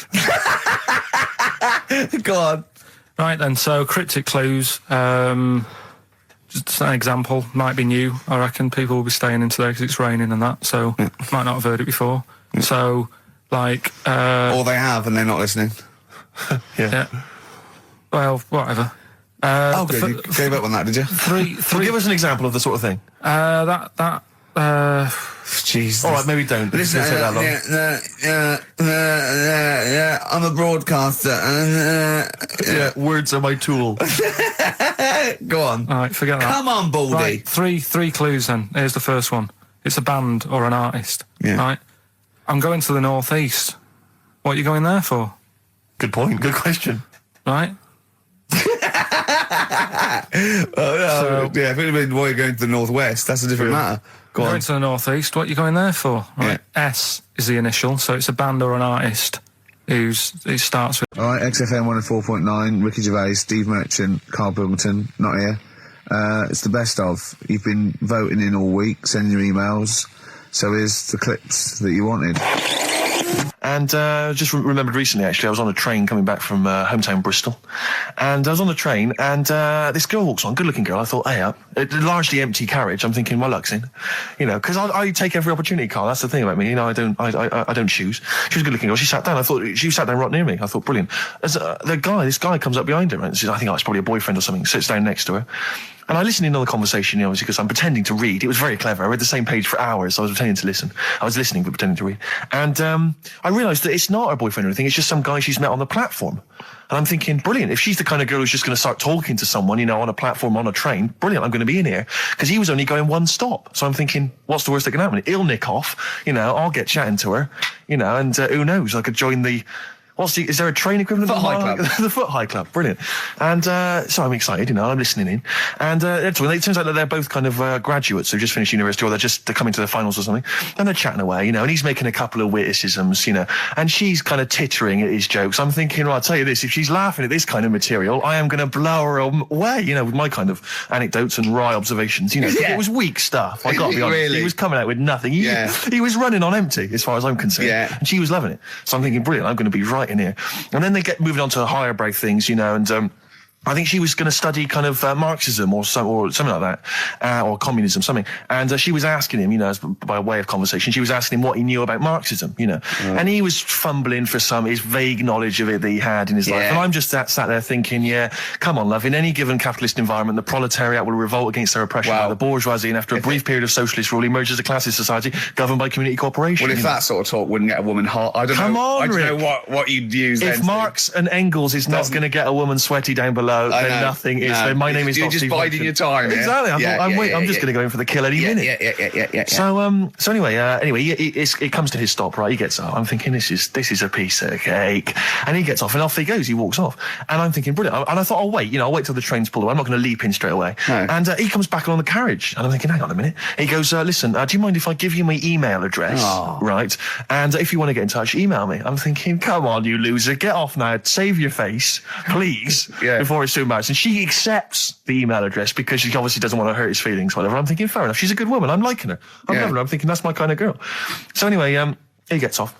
Go on. Right then, so cryptic clues, just an example, might be new. I reckon people will be staying in today because it's raining and that, so might not have heard it before. So, like... or they have and they're not listening. Yeah. Well, whatever. Good, you gave up on that, did you? Well, give us an example of the sort of thing. Jesus. All right, maybe don't. Listen, I'm a broadcaster. Words are my tool. Go on. All right, forget that. Come on, Baldy. Right, three clues then. Here's the first one. It's a band or an artist. Yeah. Right. I'm going to the northeast. What are you going there for? Good point. Good question. Right. If it had been why you're going to the northwest, that's a different matter. Go on. Going to the northeast. What are you going there for? Right. Yeah. S is the initial, so it's a band or an artist who starts with. All right, XFM 104.9, Ricky Gervais, Steve Merchant, Karl Pilkington, not here. It's the best of. You've been voting in all week, sending your emails. So here's the clips that you wanted. And just remembered recently, actually, I was on a train coming back from hometown Bristol, and I was on the train, and this girl walks on, good-looking girl. I thought, hey up, a largely empty carriage. I'm thinking, my luck's in, because I take every opportunity, Carl. That's the thing about me, I don't choose. She was a good-looking girl. She sat down. I thought she sat down right near me. I thought, brilliant. As this guy comes up behind her, and says, I think it's probably a boyfriend or something. Sits down next to her. And I listened in on the conversation, obviously, because I'm pretending to read. It was very clever. I read the same page for hours, so I was pretending to listen. I was listening, but pretending to read. And I realised that it's not her boyfriend or anything. It's just some guy she's met on the platform. And I'm thinking, brilliant. If she's the kind of girl who's just going to start talking to someone, on a platform, on a train, brilliant, I'm going to be in here. Because he was only going one stop. So I'm thinking, what's the worst that can happen? He'll nick off, I'll get chatting to her, and who knows, I could join the... is there a train equivalent? Foot High Club. The Foot High Club, brilliant. And so I'm excited, I'm listening in. And it turns out that they're both kind of graduates who just finished university, or they're coming to the finals or something. And they're chatting away, and he's making a couple of witticisms, and she's kind of tittering at his jokes. I'm thinking, well, I'll tell you this, if she's laughing at this kind of material, I am going to blow her away, with my kind of anecdotes and wry observations, It was weak stuff, I gotta be honest. Really? He was coming out with nothing. He was running on empty, as far as I'm concerned. Yeah. And she was loving it. So I'm thinking, brilliant, I'm going to be right in here. And then they get moving on to higher brow things, you know, and I think she was going to study kind of Marxism or something like that, or communism, something. And she was asking him, you know, by way of conversation, she was asking him what he knew about Marxism, you know. And he was fumbling for his vague knowledge of it that he had in his life. And I'm just sat there thinking, yeah, come on, love. In any given capitalist environment, the proletariat will revolt against their oppression by the bourgeoisie, and after a brief period of socialist rule, emerges a classist society governed by community cooperation. Well, if that sort of talk wouldn't get a woman hot, I don't know what you'd use. If Marx and Engels is not going to get a woman sweaty down below, then nothing is. So my name is You're not just Steve biding your time. Exactly. I'm just going to go in for the kill any minute. Yeah. So anyway, it comes to his stop. Right, he gets up. I'm thinking this is a piece of cake, and he gets off, and off he goes. He walks off, and I'm thinking brilliant. And I thought, I'll wait. You know, I'll wait till the train's pulled away. I'm not going to leap in straight away. No. And he comes back along the carriage, and I'm thinking, hang on a minute. He goes, listen, do you mind if I give you my email address? Right, and if you want to get in touch, email me. I'm thinking, come on, you loser, get off now. Save your face, please, before it's too embarrassing. And she accepts the email address because she obviously doesn't want to hurt his feelings, whatever. I'm thinking, fair enough. She's a good woman. I'm liking her. I'm loving her. I'm thinking that's my kind of girl. So anyway, he gets off.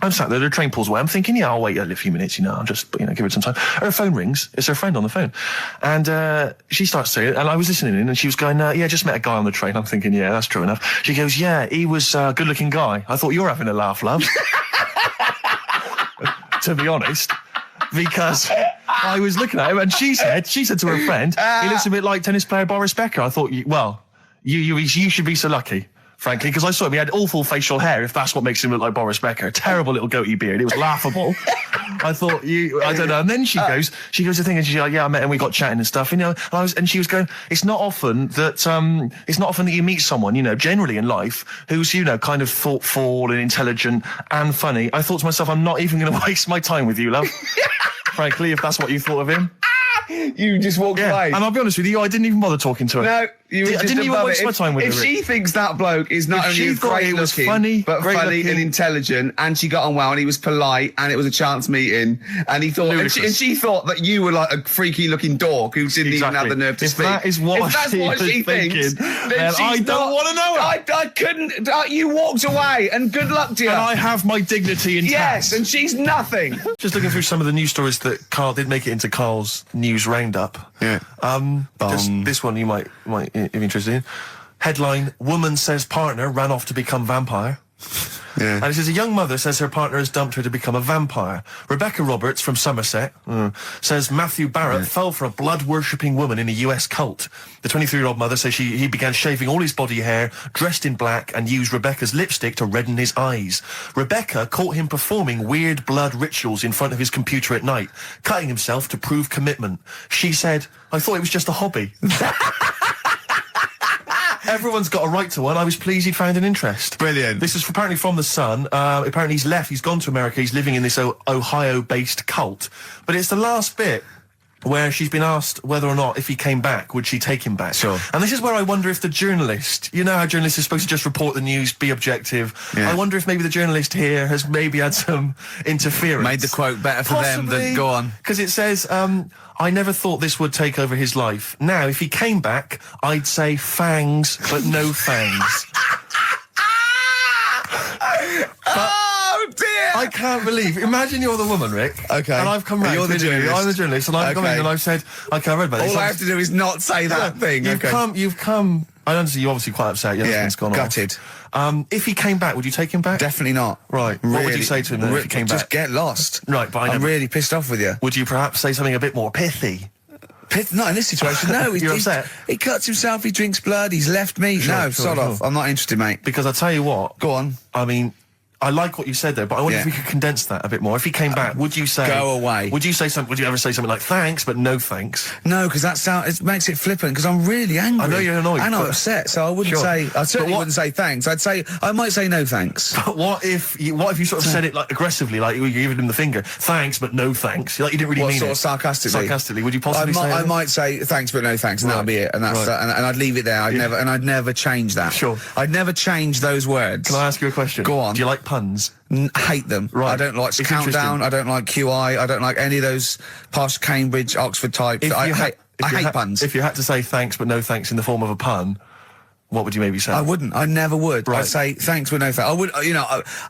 I'm sat there, the train pulls away. I'm thinking, yeah, I'll wait a few minutes, you know, I'll just, you know, give it some time. Her phone rings. It's her friend on the phone. And she starts saying, and I was listening in, and she was going, yeah, just met a guy on the train. I'm thinking, yeah, that's true enough. She goes, yeah, he was a good-looking guy. I thought, you're having a laugh, love. To be honest. Because I was looking at him, and she said to her friend, he looks a bit like tennis player Boris Becker. I thought, you should be so lucky, frankly, because I saw him. He had awful facial hair, if that's what makes him look like Boris Becker. Terrible little goatee beard. It was laughable. I thought, I don't know. And then she goes the thing, and she's like, yeah, I met him, we got chatting and stuff, you know. And she was going, it's not often that you meet someone, you know, generally in life, who's, you know, kind of thoughtful and intelligent and funny. I thought to myself, I'm not even going to waste my time with you, love. Frankly, if that's what you thought of him. You just walked away. And I'll be honest with you, I didn't even bother talking to her. No, you were just didn't even waste my time with her. If she thinks that bloke is not only great looking, funny and intelligent, and she got on well, and he was polite, and it was a chance meeting, and he thought, and she thought that you were like a freaky looking dork who didn't even have the nerve to speak. That is what she thinks, then I don't want to know her. I couldn't. You walked away, and good luck to you. And I have my dignity intact. Yes, and she's nothing. Just looking through some of the news stories that Carl did make it into Carl's news roundup. Yeah. This one you might be interested in. Headline: Woman says partner ran off to become vampire. Yeah. And it says a young mother says her partner has dumped her to become a vampire. Rebecca Roberts from Somerset says Matthew Barrett fell for a blood-worshipping woman in a US cult. The 23-year-old mother says he began shaving all his body hair, dressed in black, and used Rebecca's lipstick to redden his eyes. Rebecca caught him performing weird blood rituals in front of his computer at night, cutting himself to prove commitment. She said, I thought it was just a hobby. Everyone's got a right to one. I was pleased he'd found an interest. Brilliant. This is apparently from The Sun. Apparently he's left. He's gone to America. He's living in this Ohio-based cult. But it's the last bit where she's been asked whether or not, if he came back, would she take him back? Sure. And this is where I wonder if the journalist, you know how journalists are supposed to just report the news, be objective. Yeah. I wonder if maybe the journalist here has maybe had some interference. Made the quote better for them than go on. Because it says, I never thought this would take over his life. Now, if he came back, I'd say fangs, but no fangs. Oh dear! I can't believe. Imagine you're the woman, Rick. Okay. And I've come round. You're the journalist. I'm the journalist, and I've come in and I've said, okay, I read about this. All I have to do is not say that thing. You've come. I understand you're obviously quite upset. Your husband's gone gutted. Off. If he came back, would you take him back? Definitely not. Right. Really, what would you say to him then if he came back? Just get lost. Right, but I'm really pissed off with you. Would you perhaps say something a bit more pithy? Not in this situation, no. You're upset? He cuts himself, he drinks blood, he's left me. Sod off. I'm not interested, mate. Because I tell you what. Go on. I mean, I like what you said there, but I wonder if we could condense that a bit more. If he came back, would you say... Go away. Would you ever say something like, thanks, but no thanks? No, because it makes it flippant, because I'm really angry. I know you're annoyed. And I'm upset, so I wouldn't say... I certainly wouldn't say thanks. I might say no thanks. But what if you sort of said it like aggressively, like you were giving him the finger, thanks, but no thanks? Like you didn't really mean sort it. of sarcastically? Sarcastically, would you possibly say I might say thanks, but no thanks, and that'll be it. And that's and I'd leave it there. I'd never change that. Sure. I'd never change those words. Can I ask you a question? Go on. Do you like puns? Hate them. Right. I don't like Countdown. I don't like QI. I don't like any of those posh Cambridge, Oxford types. I hate puns. If you had to say thanks but no thanks in the form of a pun, what would you maybe say? I wouldn't. I never would. Right. I'd say thanks, but no thanks. I would, you know,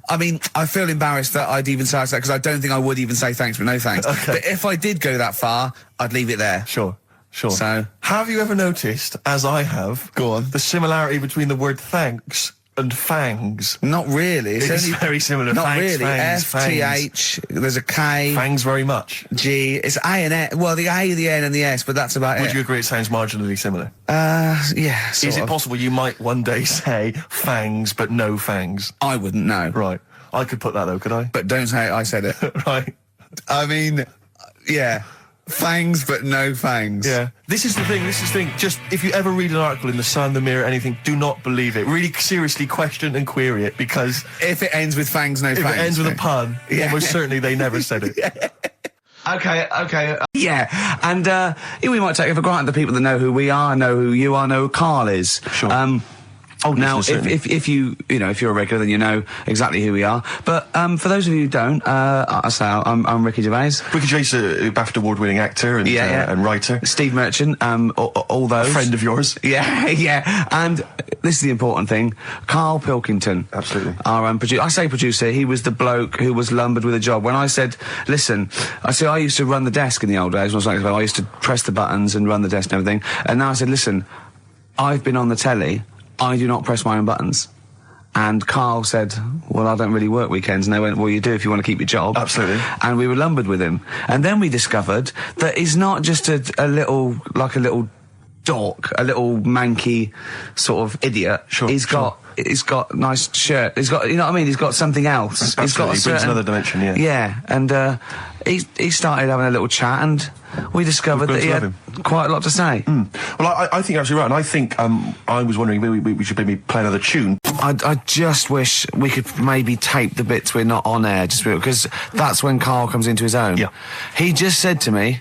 I mean, I feel embarrassed that I'd even say that because I don't think I would even say thanks, but no thanks. Okay. But if I did go that far, I'd leave it there. Sure. So, have you ever noticed, as I have, go on, the similarity between the word thanks and fangs? Not really. It's very similar. Not Fangs, really. fangs, F-T-H, there's a K. Fangs very much. G, it's A and S. Well, the A, the N and the S, but that's about it. Would you agree it sounds marginally similar? Yeah, sort Is it of. possible you might one day say fangs but no fangs? I wouldn't know. Right. I could put that though, could I? But don't say I said it. Right. I mean, yeah. Fangs, but no fangs. Yeah. This is the thing. Just, if you ever read an article in The Sun, The Mirror, anything, do not believe it. Really seriously question and query it, because if it ends with fangs, no fangs. If it ends with a pun, almost certainly they never said it. Okay. Yeah, and we might take it for granted the people that know who we are, know who you are, know who Karl is. Sure. Now, if you're a regular, then you know exactly who we are. But for those of you who don't, I'm Ricky Gervais. Ricky Gervais, a BAFTA award-winning actor and writer. Steve Merchant, all those. A friend of yours. Yeah. And this is the important thing. Karl Pilkington. Absolutely. Our producer. I say producer, he was the bloke who was lumbered with a job. When I said, listen, I used to run the desk in the old days when I was like, I used to press the buttons and run the desk and everything. And now I said, listen, I've been on the telly. I do not press my own buttons. And Karl said, well, I don't really work weekends. And they went, well, you do if you want to keep your job. Absolutely. And we were lumbered with him. And then we discovered that he's not just a little dork, a little manky sort of idiot. Sure. He's got nice shirt. He's got, you know what I mean? He's got something else. Absolutely. He's got He brings another dimension, yeah. Yeah. And, he started having a little chat and we discovered that he had quite a lot to say. Well, I think you're absolutely right. And I think, I was wondering, we should maybe play another tune. I just wish we could maybe tape the bits we're not on air, just because that's when Karl comes into his own. Yeah. He just said to me,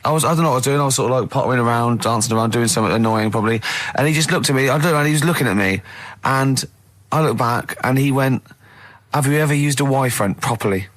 I don't know what I was doing, I was sort of like pottering around, dancing around, doing something annoying probably, and he just looked at me, and he was looking at me, and I looked back, and he went, have you ever used a Y-front properly?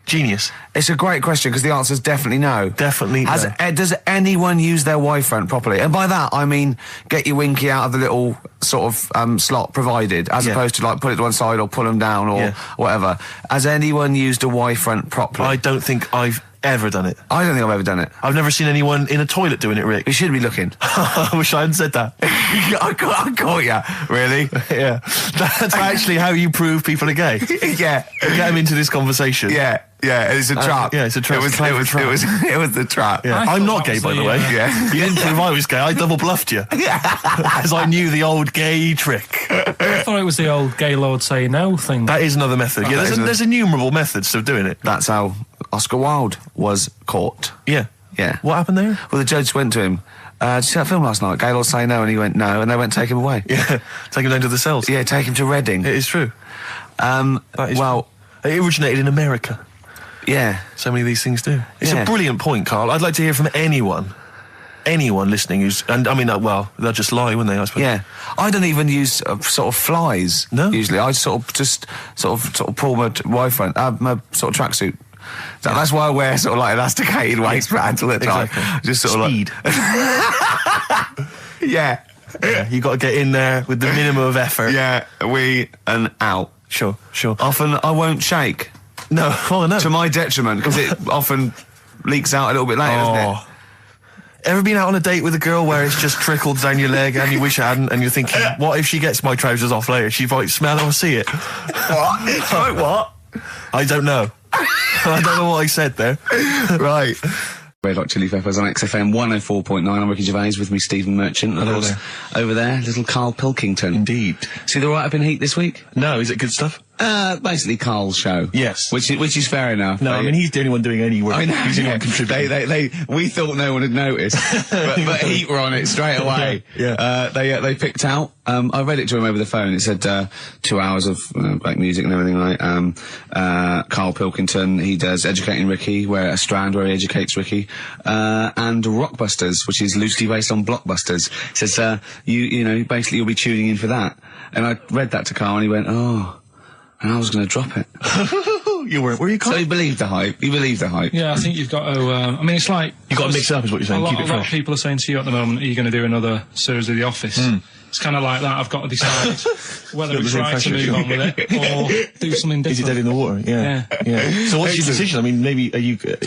Genius. It's a great question, because the answer's definitely no. Definitely no. Does anyone use their Y-front properly? And by that, I mean, get your winky out of the little sort of slot provided, as opposed to like put it to one side or pull them down or whatever. Has anyone used a Y-front properly? I don't think I've ever done it. I don't think I've ever done it. I've never seen anyone in a toilet doing it, Rick. You should be looking. I wish I hadn't said that. I caught you. Really? Yeah. That's actually how you prove people are gay. Yeah. Get them into this conversation. Yeah, it's a trap. Yeah, it's a trap. It was the trap. Yeah. I'm not gay, by the way. Yeah. You didn't prove I was gay. I double bluffed you. Because I knew the old gay trick. I thought it was the old gay lord say no thing. That is another method. Yeah, there's innumerable methods of doing it. That's how Oscar Wilde was caught. Yeah. Yeah. What happened there? Well, the judge went to him. Did you see that film last night? Gay lord say no, and he went no, and they went take him away. Yeah. Take him down to the cells. Yeah, take him to Reading. It is true. That is true. It originated in America. Yeah. So many of these things do. It's a brilliant point, Karl. I'd like to hear from anyone listening who's, and I mean, they'll just lie, wouldn't they, I suppose? Yeah. I don't even use sort of flies. No. Usually. I sort of pull my Y-front, my sort of tracksuit. That's why I wear sort of like elasticated waistbands all the time. Exactly. Just sort Speed. of like... Yeah. You got to get in there with the minimum of effort. Yeah, and out. Sure. Often I won't shake. No, no. To my detriment, because it often leaks out a little bit later, doesn't it? Ever been out on a date with a girl where it's just trickled down your leg and you wish it hadn't, and you're thinking, what if she gets my trousers off later? She might smell it or see it. What? What? I don't know. I don't know what I said there. Right. Red Hot Chili Peppers on XFM 104.9. I'm Ricky Gervais, with me Stephen Merchant. Hello there. Over there, little Karl Pilkington. Indeed. See the write-up in Heat this week? No, is it good stuff? Basically Karl's show. Yes. Which is fair enough. No, I mean, he's the only one doing any work. I know, he's the only one contributing. We thought no one had noticed, but Heat were on it straight away. Yeah. They picked out, I read it to him over the phone. It said, 2 hours of black music and everything, right? Karl Pilkington, he does Educating Ricky, a strand where he educates Ricky, and Rockbusters, which is loosely based on Blockbusters. It says, you know, basically you'll be tuning in for that. And I read that to Karl and he went, oh, and I was going to drop it. You weren't, were you, Karl? So he believed the hype. Yeah, I think you've got to, I mean, it's like... You've got to mix it up, is what you're saying. Keep it fresh. A lot of people are saying to you at the moment, are you going to do another series of The Office? It's kind of like that. I've got to decide whether it's right to move on with it or do something different. Is it dead in the water? Yeah. So what's your decision? I mean, maybe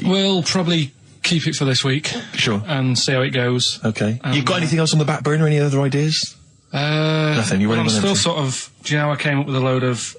We'll probably keep it for this week. Sure. And see how it goes. Okay. You've got anything else on the back burner? Any other ideas? Nothing. You I'm still sort of. Do you know I came up with a load of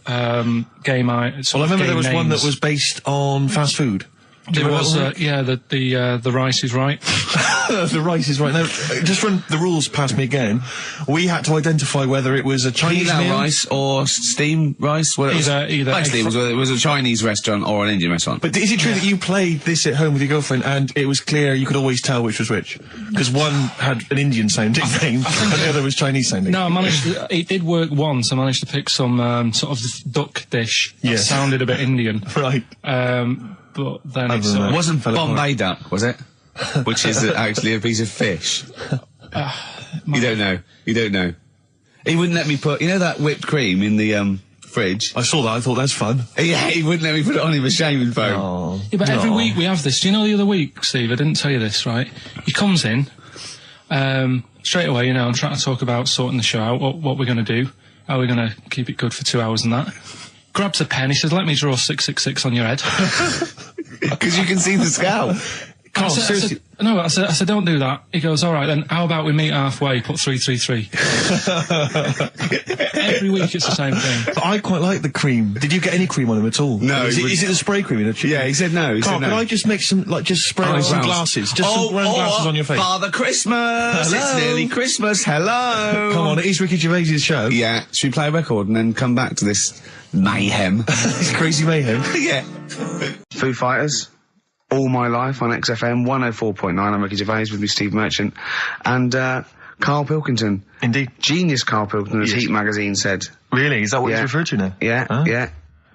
game items? Well, I remember there was one that was based on fast food. There was, the rice is right. The rice is right. Now, just run the rules past me again. We had to identify whether it was a Chinese meal, rice or steamed rice. Either. Basically, it was a Chinese restaurant or an Indian restaurant. But is it true that you played this at home with your girlfriend and it was clear you could always tell which was which? Because one had an Indian sounding name and the other was Chinese sounding. No, I managed to, it did work once. I managed to pick some sort of duck dish that sounded a bit Indian. Right. But then it wasn't Bombay duck, was it? Which is actually a piece of fish. You don't know. He wouldn't let me put, that whipped cream in the fridge. I saw that. I thought that's fun. Yeah, he wouldn't let me put it on him with shaving foam. Oh, yeah, but every week we have this. Do you know the other week, Steve? I didn't tell you this, right? He comes in straight away. I'm trying to talk about sorting the show out, what we're going to do, how we're going to keep it good for 2 hours and that. Grabs a pen, he says, let me draw 666 on your head. Because you can see the scalp. I said, don't do that. He goes, all right, then how about we meet halfway, put 333. Every week it's the same thing. But I quite like the cream. Did you get any cream on him at all? No. Is it the spray cream in a chicken? Yeah, he said no. Carl, can I just make some, just spray on some glasses? Just some round glasses on your face. Father Christmas! Hello. It's nearly Christmas, hello! Come on, it is Ricky Gervais' show. Yeah, should we play a record and then come back to this mayhem? This crazy mayhem? Yeah. Foo Fighters. All My Life on XFM 104.9. I'm Ricky Gervais, with me Steve Merchant and Karl Pilkington. Indeed. Genius Karl Pilkington, as Heat magazine said. Really? Is that what he's referred to now? Yeah.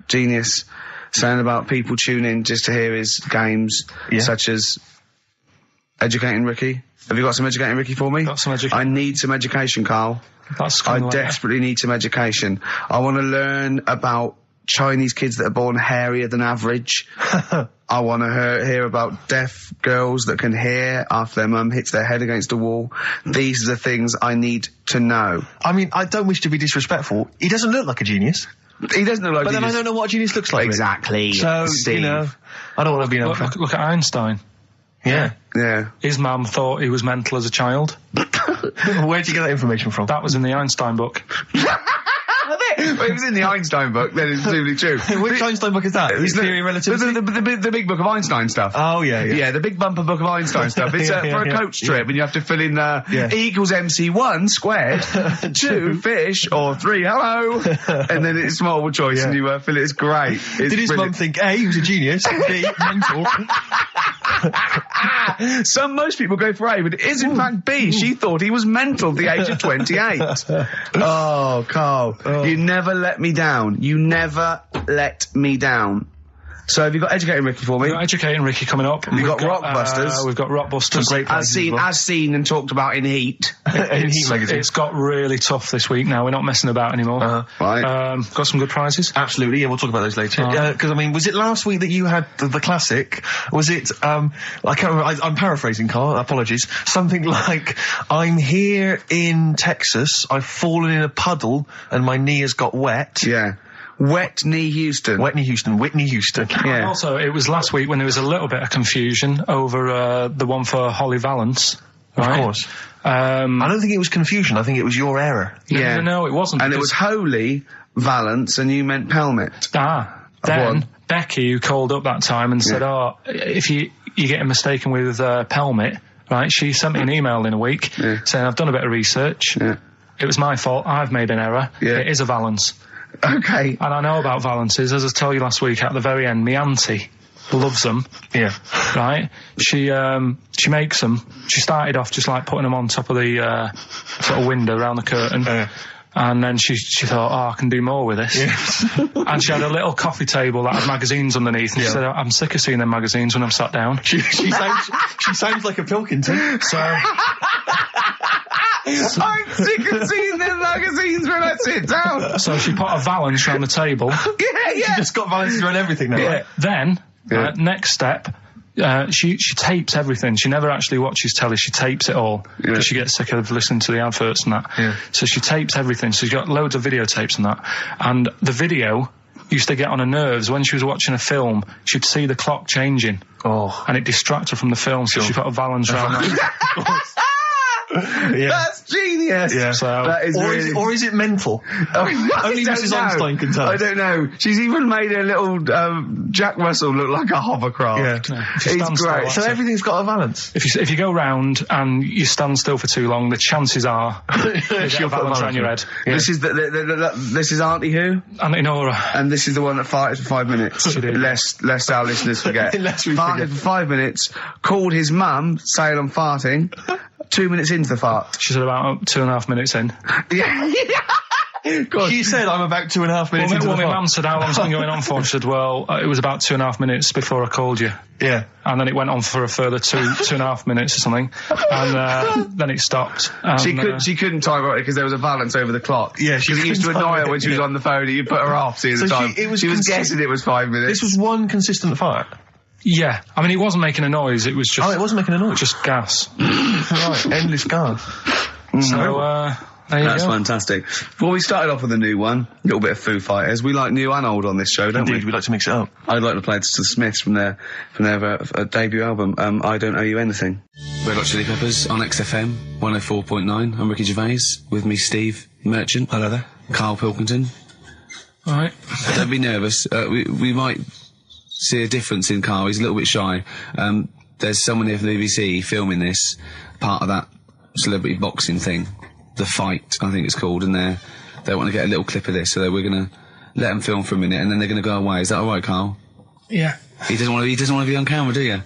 Genius. Saying about people tune in just to hear his games, such as Educating Ricky. Have you got some Educating Ricky for me? Got some education. I need some education, Karl. I desperately need some education. I want to learn about Chinese kids that are born hairier than average. I want to hear about deaf girls that can hear after their mum hits their head against a wall. These are the things I need to know. I mean, I don't wish to be disrespectful. He doesn't look like a genius. He doesn't look like a genius. But then I don't know what a genius looks like. Exactly. So, Steve. I don't want to be look at Einstein. Yeah. His mum thought he was mental as a child. Where'd you get that information from? That was in the Einstein book. Well, it was in the Einstein book, then it's presumably true. Which Einstein book is that? His Theory of Relativity? The big book of Einstein stuff. Oh, yeah. Yeah, the big bumper book of Einstein stuff. It's for a coach trip, and you have to fill in E equals MC1 squared, 2 fish, or 3 hello, and then it's multiple choice, and you fill it. It's great. Did his mum think, A, he was a genius, B, mental? Most people go for A, but it is in fact B. She thought he was mental at the age of 28. Oh, Karl, you never let me down. You never let me down. So have you got Educating Ricky for me? We've got Educating Ricky coming up. We've got Rockbusters. We've got Rockbusters. Great as seen and talked about in Heat. In Heat magazine. It's got really tough this week now. We're not messing about anymore. Right. Got some good prizes. Absolutely, yeah, we'll talk about those later. Because, I mean, was it last week that you had the classic? Was it, I can't remember, I'm paraphrasing, Karl, apologies. Something like, I'm here in Texas, I've fallen in a puddle, and my knee has got wet. Yeah. Whitney Houston. Yeah. And also, it was last week when there was a little bit of confusion over the one for Holly Valance. Right? Of course. I don't think it was confusion. I think it was your error. No, it wasn't. And it was Holy Valance, and you meant Pelmet. Then Becky, who called up that time and said, if you're getting mistaken with Pelmet, right, she sent me an email in a week saying, I've done a bit of research. Yeah. It was my fault. I've made an error. Yeah. It is a Valance. Okay. And I know about Valances. As I told you last week, at the very end, my auntie loves them. Yeah. Right? She makes them. She started off just like putting them on top of the sort of window around the curtain. And then she thought, I can do more with this. Yeah. And she had a little coffee table that had magazines underneath. And she said, I'm sick of seeing them magazines when I'm sat down. She sounds like a Pilkington. So... I'm sick of seeing them magazines when I sit down. So she put a Valance around the table. She just got Valances around everything now. Yeah. Then, next step, She tapes everything. She never actually watches telly. She tapes it all because she gets sick of listening to the adverts and that. Yeah. So she tapes everything. So she's got loads of videotapes and that. And the video used to get on her nerves. When she was watching a film, she'd see the clock changing. Oh. And it distracted her from the film, so she put a balance around that. Yeah. That's genius. Yeah. So, That is Or is it mental? Only Mrs. Einstein can tell. I don't know. She's even made her little Jack Russell look like a hovercraft. Yeah. It's great. So everything's got a balance. if you go round and you stand still for too long, the chances are you'll get a balance around your head. Yeah. This is this is Auntie Who, Auntie Nora. and this is the one that farted for 5 minutes. Lest our listeners forget. Lest we farted forget. for 5 minutes. Called his mum, saying I'm farting. 2 minutes into the fart. She's about 2.5 minutes in. Yeah. God. She said I'm about 2.5 minutes into Well, the my fart. mum said, how long's it been going on for? She said, well, it was about 2.5 minutes before I called you. Yeah. And then it went on for a further 2.5 minutes or something. And then it stopped. And, She couldn't time it because there was a balance over the clock. Yeah, she Because it used to couldn't annoy time her when it, she was yeah. on the phone and you put her off seeing So the time. she was guessing it was 5 minutes. This was one consistent fart. yeah. I mean, it wasn't making a noise. It was just... Oh, it wasn't making a noise. Just gas. Right, endless gas. So, there you That's go. fantastic. Well, we started off with a new one, a little bit of Foo Fighters. We like new and old on this show, don't Indeed, we like to mix it up. I'd like to play this to the Smiths from their debut album, I Don't Owe You Anything. Red Hot Chili Peppers on XFM 104.9. I'm Ricky Gervais. With me, Steve Merchant. Hello there. Karl Pilkington. All right. Don't be nervous. We might see a difference in Karl. He's a little bit shy. There's someone here from the BBC filming this, part of that celebrity boxing thing. The Fight, I think it's called, and they want to get a little clip of this, so we're going to let them film for a minute, and then they're going to go away. Is that all right, Karl? Yeah. He doesn't want to be on camera, do you?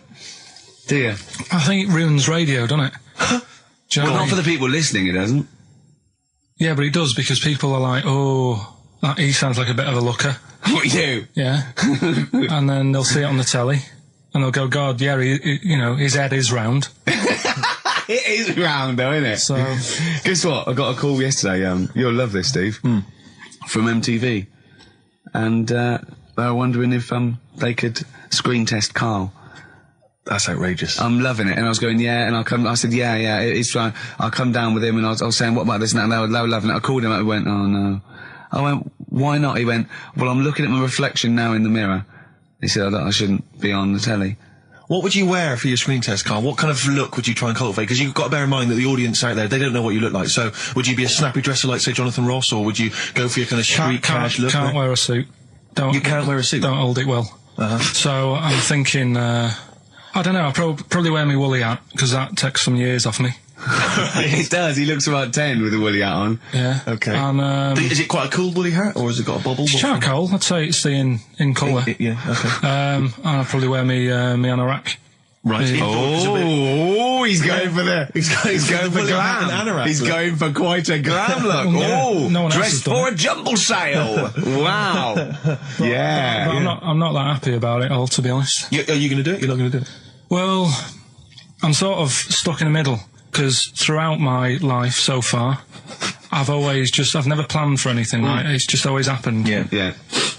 Do you? I think it ruins radio, doesn't it? Do you know Well, what I not mean? for the people listening, it doesn't. Yeah, but it does, because people are like, oh, he sounds like a bit of a looker. What you? Yeah. And then they'll see it on the telly, and they'll go, God, yeah, his head is round. It is round, though, isn't it? So, guess what? I got a call yesterday. You'll love this, Steve. From MTV, and they were wondering if they could screen test Karl. That's outrageous. I'm loving it, and I was going, yeah, and I said, yeah, it's fine. I'll come down with him, and I was saying, what about this and that, and they were loving it. I called him up, and went, oh no. I went, why not? He went, well, I'm looking at my reflection now in the mirror. He said, I shouldn't be on the telly. What would you wear for your screen test, Karl? What kind of look would you try and cultivate? Because you've got to bear in mind that the audience out there, they don't know what you look like. So, would you be a snappy dresser like, say, Jonathan Ross, or would you go for your kind of street cash look? Can't wear a suit. You can't wear a suit? Don't hold it well. So I'm thinking, I don't know, I'll probably wear my woolly hat, because that takes some years off me. It does. He looks about 10 with a woolly hat on. Yeah. Okay. And, is it quite a cool woolly hat, or has it got a bobble? it's charcoal. I'd say it's in colour. Yeah, okay. And I'll probably wear me anorak. Right. Oh, he's going for the... He's going for glam. He's going for quite a glam look. Yeah, no one else has dressed done for it. a jumble sale. Wow. Yeah. But I'm not that happy about it all, to be honest. Are you going to do it? You're not going to do it? Well, I'm sort of stuck in the middle, because throughout my life so far, I've never planned for anything, right? It's just always happened. Yeah.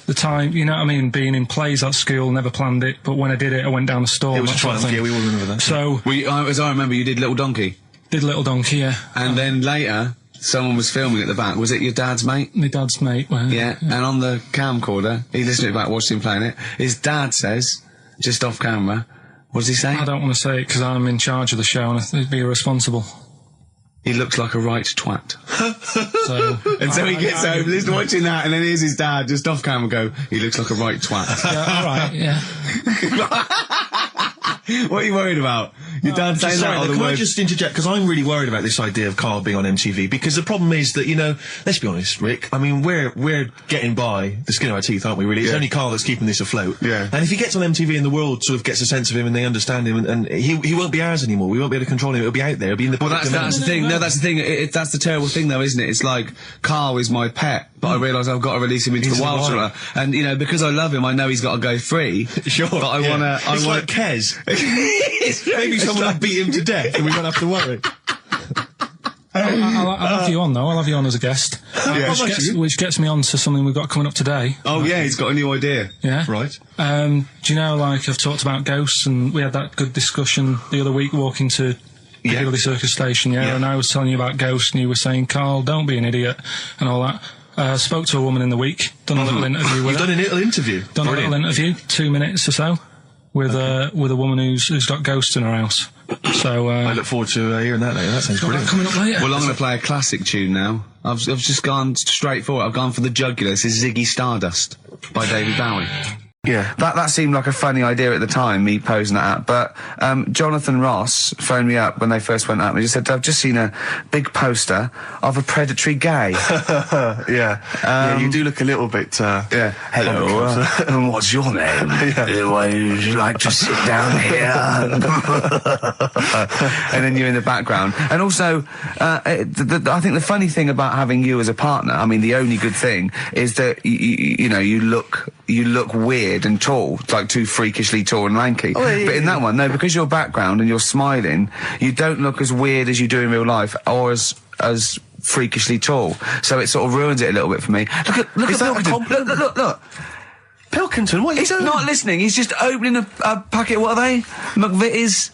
The time, you know what I mean, being in plays at school, never planned it, but when I did it, I went down a storm. It was that sort of fun. thing. Yeah, we all remember that. So, As I remember, you did Little Donkey. did Little Donkey, yeah. And then later, someone was filming at the back. Was it your dad's mate? My dad's mate. Well, Yeah. And on the camcorder, he listened to it back, watched him playing it. His dad says, just off camera, what does he say? I don't want to say it because I'm in charge of the show and I'd be irresponsible. He looks like a right twat. So, And so he gets home, listening, watching that, and then here's his dad just off camera go, he looks like a right twat. yeah, all right, yeah. What are you worried about? Your dad saying that or the Can I word? just interject? Because I'm really worried about this idea of Karl being on MTV. Because the problem is that, let's be honest, Rick. I mean, we're getting by the skin of our teeth, aren't we? Really, it's only Karl that's keeping this afloat. Yeah. And if he gets on MTV and the world sort of gets a sense of him and they understand him, and he won't be ours anymore. We won't be able to control him. It'll be out there. It'll be in the. Well, that's the thing. No, that's the thing. That's the terrible thing, though, isn't it? It's like Karl is my pet, but I realise I've got to release him into the wild. And because I love him, I know he's got to go free. Sure. But I want to. It's like Kez. Maybe someone will beat him to death, and we won't have to worry. I'll have you on, though. I'll have you on as a guest. Which gets me on to something we've got coming up today. Oh, yeah, he's got a new idea. Yeah. Right. Do you know, like, I've talked about ghosts, and we had that good discussion the other week walking to Piccadilly Circus Station, and I was telling you about ghosts, and you were saying, Carl, don't be an idiot, and all that. Spoke to a woman in the week, done a little interview with her. You've done a little interview? Done a little interview, 2 minutes or so, with a woman who's got ghosts in her house. So I look forward to hearing that later. That sounds brilliant. Coming up later. Well, I'm going to play a classic tune now. I've just gone straight for it. I've gone for the jugular. This is Ziggy Stardust by David Bowie. Yeah. That seemed like a funny idea at the time, me posing that up. But Jonathan Ross phoned me up when they first went up and he just said, I've just seen a big poster of a predatory gay. Yeah, you do look a little bit... Hello, and what's your name? Would you like to sit down here? And then you're in the background. And also, I think the funny thing about having you as a partner, I mean, the only good thing, is that, you know, you look weird and tall, like too freakishly tall and lanky. But in that one, no, because your background and you're smiling, you don't look as weird as you do in real life, or as freakishly tall. So it sort of ruins it a little bit for me. Look at Pilkington. Look. Pilkington, what are you doing? He's not listening. He's just opening a packet. What are they? McVitie's.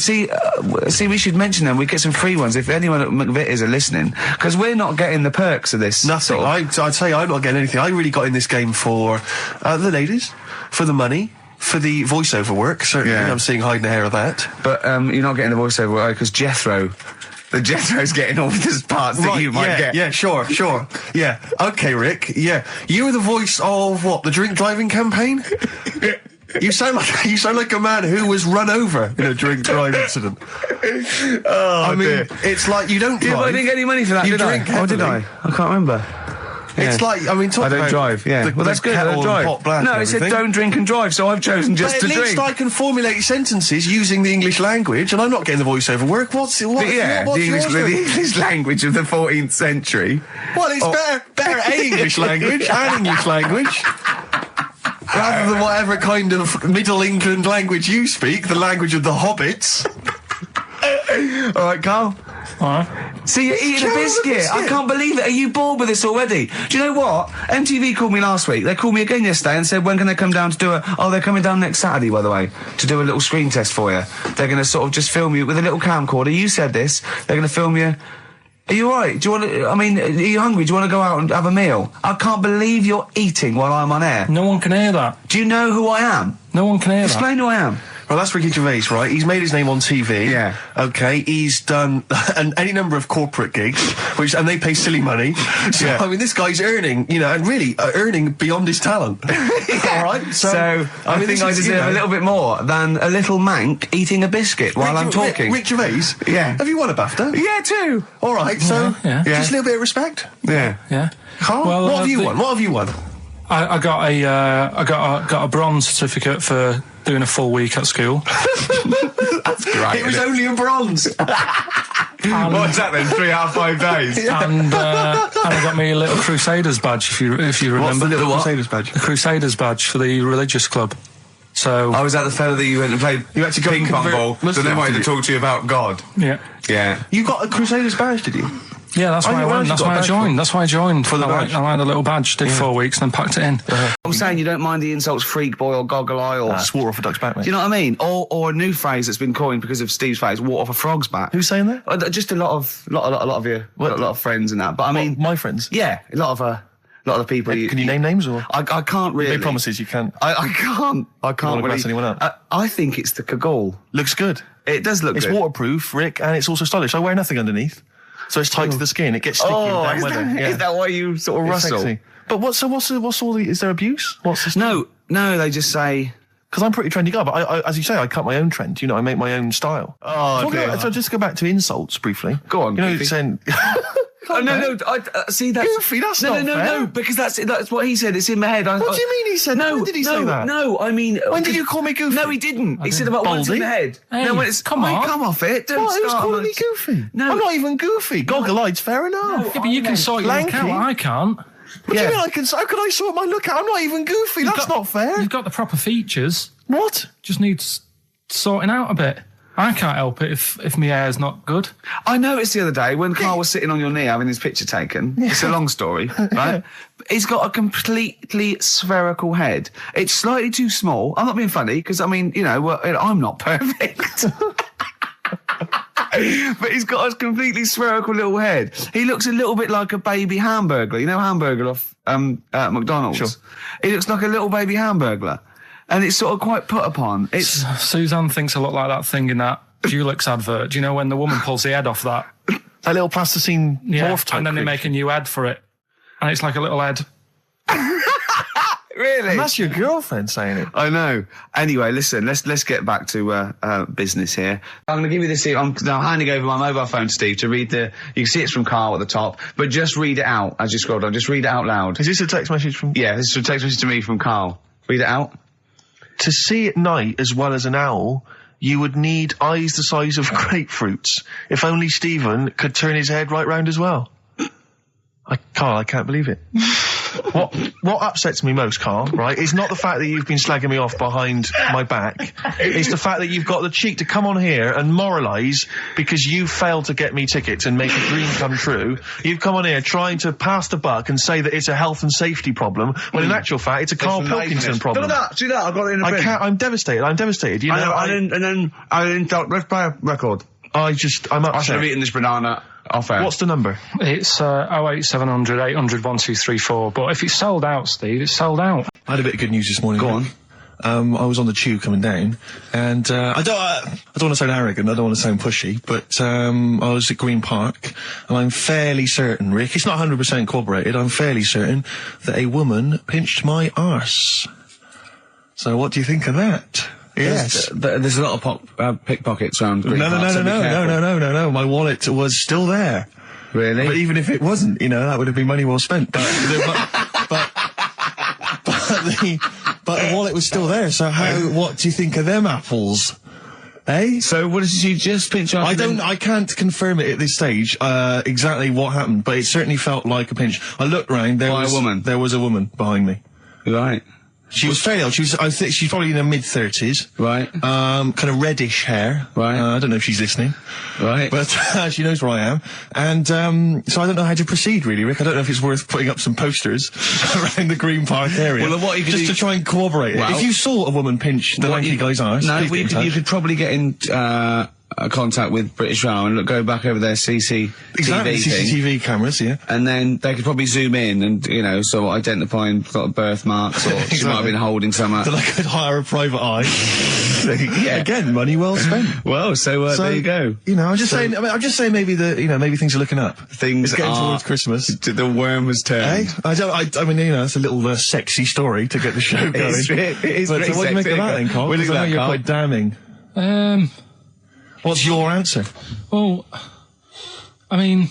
See, we should mention them. We get some free ones if anyone at McVitie's are listening, because we're not getting the perks of this. Nothing. I'd say I'm not getting anything. I really got in this game for the ladies, for the money, for the voiceover work. Certainly, I'm seeing hide and hair of that. But you're not getting the voiceover work because Jethro's getting all the parts that you might get. Yeah, sure. Yeah. Okay, Rick. Yeah. You were the voice of what? The drink driving campaign? You sound like a man who was run over in a drink drive incident. I mean, dear. It's like you don't drive. Yeah, but I didn't get any money for that, you did drink I? Oh, did I? I can't remember. It's like, I mean, I don't drive, well, that's good, I don't drive. No, it said don't drink and drive, so I've chosen just to drink. At least I can formulate sentences using the English language, and I'm not getting the voiceover work. The English language of the 14th century. Well, it's better English language and English language. Rather than whatever kind of Middle England language you speak, the language of the hobbits. All right, Carl. See, you're eating a biscuit. I can't believe it. Are you bored with this already? Do you know what? MTV called me last week. They called me again yesterday and said, when can they come down to do they're coming down next Saturday, by the way, to do a little screen test for you. They're going to sort of just film you with a little camcorder. You said this. They're going to film you. Are you alright? Do you want to, are you hungry? Do you want to go out and have a meal? I can't believe you're eating while I'm on air. No one can hear that. Do you know who I am? No one can hear that. Explain who I am. Well, that's Ricky Gervais, right? He's made his name on TV. Yeah. Okay, he's done any number of corporate gigs, and they pay silly money. So, I mean, this guy's earning, and really earning beyond his talent. All right? So I think I deserve a little bit more than a little mank eating a biscuit while I'm talking. Rick Gervais? Yeah. Have you won a BAFTA? Yeah, too. All right, so just a little bit of respect. Yeah. Carl, well, what have you won? What have you won? I got a bronze certificate for doing a full week at school. That's great. It was only a bronze. What was that then? 3 out of 5 days. And I got me a little Crusaders badge, if you remember. What's the little Crusaders badge? The Crusaders badge for the religious club. So was that the fella that you went and played? You had to go ping pong ball. So they wanted to talk to you about God. Yeah. You got a Crusaders badge, did you? Yeah, that's why I went. That's why I joined. That's why I joined. For the badge. I like the little badge. Did 4 weeks and then packed it in. I'm saying you don't mind the insults freak boy or goggle eye or swore off a duck's back, mate. Do you know what I mean? Or a new phrase that's been coined because of Steve's phrase, walk off a frog's back. Who's saying that? Just a lot of you, a lot of friends and that. But I mean, my friends. Yeah, a lot of the people. Can you name names or? I can't really. You made promises you can't. I can't. I can't really. Anyone up? I think it's the Kaggle. Looks good. It does look good. It's waterproof, Rick, and it's also stylish. I wear nothing underneath. So it's tight to the skin. It gets sticky in bad weather. Is that why you sort of rustle? Sexy. But what's all the? Is there abuse? What's this? No. They just say. Because I'm pretty trendy guy, but I, as you say, I cut my own trend. I make my own style. So just go back to insults briefly. Go on. Saying. No. See, that's goofy. That's not fair. No, because that's what he said. It's in my head. What do you mean he said? No, when did he say that? No, I mean, when did you call me goofy? No, he didn't. He said about once in the head. Hey, no, when it's come off it. Don't what? Who's start calling me goofy? No, I'm not even goofy. Goggle-eyed's fair enough. No, yeah, but you can sort your look out. I can't. What do you mean I can? How can I sort my look out? I'm not even goofy. That's not fair. You've got the proper features. What? Just needs sorting out a bit. I can't help it if my hair's not good. I noticed the other day when Carl was sitting on your knee having his picture taken. It's a long story, right? He's got a completely spherical head. It's slightly too small. I'm not being funny because, I mean, you know, I'm not perfect. But he's got a completely spherical little head. He looks a little bit like a baby hamburger. You know hamburger off McDonald's? Sure. He looks like a little baby hamburger. And it's sort of quite put upon. It's Suzanne thinks I look like that thing in that Dulux advert. Do you know when the woman pulls the head off that? A little plasticine morph type and then they make a new ad for it. And it's like a little head. Really? And that's your girlfriend saying it. I know. Anyway, listen, let's get back to business here. I'm going to give you this. I'm now handing over my mobile phone to Steve to read the. You can see it's from Carl at the top, but just read it out as you scroll down. Just read it out loud. Is this a text message from? Yeah, this is a text message to me from Carl. Read it out. To see at night as well as an owl, you would need eyes the size of grapefruits. If only Stephen could turn his head right round as well. Carl, I can't believe it. What upsets me most, Carl, right, is not the fact that you've been slagging me off behind my back. It's the fact that you've got the cheek to come on here and moralise because you failed to get me tickets and make a dream come true. You've come on here trying to pass the buck and say that it's a health and safety problem, when in actual fact it's a Karl Pilkington problem. See that? I've got it in a bin. I'm devastated. You know, let's play a record. I'm I should upset. have eaten this banana off air. What's the number? It's 08700 800 1234. But if it's sold out, Steve, it's sold out. I had a bit of good news this morning. Go on. I was on the tube coming down, and I don't want to sound arrogant, I don't want to sound pushy, but I was at Green Park, and I'm fairly certain, Rick, it's not 100% corroborated, I'm fairly certain that a woman pinched my arse. So what do you think of that? Yes. There's a lot of pickpockets around Green Park. No. My wallet was still there. Really? But even if it wasn't, you know, that would have been money well spent. But the wallet was still there. So what do you think of them apples? Eh? So what did she just pinch off? I can't confirm it at this stage, exactly what happened, but it certainly felt like a pinch. I looked round, there was a woman behind me. Right. She was fairly old. I think she's probably in her mid-30s. Right. Kind of reddish hair. Right. I don't know if she's listening. Right. But she knows where I am. And so I don't know how to proceed, really, Rick. I don't know if it's worth putting up some posters around the Green Park area. Well, what you could just do, to try and corroborate it. If you saw a woman pinch the lanky guy's arse, you could probably get in contact with British Rail and go back over their CCTV CCTV cameras, yeah. And then they could probably zoom in and, you know, so identifying sort of birthmarks or she might have been holding something. Then I could hire a private eye. Yeah. Again, money well spent. Well, so there you go. You know, I'm just saying maybe maybe things are looking up. Things it's getting are towards Christmas. The worm has turned. I mean, you know, it's a little sexy story to get the show going. It is but pretty what do you make of that then, Carl? What do you think, you're quite damning. What's your answer? Well, I mean,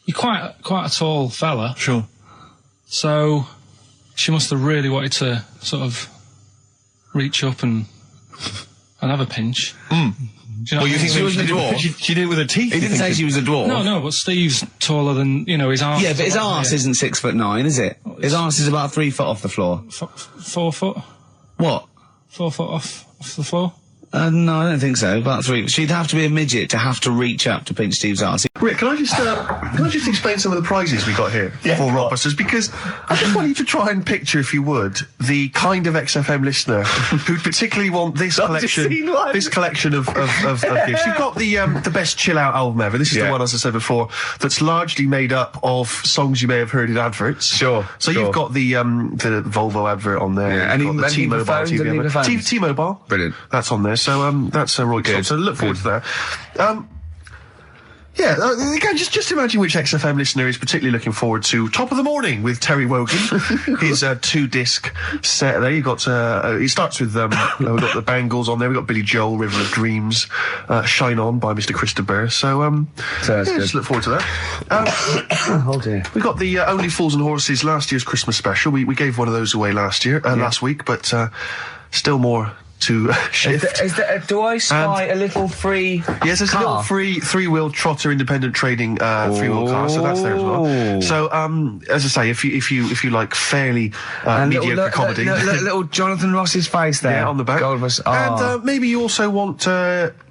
you're quite a tall fella. Sure. So she must have really wanted to sort of reach up and have a pinch. Mm. Do you know you think she was a dwarf? She did it with her teeth. He didn't say she was a dwarf. No, but Steve's taller than, you know, his arse. Yeah, but his arse isn't 6'9", is it? His arse is about 3 foot off the floor. 4 foot? What? 4 foot off the floor? No, I don't think so. About 3. She'd have to be a midget to have to reach up to pinch Steve's arse. Rick, can I just explain some of the prizes we got here for Rockbusters? Because I just want you to try and picture, if you would, the kind of XFM listener who'd particularly want this collection of gifts. You've got the best chill out album ever. This is the one, as I said before, that's largely made up of songs you may have heard in adverts. Sure. So you've got the Volvo advert on there. Yeah. You've got the T-Mobile. T-Mobile. Brilliant. That's on there. So that's Roy Cobb. So look forward to that. Again, just imagine which XFM listener is particularly looking forward to Top of the Morning with Terry Wogan, his 2-disc set there. You've got, it starts with, we've got the Bangles on there, we've got Billy Joel, River of Dreams, Shine On by Mr. Chris de Burgh. So that's good. Just look forward to that. Oh dear. We got the Only Fools and Horses last year's Christmas special. We gave one of those away last week, but still more shift. Do I spy a little free Yes, there's a little three-wheel trotter independent trading three-wheel car, so that's there as well. So, as I say, if you like fairly mediocre comedy, little Jonathan Ross's face there, on the back, and maybe you also want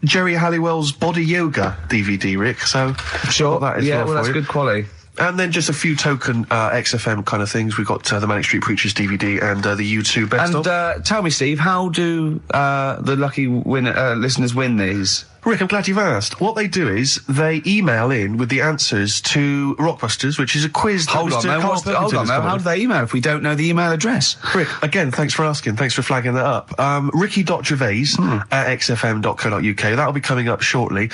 Jerry Halliwell's Body Yoga DVD, Rick. So sure, that is that's good quality. And then just a few token XFM kind of things. We've got the Manic Street Preachers DVD and the U2 best of. And tell me, Steve, how do the lucky listeners win these? Rick, I'm glad you've asked. What they do is they email in with the answers to Rockbusters, which is a quiz. Hold on, how do they email if we don't know the email address? Rick, again, thanks for asking. Thanks for flagging that up. Ricky.Gervais at xfm.co.uk. That'll be coming up shortly.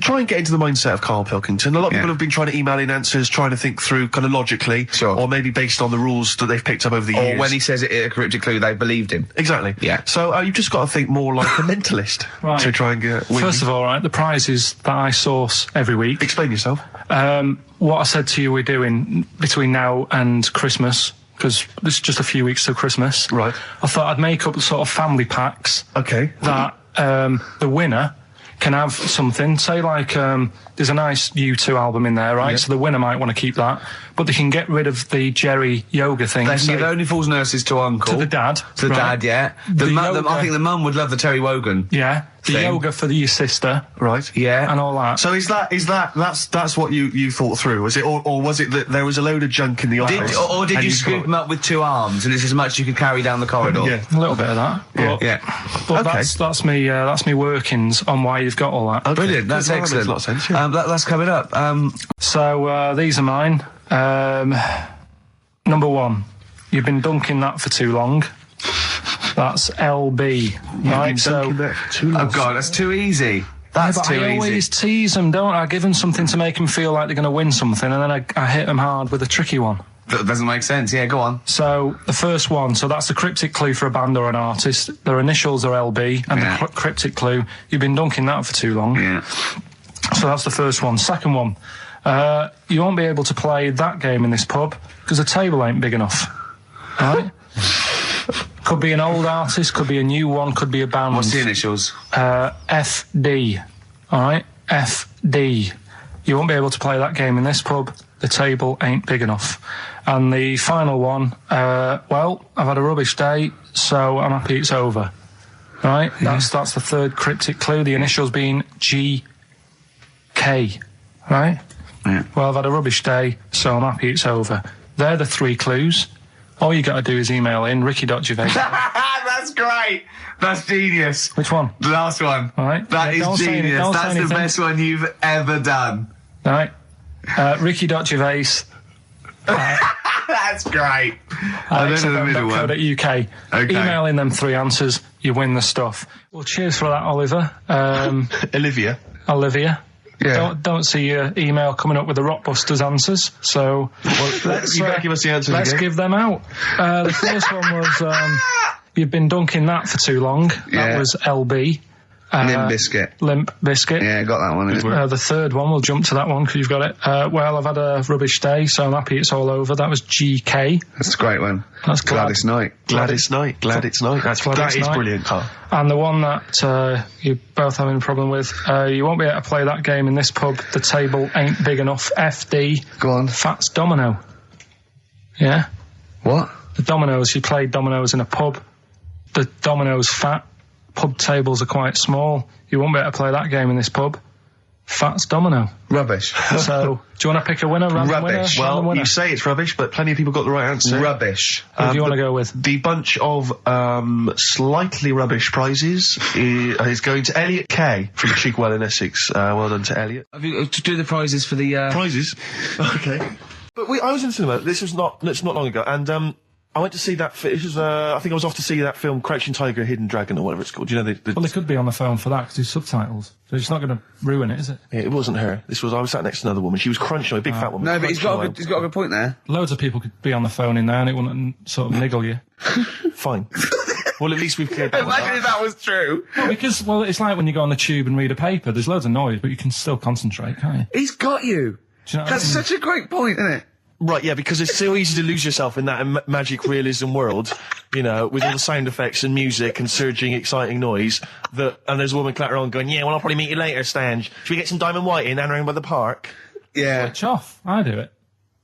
Try and get into the mindset of Karl Pilkington. A lot of people have been trying to email in answers, trying to think through kind of logically, or maybe based on the rules that they've picked up over the years. Or when he says it in a cryptic clue, they believed him. Exactly. Yeah. So you've just got to think more like a mentalist to try and get win. First of all, right, the prizes that I source every week. Explain yourself. What I said to you we're doing between now and Christmas, because it's just a few weeks till Christmas. Right. I thought I'd make up sort of family packs. Okay. That the winner can have something, say like there's a nice U2 album in there, right? Yeah. So the winner might want to keep that, but they can get rid of the Jerry yoga thing. They can give Only Fools Nurses to Uncle. To the dad. To the dad, yeah. I think the mum would love the Terry Wogan. Yeah. The yoga for your sister. Right. Yeah. And all that. So that's what you thought through, was it? Or was it that there was a load of junk in the office? Or did you scoop them up with 2 arms and it's as much you could carry down the corridor? Yeah. A little bit of that. But that's me workings on why you've got all that. Okay. Brilliant. That's excellent. That makes a lot of sense, yeah. That's coming up. So these are mine. Number 1. You've been dunking that for too long. That's LB, right? So, oh God, that's too easy. That's too easy. I always tease them, don't I? I give them something to make them feel like they're going to win something, and then I hit them hard with a tricky one. That doesn't make sense. Yeah, go on. So the first one, so that's the cryptic clue for a band or an artist. Their initials are LB, and the cryptic clue, you've been dunking that for too long. Yeah. So that's the first one. Second one, you won't be able to play that game in this pub because the table ain't big enough. Right? Could be an old artist, could be a new one, could be a band. What's the initials? FD. Alright? FD. You won't be able to play that game in this pub. The table ain't big enough. And the final one, well, I've had a rubbish day, so I'm happy it's over. Right? Yeah. That's the third cryptic clue. The initials being GK. Right? Yeah. Well, I've had a rubbish day, so I'm happy it's over. They're the 3 clues. All you got to do is email in ricky.gervais. That's great. That's genius. Which one? The last one. All right. That is genius. That's the best one you've ever done. All right. Ricky.gervais. That's great. I don't know the middle one. .uk. Okay. Email in them 3 answers. You win the stuff. Well, cheers for that, Oliver. Olivia. Yeah. Don't see your email coming up with the Rockbusters answers, so you better give us the answers. Let's give them out. The first one was you've been dunking that for too long. That was LB. Limp Bizkit. Limp Bizkit. Yeah, got that one. The third one, we'll jump to that one because you've got it. Well, I've had a rubbish day, so I'm happy it's all over. That was GK. That's a great one. That's Glad It's Night. Glad It's Night. That is brilliant, Carl. And the one that you're both having a problem with, you won't be able to play that game in this pub. The table ain't big enough. FD. Go on. Fats Domino. Yeah? What? The dominoes. You played dominoes in a pub. The dominoes fat. Pub tables are quite small. You won't be able to play that game in this pub. Fats Domino. Rubbish. So, do you want to pick a winner? Rubbish. Well, you say it's rubbish, but plenty of people got the right answer. Rubbish. Who do you want to go with? The bunch of slightly rubbish prizes is going to Elliot K from Chigwell in Essex. Well done to Elliot. Have you to do the prizes for the prizes? Okay. But I was in the cinema. This was not long ago, and I went to see that. It was, I think I was off to see that film, Crouching Tiger, Hidden Dragon, or whatever it's called. Do you know Well, they could be on the phone for that because there's subtitles. So it's not going to ruin it, is it? Yeah, it wasn't her. I was sat next to another woman. She was crunching, a big fat woman. No, but he's got a good point there. Loads of people could be on the phone in there and it wouldn't sort of niggle you. Fine. Well, at least we've cleared that. Imagine if that was true. No, because, it's like when you go on the tube and read a paper. There's loads of noise, but you can still concentrate, can't you? He's got you. Do you know That's such a great point, isn't it? Right, yeah, because it's so easy to lose yourself in that magic realism world, you know, with all the sound effects and music and surging, exciting noise, and there's a woman clattering on going, yeah, well, I'll probably meet you later, Stange. Should we get some Diamond White in and around by the park? Yeah. Switch off. I do it.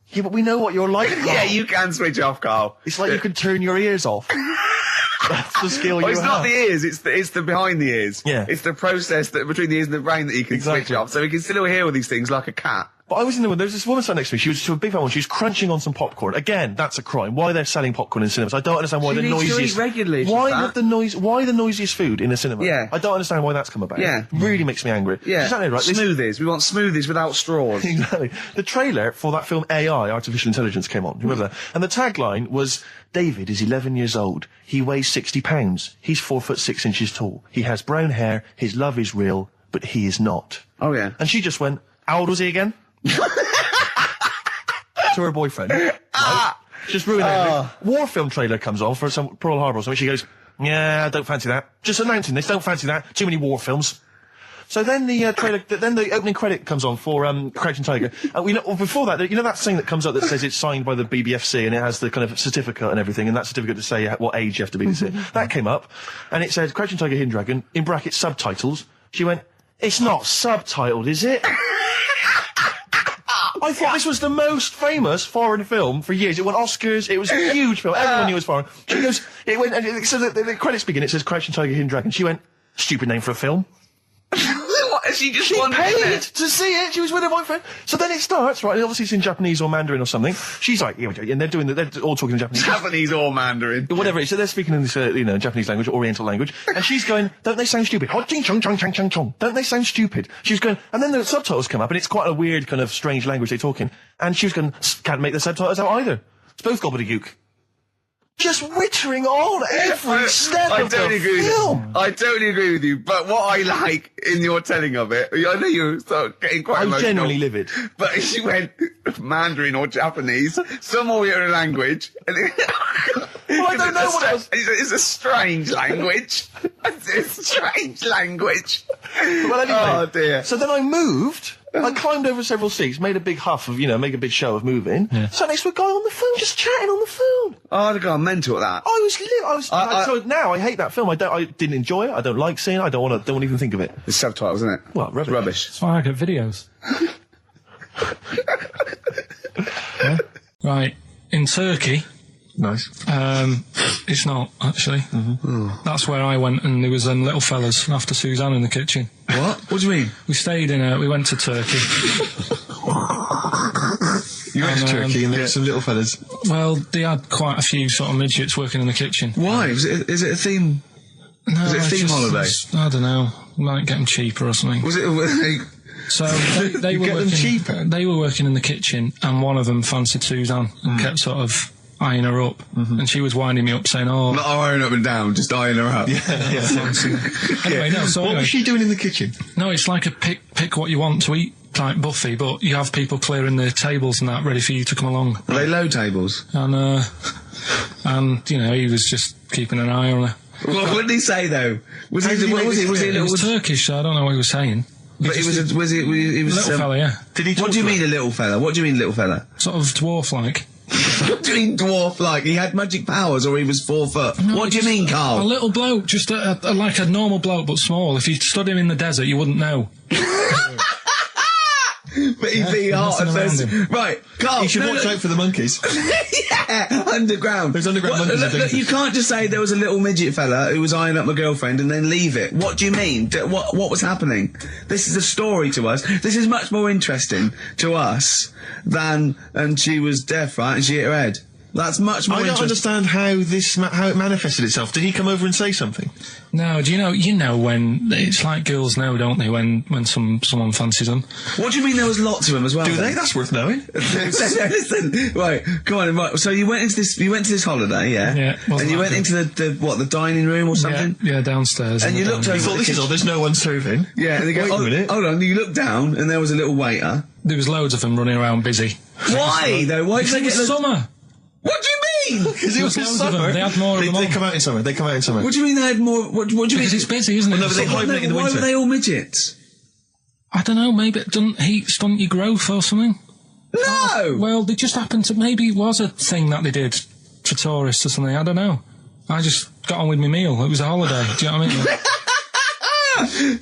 Yeah, but we know what you're like, Carl. Yeah, you can switch off, Carl. It's like you can turn your ears off. That's the skill you have. It's not the ears, it's the behind the ears. Yeah. It's the process that between the ears and the brain that you can switch off, so you can still hear all these things like a cat. But I was in the one, there was this woman sat next to me, she was a big fan one, she was crunching on some popcorn. Again, that's a crime. Why they're selling popcorn in cinemas? I don't understand why the noisiest... regularly. Why the noisiest food in a cinema? Yeah. I don't understand why that's come about. Yeah. Really makes me angry. Yeah. Exactly right. Smoothies. We want smoothies without straws. Exactly. The trailer for that film AI, Artificial Intelligence, came on. Remember that? And the tagline was, David is 11 years old. He weighs 60 pounds. He's 4'6" tall. He has brown hair. His love is real, but he is not. Oh, yeah. And she just went, how old was he again? To her boyfriend. Right? Just ruined everything. War film trailer comes on for some Pearl Harbor or something. She goes, yeah, I don't fancy that. Just announcing this, don't fancy that. Too many war films. So then the trailer, then the opening credit comes on for Crouching Tiger. Before that, you know that thing that comes up that says it's signed by the BBFC and it has the kind of certificate and everything, and that certificate to say what age you have to be to see it. That came up, and it said Crouching Tiger, Hidden Dragon, in brackets subtitles. She went, it's not subtitled, is it? I thought this was the most famous foreign film for years. It won Oscars. It was a huge film. Everyone knew it was foreign. She goes, it went, and so the credits begin. It says Crouching Tiger, Hidden Dragon. She went, stupid name for a film. What? She just She wanted paid it. to see it. She was with her boyfriend. So then it starts, right? And obviously it's in Japanese or Mandarin or something. She's like, yeah, and they're all talking in Japanese. Japanese or Mandarin. Whatever it is. So they're speaking in this, Japanese language, Oriental language. And she's going, don't they sound stupid? Hot ching chong chong chong chong chong. Don't they sound stupid? She was going, and then the subtitles come up, and it's quite a weird kind of strange language they're talking. And she was going, can't make the subtitles out either. It's both gobbledygook. Just wittering on every step of the film. I totally agree with you, but what I like in your telling of it, I know you start getting quite emotional. I'm genuinely livid. But she went Mandarin or Japanese, some Oriental language. And Well, I don't know what it was. It's a strange language. It's a strange language. Well, anyway. Oh, dear. So then I moved. I climbed over several seats, made a big huff of, make a big show of moving. Yeah. Sat next to a guy on the phone, just chatting on the phone. Oh, I'd have gone mental at that. So now I hate that film. I didn't enjoy it. I don't like seeing it. I don't want to even think of it. It's subtitles, isn't it? Well, rubbish. That's why I get videos. Yeah. Right. In Turkey. Nice. It's not, actually. Mm-hmm. That's where I went, and there was little fellas after Suzanne in the kitchen. What? What do you mean? We went to Turkey. You went to Turkey and there were some little fellas. Well, they had quite a few sort of midgets working in the kitchen. Why? Is it a theme? No, was it a theme holiday? I don't know. Might get them cheaper or something. Was it? So they were working cheaper. They were working in the kitchen, and one of them fancied Suzanne and kept sort of eyeing her up, and she was winding me up saying, "Oh, not eyeing up and down, just eyeing her up." Anyway, no. So what was she doing in the kitchen? No, it's like a pick what you want to eat type buffet, but you have people clearing the tables and that ready for you to come along. Are they low tables? And he was just keeping an eye on her. What did he say though? Was he Turkish, so I don't know what he was saying. But he was a little fella, yeah. Did he? What do you mean a little fella? What do you mean little fella? Sort of dwarf-like. What do you mean dwarf-like? He had magic powers, or he was 4 foot? No, what do you mean, Carl? A little bloke, just like a normal bloke, but small. If you stood him in the desert, you wouldn't know. But he'd be hot and says, right, Carl. You should watch out for the monkeys. Yeah, underground. There's underground monkeys. Look, you can't just say there was a little midget fella who was eyeing up my girlfriend and then leave it. What do you mean? What was happening? This is a story to us. This is much more interesting to us than, and she was deaf, right, and she hit her head. That's much more interesting. I don't understand how it manifested itself. Did he come over and say something? No, do you know when it's like girls know, don't they, when someone fancies them? What do you mean there was lots of them as well? Do they? That's worth knowing. Listen, right, come on, right. So you went to this holiday, yeah? Yeah. And you went into the dining room or something? Yeah, downstairs. And you looked over. You thought, this is all, there's no one serving. Yeah, and they go, wait a minute. Hold on, you looked down and there was a little waiter. There was loads of them running around busy. Why though? Why did they get summer? What do you mean? Because it was in summer. They had more of them. They come out in summer. What do you mean they had more? What do you mean? Because it's busy, isn't it? Well, no, but they hibernate in the winter. Why were they all midgets? I don't know. Maybe it doesn't heat stunt your growth or something. No! Well, they just happened to... Maybe it was a thing that they did for tourists or something. I don't know. I just got on with my meal. It was a holiday. Do you know what I mean?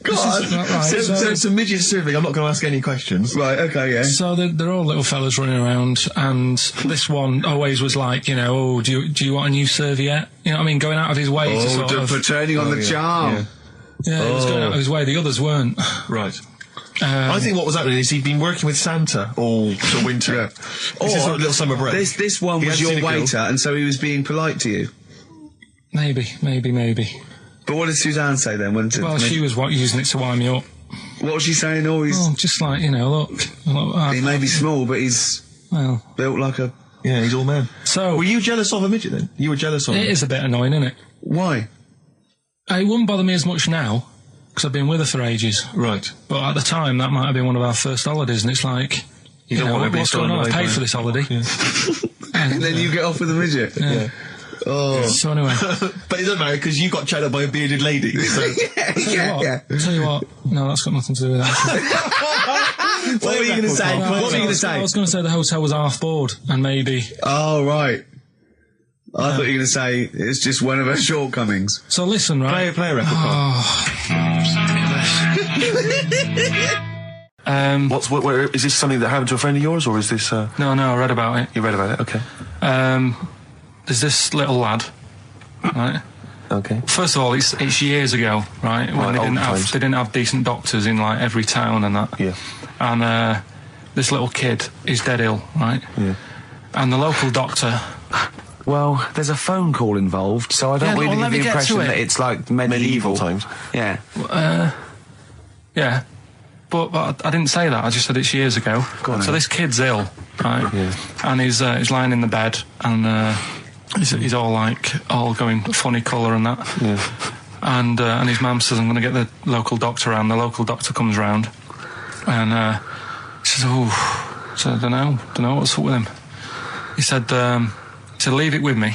God. Right, so it's a midget survey. I'm not going to ask any questions. Right, okay, yeah. So they're all little fellas running around, and this one always was like, you know, oh, do you want a new serviette? You know what I mean? Going out of his way to sort of... for turning on the charm. Yeah, he was going out of his way. The others weren't. Right. I think what was happening is he'd been working with Santa all the winter. Yeah. This is sort of little summer break. This one was your waiter, and so he was being polite to you. Maybe. But what did Suzanne say then? She was using it to wind me up. What was she saying? Just like, you know, look he may be small, but he's built like a... Yeah, he's all man. So... Were you jealous of a midget then? You were jealous of him? It is a bit annoying, isn't it? Why? It wouldn't bother me as much now, because I've been with her for ages. Right. But at the time, that might have been one of our first holidays, and it's like... You know, what's going on? I paid for this holiday. Yeah. And then you get off with a midget. Yeah. Oh. So anyway. But it doesn't matter, because you got chatted up by a bearded lady. So. yeah. Tell you what, no, that's got nothing to do with that. What were you going to say? I was going to say the hotel was half board, and maybe... Oh, right. I thought you were going to say it's just one of her shortcomings. So listen, right? Play a record, Carl. Is this something that happened to a friend of yours, or is this... No, I read about it. You read about it? Okay. There's this little lad, right? Okay. First of all, it's years ago, right? When they didn't have decent doctors in, like, every town and that. Yeah. And this little kid is dead ill, right? Yeah. And the local doctor... Well, there's a phone call involved, so I don't really get the impression that it's like medieval times. Yeah. Yeah. But I didn't say that. I just said it's years ago. So this kid's ill, right? Yeah. And he's lying in the bed, and he's all going funny colour and that. Yeah. And his mum says, I'm going to get the local doctor around. The local doctor comes round, and he says, so I don't know what's up with him. He said, leave it with me.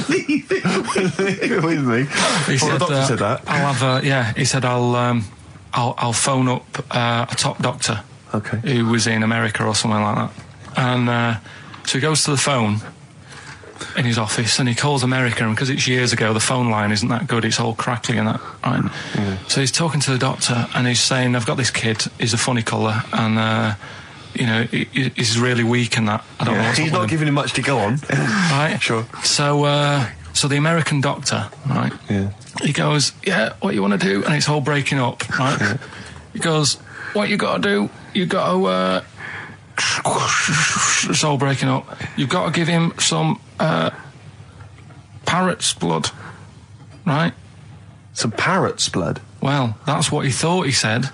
Leave it with me. He said, the doctor said that. I'll have he said I'll phone up a top doctor. Okay. Who was in America or something like that. And so he goes to the phone in his office and he calls America, and because it's years ago, the phone line isn't that good, it's all crackly and that, right? Yeah. So he's talking to the doctor and he's saying, I've got this kid, he's a funny colour, and you know, he's really weak and that. I don't know what's He's not giving him much to go on. Right? Sure. So the American doctor, right? Yeah. He goes, yeah, what you want to do? And it's all breaking up, right? Yeah. He goes, what you got to do? You got to... it's all breaking up. You've got to give him some parrot's blood, right? Some parrot's blood? Well, that's what he thought he said,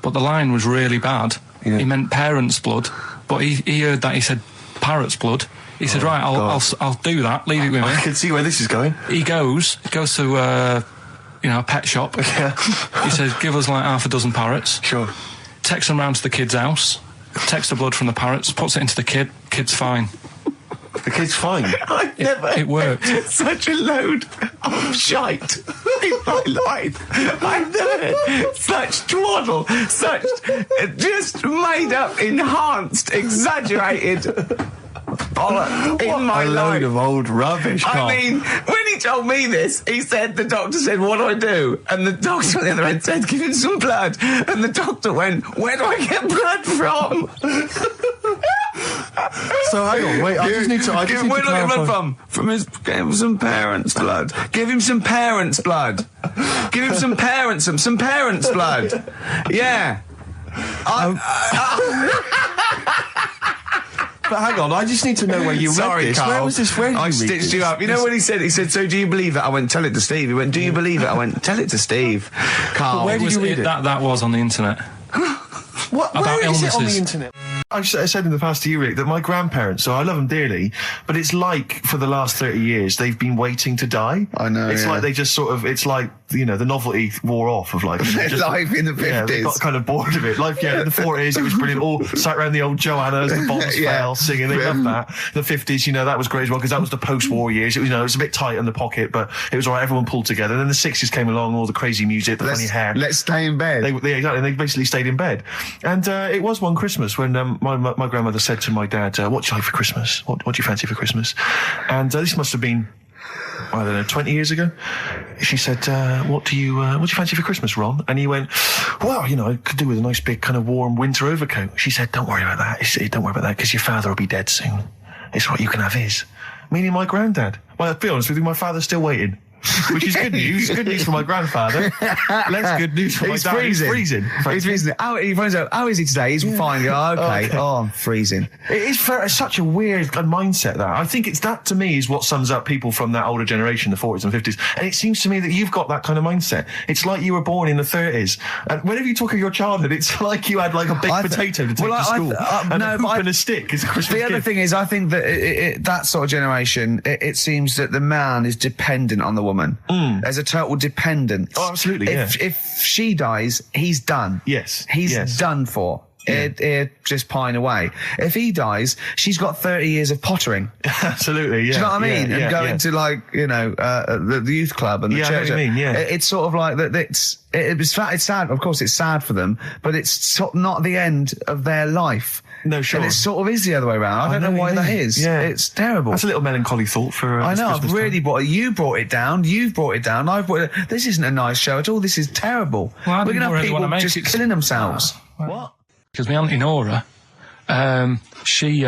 but the line was really bad. Yeah. He meant parent's blood, but he heard that he said parrot's blood. He said, right, I'll do that. Leave it with me. I can see where this is going. He goes to a pet shop. Yeah. He says, give us like half a dozen parrots. Sure. Takes them round to the kid's house, takes the blood from the parrots, puts it into the kid. Kid's fine. The kid's fine. It worked. Such a load of shite in my life. I've never heard such twaddle, such just made up, enhanced, exaggerated bollocks in my life. A load of old rubbish, Carl. I mean, when he told me this, he said, the doctor said, what do I do? And the doctor on the other end said, give him some blood. And the doctor went, where do I get blood from? So hang on, wait, I just need to where do I get blood from? Give him some parents' blood. Give him some parents' blood. Give him some parents' blood. Yeah. But hang on, I just need to know where you read this. Carl. Where was this? Where did I you read stitched this? you up. You know what he said? He said, so do you believe it? I went, tell it to Steve. He went, do you believe it? I went, tell it to Steve. Carl. But where did you read it? That was on the internet. Where is it on the internet? I've said in the past to you, Rick, that my grandparents, so I love them dearly, but it's like for the last 30 years they've been waiting to die. I know. It's like they just sort of, it's like you know, the novelty wore off of life. Life in the 50s. Yeah, they got kind of bored of it. Life, yeah, in the 40s, it was brilliant. All sat around the old Joannas, the bombs fell, singing. They loved that. The 50s, you know, that was great as well, because that was the post-war years. It was, you know, it was a bit tight in the pocket, but it was all right. Everyone pulled together. Then the 60s came along, all the crazy music, the funny hair. Let's stay in bed. Exactly. They basically stayed in bed. And it was one Christmas when my grandmother said to my dad, what do you like for Christmas? What do you fancy for Christmas? And this must have been, I don't know, 20 years ago. She said, what do you fancy for Christmas, Ron? And he went, well, you know, I could do with a nice big kind of warm winter overcoat. She said, don't worry about that. Don't worry about that, because your father will be dead soon. It's what you can have his. Meaning my granddad. Well, to be honest with you, my father's still waiting. Which is good news. Good news for my grandfather. Less good news for my dad. He's freezing. He's freezing. He finds out, how is he today? He's fine. Oh, okay. Oh, I'm freezing. It is such a weird mindset, that. I think it's that, to me, is what sums up people from that older generation, the 40s and 50s. And it seems to me that you've got that kind of mindset. It's like you were born in the 30s. And whenever you talk of your childhood, it's like you had like a baked potato to take to school. And a hoop and a stick is a Christmas gift. The other thing is, I think that that sort of generation, it seems that the man is dependent on the woman. There's a total dependence. Oh, absolutely, If she dies, he's done. Yes. He's done for. It just pine away. If he dies, she's got 30 years of pottering. Absolutely, yeah. Do you know what I mean? Yeah, and going to, like, you know, the youth club and the church. I know what you mean, yeah. It's sort of like that. It's sad. Of course, it's sad for them, but it's not the end of their life. No, sure. And it sort of is the other way around. I don't know why that is. Yeah. It's terrible. That's a little melancholy thought for I know, Christmas I've really time. you brought it down, you've brought it down, I've brought it down. This isn't a nice show at all, this is terrible. Well, we're going to have people just killing themselves. What? Because my Auntie Nora, she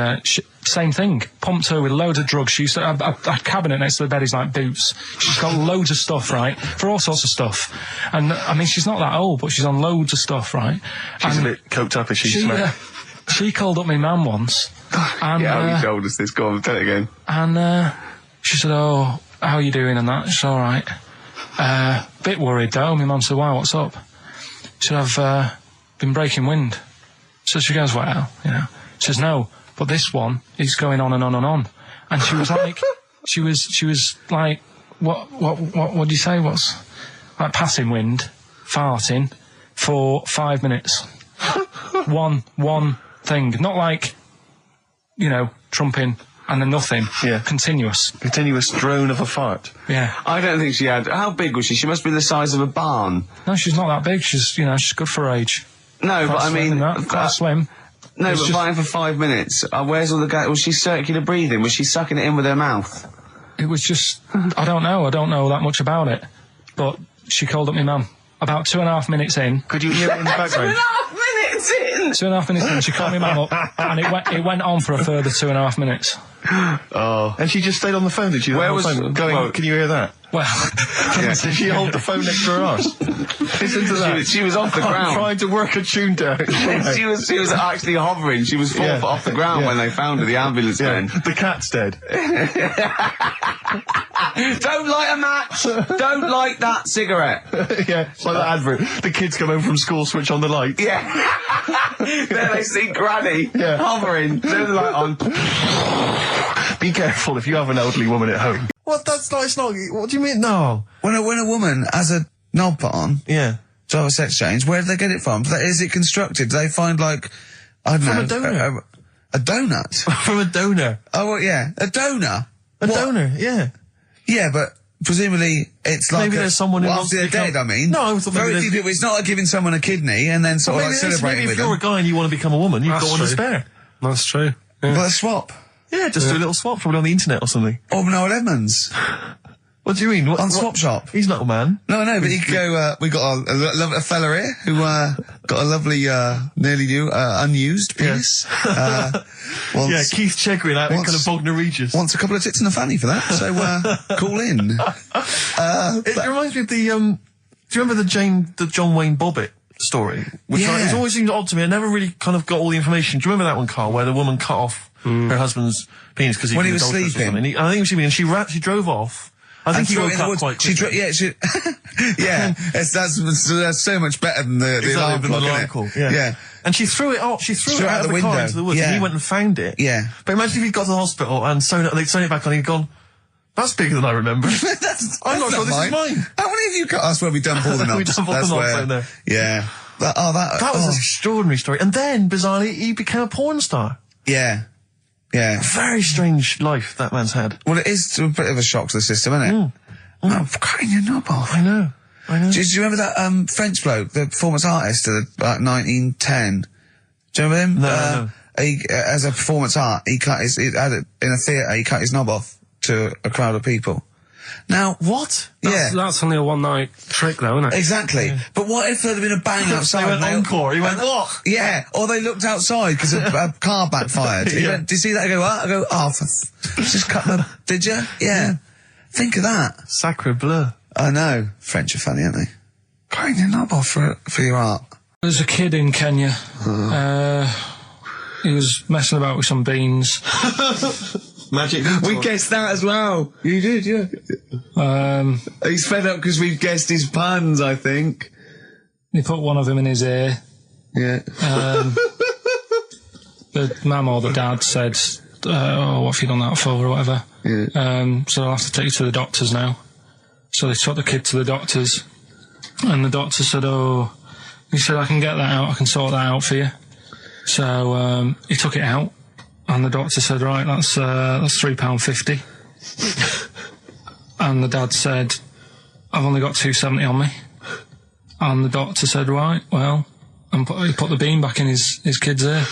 same thing, pumped her with loads of drugs. She used to have a cabinet next to the bed is like boots. She's got loads of stuff, right, for all sorts of stuff. And, I mean, she's not that old, but she's on loads of stuff, right? She's a bit coked up, is she? She called up my mum once. And, you told us this. Go on, tell it again. And she said, oh, how are you doing and that? She's all right. Bit worried, though. My mum said, why, what's up? She said, I've been breaking wind. So she goes, well, you know. She says, no, but this one is going on and on and on. And she was like, she was like, what do you say? What's like passing wind, farting for 5 minutes. one thing, not like, you know, trumping and then nothing. Yeah. Continuous drone of a fart. Yeah. I don't think she had. How big was she? She must be the size of a barn. No, she's not that big. She's, you know, she's good for her age. No, but I mean, quite slim. No, but fine for 5 minutes. Where's all the gas? Was she circular breathing? Was she sucking it in with her mouth? It was just, I don't know that much about it. But she called up my mum about 2.5 minutes in. Could you hear it in the background? 2.5 minutes in! 2.5 minutes in, she called my mum up, and it went on for a further 2.5 minutes. Oh. And she just stayed on the phone, did she? Where was... Well, can you hear that? Well... Did she hold the phone next to her arse? Listen to that. She was off the ground. Trying to work a tune down. She was actually hovering. She was 4 foot off the ground when they found her, the ambulance men. The cat's dead. Don't light a match! Don't light that cigarette! Yeah, it's like that advert. The kids come home from school, switch on the light. Yeah. Then they see Granny hovering, turn the light on. Be careful if you have an elderly woman at home. What? That's not, it's not, what do you mean? No. When a woman has a knob put on, yeah, to have a sex change, where do they get it from? Is it constructed? Do they find, like, I don't know. From a donor. A donut? From a donor. Oh, well, yeah. A donor? A donor, yeah. Yeah, but presumably it's like maybe there's someone who wants after they're dead, I mean. No, I thought very few people. It's not like giving someone a kidney and then sort of like celebrating with them. If you're a guy and you want to become a woman, you've got one to spare. That's true. Yeah. But a swap. Yeah, just do a little swap, probably on the internet or something. Or Noel Edmonds. What do you mean? On Swap Shop. He's not a man. No, but you could go, we got a fella here who, got a lovely, nearly new, unused penis. Yeah, Keith Chegrin out in kind of Bognor Regis. Wants a couple of tits and a fanny for that, so, call in. It reminds me of the, do you remember the John Wayne Bobbitt story? Which it always seemed odd to me. I never really kind of got all the information. Do you remember that one, Carl, where the woman cut off her husband's penis because he was sleeping? I think he was sleeping, and she drove off. I think he woke up quite quickly. That's so much better than the alarm clock. Yeah. And she threw it off. She threw it out of the car into the woods, and he went and found it. Yeah. But imagine if he'd got to the hospital and they'd sewn it back on, he'd gone, That's bigger than I remember. I'm not sure this is mine. How many of you got us where we dump all the knobs? We dump all the knobs in there. Yeah. That was an extraordinary story. And then, bizarrely, he became a porn star. Yeah. Yeah. Very strange life that man's had. Well, it is a bit of a shock to the system, isn't it? I'm cutting your knob off. I know. Do you remember that French bloke, the performance artist of like 1910? Do you remember him? No. He, as a performance art, in a theatre, he cut his knob off to a crowd of people. Now, what? That's only a one-night trick, though, isn't it? Exactly. Yeah. But what if there'd been a bang outside? They went encore. He went, what? Yeah. Or they looked outside because a car backfired. He went, did you see that? I go, what? I go, just cut my... Did you? Yeah. Think of that. Sacre bleu. I know. French are funny, aren't they? Cutting your knob off for your art. There's a kid in Kenya. He was messing about with some beans. Magic. We guessed that as well. You did, yeah. He's fed up because we've guessed his puns, I think. He put one of them in his ear. Yeah. The mum or the dad said, what have you done that for, or whatever. Yeah. So I'll have to take you to the doctors now. So they took the kid to the doctors, and the doctor said, he said, I can get that out, I can sort that out for you. So he took it out. And the doctor said, right, that's £3.50. And the dad said, I've only got £2.70 on me. And the doctor said, right, well, and he put the bean back in his kid's ear.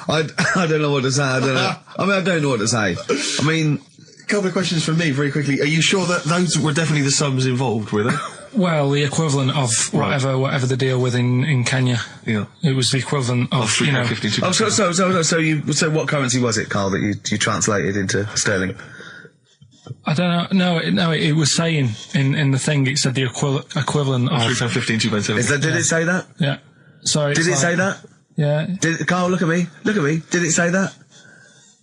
I don't know what to say. I don't know what to say. I mean, a couple of questions from me very quickly. Are you sure that those were definitely the sums involved with it? Well, the equivalent of whatever the deal with in Kenya. Yeah. It was the equivalent of So what currency was it, Carl, that you translated into sterling? I don't know. No, it was saying in the thing, it said the equivalent of £3.15, £2.7. Did it say that? Yeah. Sorry. Did it say that? Yeah. Carl, look at me. Did it say that?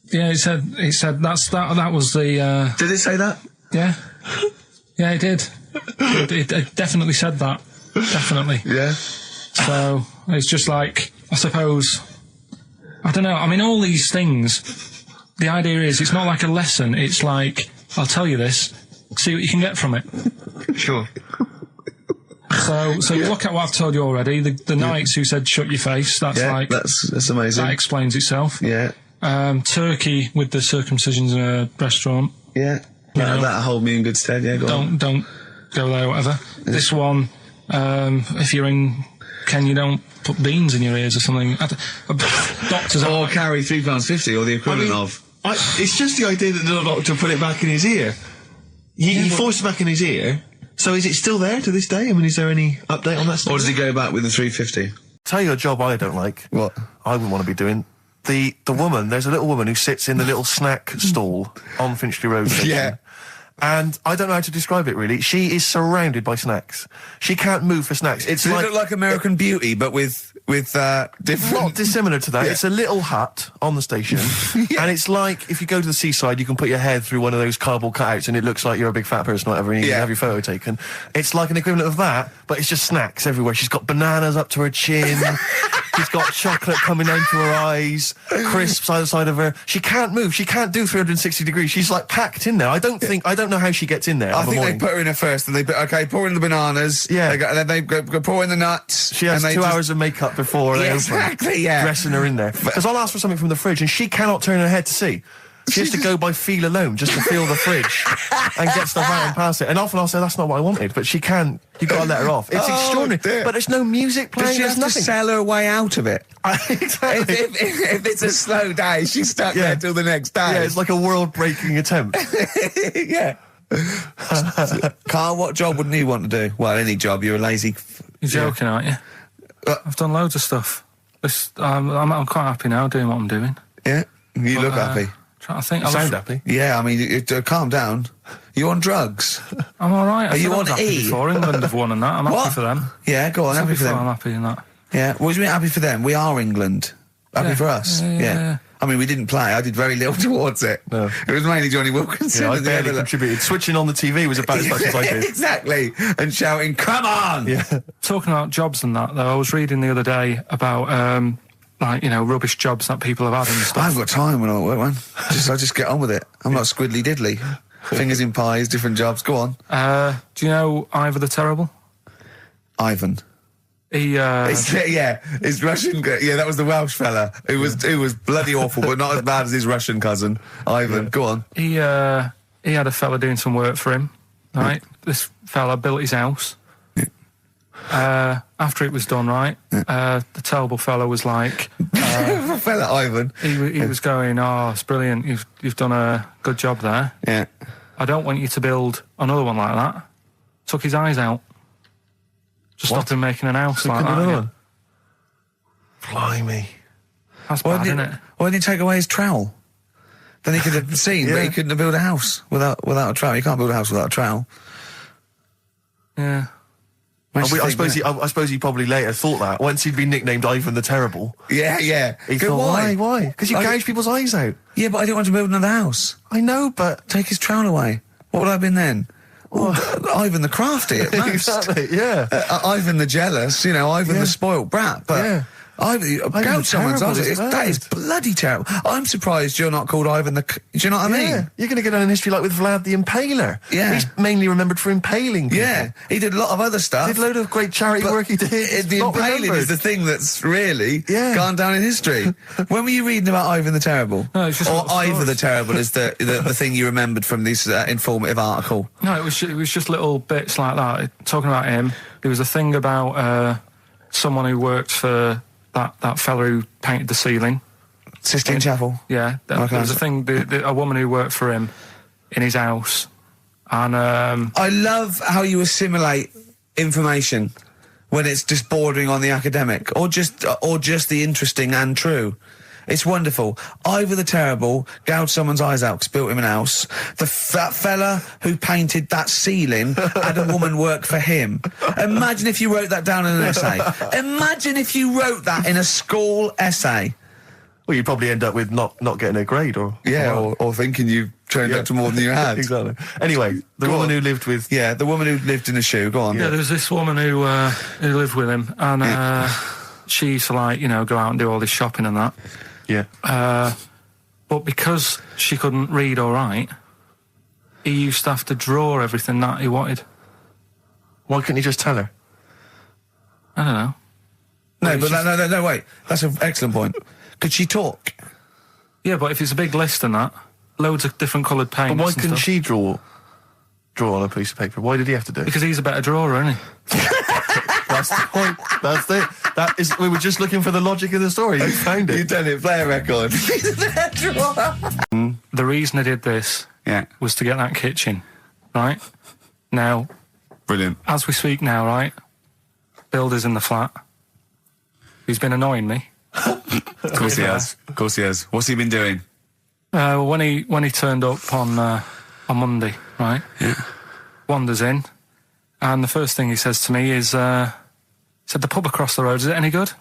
Yeah, it said that was the Did it say that? Yeah. Yeah, it did. It definitely said that. Definitely. Yeah. So it's just like, I suppose, I don't know. I mean, all these things, the idea is it's not like a lesson. It's like, I'll tell you this, see what you can get from it. Sure. So you look at what I've told you already. The knights who said shut your face. That's amazing. That explains itself. Yeah. Turkey with the circumcisions in a restaurant. Yeah. That'll hold me in good stead. Yeah. Don't go there, whatever. Yeah. This one, if you're in Kenya, don't put beans in your ears or something. Doctors or carry £3.50 or the equivalent of. It's just the idea that the doctor put it back in his ear. He forced it back in his ear. So is it still there to this day? I mean, is there any update on that stuff? Or does he go back with the £3.50? Tell you a job I don't like. What? I wouldn't want to be doing. The woman, there's a little woman who sits in the little snack stall on Finchley Road. Yeah. And I don't know how to describe it, really. She is surrounded by snacks. She can't move for snacks. Does it look like American Beauty, but with different... Not dissimilar to that. Yeah. It's a little hut on the station. Yeah. And it's like, if you go to the seaside, you can put your head through one of those cardboard cutouts and it looks like you're a big fat person or whatever, and you can have your photo taken. It's like an equivalent of that, but it's just snacks everywhere. She's got bananas up to her chin. She's got chocolate coming down to her eyes, crisps either side of her. She can't move. She can't do 360 degrees. She's like packed in there. I don't know how she gets in there. I think they put her in there first, and pour in the bananas. Yeah. And then they go pour in the nuts. She has 2 hours of makeup before they open. Exactly, yeah. Dressing her in there. Because I'll ask for something from the fridge, and she cannot turn her head to see. She has to go by feel alone, just to feel the fridge and get stuff out and pass it. And often I'll say, that's not what I wanted, but she can't. You've got to let her off. It's extraordinary. Dear. But there's no music playing. But she has to sell her way out of it. Exactly. If it's a slow day, she's stuck there till the next day. Yeah, it's like a world-breaking attempt. Yeah. Carl, what job wouldn't you want to do? Well, any job. You're a lazy... You're joking, aren't you? I've done loads of stuff. I'm quite happy now doing what I'm doing. Yeah? You look happy. Trying to think. You sound happy. Yeah, I mean, calm down. You on drugs? I'm all right. Are you on happy E? Before England have won and that. I'm happy for them. Yeah, go on. Happy for them. I'm happy in that. Yeah. What do you mean happy for them? We are England. Happy for us. Yeah. I mean, we didn't play. I did very little towards it. No. It was mainly Johnny Wilkinson. Yeah, I barely contributed. Switching on the TV was about as much as I did. Exactly. And shouting, come on! Yeah. Talking about jobs and that, though, I was reading the other day about like, you know, rubbish jobs that people have had and stuff. I haven't got time when I'm at work, man. I just get on with it. I'm not squiddly diddly. Fingers in pies, different jobs. Go on. Do you know Ivor the Terrible? Ivan. He, his Russian. Yeah, that was the Welsh fella. Who was bloody awful, but not as bad as his Russian cousin, Ivan. Go on. He had a fella doing some work for him, right? This fella built his house. After it was done, right, the terrible fella was like... fella Ivan. He was going, oh, it's brilliant, you've done a good job there. Yeah. I don't want you to build another one like that. Took his eyes out. Just stopped him making an house like that. Yeah. Blimey. That's bad, isn't it? Why didn't he take away his trowel? Then he could have seen, but he couldn't have built a house without a trowel. You can't build a house without a trowel. Yeah. I suppose he probably later thought that once he'd been nicknamed Ivan the Terrible. Yeah. He thought, why? Because you gouge people's eyes out. Yeah, but I didn't want to build another house. I know, but take his trowel away. What would I have been then? Ivan the Crafty at most. Exactly. Yeah. Ivan the Jealous. You know, Ivan the spoilt brat. But yeah. Gouge someone's eyes. That is bloody terrible. I'm surprised you're not called Ivan the... Do you know what I mean? You're going to get down in history like with Vlad the Impaler. Yeah. He's mainly remembered for impaling people. Yeah. He did a lot of other stuff. Did a load of great charity work he did. The impaling is the thing that's really gone down in history. When were you reading about Ivan the Terrible? No, it's just or Ivor the Terrible is the thing you remembered from this informative article? No, it was just little bits like that. Talking about him, there was a thing about someone who worked for that fella who painted the ceiling. Sistine Chapel? Yeah. There was a thing, a woman who worked for him in his house. And I love how you assimilate information when it's just bordering on the academic or just the interesting and true. It's wonderful. Ivor the Terrible gouged someone's eyes out 'cause built him an house. That fella who painted that ceiling had a woman work for him. Imagine if you wrote that down in an essay. Imagine if you wrote that in a school essay. Well, you'd probably end up with not getting a grade or... Yeah, or thinking you turned out to more than you had. Exactly. Anyway, the woman who lived with... Yeah, the woman who lived in a shoe. Go on. Yeah, there was this woman who lived with him, and she used to, like, you know, go out and do all this shopping and that. Yeah. But because she couldn't read or write, he used to have to draw everything that he wanted. Why couldn't he just tell her? I don't know. No, wait. That's an excellent point. Could she talk? Yeah, but if it's a big list and that, loads of different coloured paints. But why couldn't she draw on a piece of paper? Why did he have to do it? Because he's a better drawer, isn't he? That's the point. That's it. We were just looking for the logic of the story. You found it. You've done it. Play a record. The reason I did this was to get that kitchen, right? Now, brilliant. As we speak now, right? Builder's in the flat. He's been annoying me. Of course he has. Of course he has. What's he been doing? When he turned up on Monday, right? Yeah. Wanders in, and the first thing he says to me is, said, the pub across the road, is it any good?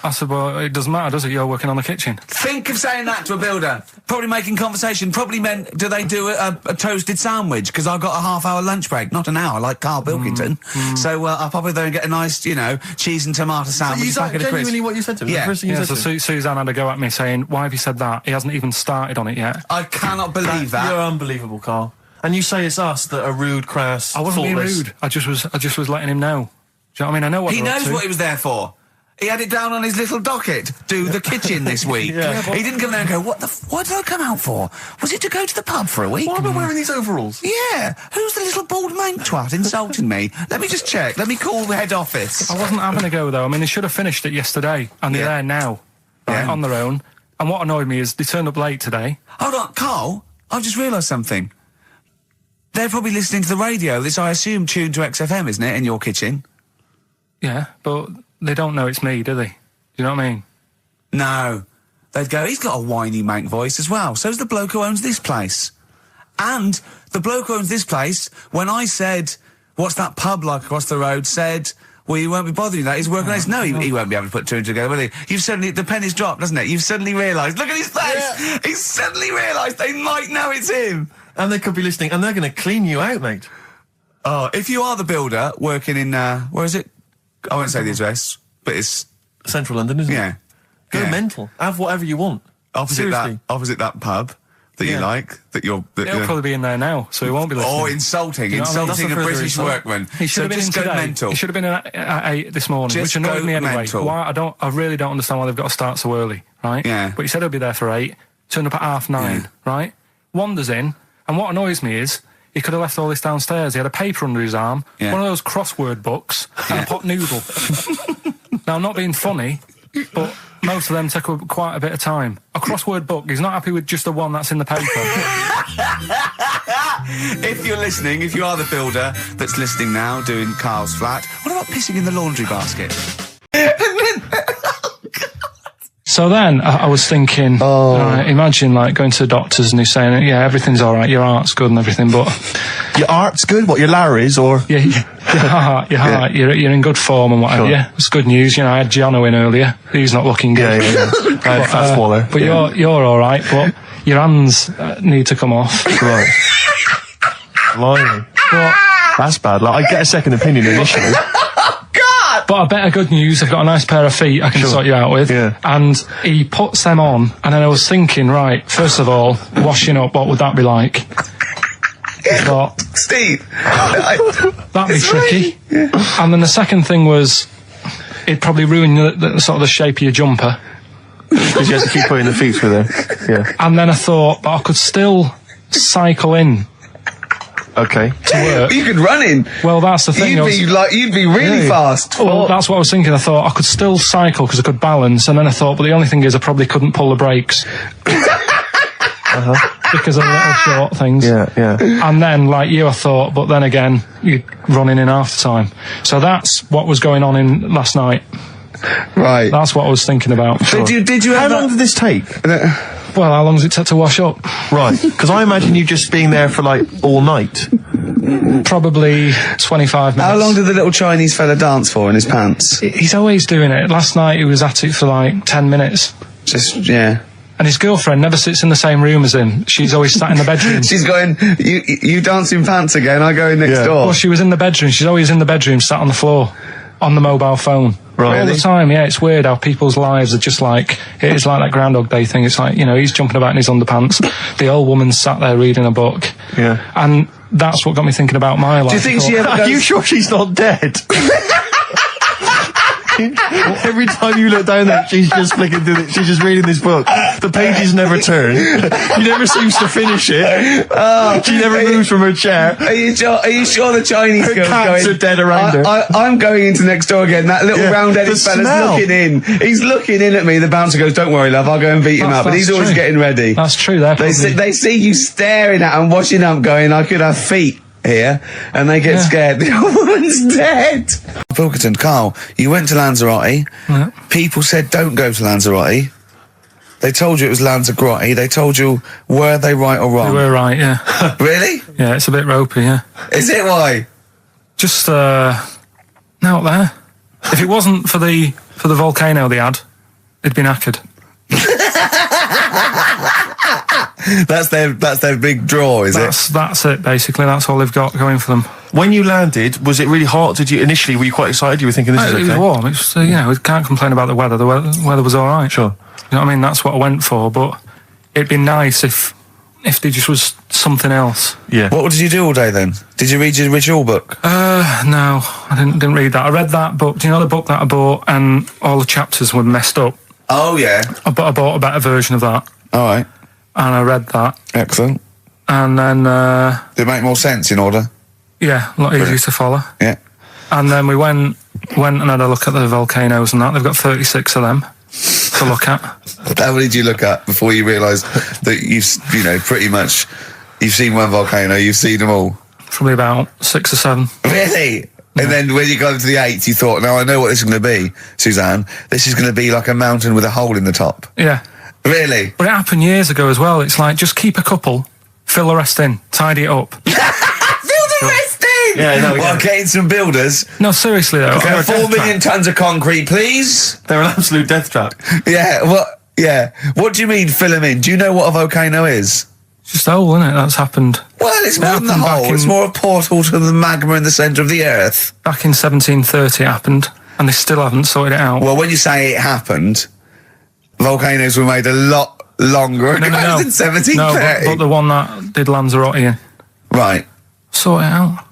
I said, well, it doesn't matter, does it? You're working on the kitchen. Think of saying that to a builder. Probably making conversation. Probably meant, do they do a toasted sandwich? Because I've got a half-hour lunch break. Not an hour, like Karl Pilkington. So I'll probably there and get a nice, you know, cheese and tomato sandwich. So is that genuinely what you said to him? Yeah. Suzanne had a go at me saying, why have you said that? He hasn't even started on it yet. I cannot believe that. You're unbelievable, Karl. And you say it's us that are rude, crass, I wasn't being thoughtless. rude. I just was letting him know. Do you know what I mean? I know what he they're up knows to. what he was there for. He had it down on his little docket. Do the kitchen this week. He didn't come there and go, what did I come out for? Was it to go to the pub for a week? Why am I wearing these overalls? Yeah. Who's the little bald mank twat insulting me? Let me just check. Let me call the head office. I wasn't having a go, though. I mean, they should have finished it yesterday, and they're there now, on their own. And what annoyed me is they turned up late today. Hold on, Karl, I've just realised something. They're probably listening to the radio. This, I assume, tuned to XFM, isn't it, in your kitchen? Yeah, but they don't know it's me, do they? Do you know what I mean? No. They'd go, he's got a whiny mank voice as well. So's the bloke who owns this place. And the bloke who owns this place, when I said, what's that pub like across the road, said, well, you won't be bothering that. He's working on this. No, he won't be able to put two and two together, will he? You've suddenly, the penny's dropped, doesn't it? You've suddenly realised. Look at his face! Yeah. He's suddenly realised they might know it's him. And they could be listening, and they're going to clean you out, mate. Oh, if you are the builder working in, where is it? I won't say the address, but it's Central London, isn't it? Yeah. Go Yeah. mental. Have whatever you want. Opposite Seriously. that pub that you Yeah. like, that you're... That He'll probably be in there now, so he won't be listening. Or insulting, You know what I mean? insulting a That's a further British insult. workman. He should So have been in just go today. mental. He should have been in at 8 this morning, Just which annoyed go me anyway. mental. Why? I really don't understand why they've got to start so early, right? Yeah. But he said he'll be there for 8, turned up at 9:30, right? Wanders in, and what annoys me is he could have left all this downstairs. He had a paper under his arm, Yeah. one of those crossword books, and a pot noodle. Now, I'm not being funny, but most of them take quite a bit of time. A crossword book, he's not happy with just the one that's in the paper. If you're listening, if you are the builder that's listening now, doing Carl's flat, what about pissing in the laundry basket? So then I was thinking, imagine like going to the doctors and he's saying, yeah, everything's all right, your heart's good and everything, but Your art's good? What, your Larry's, or...? yeah, your heart, you're in good form and whatever. Sure. Yeah, it's good news. You know, I had Giano in earlier. He's not looking good. Fast swaller. But you're all right. But your hands need to come off. Right. Blimey. But, That's bad. Like, I get a second opinion initially. but I better good news. I've got a nice pair of feet I can sort you out with. Yeah. And he puts them on, and then I was thinking, right, first of all, washing up, what would that be like? But Steve, that'd be tricky. And then the second thing was, it'd probably ruin the sort of the shape of your jumper. Because you have to keep putting the feet through there. Yeah. And then I thought, but I could still cycle in Okay. to work. you could run in. Well, that's the thing. You'd be really fast. Well, that's what I was thinking. I thought I could still cycle because I could balance, and then I thought, but the only thing is I probably couldn't pull the brakes. Because of the little short things. Yeah. And then, like you, I thought, but then again, you're running in half the time. So that's what was going on in last night. Right. That's what I was thinking about. Did you How have long did this take? Well, how long does it take to wash up? Right. Because I imagine you just being there for, like, all night. Probably 25 minutes. How long did the little Chinese fella dance for in his pants? He's always doing it. Last night he was at it for like 10 minutes. Yeah. And his girlfriend never sits in the same room as him. She's always sat in the bedroom. She's going, you dance in pants again, I go in next door. Well, she was in the bedroom. She's always in the bedroom, sat on the floor, on the mobile phone. Right. All the time, yeah. It's weird how people's lives are just like, it is like that Groundhog Day thing. It's like, you know, he's jumping about in his underpants. The old woman's sat there reading a book. Yeah. And that's what got me thinking about my life. Do you think she ever Are goes... you sure she's not dead? Every time you look down there, she's just flicking through it. She's just reading this book. The pages never turn. She never seems to finish it. She never moves from her chair. Are you sure the Chinese Her girl's cats going... are dead around her. I'm going into next door again. That little round-headed The fella's smell. looking in. He's looking in at me. The bouncer goes, "Don't worry, love, I'll go and beat him up." But he's always true. getting ready. That's true. They see you staring at him, washing up, going, "I could have feet here," and they get scared. The old woman's dead. Pilkington, Carl, you went to Lanzarote. Yeah. People said don't go to Lanzarote. They told you it was Lanzarote. They told you, were they right or They wrong? were right, yeah. Really? Yeah, it's a bit ropey, yeah. Is it why? Just, out there. If it wasn't for the volcano they had, it'd been knackered. That's their big draw, is it? That's it, basically. That's all they've got going for them. When you landed, was it really hot? Were you quite excited? You were thinking this is okay? It was warm. It's, you know, we can't complain about the weather. The weather was all right. Sure. You know what I mean? That's what I went for, but it'd be nice if there just was something else. Yeah. What did you do all day then? Did you read your ritual book? No, I didn't read that. I read that book. Do you know the book that I bought and all the chapters were messed up? Oh, yeah. I bought a better version of that. All right. And I read that. Excellent. And then, Did it make more sense in order? yeah, a lot easier to follow. Yeah. And then we went and had a look at the volcanoes and that. They've got 36 of them to look at. How many did you look at before you realised that pretty much, you've seen one volcano, you've seen them all? Probably about 6 or 7. Really? Yeah. And then when you got to the 8th, you thought, now I know what this is going to be, Suzanne. This is going to be like a mountain with a hole in the top. Yeah. Really? But it happened years ago as well. It's like, just keep a couple, fill the rest in, tidy it up. Fill the rest in! Yeah, no, Well, getting some builders. No, seriously though. Okay, 4 million tons of concrete, please. They're an absolute death trap. Yeah, what do you mean fill them in? Do you know what a volcano is? It's just a hole, isn't it? That's happened. Well, it's more than the hole. It's more a portal to the magma in the centre of the earth. Back in 1730 it happened. and they still haven't sorted it out. Well, when you say it happened, volcanoes were made a lot longer ago than 1730. No, but the one that did Lanzarote in. Right. Sort it out.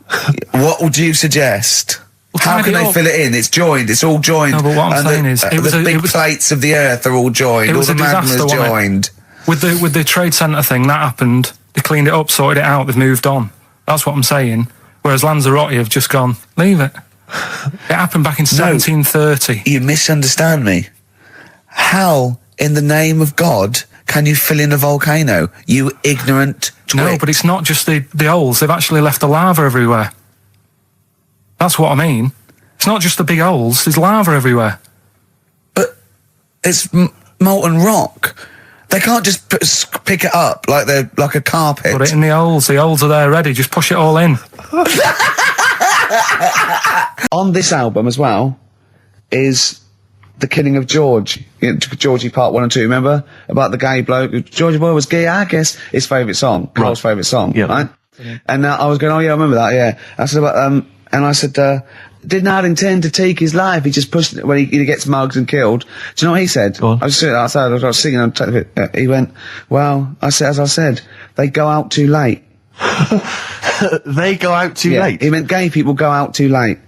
What would you suggest? Well, how can they fill it in? It's joined. It's all joined. No, but what I'm saying is, the big plates of the Earth are all joined. It was all the a disaster, magma's wasn't it? joined. With the trade centre thing, that happened. They cleaned it up, sorted it out. They've moved on. That's what I'm saying. Whereas Lanzarote have just gone, leave it. It happened back in 1730. You misunderstand me. How, in the name of God, can you fill in a volcano? You ignorant twit. No, but it's not just the holes. They've actually left the lava everywhere. That's what I mean. It's not just the big holes. There's lava everywhere. But it's molten rock. They can't just pick it up like they're like a carpet. Put it in the holes. The holes are there ready. Just push it all in. On this album as well is The Killing of George. Georgie Part 1 and 2, remember? About the gay bloke. Georgie Boy was gay, I guess. His favourite song. Carl's favourite song, right? And I was going, oh yeah, I remember that, yeah. I said about, and I said, did not intend to take his life. He just pushed it when he gets mugged and killed. Do you know what he said? I was sitting outside, I was singing, he went, well, I said, as I said, they go out too late. They go out too late? He meant gay people go out too late.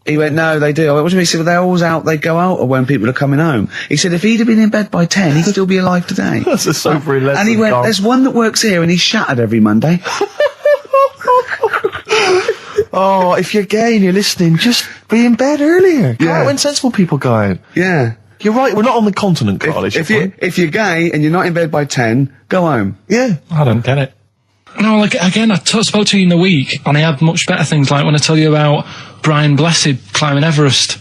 He went, no, they do. I went, what do you mean? He said, well, they're always out, they go out when people are coming home. He said, if he'd have been in bed by 10, he'd still be alive today. That's a sobering lesson. And he went, there's one that works here and he's shattered every Monday. Oh, if you're gay and you're listening, just be in bed earlier. Go out when sensible people go out. Yeah. You're right, we're not on the continent, Carl. If you're gay and you're not in bed by 10, go home. Yeah. I don't get it. No, like, again, I spoke to you in the week, and I had much better things, like when I tell you about Brian Blessed climbing Everest,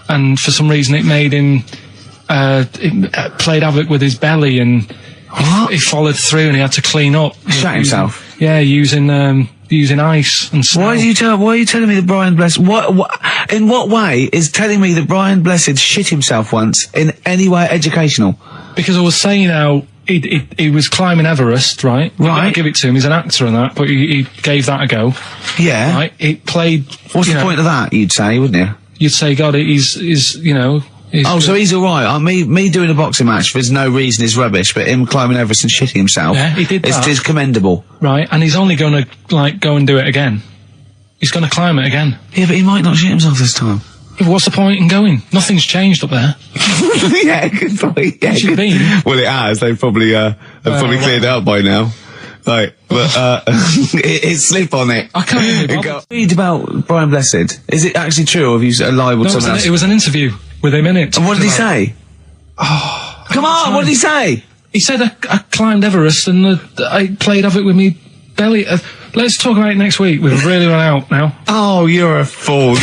and for some reason it made him, it played havoc with his belly, and he followed through and he had to clean up. Shut himself? Yeah, using ice and snow. Why are you telling me that Brian Blessed, in what way is telling me that Brian Blessed shit himself once in any way educational? Because I was saying how he was climbing Everest, right? Right. Give it to him. He's an actor and that, but he gave that a go. Yeah. Right. It played. What's the point of that? You'd say, wouldn't you? You'd say, God, he's you know. So he's all right. Me doing a boxing match for no reason is rubbish, but him climbing Everest and shitting himself, yeah, he did that. It's commendable. Right. And he's only going to go and do it again. He's going to climb it again. Yeah, but he might not shit himself this time. Yeah, but what's the point in going? Nothing's changed up there. Yeah, good point. Yeah, should been. Well, it has. They've probably cleared it up by now. Like, but it's slip on it. I can't even read about Brian Blessed. Is it actually true, or have you libelled someone else? It was an interview with him in it. And what did he say? Oh, come on! What did he say? He said I climbed Everest and I played havoc with me belly. Let's talk about it next week. We've really run out now. Oh, you're a fool.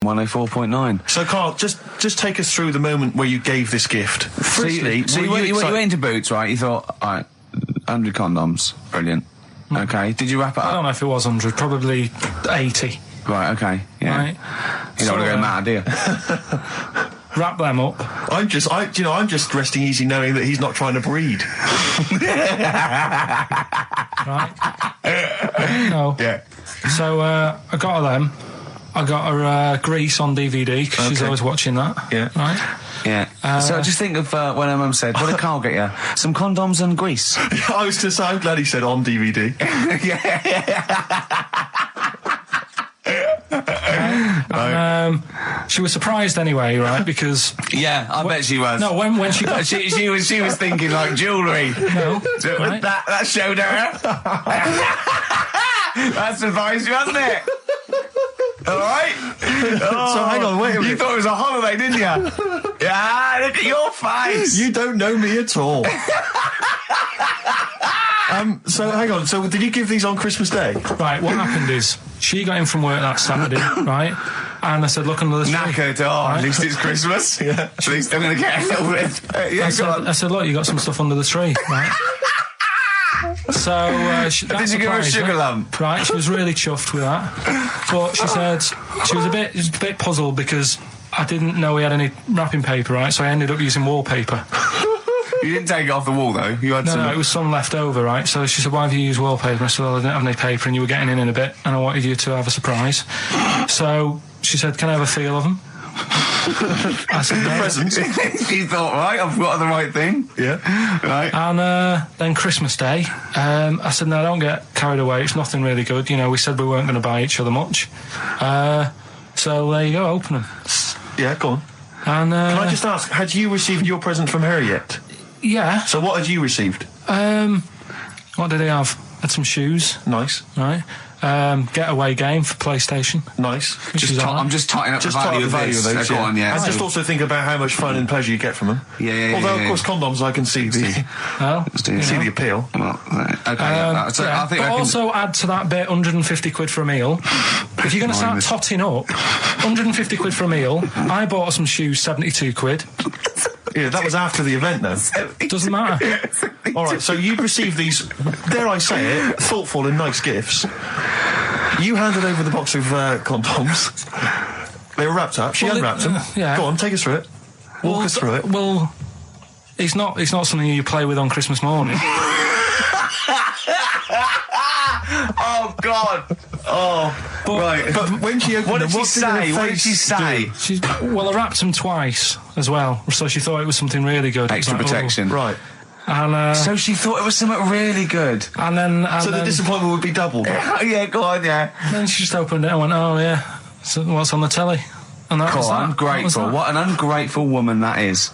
104.9. So, Carl, just take us through the moment where you gave this gift. Firstly, so you went into Boots, right? You thought, all right, 100 condoms, brilliant. Okay, did you wrap it up? I don't know if it was 100, probably 80. Right, okay, yeah. Right. You don't want to go mad, do you? Wrap them up. I'm just resting easy knowing that he's not trying to breed. Right. No. Yeah. So I got her them. I got her Grease on DVD because she's always watching that. Yeah. Right. Yeah. So just think of when her mum said, "What did Carl get you? Some condoms and grease." I was going to say, I'm glad he said on DVD. She was surprised anyway, right? Because I bet she was. No, when she got she was thinking like jewellery. No, right? that showed her. That surprised you, hasn't it? All right. So hang on, wait a minute. You thought it was a holiday, didn't you? Yeah, look at your face. You don't know me at all. So hang on. So did you give these on Christmas Day? Right. What happened is she got in from work that Saturday, right? And I said, look under the tree. Knackered. Oh, right? At least it's Christmas. Yeah. At least I'm going to get a little bit. I said, look, you got some stuff under the tree, right? So did you give her a sugar lump? Right, she was really chuffed with that. But she said she was a bit puzzled because I didn't know we had any wrapping paper, right? So I ended up using wallpaper. You didn't take it off the wall though. You had No, it was some left over, right? So she said, "Why have you used wallpaper?" I said, "Well, I didn't have any paper, and you were getting in a bit, and I wanted you to have a surprise." So she said, "Can I have a feel of them?" I said, "No." Presents. You thought, right, I've got the right thing. Yeah. Right. And then Christmas Day, I said, "No, don't get carried away. It's nothing really good. You know, we said we weren't going to buy each other much. So there you go, open them." Yeah, go on. And can I just ask, had you received your present from her yet? Yeah. So what had you received? What did he have? Had some shoes. Nice. Right. Getaway game for PlayStation. Nice. I'm just totting up the value of this. Those, Go on, yeah. And just also think about how much fun and pleasure you get from them. Yeah. Although, of course, condoms, I can see the the appeal. Well, okay. So I think but also add to that bit 150 quid for a meal. If you're going to start totting up, 150 quid for a meal. I bought her some shoes, 72 quid. Yeah, that was after the event, though. Doesn't matter. All right, so you received these, dare I say it, thoughtful and nice gifts. You handed over the box of condoms. They were wrapped up. She unwrapped them. Yeah. Go on, take us through it. Walk us through it. Well, it's not something you play with on Christmas morning. Oh God! Oh, right. But when she opened them, what did she say? Well, I wrapped them twice as well, so she thought it was something really good. Extra protection. Right. And so she thought it was something really good. And then the disappointment would be doubled. Yeah, go on, yeah. Then she just opened it and went, "Oh yeah, so what's on the telly?" And that was that. I'm grateful. What an ungrateful woman that is.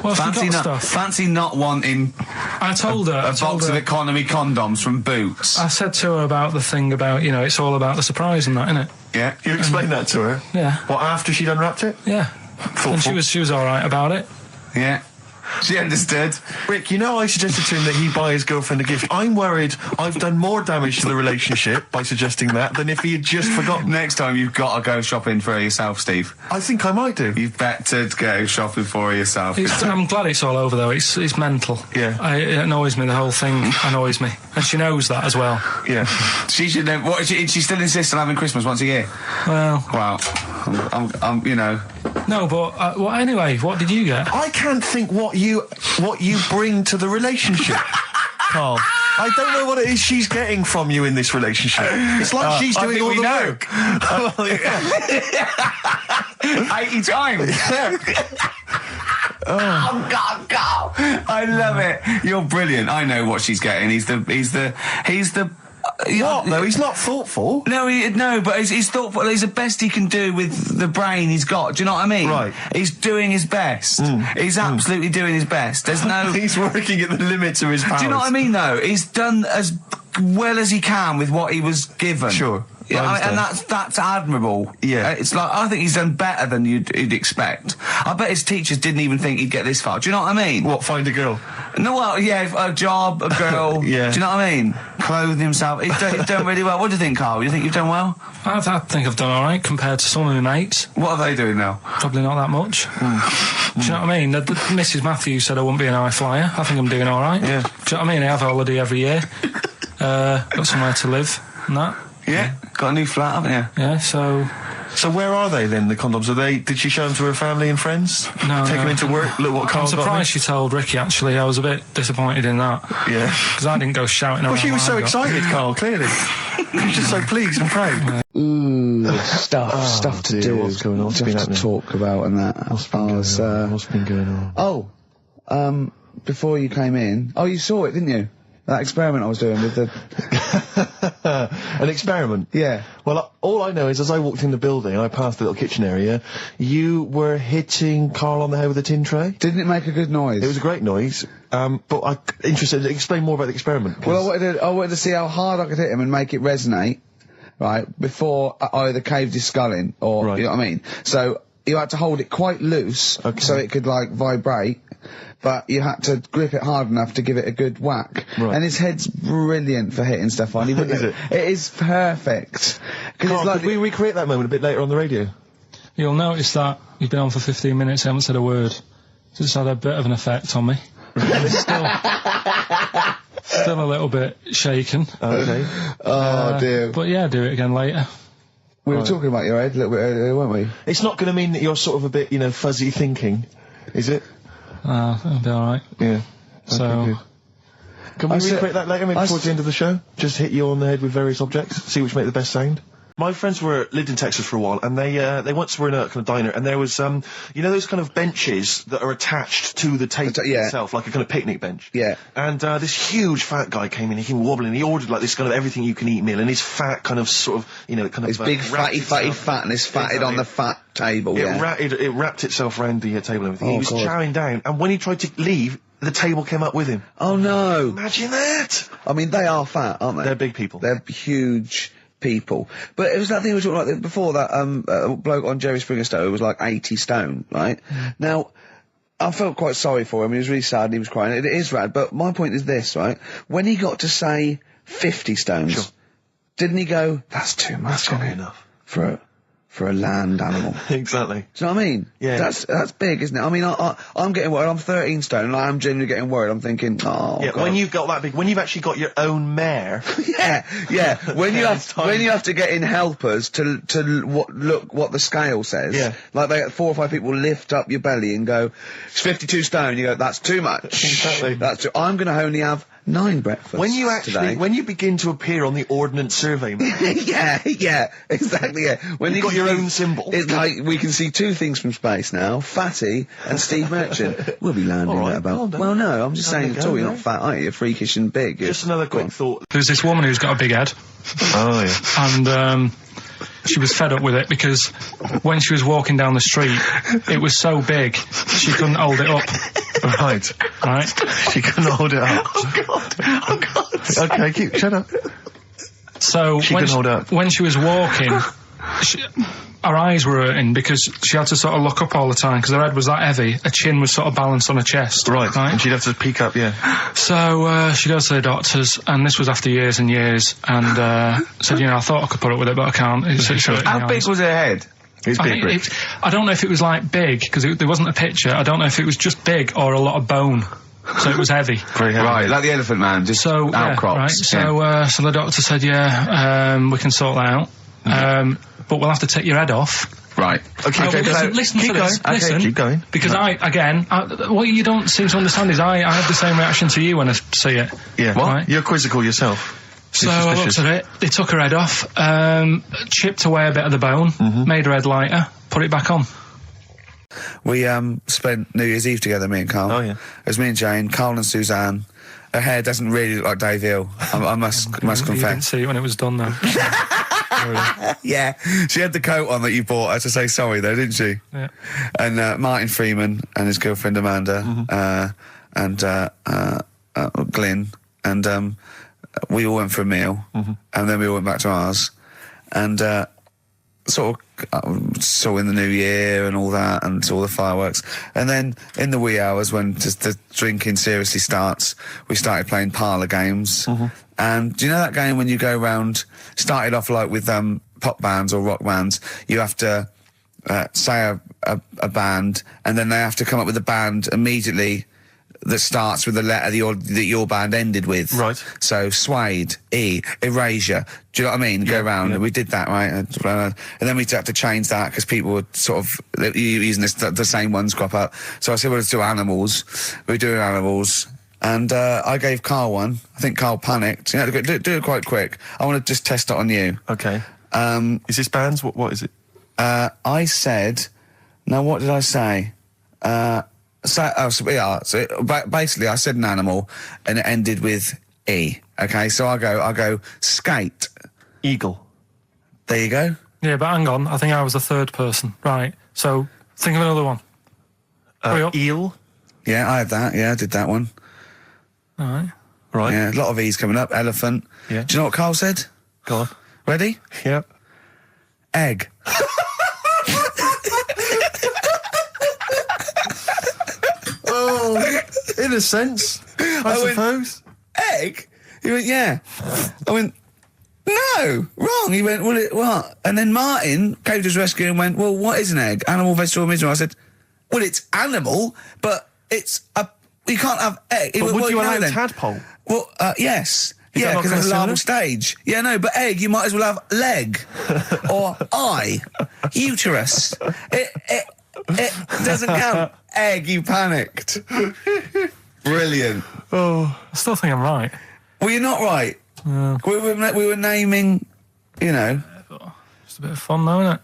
Well, fancy not wanting. I told her a box of economy condoms from Boots. I said to her about the thing about, you know, it's all about the surprise and that, innit? Yeah. You explained that to her? Yeah. What, after she'd unwrapped it? Yeah. Thoughtful. And she was all right about it. Yeah. She understood. Rick, you know I suggested to him that he buy his girlfriend a gift. I'm worried I've done more damage to the relationship by suggesting that than if he had just forgotten. Next time you've got to go shopping for her yourself, Steve. I think I might do. You've better go shopping for her yourself. I'm glad it's all over, though. It's mental. Yeah. It annoys me. The whole thing annoys me. And she knows that as well. Yeah. She should know. What, she still insists on having Christmas once a year? Well. Wow. I'm you know. No, but well, anyway, what did you get? I can't think what you bring to the relationship, Carl. I don't know what it is she's getting from you in this relationship. It's like she's doing all the work. 80 times. Oh God, Carl! I love it. You're brilliant. I know what she's getting. He's the. What? No, he's not thoughtful. No, but he's thoughtful. He's the best he can do with the brain he's got. Do you know what I mean? Right. He's doing his best. He's absolutely doing his best. There's no. He's working at the limits of his powers. Do you know what I mean? Though he's done as well as he can with what he was given. Sure. Yeah, and that's admirable. Yeah, it's like I think he's done better than you'd expect. I bet his teachers didn't even think he'd get this far. Do you know what I mean? What, find a girl? No, well, yeah, a job, a girl. Yeah. Do you know what I mean? Clothing himself. He's done really well. What do you think, Carl? You think you've done well? I think I've done all right compared to some of my mates. What are they doing now? Probably not that much. Do you know what I mean? Mrs. Matthews said I wouldn't be an high flyer. I think I'm doing all right. Yeah. Do you know what I mean? I have a holiday every year. Got somewhere to live and that. Yeah, got a new flat, haven't you? Yeah, so where are they then, the condoms? Did she show them to her family and friends? No. Take them into work? Look what Carl's I'm surprised she told Ricky, actually. I was a bit disappointed in that. Yeah. Because I didn't go shouting around. Well, she was so excited, Carl, clearly. She was just so pleased and proud. Ooh, stuff to do. What's going on? Stuff to talk about and that. What's been going on? Oh, before you came in. Oh, you saw it, didn't you? That experiment I was doing with the... An experiment? Yeah. Well, all I know is as I walked in the building, I passed the little kitchen area, you were hitting Carl on the head with a tin tray. Didn't it make a good noise? It was a great noise. But I'm interested, explain more about the experiment. Well, I wanted to see how hard I could hit him and make it resonate, right, before I either caved his skull in, or, right. You know what I mean? So, you had to hold it quite loose, so it could, like, vibrate, but you had to grip it hard enough to give it a good whack. Right. And his head's brilliant for hitting stuff on. Is it? It is perfect. Carl, could we recreate that moment a bit later on the radio? You'll notice that you've been on for 15 minutes, I haven't said a word. So it's had a bit of an effect on me. Still a little bit shaken. Okay. Oh, dear. But yeah, do it again later. We were talking about your head a little bit earlier, weren't we? It's not going to mean that you're sort of a bit, fuzzy thinking, is it? It'll be alright. Yeah. So... Good. Can we recreate that later, maybe towards the end of the show? Just hit you on the head with various objects, see which make the best sound? My friends lived in Texas for a while, and they once were in a kind of diner, and there was, you know those kind of benches that are attached to the table itself, like a kind of picnic bench? Yeah. And, this huge fat guy came in, he came wobbling, he ordered like this kind of everything you can eat meal, and his fat kind of sort of, you know, kind of... His big fatty fat, and it's fatted on the fat table, It wrapped itself around the table and everything. He was chowing down, and when he tried to leave, the table came up with him. Oh no! Imagine that! I mean, they are fat, aren't they? They're big people. They're huge people. But it was that thing we were talking about before, that bloke on Jerry Springer Show who was like 80 stone, right? Now, I felt quite sorry for him. He was really sad and he was crying. It is rad, but my point is this, right? When he got to say 50 stones, didn't he go, that's too much, That's not enough. For a land animal. Exactly. Do you know what I mean? Yeah. That's big, isn't it? I mean, I'm getting worried. I'm 13 stone, and I am genuinely getting worried. I'm thinking, oh, yeah, God. when you've got that big, when you've actually got your own mare. yeah. When you have to get in helpers to look what the scale says. Yeah. Like 4 or 5 people lift up your belly and go, it's 52 stone. You go, that's too much. Exactly. I'm going to only have 9 breakfasts When you actually, today. when you begin to appear on the Ordnance Survey map. yeah, exactly, yeah. When You've got your own symbol. It's like, we can see 2 things from space now, Fatty and Steve Merchant. We'll be landing at about... Well, no, I'm just saying at all, you're not fat, are you? You're freakish and big. Just another quick thought. There's this woman who's got a big head. Oh, yeah. And, she was fed up with it because when she was walking down the street, it was so big, she couldn't hold it up. Right. She couldn't hold it up. Oh, God. Okay, shut up. So when she was walking, her eyes were hurting because she had to sort of look up all the time because her head was that heavy. Her chin was sort of balanced on her chest. Right. And she'd have to peek up, yeah. So she goes to the doctors, and this was after years and years, and said, you know, I thought I could put up with it, but I can't. How big was her head? It's big. I don't know if it was like big, because there wasn't a picture. I don't know if it was just big or a lot of bone. So it was heavy. Very heavy. Right, like the Elephant Man, just outcrops. Yeah, right. So the doctor said, we can sort that out. But we'll have to take your head off. Right. Okay, listen to this. Listen, keep going. Because what you don't seem to understand is I have the same reaction to you when I see it. Yeah. What? Right? You're quizzical yourself. So I looked at it, they took her head off, chipped away a bit of the bone, made her head lighter, put it back on. We spent New Year's Eve together, me and Carl. Oh, yeah. It was me and Jane, Carl and Suzanne. Her hair doesn't really look like Dave Hill, I must confess. You didn't see it when it was done, though. Yeah, she had the coat on that you bought her to say sorry, though, didn't she? Yeah. And Martin Freeman and his girlfriend Amanda, and Glyn, and we all went for a meal, and then we all went back to ours, and sort of saw in the new year and all that, and saw the fireworks, and then in the wee hours when just the drinking seriously starts, we started playing parlour games. And do you know that game when you go round, started off like with pop bands or rock bands, you have to say a band, and then they have to come up with a band immediately that starts with the letter that your band ended with. Right. So Suede, E, Erasure. Do you know what I mean? Yeah, go round. Yeah. We did that, right? And then we had to change that because people were sort of using the same ones crop up. So I said, well, let's do animals. We're doing animals. And I gave Carl one. I think Carl panicked. You know, do it quite quick. I want to just test it on you. Okay. Is this bands? What is it? I said... Now, what did I say? So basically, I said an animal, and it ended with E. Okay, so I go skate. Eagle. There you go. Yeah, but hang on. I think I was the third person. Right. So think of another one. Hurry up. Eel. Yeah, I had that. Yeah, I did that one. All right. Right. Yeah, a lot of E's coming up. Elephant. Yeah. Do you know what Carl said? Go on. Ready? Yep. Egg. Oh, in a sense, I suppose. Egg? He went, yeah. I went, no, wrong. He went, well, what? And then Martin came to his rescue and went, well, what is an egg? Animal, vegetable, mineral. I said, well, it's animal, but it's you can't have egg. But would you allow tadpole? Well, yes. Yeah, because it's a larval stage. Yeah, no, but egg, you might as well have leg. Or eye. Uterus. It doesn't count. Egg, you panicked. Brilliant. Oh, I still think I'm right. Well, you're not right. We were naming, you know. It's a bit of fun, though, isn't it?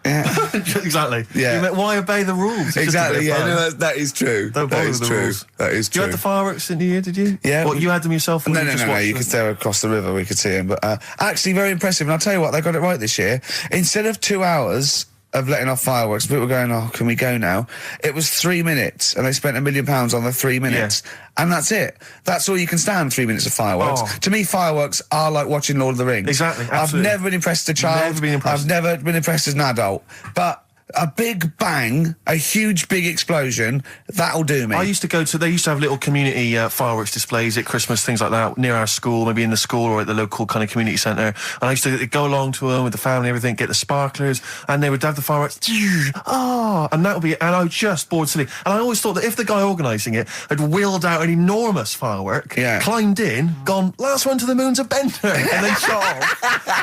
Yeah. Exactly. Yeah. Why obey the rules? It's Exactly, just a bit of yeah, fun. no, that is true. Don't That bother is with the true. rules. That is You true. had the fireworks in the year, did you? Yeah. What, you had them yourself? Or No, you no, just no, watched you them? could stare across the river, we could see him. But actually very impressive, and I'll tell you what, they got it right this year. Instead of 2 hours of letting off fireworks, people were going, oh, can we go now? It was 3 minutes, and they spent £1 million on the 3 minutes. And that's it. That's all you can stand, 3 minutes of fireworks. Oh. To me, fireworks are like watching Lord of the Rings. Exactly, I've absolutely. never been impressed as a child. Never been impressed. I've never been impressed as an adult. But a big bang, a huge big explosion, that'll do me. I used to go to, they used to have little community fireworks displays at Christmas, things like that, near our school, maybe in the school or at the local kind of community centre. And I used to go along to them with the family and everything, get the sparklers, and they would have the fireworks, and that would be, and I was just bored silly. And I always thought that if the guy organising it had wheeled out an enormous firework, climbed in, gone, last one to the moon's a bender, and then shot off,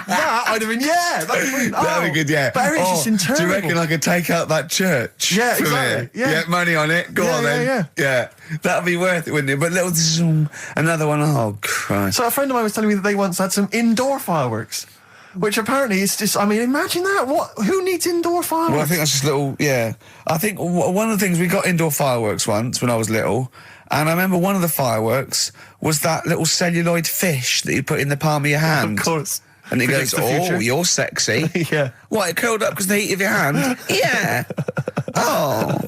that I'd have been, That'd be good, yeah. But it's just internal. Do you reckon I could take out that church? Yeah, from exactly. here? Yeah. Money on it. Go on then. Yeah. That'd be worth it, wouldn't it? But little zoom, another one. Oh, Christ. So a friend of mine was telling me that they once had some indoor fireworks, which apparently is just, I mean, imagine that. Who needs indoor fireworks? Well, I think that's just little, yeah. I think one of the things, we got indoor fireworks once when I was little, and I remember one of the fireworks was that little celluloid fish that you put in the palm of your hand. Of course. And it Predicts goes, the future. oh, you're sexy. Yeah. What, it curled up because of the heat of your hand? Yeah. Oh,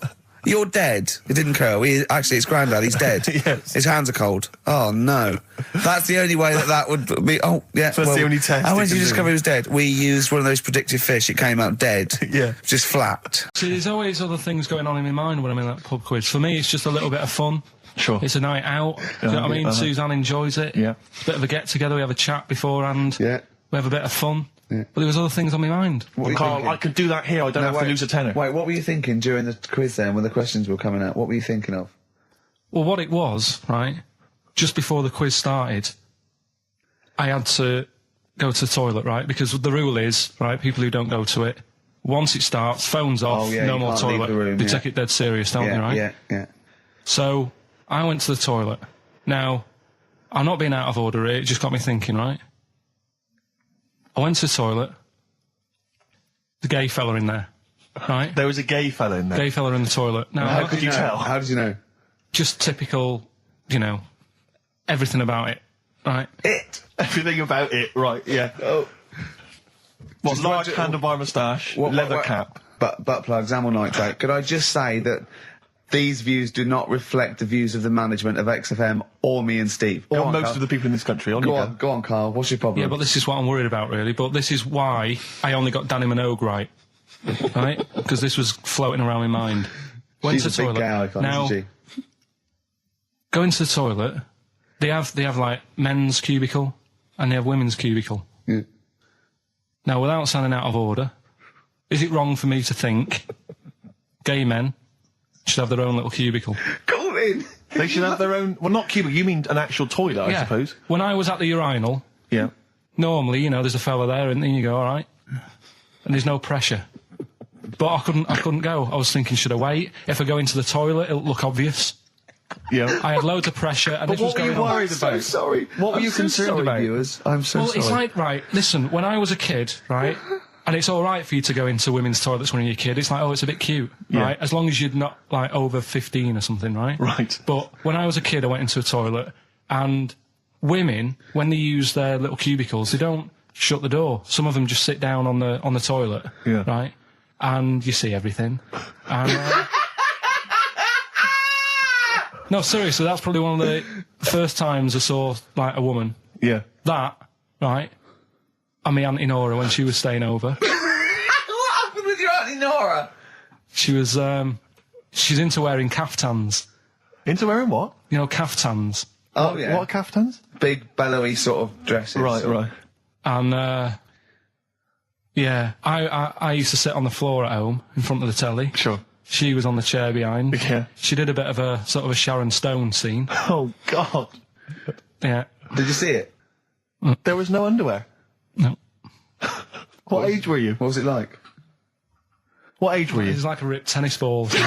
you're dead. It didn't curl. Actually, it's Grandad. He's dead. Yes. His hands are cold. Oh, no. That's the only way that would be... Oh, yeah. So that's the only test How it did you can discover do. he was dead? We used one of those predictive fish. It came out dead. Yeah. Just flat. See, there's always other things going on in my mind when I'm in that pub quiz. For me, it's just a little bit of fun. Sure. It's a night out. Do you know what I mean? Suzanne enjoys it. Yeah. It's a bit of a get-together. We have a chat beforehand. Yeah. We have a bit of fun. Yeah. But there was other things on my mind. Carl, I could do that here. I don't have to lose a tenner. Wait, what were you thinking during the quiz then, when the questions were coming out? What were you thinking of? Well, what it was, right, just before the quiz started, I had to go to the toilet, right, because the rule is, right, people who don't go to it, once it starts, phones off, no you more can't leave toilet. the room, They yeah. take it dead serious, don't they, right? Yeah. So, I went to the toilet. Now, I'm not being out of order here, it just got me thinking, right? I went to the toilet. The gay fella in there, right? There was a gay fella in there. Gay fella in the toilet. Now, How could you tell? How did you know? just typical, you know, everything about it, right? Everything about it, right, yeah. Oh. What, Just large imagine- handlebar moustache, leather cap. Butt plugs, amyl nitrate. Could I just say that these views do not reflect the views of the management of XFM or me and Steve. Or Go on, most Carl. of the people in this country. Go on, Carl. What's your problem? Yeah, but this is what I'm worried about, really. But this is why I only got Danny Minogue right. Right? Because this was floating around my mind. Went She's to a the big toilet. gay icon, Now, isn't she? go into the toilet. They have like men's cubicle and they have women's cubicle. Yeah. Now, without sounding out of order, is it wrong for me to think gay men should have their own little cubicle? Go in. They should have their own... Well, not cubicle, you mean an actual toilet, I suppose. When I was at the urinal, Yeah. normally, you know, there's a fella there and then you go, all right. And there's no pressure. But I couldn't go. I was thinking, should I wait? If I go into the toilet, it'll look obvious. Yeah. I had loads of pressure and But this was what were going you on. worried about? I'm so sorry. What were I'm you so concerned sorry, about? viewers? I'm so Well, sorry. it's like, right, listen, when I was a kid, right, and it's all right for you to go into women's toilets when you're a kid, it's like, oh, it's a bit cute, right, as long as you're not, like, over 15 or something, right? Right. But when I was a kid, I went into a toilet, and women, when they use their little cubicles, they don't shut the door. Some of them just sit down on the toilet, Yeah. right, and you see everything. And, no, seriously, that's probably one of the first times I saw, like, a woman. Yeah. That, right, and my Auntie Nora when she was staying over. What happened with your Auntie Nora? She was, she's into wearing caftans. Into wearing what? You know, caftans. Oh, yeah. What are caftans? Big, bellowy sort of dresses. Right. And, yeah, I used to sit on the floor at home in front of the telly. Sure. She was on the chair behind. Yeah. She did a bit of a sort of a Sharon Stone scene. Oh, God. Yeah. Did you see it? There was no underwear. No. What age were you? What was it like? What age were It you? was like a ripped tennis ball. What?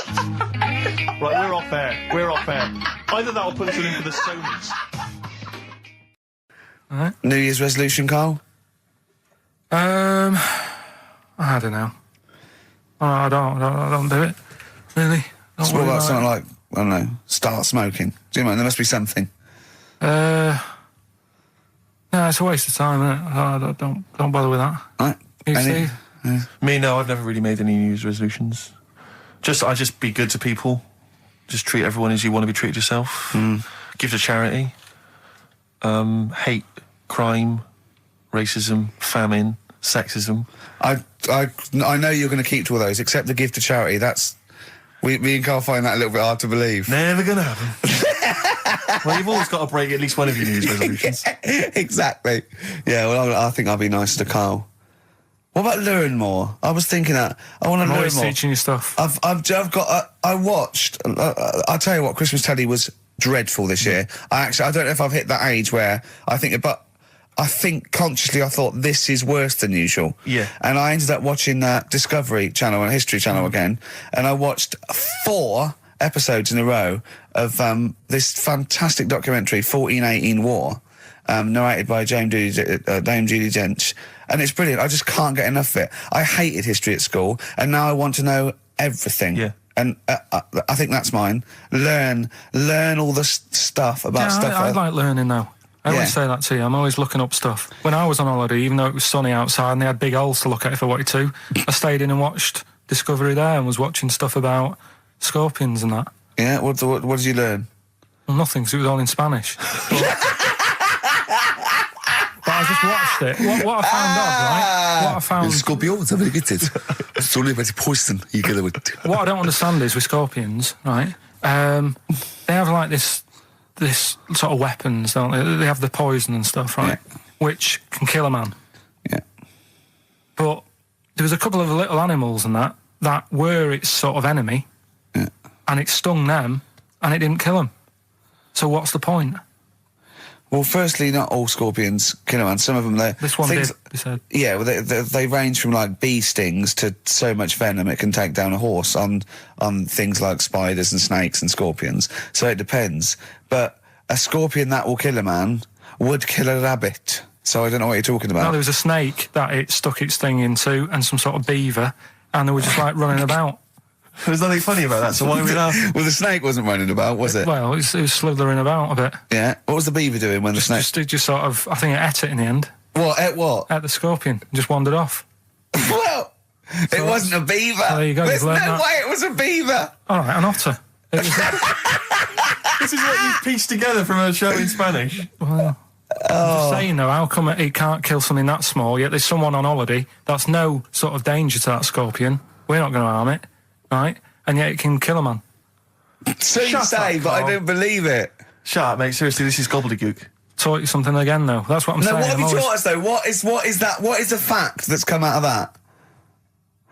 Right, we're off air. We're off air. Either that or put us in for the Stonys. New Year's resolution, Carl? I don't know. I don't do it. Really. Don't So what worry about about something it. like, I don't know, start smoking? Do you know, there must be something. No, it's a waste of time, isn't it? Don't bother with that. Right. You, Any- Steve? Me, no, I've never really made any New Year's resolutions. I just be good to people. Just treat everyone as you want to be treated yourself. Give to charity. Hate crime, racism, famine, sexism. I know you're going to keep to all those, except the gift to charity. That's... Me and Carl find that a little bit hard to believe. Never gonna happen. Well, you've always got to break at least one of your New Year's resolutions. Exactly. Yeah, well, I think I'll be nice to Carl. What about learn more? I was thinking that. I want to learn always more. teaching you stuff. I watched... I'll tell you what, Christmas telly was dreadful this year. I don't know if I've hit that age where I think... But I think consciously I thought this is worse than usual. Yeah. And I ended up watching Discovery Channel and History Channel again, and I watched 4 episodes in a row of this fantastic documentary, 1418 War, narrated by Dame Judi Dench, and it's brilliant. I just can't get enough of it. I hated history at school, and now I want to know everything. Yeah. And I think that's mine. Learn all the stuff about stuff. I like learning now. I Yeah. always say that to you. I'm always looking up stuff. When I was on holiday, even though it was sunny outside and they had big holes to look at if I wanted to, I stayed in and watched Discovery there and was watching stuff about scorpions and that. Yeah, what did you learn? Well, nothing, because it was all in Spanish. But I just watched it. What I found odd, right? What I found... Scorpions, I'm going to get it. It's only about poison. You get it. What I don't understand is with scorpions, right? They have like this sort of weapons, don't they? They have the poison and stuff, right? Yeah. Which can kill a man. Yeah. But there was a couple of little animals and that were its sort of enemy, Yeah. and it stung them, and it didn't kill them. So what's the point? Well, firstly, not all scorpions kill a man. Some of them, This one did, they said. Yeah, well, they range from like bee stings to so much venom it can take down a horse on things like spiders and snakes and scorpions. So it depends. But a scorpion that will kill a man would kill a rabbit. So I don't know what you're talking about. No, there was a snake that it stuck its thing into, and some sort of beaver, and they were just like running about. There's nothing funny about that, so why are we laughing? Well, the snake wasn't running about, was it? Well, it was slithering about a bit. Yeah. What was the beaver doing when the snake... Just sort of, I think it ate it in the end. What? Ate what? Ate the scorpion. Just wandered off. Well, it wasn't a beaver. So there you go, There's you've no learned that. way it was a beaver. All right, an otter. It was This is what you've pieced together from a show in Spanish. well, I'm just saying though, how come it can't kill something that small, yet there's someone on holiday that's no sort of danger to that scorpion. We're not going to harm it, right? And yet it can kill a man. So you Shut say, up, but I Carl. don't believe it. Shut up, mate. Seriously, this is gobbledygook. Taught you something again, though. That's what I'm No, saying. what have I'm you always- taught us, though? What is that? What is the fact that's come out of that?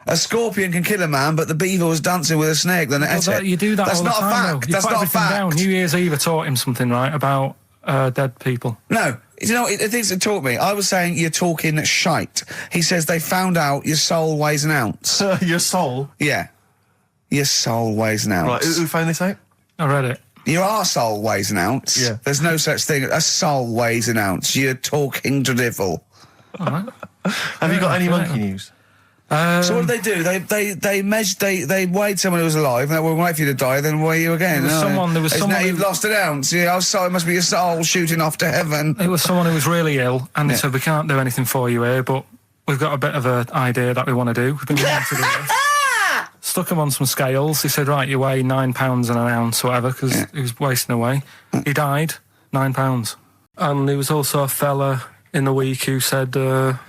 A scorpion can kill a man, but the beaver was dancing with a snake, then it ate it. You do that That's all the not time, a though. fact. You That's put not a everything fact. down. New Year's Eve, I taught him something, right, about dead people. No. You know, it things it taught me. I was saying you're talking shite. He says they found out your soul weighs an ounce. Your soul? Yeah. Your soul weighs an ounce. Right, who found this out? I read it. Your arsehole weighs an ounce. Yeah. There's no such thing. A soul weighs an ounce. You're talking drivel. All right. Have you got any Yeah. monkey news? So what did they do? They weighed someone who was alive, and they will wait for you to die, then weigh you again. There was someone Now who- you've lost an ounce. Yeah, oh, sorry, it must be your soul shooting off to heaven. It was someone who was really ill, and they Yeah. said, we can't do anything for you here, but we've got a bit of an idea that we want to do. We've been wanting to do this. Stuck him on some scales. He said, right, you weigh 9 pounds and an ounce, or whatever, because he was wasting away. He died, 9 pounds. And there was also a fella in the week who said that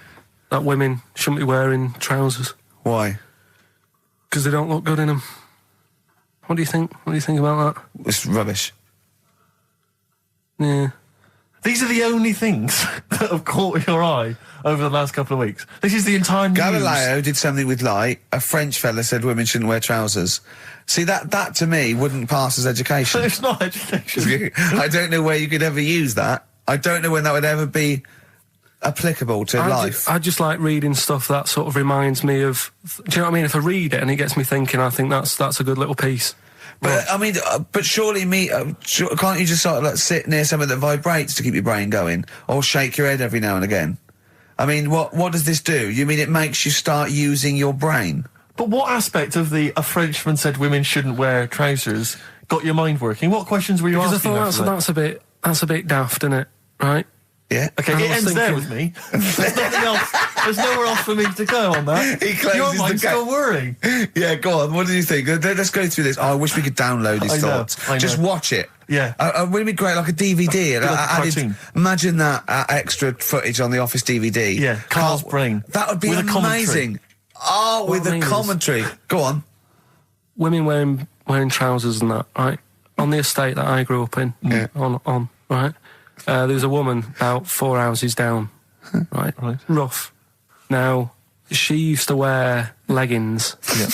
women shouldn't be wearing trousers Why? because they don't look good in them. What do you think? What do you think about that? It's rubbish. Yeah. These are the only things that have caught your eye over the last couple of weeks. This is the entire news. Galileo did something with light. A French fella said women shouldn't wear trousers. See, that to me wouldn't pass as education. It's not education. I don't know where you could ever use that. I don't know when that would ever be applicable to life. I just like reading stuff that sort of reminds me of. Do you know what I mean? If I read it and it gets me thinking, I think that's a good little piece. But I mean, but surely can't you just sort of like sit near something that vibrates to keep your brain going, or shake your head every now and again? I mean, what does this do? You mean it makes you start using your brain? But what aspect of a Frenchman said women shouldn't wear trousers got your mind working? What questions were you asking? Because I thought that's a bit daft, isn't it? Right? Yeah. Okay, it ends there with me. There's nothing else. There's nowhere else for me to go on that. He closes your mind's still worrying. Yeah, go on. What do you think? Let's go through this. Oh, I wish we could download his thoughts. I know. Just watch it. Yeah. Wouldn't it be great, like a DVD? Cartoon. Imagine that extra footage on the Office DVD. Yeah, Carl's brain. That would be with amazing. Oh, with a commentary. Go on. Women wearing trousers and that, right? On the estate that I grew up in, on right? There was a woman about 4 houses down, right? Rough. Now, she used to wear leggings. Yeah.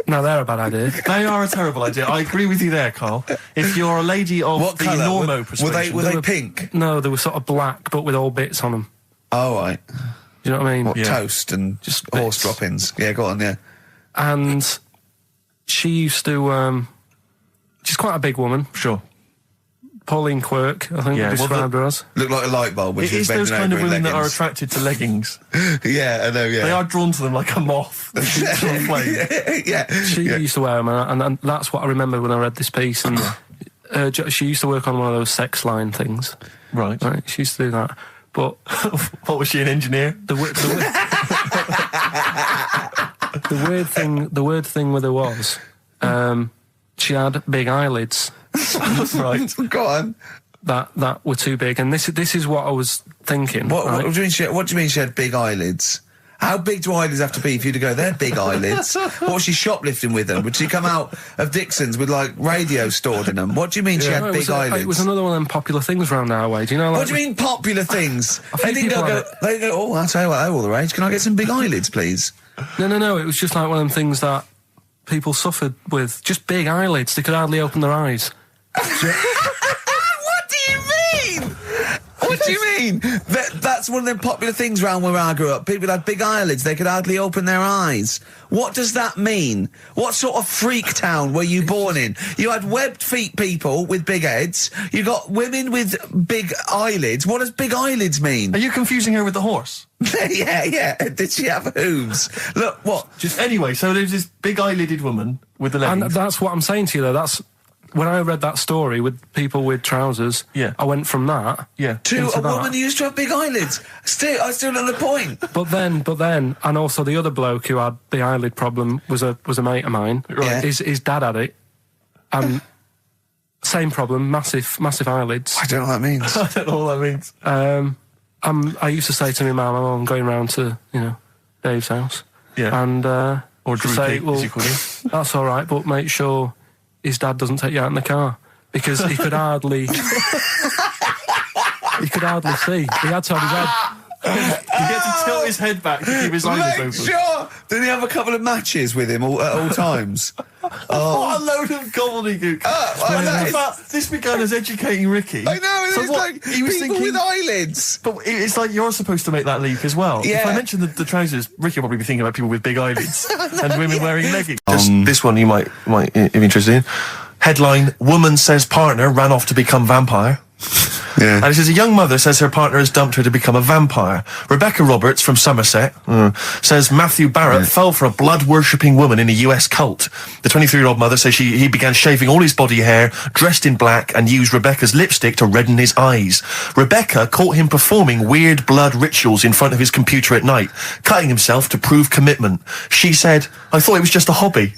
Now, they're a bad idea. They are a terrible idea. I agree with you there, Carl. If you're a lady of What the colour? normo persuasion... Were they pink? No, they were sort of black, but with all bits on them. Oh, right. Do you know what I mean? What, toast and just horse droppings? Yeah, go on, yeah. And she used to... she's quite a big woman. Sure. Pauline Quirk, I think we described her as. Looked like a light bulb when It she was is those bending kind of over in women that are leggings. attracted to leggings. Yeah, I know, yeah. They are drawn to them like a moth. Yeah. She used to wear them, and that's what I remember when I read this piece. And she used to work on one of those sex line things. Right. She used to do that. But what was she, an engineer? The weird thing with her was, she had big eyelids. Right. Go on. That were too big, and this is what I was thinking. What do you mean she had big eyelids? How big do eyelids have to be for you to go, they're big eyelids? What was she shoplifting with them? Would she come out of Dixon's with, like, radio stored in them? What do you mean she had big eyelids? It was another one of them popular things around our way. Do you know? Like, what do you mean popular things? They didn't go, oh, I'll tell you what, they're all the rage. Can I get some big eyelids, please? No. It was just like one of them things that people suffered with. Just big eyelids. They could hardly open their eyes. What do you mean? What do you mean? That's one of them popular things around where I grew up. People had big eyelids. They could hardly open their eyes. What does that mean? What sort of freak town were you born in? You had webbed feet people with big heads. You got women with big eyelids. What does big eyelids mean? Are you confusing her with the horse? Yeah. Did she have hooves? Look, what? Anyway, so there's this big eyelidded woman with the leggings. And that's what I'm saying to you, though. That's... When I read that story with people with trousers, I went from that to a woman who used to have big eyelids. I still know the point. But then, and also the other bloke who had the eyelid problem was a mate of mine. Right. His dad had it, and same problem, massive eyelids. I don't know what that means. I don't know what that means. I used to say to my mum, I'm going round to Dave's house, and or Drew say, Pig, as you call him. That's all right, but make sure his dad doesn't take you out in the car, because he could hardly see. He had to have his head. He had to tilt his head back to keep his eyes open. Sure. Did he have a couple of matches with him at all times? What a load of gobbledygook. This began as educating Ricky. I know, So it's what, like he was people thinking, with eyelids. But it's like you're supposed to make that leap as well. Yeah. If I mention the trousers, Ricky will probably be thinking about people with big eyelids and women wearing leggings. This one you might be interested in. Headline, woman says partner ran off to become vampire. Yeah. And it says a young mother says her partner has dumped her to become a vampire. Rebecca Roberts from Somerset says Matthew Barrett fell for a blood-worshipping woman in a US cult. The 23-year-old mother says he began shaving all his body hair, dressed in black, and used Rebecca's lipstick to redden his eyes. Rebecca caught him performing weird blood rituals in front of his computer at night, cutting himself to prove commitment. She said, I thought it was just a hobby.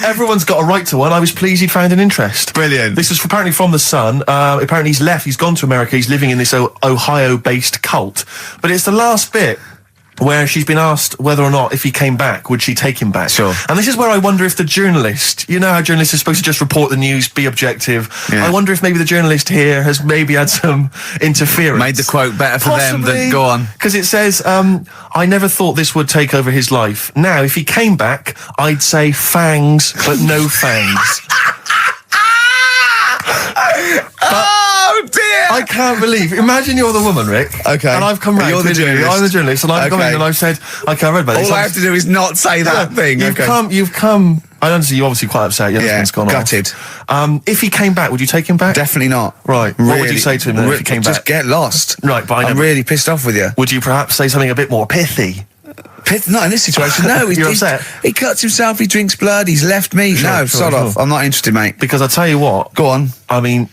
Everyone's got a right to one. I was pleased he'd found an interest. Brilliant. This is apparently from The Sun. Apparently he's left. He's gone to America. He's living in this Ohio-based cult. But it's the last bit where she's been asked whether or not, if he came back, would she take him back? Sure. And this is where I wonder if the journalist, you know how journalists are supposed to just report the news, be objective. Yeah. I wonder if maybe the journalist here has maybe had some interference. Made the quote better for them than go on. Because it says, I never thought this would take over his life. Now, if he came back, I'd say fangs, but no fangs. Oh dear! I can't believe. Imagine you're the woman, Rick. Okay. And I've come round. You're the journalist. I'm the journalist, and I've come in and I've said, okay, I read about this. All I have to do is not say that thing. You've come I understand you're obviously quite upset. Your husband's gone gutted. off. If he came back, would you take him back? Definitely not. Right. What would you say to him then if he came back? Just get lost. Right, but I'm really pissed off with you. Would you perhaps say something a bit more pithy? Not in this situation, no. You're upset? He cuts himself, he drinks blood, he's left me. Sod off. I'm not interested, mate. Because I tell you what. Go on. I mean,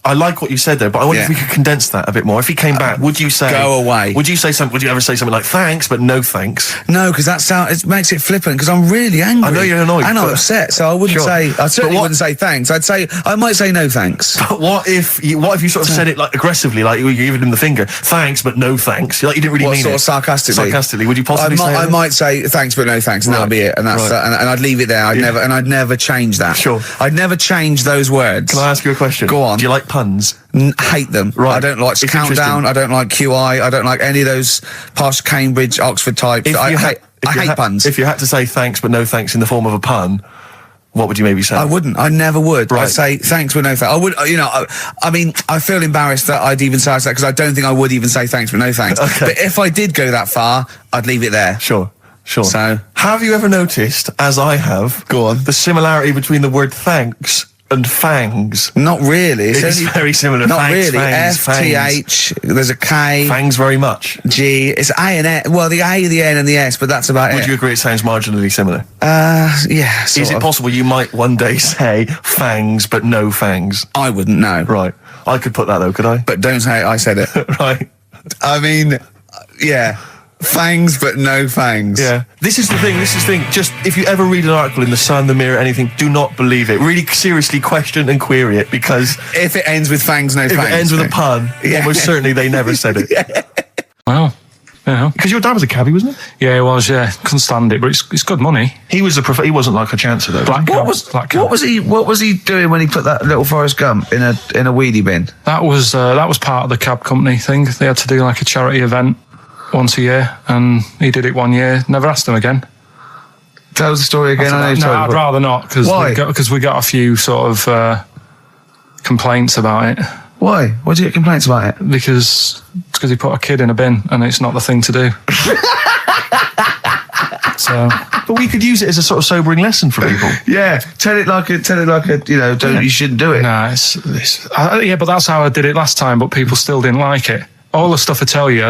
I like what you said there, but I wonder if we could condense that a bit more. If he came back, would you say... Go away. Would you ever say something like, thanks, but no thanks? No, because it makes it flippant, because I'm really angry. I know you're annoyed. And I'm upset, so I wouldn't say... I certainly wouldn't say thanks. I might say no thanks. But what if you sort of said it like aggressively, like you were giving him the finger, thanks, but no thanks? Like you didn't really mean sort it. of sarcastically? Sarcastically, would you possibly say I might say thanks, but no thanks, and that'll be it. And that's and I'd leave it there. I'd never change that. Sure. I'd never change those words. Can I ask you a question? Go on. Do you like puns? Hate them. Right. I don't like Countdown. I don't like QI. I don't like any of those posh Cambridge, Oxford types. I hate puns. If you had to say thanks but no thanks in the form of a pun, what would you maybe say? I wouldn't. I never would. Right. I'd say thanks but no thanks. I would. I mean, I feel embarrassed that I'd even say that because I don't think I would even say thanks but no thanks. Okay. But if I did go that far, I'd leave it there. Sure. So, have you ever noticed, as I have, the similarity between the word thanks and fangs? Not really. It's very similar. Not Thanks, really. fangs, F-T-H, there's a K. Fangs very much. G, it's A and S. Well, the A, the N and the S, but that's about it. Would you agree it sounds marginally similar? Yeah, Is it possible you might one day say fangs but no fangs? I wouldn't know. Right. I could put that though, could I? But don't say I said it. Right. I mean, yeah. Fangs, but no fangs. Yeah. This is the thing. Just, if you ever read an article in The Sun, The Mirror, anything, do not believe it. Really seriously question and query it, because... If it ends with fangs, no fangs. If it ends with a pun, almost certainly they never said it. Well, yeah. Because your dad was a cabbie, wasn't he? Yeah, he was, yeah. Couldn't stand it, but it's good money. He was he wasn't like a chancer, though. What was he doing when he put that little Forrest Gump in a wheelie bin? That was part of the cab company thing. They had to do like a charity event once a year, and he did it one year. Never asked him again. Tell us the story again. I'd rather not, because we got a few sort of complaints about it. Why? Why did you get complaints about it? Because he put a kid in a bin, and it's not the thing to do. So, but we could use it as a sort of sobering lesson for people. Yeah, tell it like a, you shouldn't do it. Nah, yeah, but that's how I did it last time. But people still didn't like it. All the stuff I tell you,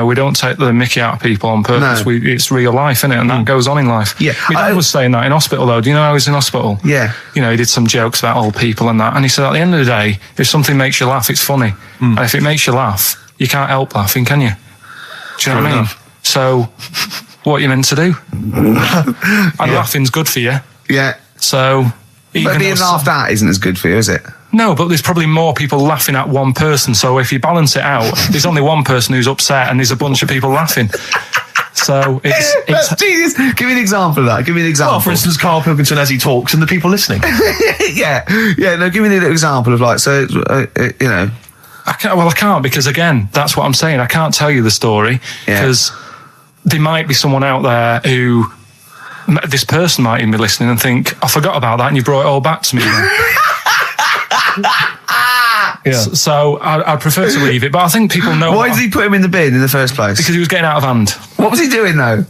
we don't take the mickey out of people on purpose. No. It's real life, innit? And that goes on in life. Yeah. My dad was saying that in hospital, though. Do you know I was in hospital? Yeah. He did some jokes about old people and that. And he said, at the end of the day, if something makes you laugh, it's funny. And if it makes you laugh, you can't help laughing, can you? Do you know what I mean? So, what are you meant to do? And laughing's good for you. Yeah. So... But being laughed at isn't as good for you, is it? No, but there's probably more people laughing at one person, so if you balance it out, there's only one person who's upset and there's a bunch of people laughing. So it's genius. Give me an example of that. Give me an example. Well, for instance, Karl Pilkington as he talks and the people listening. Yeah. No, give me an example of I can't, because again, that's what I'm saying. I can't tell you the story because there might be someone out there who... This person might even be listening and think, I forgot about that and you brought it all back to me. So I'd prefer to leave it, but I think people know... Why did he put him in the bin in the first place? Because he was getting out of hand. What was he doing, though?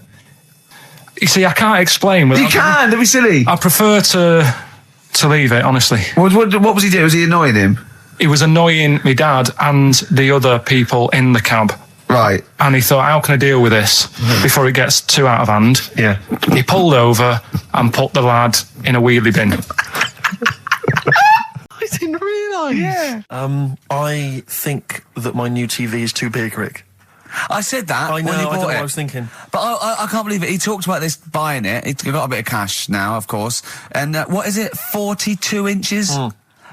You see, I can't explain. You can, don't be silly. I prefer to leave it, honestly. What was he doing? Was he annoying him? He was annoying my dad and the other people in the cab. Right. And he thought, how can I deal with this before it gets too out of hand? Yeah. He pulled over and put the lad in a wheelie bin. I didn't realise. Yeah. I think that my new TV is too big, Rick. I said that. I know, when he I bought don't know what it. I was thinking. But I can't believe it. He talked about this buying it. He's got a bit of cash now, of course. And what is it? 42 inches?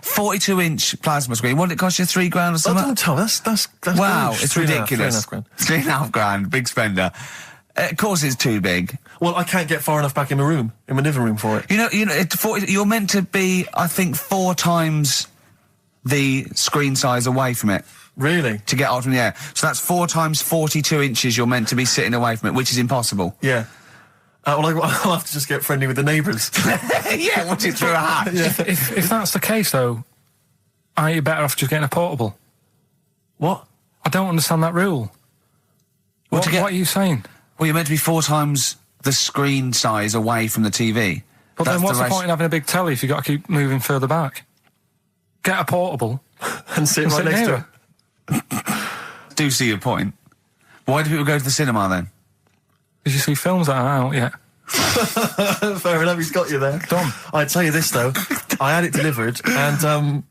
42-inch plasma screen. What did it cost you? $3,000 or something? Don't tell. That's wow, good. it's ridiculous. $3,500. Big spender. Of course, it's too big. Well, I can't get far enough back in my living room for it. You're meant to be, I think, 4 times the screen size away from it. Really? To get out from the air. So that's 4 times 42 inches. You're meant to be sitting away from it, which is impossible. Yeah. Well, I'll have to just get friendly with the neighbours. Yeah, watch it through a hatch. Yeah. If that's the case, though, aren't you better off just getting a portable? What? I don't understand that rule. What are you saying? Well, you're meant to be 4 times the screen size away from the TV. But then what's the point in having a big telly if you've got to keep moving further back? Get a portable and sit right next to it. Do see your point. Why do people go to the cinema then? Did you see films that are out yet? Fair enough, he's got you there. Done. I'd tell you this, though. I had it delivered, and,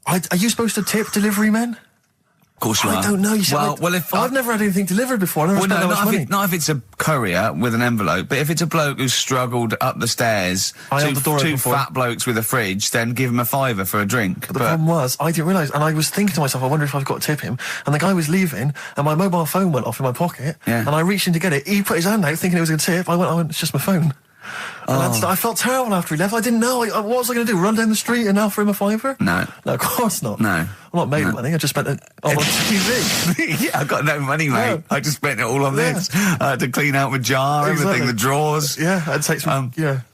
are you supposed to tip delivery men? Of course you are. I don't know. You see, I've never had anything delivered before. I've never spent that much money. Not if it's a courier with an envelope, but if it's a bloke who's struggled up the stairs, two fat blokes with a fridge, then give him a £5 for a drink. But the problem was, I didn't realise, and I was thinking to myself, I wonder if I've got to tip him. And the guy was leaving, and my mobile phone went off in my pocket, and I reached in to get it. He put his hand out, thinking it was going to tip. I went, it's just my phone. And I felt terrible after he left. I didn't know. What was I going to do? Run down the street and offer him a £5? No. No, of course not. No. I'm not made of money. I just spent it on TV. Yeah, I've got no money, mate. No. I just spent it all on this. I had to clean out my jar, everything, the drawers. Yeah, I'd take some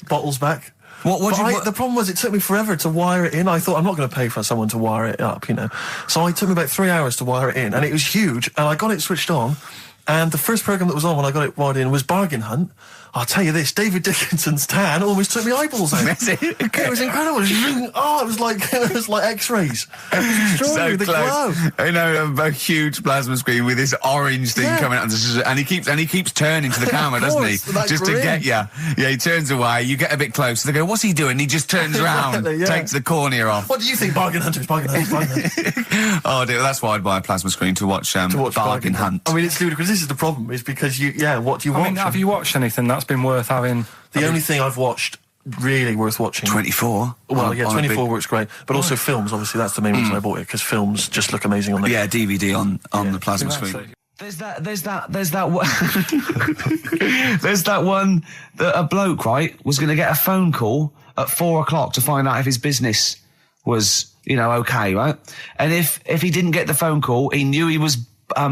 bottles back. The problem was, it took me forever to wire it in. I thought, I'm not going to pay for someone to wire it up, So it took me about 3 hours to wire it in, and it was huge, and I got it switched on, and the first programme that was on when I got it wired in was Bargain Hunt. I'll tell you this, David Dickinson's tan almost took my eyeballs out. It was incredible. It was like X-rays. It was extraordinary, the glow. I know, a huge plasma screen with this orange thing coming out, and he keeps turning to the camera, doesn't he? Just to get you. Yeah, he turns away. You get a bit close. They go, "What's he doing?" He just turns around, takes the cornea off. What do you think, Bargain Hunters? Bargain Hunters. Oh dear, that's why I'd buy a plasma screen to watch Bargain Hunt. I mean, it's ludicrous. This is the problem, is because what do you watch? I mean, have you watched anything that's been worth having? The only thing I've watched really worth watching. 24. Well, 24 works great, but also films. Obviously, that's the main reason I bought it, because films just look amazing on the DVD on the plasma screen. There's that one that a bloke, right, was going to get a phone call at 4 o'clock to find out if his business was, okay, right? And if he didn't get the phone call, he knew he was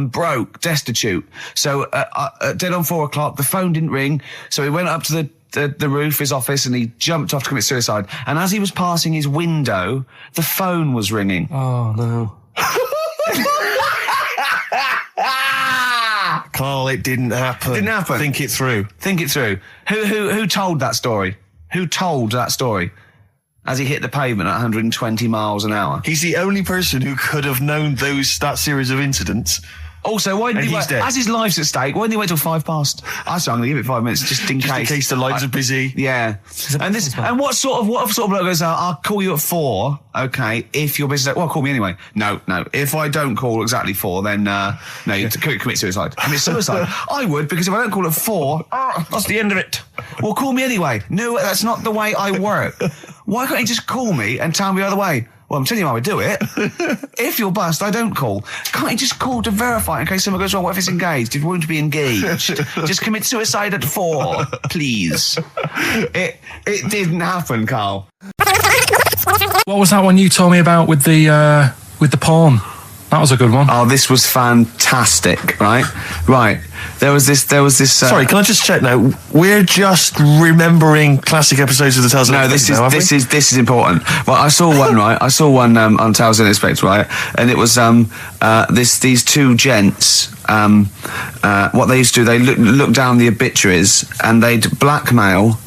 broke, destitute. So dead on 4 o'clock, the phone didn't ring, so he went up to the roof, his office, and he jumped off to commit suicide. And as he was passing his window, the phone was ringing. Oh, no. Carl, it didn't happen. Didn't happen. Think it through. Think it through. Who told that story? Who told that story? As he hit the pavement at 120 miles an hour. He's the only person who could have known that series of incidents. Also, why didn't he wait? As his life's at stake, why didn't he wait till 5 past? I'm going to give it 5 minutes just in case. In case the lines are busy. Yeah. And what sort of bloke goes out? I'll call you at 4. Okay, if your business. Well, call me anyway. No. If I don't call exactly 4, then you commit suicide. Commit suicide. I would, because if I don't call at 4, that's the end of it. Well, call me anyway. No, that's not the way I work. Why can't you just call me and tell me the other way? Well, I'm telling you how I do it. If you're bust, I don't call. Can't you just call to verify in case someone goes wrong? What if it's engaged? It won't be engaged. Just commit suicide at 4, please. It didn't happen, Carl. What was that one you told me about with the porn? That was a good one. Oh, this was fantastic, right? Right. There was this. Sorry, can I just check now? We're just remembering classic episodes of the Tales of this is important. Well, I saw one, right? I saw one on Tales of Unexpected, right? And it was these two gents. What they used to do, they look down the obituaries and they'd blackmail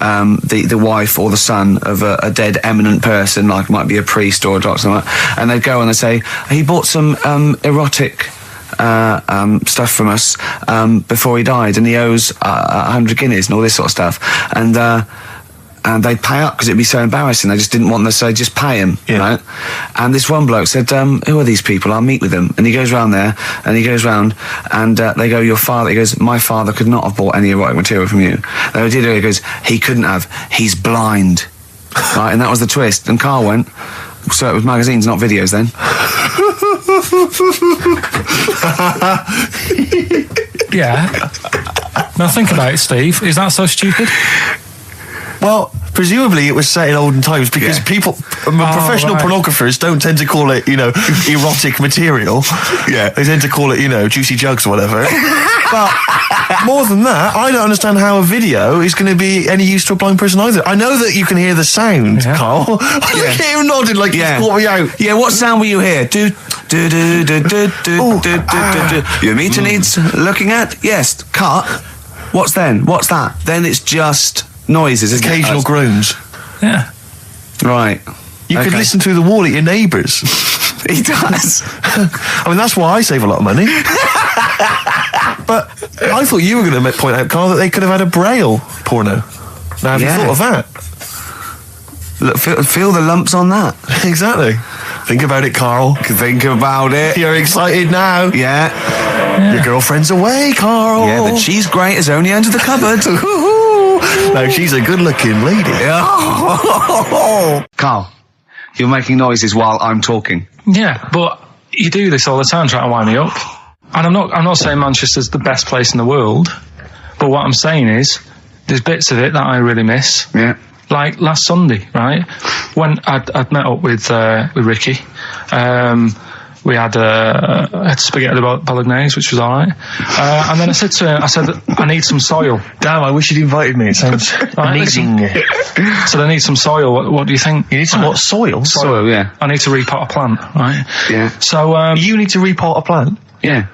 the wife or the son of a dead eminent person, like might be a priest or a doctor, something like that, and they'd go and they'd say, he bought some erotic stuff from us before he died, and he owes 100 guineas and all this sort of stuff, and they'd pay up because it'd be so embarrassing. They just didn't want them to say, just pay him, right? And this one bloke said, who are these people? I'll meet with them. And he goes round there, and he goes round, and they go, your father, he goes, my father could not have bought any erotic material from you. They did it, he goes, he couldn't have, he's blind. Right, and that was the twist. And Carl went, so it was magazines, not videos then. Yeah. Now think about it, Steve. Is that so stupid? Well, presumably it was set in olden times because professional pornographers don't tend to call it, erotic material. Yeah. They tend to call it, juicy jugs or whatever. But more than that, I don't understand how a video is going to be any use to a blind person either. I know that you can hear the sound, Carl. I hear him nodding like he's caught me out. Yeah, what sound were you hear? Your meter needs looking at? Yes. Cut. What's then? What's that? Then it's just noises, isn't it? Occasional groans. Yeah. Right. You could listen through the wall at your neighbours. He does. I mean, that's why I save a lot of money. But I thought you were going to point out, Carl, that they could have had a Braille porno. Now, have you thought of that? Look, feel the lumps on that. Exactly. Think about it, Carl. Think about it. You're excited now. Yeah. Your girlfriend's away, Carl. Yeah, but she's great as only under the cupboard. No, she's a good-looking lady. Carl, you're making noises while I'm talking. Yeah, but you do this all the time trying to wind me up. And I'm not saying Manchester's the best place in the world, but what I'm saying is there's bits of it that I really miss. Yeah. Like last Sunday, right? When I'd met up with Ricky, we had spaghetti bolognese, which was all right. And then I said to him, I need some soil. Damn, I wish you'd invited me. It sounds amazing. So I need some soil. What do you think? You need some what? Soil? Soil, yeah. I need to repot a plant, right? Yeah. So you need to repot a plant? Yeah.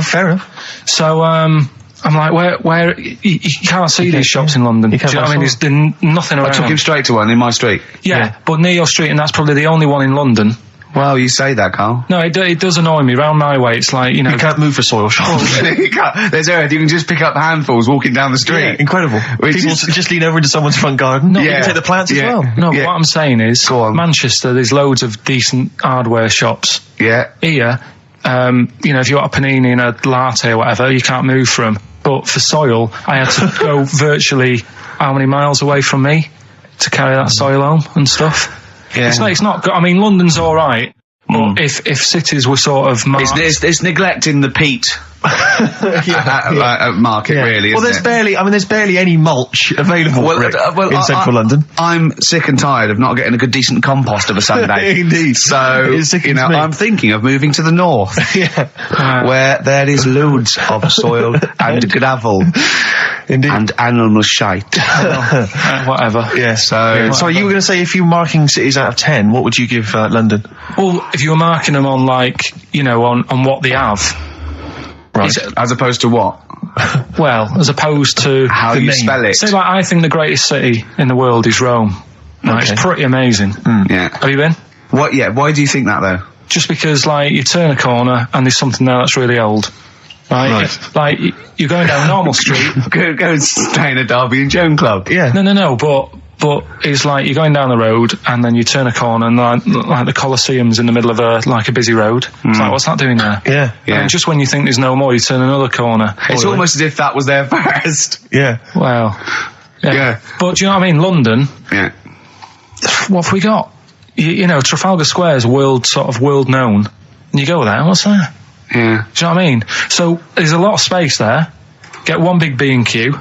Fair enough. So I'm like, where you can't see these shops in London. Do you know what I mean? There's nothing around. I took him straight to one in my street. Yeah, but near your street, and that's probably the only one in London. Well, you say that, Carl. No, it does annoy me. Round my way, it's like, you know... You can't move for soil shops. There's earth. You can just pick up handfuls walking down the street. Yeah, incredible. People just lean over into someone's front garden. You can take the plants as well. No, but what I'm saying is, Manchester, there's loads of decent hardware shops. Yeah. Here, you know, if you want a panini and a latte or whatever, you can't move from. But for soil, I had to go virtually how many miles away from me to carry that soil home and stuff. Yeah. It's not good. I mean, London's all right, but if cities were sort of it's neglecting the peat market, really. Well, there's barely any mulch available in central London. I'm sick and tired of not getting a good decent compost of a Sunday. Indeed. So you know, I'm thinking of moving to the north, where there is loads of soil and gravel. Indeed. And animal shite. Whatever. Yeah. So you were going to say, if you were marking cities out of 10, what would you give London? Well, if you were marking them on, like, you know, on what they have. Right. As opposed to what? Well, as opposed to how you spell it. Say, like, I think the greatest city in the world is Rome. Right? Okay. It's pretty amazing. Yeah. Have you been? What? Yeah. Why do you think that, though? Just because, like, you turn a corner and there's something there that's really old. Right. Like, you're going down Normal Street. go and stay in a Derby and Joan club. Yeah. No, but it's like you're going down the road and then you turn a corner and like the Colosseum's in the middle of a busy road. It's like, what's that doing there? Yeah. And just when you think there's no more, you turn another corner. It's almost as if that was there first. Yeah. Well. Yeah. But do you know what I mean? London. Yeah. What have we got? You know, Trafalgar Square's world known. And you go there, what's there? Yeah. Do you know what I mean? So there's a lot of space there. Get one big B&Q.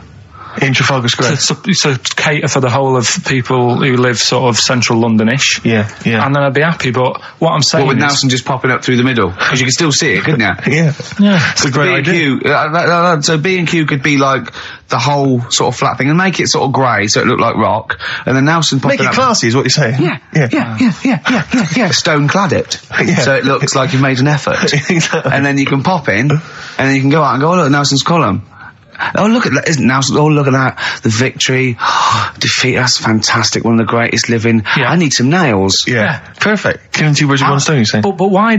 In Trafalgar Square. To cater for the whole of people who live sort of central Londonish. Yeah. And then I'd be happy, but what I'm saying with Nelson just popping up through the middle? Because you can still see it, couldn't you? Yeah. It's a great idea. So B&Q could be like the whole sort of flat thing and make it sort of grey so it looked like rock, and then Nelson popping up. Make it classy is what you're saying. Yeah. Stone clad it. Yeah. So it looks like you've made an effort. Exactly. And then you can pop in, and then you can go out and go, oh, look, Nelson's column. Oh, look at that. Isn't Nelson? Oh, look at that. The victory. Defeat. That's fantastic. One of the greatest living. Yeah. I need some nails. Yeah. Perfect. Killing two birds with one stone, you say? But why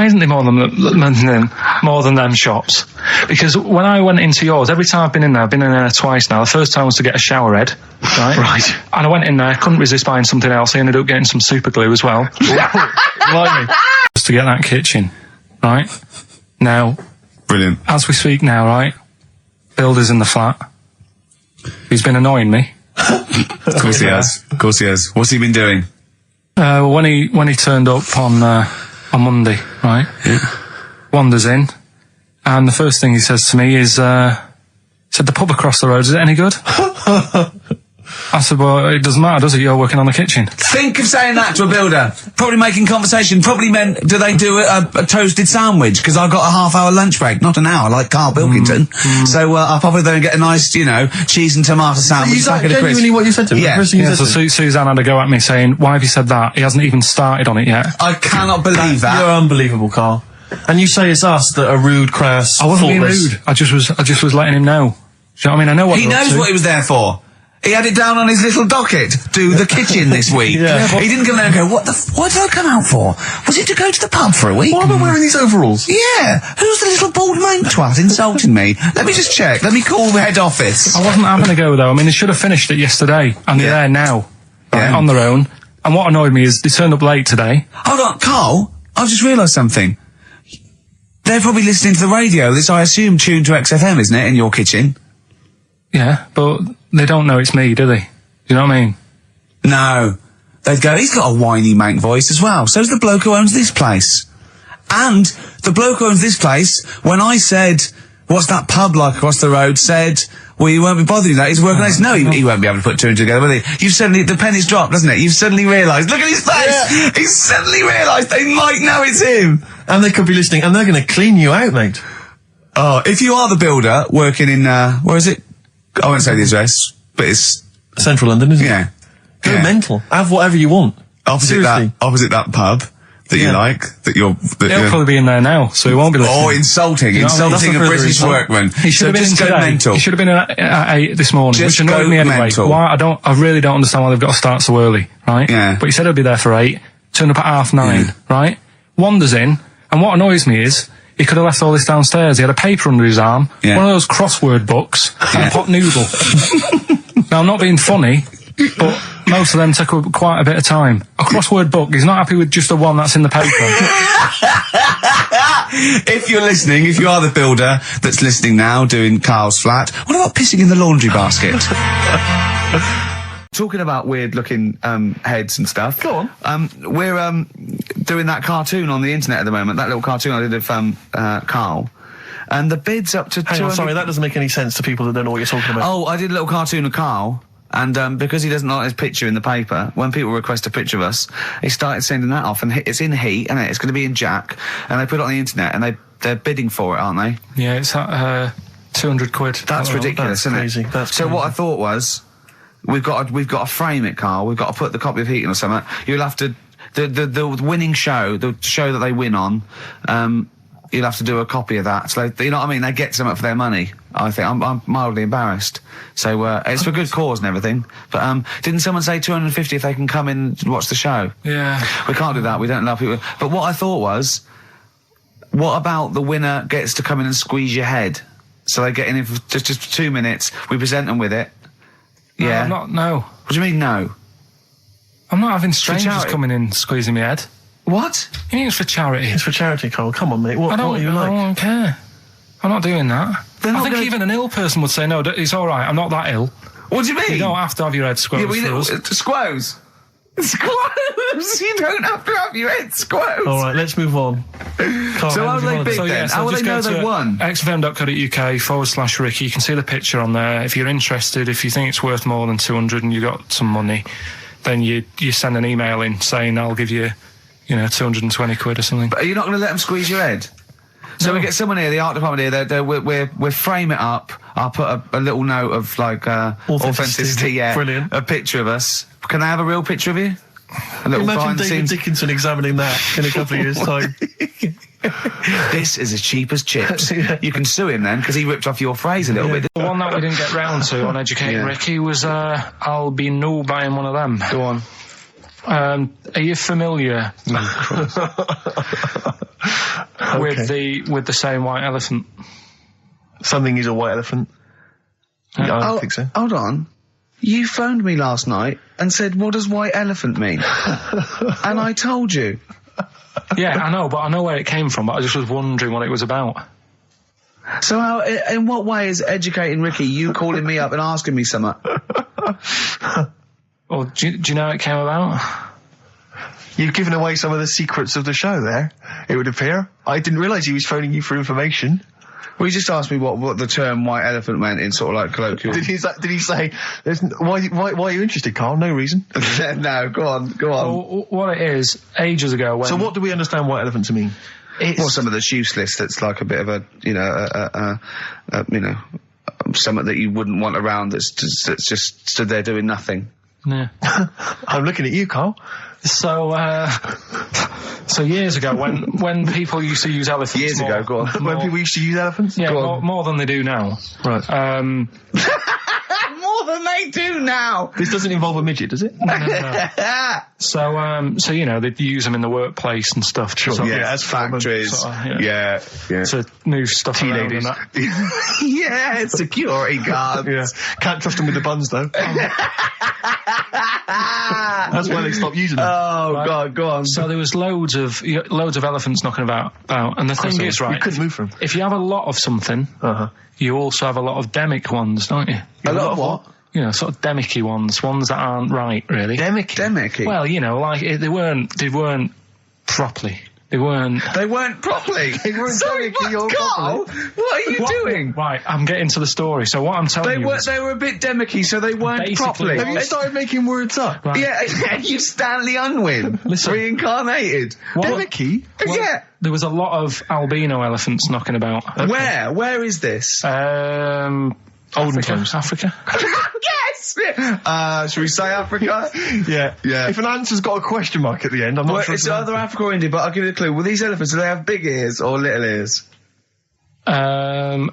isn't there more than them shops? Because when I went into yours, every time I've been in there twice now. The first time was to get a shower head. Right. And I went in there, couldn't resist buying something else. I ended up getting some super glue as well. Just to get that kitchen. Right. Now. Brilliant. As we speak now, right? Builder's in the flat. He's been annoying me. Of course he has. Of course he has. What's he been doing? When he turned up on Monday, right? Yeah. Wanders in, and the first thing he says to me is, said, the pub across the road, is it any good? I said, well, it doesn't matter, does it? You're working on the kitchen. Think of saying that to a builder. Probably making conversation. Probably meant, do they do a toasted sandwich? Because I've got a half-hour lunch break, not an hour, like Karl Pilkington. So I'll probably then get a nice, you know, cheese and tomato sandwich. Is that genuinely what you said to me? Yeah. So Suzanne had to go at me saying, why have you said that? He hasn't even started on it yet. I cannot believe that. You're unbelievable, Karl. And you say it's us that are rude, crass, I wasn't being rude. I just was letting him know. Do you know what I mean? I know what he knows what he was there for. He had it down on his little docket. Do the kitchen this week. He didn't come there and go, what did I come out for? Was it to go to the pub for a week? Why am I wearing these overalls? Yeah. Who's the little bald mate twat insulting me? Let me just check. Let me call the head office. I wasn't having a go, though. I mean, they should have finished it yesterday, and they're there now, on their own. And what annoyed me is they turned up late today. Hold on, Carl, I've just realised something. They're probably listening to the radio. This, I assume, tuned to XFM, isn't it, in your kitchen? Yeah, but they don't know it's me, do they? You know what I mean? No. They'd go, he's got a whiny mank voice as well. So's the bloke who owns this place. And the bloke who owns this place, when I said, what's that pub like across the road, said, well, you won't be bothering that. He's working on this. No, he won't be able to put two and two together, will he? You've suddenly, the penny's dropped, doesn't it? You've suddenly realised. Look at his face! Yeah. He's suddenly realised they might know it's him. And they could be listening, and they're going to clean you out, mate. Oh, if you are the builder working in, where is it? I won't say the address, but it's Central London, isn't it? Yeah. Go mental. Have whatever you want. Opposite that pub that you like, He'll probably be in there now, so he won't be listening. Oh, insulting a British workman. He should have been in today. Mental. He should have been at 8 this morning, which annoyed me anyway. Why? I really don't understand why they've got to start so early, right? Yeah. But he said he'll be there for 8, turned up at 9:30, right? Wanders in, and what annoys me is, he could have left all this downstairs. He had a paper under his arm, one of those crossword books, and a pot noodle. Now, I'm not being funny, but most of them take up quite a bit of time. A crossword book, he's not happy with just the one that's in the paper. If you're listening, if you are the builder that's listening now, doing Carl's flat, what about pissing in the laundry basket? Talking about weird-looking heads and stuff. Go on. We're doing that cartoon on the internet at the moment. That little cartoon I did of Carl, and the bid's up to. Hang on, sorry, that doesn't make any sense to people that don't know what you're talking about. Oh, I did a little cartoon of Carl, and because he doesn't like his picture in the paper, when people request a picture of us, he started sending that off, and it's in heat, and it's going to be in Jack, and they put it on the internet, and they're bidding for it, aren't they? Yeah, it's at £200. That's ridiculous, isn't crazy. it? That's so crazy. What I thought was. We've got to frame it, Carl. We've got to put the copy of Heaton or something. You'll have to the winning show, the show that they win on. You'll have to do a copy of that. So you know what I mean? They get something for their money. I think I'm mildly embarrassed. So it's for good cause and everything. But didn't someone say 250 if they can come in and watch the show? Yeah. We can't do that. We don't allow people. But what I thought was, what about the winner gets to come in and squeeze your head? So they get in for just 2 minutes. We present them with it. No, Yeah. No. What do you mean, no? I'm not having strangers coming in squeezing my head. What? You think it's for charity? It's for charity, Carl. Come on, mate. What are you like? I don't care. I'm not doing that. I think even an ill person would say, no, it's all right, I'm not that ill. What do you mean? You don't have to have your head squoze for us. Squoze? Squoze? You don't have to have your head squoze. All right, let's move on. So how will they bid then? How will they know they've won? xfm.co.uk/Ricky. You can see the picture on there. If you're interested, if you think it's worth more than 200 and you got some money, then you send an email in saying I'll give you, 220 quid or something. But are you not going to let them squeeze your head? So we get someone here, the art department here, we'll frame it up. I'll put a little note of authenticity, yeah. Brilliant. A picture of us. Can I have a real picture of you? A little Imagine behind the David scenes. Dickinson examining that in a couple of years' time. This is as cheap as chips. You can sue him then, because he ripped off your phrase a little bit. The one that we didn't get round to on Educating Ricky was I'll be no buying one of them. Go on. Are you familiar with the saying white elephant? Something is a white elephant. I don't think so. Hold on. You phoned me last night and said, what does white elephant mean? And I told you. Yeah, I know, but I know where it came from, but I just was wondering what it was about. So in what way is Educating Ricky you calling me up and asking me something? Well, do you know how it came about? You've given away some of the secrets of the show there, it would appear. I didn't realise he was phoning you for information. Well, he just asked me what the term white elephant meant in sort of like colloquial. Did he say, why are you interested, Carl? No reason. No, go on. Well, what it is, ages ago when... So what do we understand white elephant to mean? Well, some of the useless that's like a bit of a, something that you wouldn't want around that's just stood there doing nothing. Yeah. I'm looking at you, Carl. So years ago, when people used to use elephants... Years ago, go on. When people used to use elephants? Yeah, more than they do now. Right. More than they we do now? This doesn't involve a midget, does it? No. So you know, they'd use them in the workplace and stuff. Sure. Sort of, Yeah, as factories. Yeah. To move stuff around and that. Yeah, security guards. Yeah. Can't trust them with the buns, though. That's why they stopped using them. Oh, God, go on. So there was loads of elephants knocking about, and the thing is, right, you couldn't move from. if you have a lot of something, you also have a lot of demic ones, don't you? A lot of what? You know, sort of demicky ones that aren't right, really. Demicky? Well, you know, like, they weren't properly. They weren't properly. Sorry, Carl, what are you doing? Right, I'm getting to the story. So what I'm telling you is, they were a bit demicky, so they weren't properly. Have you started making words up? Right. Yeah, you Stanley Unwin. Listen. Reincarnated. Demicky? Yeah. there was a lot of albino elephants knocking about. Okay. Where is this? Olden times, Africa. Yes! Should we say Africa? Yeah. If an answer's got a question mark at the end, I'm not sure. It's either Africa or India, but I'll give you a clue. Well, these elephants, do they have big ears or little ears? I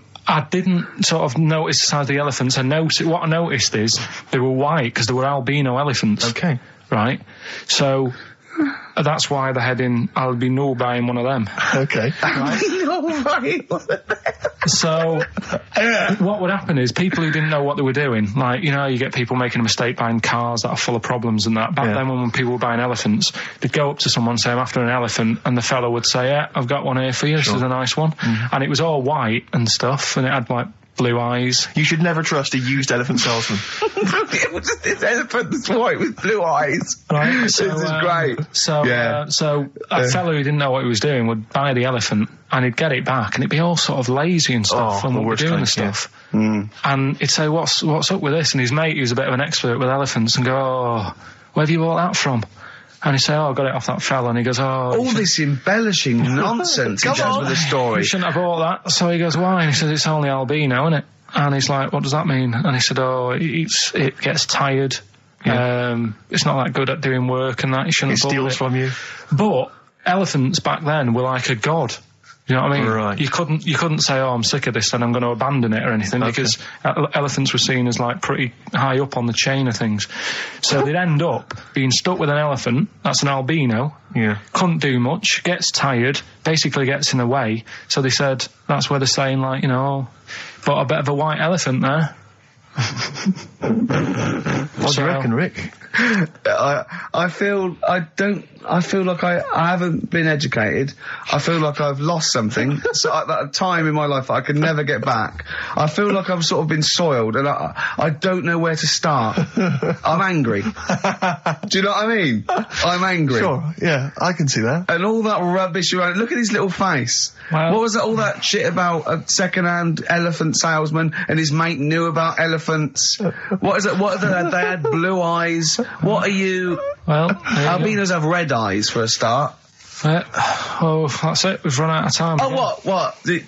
didn't sort of notice the size of the elephants. What I noticed is they were white because they were albino elephants. Okay. Right? So that's why they're heading, I'll be no buying one of them. Okay. Right? So, what would happen is people who didn't know what they were doing, like, you know, you get people making a mistake buying cars that are full of problems and that. Back then when people were buying elephants, they'd go up to someone, say, I'm after an elephant, and the fellow would say, yeah, I've got one here for you, this is a nice one. And it was all white and stuff, and it had, like, blue eyes. You should never trust a used elephant salesman. This elephant that's white with blue eyes. Right, so, this is great. So a fellow who didn't know what he was doing would buy the elephant and he'd get it back and it'd be all sort of lazy and stuff and what we're doing and stuff. And he'd say, what's up with this? And his mate, who's a bit of an expert with elephants, and go, oh, where have you bought that from? And he'd say, oh, I got it off that fella. And he goes, oh... all this embellishing nonsense in terms of the story. You shouldn't have bought that. So he goes, why? And he says, it's only albino, isn't it? And he's like, what does that mean? And he said, oh, it gets tired. It's not that good at doing work and that. You shouldn't have bought it. It steals from you. But elephants back then were like a god. You know what I mean? Right. You couldn't say, oh, I'm sick of this and I'm going to abandon it or anything, because elephants were seen as like pretty high up on the chain of things. So they'd end up being stuck with an elephant, that's an albino, couldn't do much, gets tired, basically gets in the way. So they said, that's where they're saying, like, you know, bought a bit of a white elephant there. What do you reckon, Rick? I feel like I haven't been educated. I feel like I've lost something. So at that time in my life I could never get back. I feel like I've sort of been soiled and I don't know where to start. I'm angry. Do you know what I mean? I'm angry. Sure, yeah, I can see that. And all that rubbish around. Look at his little face. Well, what was all that shit about a second-hand elephant salesman and his mate knew about elephants? What is it? What are they had blue eyes. What are you? Well, albinos have red eyes for a start. That's it. We've run out of time. Oh, what? What are you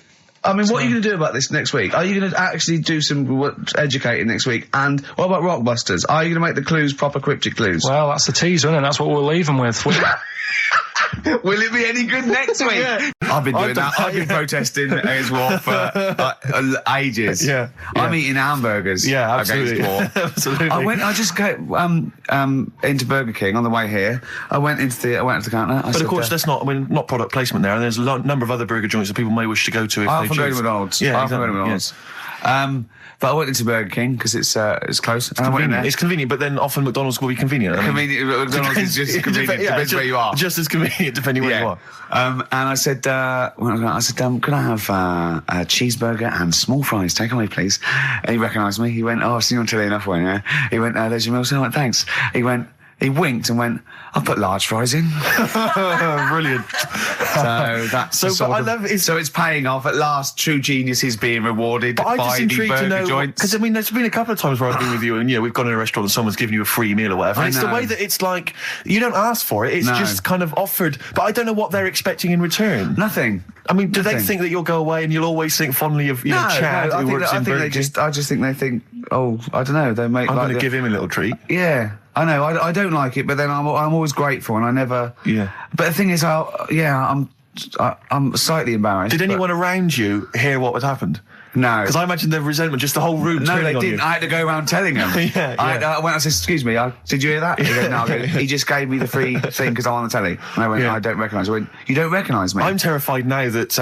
going to do about this next week? Are you going to actually do some educating next week? And what about Rockbusters? Are you going to make the clues proper cryptic clues? Well, that's the teaser, isn't it? That's what we'll leave them with. Will it be any good next week? I've been doing that. I've been protesting against war for ages. Yeah. I'm eating hamburgers. Yeah, absolutely. Against war. Absolutely. I just go into Burger King on the way here. I went into the counter. But of course, that's not product placement there. And there's a number of other burger joints that people may wish to go to if I they often go to choose. McDonald's. Yeah, I often go to exactly. McDonald's. But I went into Burger King because it's close. It's convenient. It's convenient, but then often McDonald's will be convenient. Convenient. McDonald's is just convenient. Depends where you are. Just as convenient depending where you are. And I said, can I have a cheeseburger and small fries? Take away, please. And he recognised me. He went, oh, I've seen you on telly enough, one, yeah? He went, there's your meal. So I went, thanks. He winked and went, I'll put large fries in. Brilliant. So that's so it's paying off. At last, true genius is being rewarded by the burger joints. Because, I mean, there's been a couple of times where I've been with you and, we've gone in a restaurant and someone's given you a free meal or whatever. And it's the way that it's like, you don't ask for it. It's just kind of offered. But I don't know what they're expecting in return. Nothing. I mean, do they think that you'll go away and you'll always think fondly of, Chad who works in Burger King? I just think they think, oh, I don't know, they make I'm going to give him a little treat. Yeah. I know, I don't like it, but then I'm always grateful, and I never... Yeah. But the thing is, I'm slightly embarrassed. Did but- anyone around you hear what had happened? No. Because I imagine the resentment, just the whole room No, turning they on didn't. you. I had to go around telling them. I went, I said, excuse me, did you hear that? He goes, no, he just gave me the free thing because I'm on the telly. And I went, I don't recognise. I went, you don't recognise me? I'm terrified now that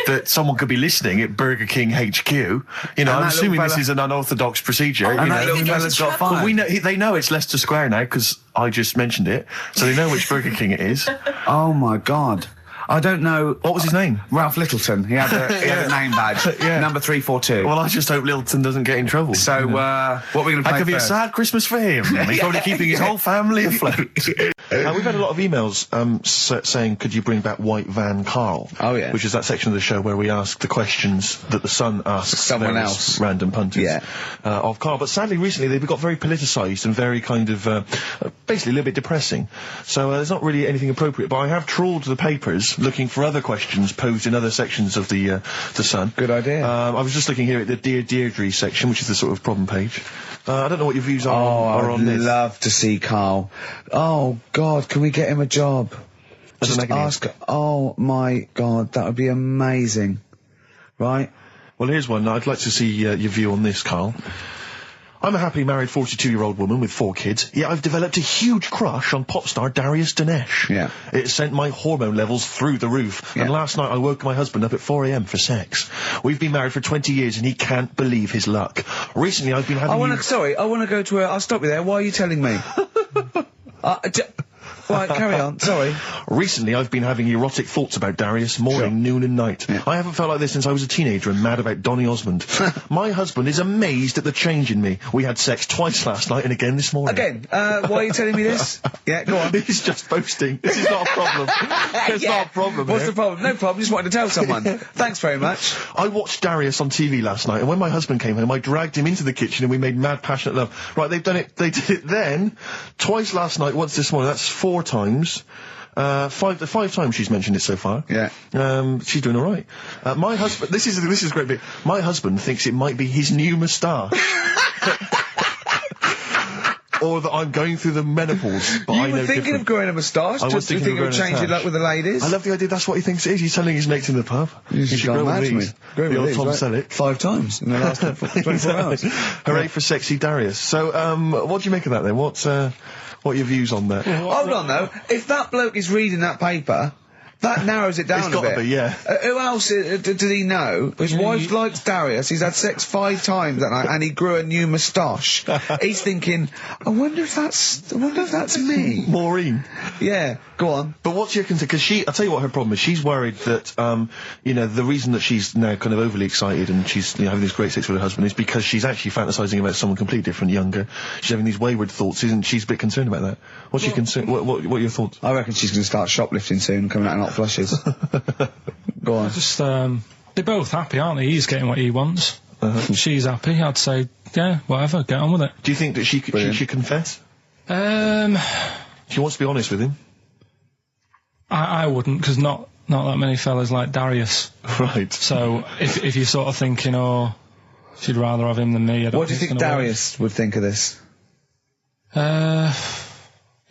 that someone could be listening at Burger King HQ. You know, I'm assuming this is an unorthodox procedure. And that little fella's got fired. Well, they know it's Leicester Square now because I just mentioned it, so they know which Burger King it is. Oh my God. I don't know. What was his name? Ralph Littleton. He had a name badge. Number 342. Well, I just hope Littleton doesn't get in trouble. So, what are we going to play That could be a first? sad Christmas for him. He's probably keeping his whole family afloat. We've had a lot of emails saying, could you bring back White Van Karl? Oh, yeah. Which is that section of the show where we ask the questions that the Sun asks Someone various else. random punters of Karl. But sadly, recently, they've got very politicised and very kind of, basically a little bit depressing. So there's not really anything appropriate. But I have trawled the papers looking for other questions posed in other sections of the Sun. Good idea. I was just looking here at the Dear Deirdre section, which is the sort of problem page. I don't know what your views are on this. I'd love to see Karl. Oh, God, can we get him a job? As a Just negative. ask. Oh, my God, that would be amazing. Right? Well, here's one. I'd like to see your view on this, Karl. I'm a happy married 42-year-old woman with 4 kids, yet I've developed a huge crush on pop star Darius Dinesh. Yeah. It sent my hormone levels through the roof, and last night I woke my husband up at 4 a.m. for sex. We've been married for 20 years and he can't believe his luck. Recently I've been having... I want to go to I'll stop you there. Why are you telling me? Right, carry on. Sorry. Recently, I've been having erotic thoughts about Darius morning, noon and night. I haven't felt like this since I was a teenager and mad about Donny Osmond. My husband is amazed at the change in me. We had sex twice last night and again this morning. Again, why are you telling me this? Yeah, go on. He's just boasting. This is not a problem. It's not a problem. What's here. the problem? No problem, just wanted to tell someone. Thanks very much. I watched Darius on TV last night, and when my husband came home, I dragged him into the kitchen and we made mad, passionate love. Right, they did it then, twice last night, once this morning. That's 4 times. 5 times she's mentioned it so far. Yeah. She's doing all right. My husband, this is a great bit. My husband thinks it might be his new moustache. Or that I'm going through the menopause, but I know You were thinking of growing a moustache? I was Do you thinking think it of would growing a change your moustache. luck with the ladies? I love the idea that's what he thinks it is. He's telling his mates in the pub. You should go grow mad with for me. these. Grow The with old these, Tom right? Selleck. 5 times in the last 24 hours. Hooray for sexy Darius. So, what do you make of that then? What are your views on that? Hold on though, if that bloke is reading that paper, that narrows it down It's a gotta bit. be, yeah. Who else did he know? His wife likes Darius. He's had sex 5 times that night, and he grew a new moustache. He's thinking, I wonder if that's me. Maureen. Yeah, go on. But what's your concern? Because I'll tell you what her problem is. She's worried that, the reason that she's now kind of overly excited and she's having this great sex with her husband is because she's actually fantasizing about someone completely different, younger. She's having these wayward thoughts, isn't she? She's a bit concerned about that. What's your concern? What are your thoughts? I reckon she's going to start shoplifting soon, coming out in hot flushes. Go on. Just, they're both happy, aren't they? He's getting what he wants. She's happy. I'd say, yeah, whatever, get on with it. Do you think that she should confess? She wants to be honest with him. I wouldn't, because not that many fellas like Darius. Right. So, if you're sort of thinking, oh, she'd rather have him than me, I don't What do you think Darius would think of this?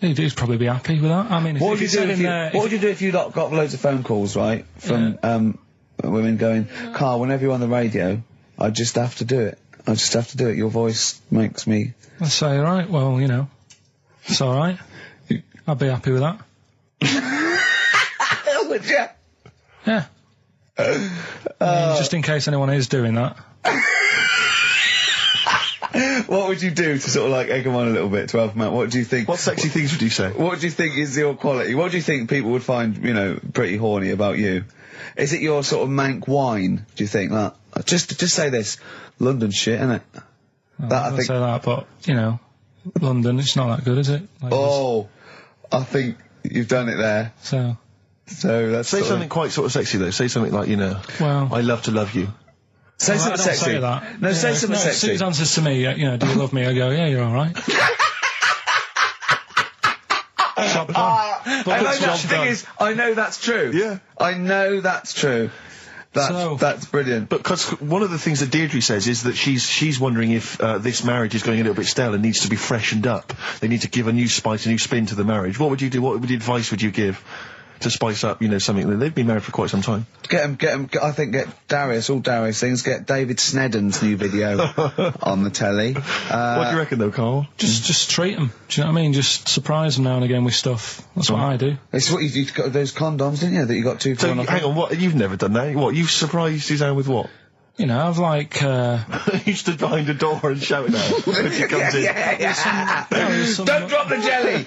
He'd probably be happy with that. I mean, What would you do if you got loads of phone calls, right, from women going, Karl, whenever you're on the radio, I just have to do it. I just have to do it. Your voice makes me... I'd say, right, well, it's alright. I'd be happy with that. Would you? Yeah. I mean, just in case anyone is doing that. What would you do to sort of like egg them on a little bit to help them out? What do you think? What sexy things would you say? What do you think is your quality? What do you think people would find, pretty horny about you? Is it your sort of mank wine? Do you think that? Just say this, London shit, innit? I think say that, but London, it's not that good, is it? Like I think you've done it there. So that's say something quite sort of sexy though. Say something like, well, I love to love you. Say something sexy. Say that. No, say something sexy. If Suze answers to me, do you love me? I go, yeah, you're all right. I know that's true. Yeah. I know that's true. That's brilliant. But because one of the things that Deirdre says is that she's wondering if this marriage is going a little bit stale and needs to be freshened up. They need to give a new spice, a new spin to the marriage. What would you do? What advice would you give to spice up, something that they've been married for quite some time. Get Darius, all Darius things, get David Snedden's new video on the telly. What do you reckon though, Carl? Just treat them. Do you know what I mean? Just surprise them now and again with stuff. That's what I do. It's what you've got those condoms, didn't you, that you got 2 for 1 off? Hang on, what? You've never done that? What? You've surprised Suzanne with what? I've you stood behind a door and shouted at her when she comes in. Don't drop the jelly!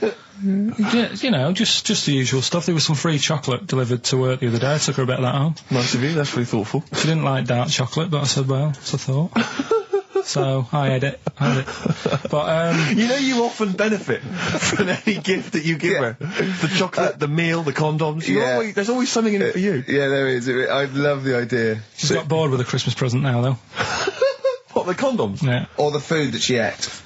just the usual stuff. There was some free chocolate delivered to work the other day. I took her a bit of that home. Nice of you, that's really thoughtful. She didn't like dark chocolate, but I said, well, that's a thought. So, I had it. But, you often benefit from any gift that you give her. The chocolate, the meal, the condoms. There's always something in it for you. Yeah, there is. I love the idea. She's got bored with a Christmas present now, though. What, the condoms? Yeah. Or the food that she ate?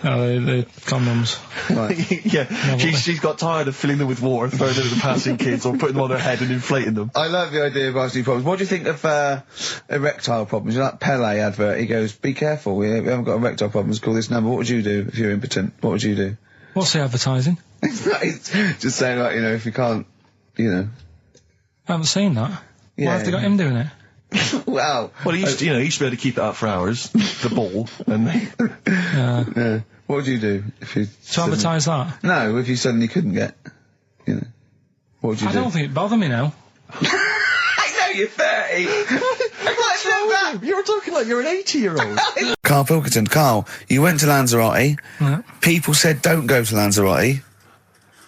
No, the condoms. Right. Yeah, she's got tired of filling them with water, throwing them at the passing kids, or putting them on her head and inflating them. I love the idea of asking problems. What do you think of erectile problems? You know that Pele advert? He goes, "Be careful, we haven't got erectile problems. Call this number." What would you do if you're impotent? What would you do? What's the advertising? Just saying, like, if you can't, I haven't seen that. Yeah, Why have they got him doing it? Wow. Well, he used to be able to keep it up for hours, the ball, and yeah. What would you do if you... To advertise that? No, if you suddenly couldn't get, what would you do? I don't think it'd bother me now. I know you're 30. You're talking like you're an 80-year-old. Karl Pilkington, Carl, you went to Lanzarote. Yeah. People said don't go to Lanzarote.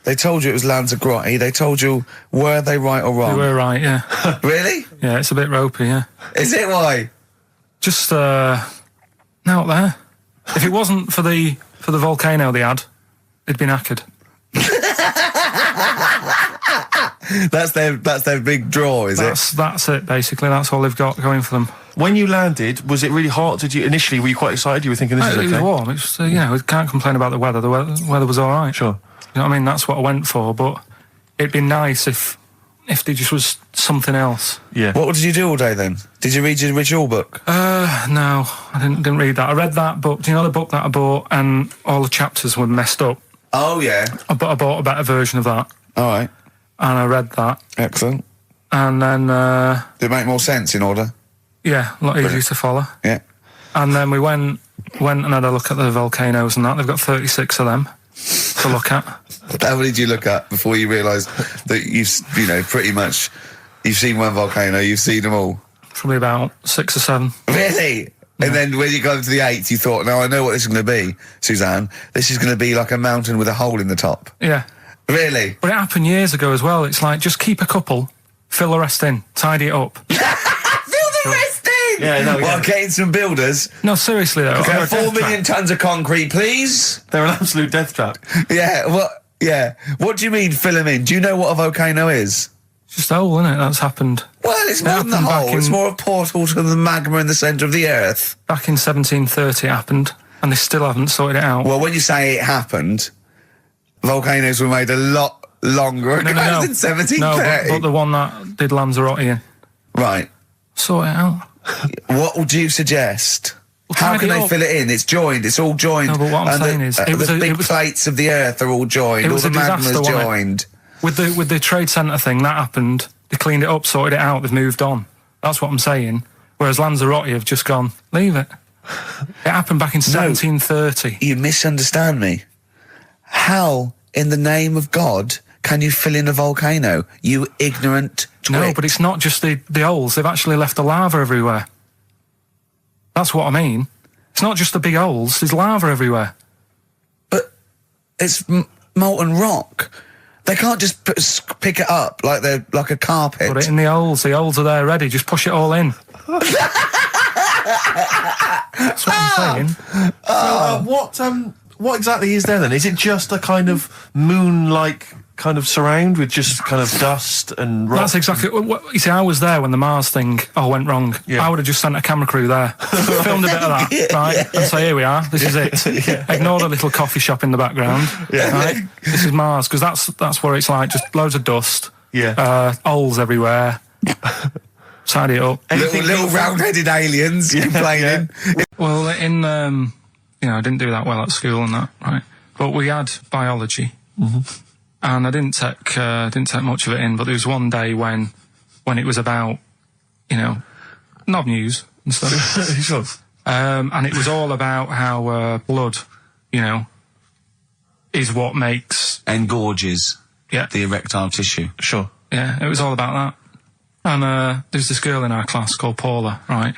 They told you it was Lanzarote. They told you, were they right or wrong? They were right, yeah. Really? Yeah, it's a bit ropey, yeah. Is it? Why? Just, out there. If it wasn't for the volcano they had, it'd been knackered. That's their big draw, is it? That's it, basically. That's all they've got going for them. When you landed, was it really hot? Initially, were you quite excited? You were thinking, this is okay? It was warm. It's, we can't complain about the weather. The weather was all right. Sure. You know what I mean? That's what I went for, but it'd be nice if there just was something else. Yeah. What did you do all day then? Did you read your ritual book? No, I didn't read that. I read that book. Do you know the book that I bought and all the chapters were messed up? Oh, yeah. I bought a better version of that. All right. And I read that. Excellent. And then... Did it make more sense in order? Yeah, a lot easier to follow. Yeah. And then we went and had a look at the volcanoes and that. They've got 36 of them to look at. How many did you look at before you realised that you've pretty much, you've seen one volcano, you've seen them all? Probably about 6 or 7. Really? Yeah. And then when you got to the 8th, you thought, now I know what this is going to be, Suzanne. This is going to be like a mountain with a hole in the top. Yeah. Really? But it happened years ago as well. It's like, just keep a couple, fill the rest in, tidy it up. Fill the rest in? Yeah, no, Well, getting some builders. No, seriously though. Okay, 4 million tons of concrete, please. They're an absolute death trap. Yeah, what do you mean fill them in? Do you know what a volcano is? It's just a hole, isn't it? That's happened. Well, it's more than the hole. It's more a portal to the magma in the centre of the earth. Back in 1730 it happened, and they still haven't sorted it out. Well, when you say it happened, volcanoes were made a lot longer ago than 1730. No, but the one that did Lanzarote in. Right. Sort it out. What would you suggest? Well, how can they fill it in? It's joined. It's all joined. No, but what I'm saying is, the big plates of the earth are all joined. All the magma's joined. With the trade centre thing, that happened. They cleaned it up, sorted it out. They've moved on. That's what I'm saying. Whereas Lanzarote have just gone, leave it. It happened back in 1730. You misunderstand me. How, in the name of God, can you fill in a volcano? You ignorant twit. No, but it's not just the holes. They've actually left the lava everywhere. That's what I mean. It's not just the big holes. There's lava everywhere. But it's molten rock. They can't just pick it up like they're like a carpet. Put it in the holes. The holes are there ready. Just push it all in. That's what I'm saying. What exactly is there then? Is it just a kind of moon-like kind of surround with just kind of dust and rock? That's exactly what you see. I was there when the Mars thing went wrong. Yeah. I would have just sent a camera crew there, filmed a bit of that, right, and say, here we are, this is it. Yeah. Ignore the little coffee shop in the background. Yeah. Right? This is Mars, because that's what it's like. Just loads of dust. Yeah. Holes everywhere. Tidy it up. Little round-headed aliens complaining. Yeah. Well, I didn't do that well at school and that, right? But we had biology. Mm-hmm. and I didn't take much of it in. But there was one day when it was about, you know, knob news and stuff. Sure. And it was all about how blood, you know, is what makes engorges the erectile tissue. Sure. Yeah, it was all about that. And there's this girl in our class called Paula, right?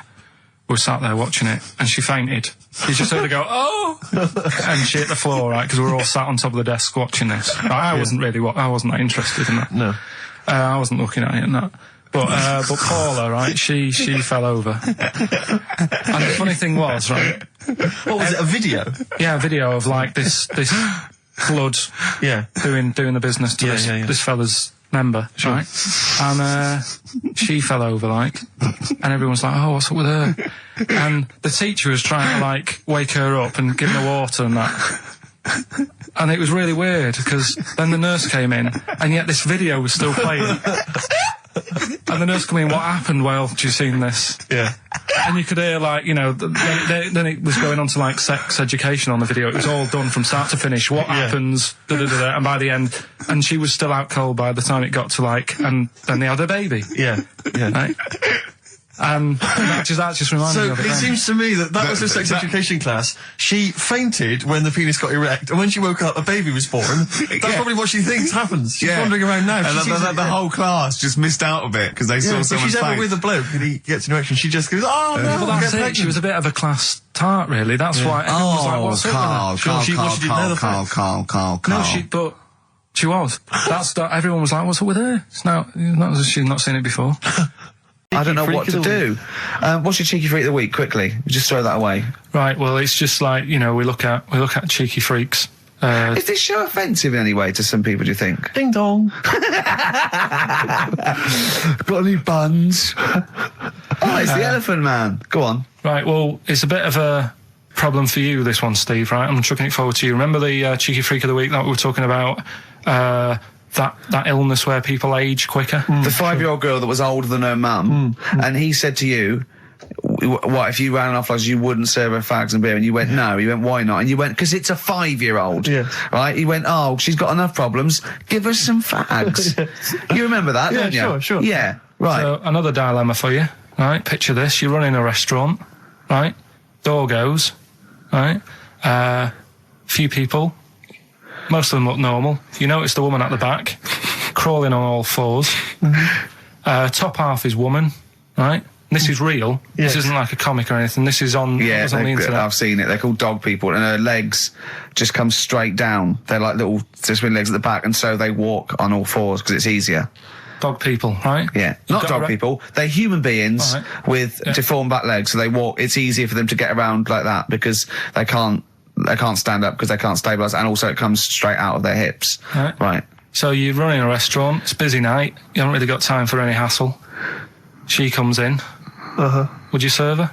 We were sat there watching it, and she fainted. You just heard her go, oh! And she hit the floor, right? Because we were all sat on top of the desk watching this. Right, I wasn't that interested in that. No. I wasn't looking at it and that. But Paula, right, she fell over. And the funny thing was, right... What was it, a video? Yeah, a video of, like, this blood doing the business to this fella's member, right? And she fell over, like, and everyone's like, oh, what's up with her? And the teacher was trying to, like, wake her up and give her water and that. And it was really weird, because then the nurse came in, and yet this video was still playing. And the nurse came in, what happened? Well, have you seen this? Yeah. And you could hear, like, you know, then it was going on to, like, sex education on the video. It was all done from start to finish. What happens? And by the end, and she was still out cold by the time it got to, like, and then they had a baby. Yeah. Yeah. Right? And that just reminded me of it. So it seems to me that was her sex education class. She fainted when the penis got erect, and when she woke up, a baby was born. That's probably what she thinks happens. She's wandering around now. And the whole class just missed out a bit because they saw someone. If she's ever with a bloke and he gets an erection, she just goes, oh no, well, that's it. She was a bit of a class tart, really. That's why everyone was like, what's up with her? Carl. No, but she was. Everyone was like, what's up with her? She's not seen it before. I don't know what to do. What's your cheeky freak of the week? Quickly, just throw that away. Right. Well, it's just like, you know, we look at cheeky freaks. Is this show offensive in any way to some people? Do you think? Ding dong. Got any buns? Oh, it's the Elephant Man. Go on. Right. Well, it's a bit of a problem for you, this one, Steve. Right. I'm chucking it forward to you. Remember the cheeky freak of the week that we were talking about? That illness where people age quicker. The 5-year-old girl that was older than her mum, and he said to you, what, if you ran off like you wouldn't serve her fags and beer? And you went, no. You went, why not? And you went, because it's a 5-year-old. Yeah. Right? He went, oh, she's got enough problems. Give her some fags. You remember that, don't you? Sure. Yeah, right. So, another dilemma for you, right? Picture this. You're running a restaurant, right? Door goes, right? Few people. Most of them look normal. You notice the woman at the back, crawling on all fours. Top half is woman, right? This is real. This isn't like a comic or anything. This is on, the internet. I've seen it. They're called dog people, and her legs just come straight down. They're like little twin legs at the back, and so they walk on all fours because it's easier. Dog people, right? Yeah, not dog people. They're human beings with deformed back legs, so they walk. It's easier for them to get around like that because they can't stand up because they can't stabilise, and also it comes straight out of their hips. Right. So you're running a restaurant, it's a busy night, you haven't really got time for any hassle. She comes in. Would you serve her?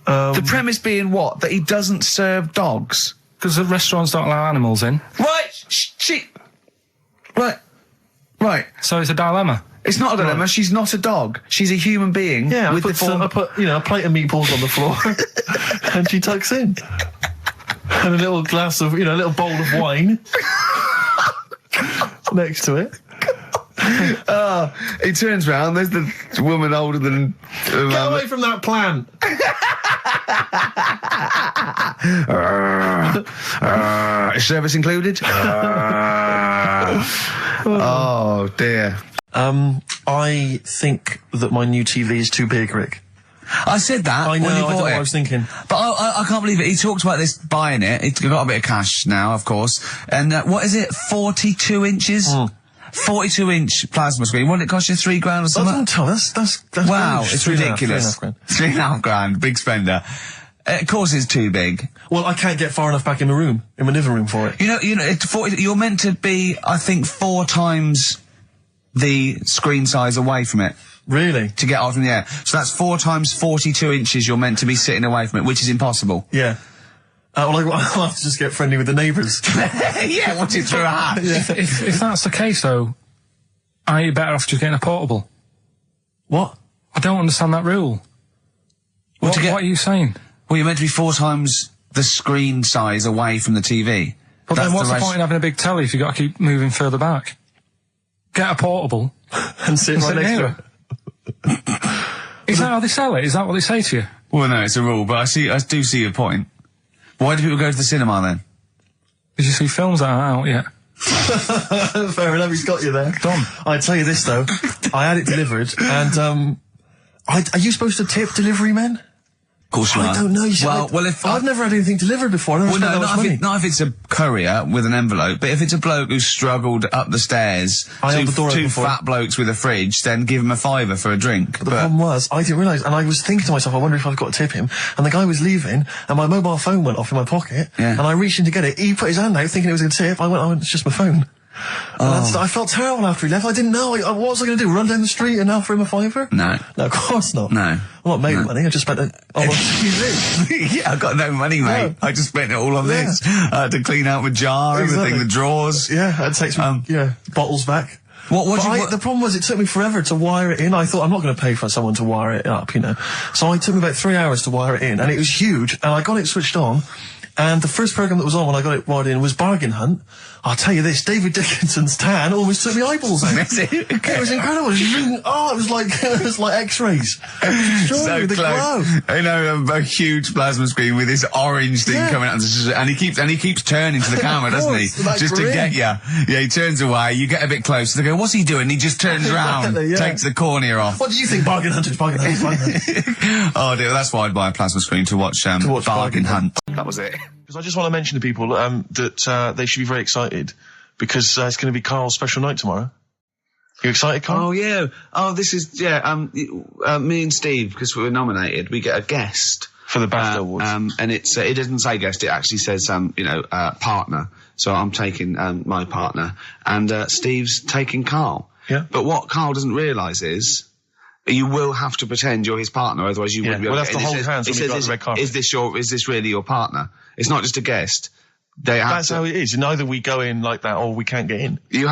The premise being what? That he doesn't serve dogs? Because the restaurants don't allow animals in. Right. So it's a dilemma. It's not a dilemma. Right. She's not a dog. She's a human being. Yeah, with I put a plate of meatballs on the floor, and she tucks in, and a little glass of, a little bowl of wine next to it. He turns round. There's the woman older than. Get away from that plant. Is service included? Oh dear. I think that my new TV is too big, Rick. I said that. I know, when you bought I don't know it. what I was thinking. But I can't believe it. He talked about this buying it. He's got a bit of cash now, of course. And what is it? 42 inches? 42-inch plasma screen. What did it cost you? $3,000 or something? That's wow, it's ridiculous. $3,500. Big spender. Of course it's too big. Well, I can't get far enough back in my living room for it. You're meant to be, I think, 4 times the screen size away from it. Really? To get out from the air. So that's 4 times 42 inches you're meant to be sitting away from it, which is impossible. Yeah. I'll have to just get friendly with the neighbours. Yeah, watch it through a hat. If that's the case, though, are you better off just getting a portable? What? I don't understand that rule. What are you saying? Well, you're meant to be 4 times the screen size away from the TV. But then what's the point in having a big telly if you've got to keep moving further back? Get a portable and sit right next to it. Is that how they sell it? Is that what they say to you? Well, no, it's a rule, but I do see your point. Why do people go to the cinema then? Did you see films that are out yet? Fair enough, he's got you there. Done. I tell you this though, I had it delivered, and are you supposed to tip delivery men? Of course not. I don't know. You see, if I've never had anything delivered before. Not if it's a courier with an envelope, but if it's a bloke who's struggled up the stairs, two fat blokes with a fridge, then give him a $5 for a drink. But the problem was, I didn't realise, and I was thinking to myself, I wonder if I've got to tip him. And the guy was leaving, and my mobile phone went off in my pocket, and I reached in to get it. He put his hand out, thinking it was a tip. I went, it's just my phone. And I felt terrible after he left. I didn't know. What was I going to do? Run down the street and offer him a $5? No. No, of course not. No. I'm not made of money. I just spent it on Yeah, I've got no money, mate. I just spent it all on this. I had to clean out my jar, everything, the drawers. Yeah, I had to take some bottles back. The problem was, it took me forever to wire it in. I thought, I'm not going to pay for someone to wire it up, So it took me about 3 hours to wire it in, and it was huge, and I got it switched on. And the first programme that was on when I got it wired in was Bargain Hunt. I'll tell you this, David Dickinson's tan almost took my eyeballs out. It was incredible. It was like X-rays. So close. I know, a huge plasma screen with this orange thing coming out, and he keeps turning to the camera, doesn't he? Just to get you. Yeah, he turns away, you get a bit closer, they go, what's he doing? He just turns around, takes the cornea off. What do you think Bargain Hunt is? Bargain Hunt. Oh dear, that's why I'd buy a plasma screen to watch Bargain Hunt. That was it. Because I just want to mention to people that they should be very excited because it's going to be Karl's special night tomorrow. You excited, Karl? Oh, yeah. Oh, this is, me and Steve, because we were nominated, we get a guest. For the BAFTA Awards. And it doesn't say guest, it actually says, partner. So I'm taking my partner. And Steve's taking Karl. Yeah. But what Karl doesn't realise is, you will have to pretend you're his partner, otherwise you wouldn't be able to. We'll have to hold hands when we go on the red carpet. Is this really your partner? It's not just a guest. That's how it is. And either we go in like that or we can't get in. You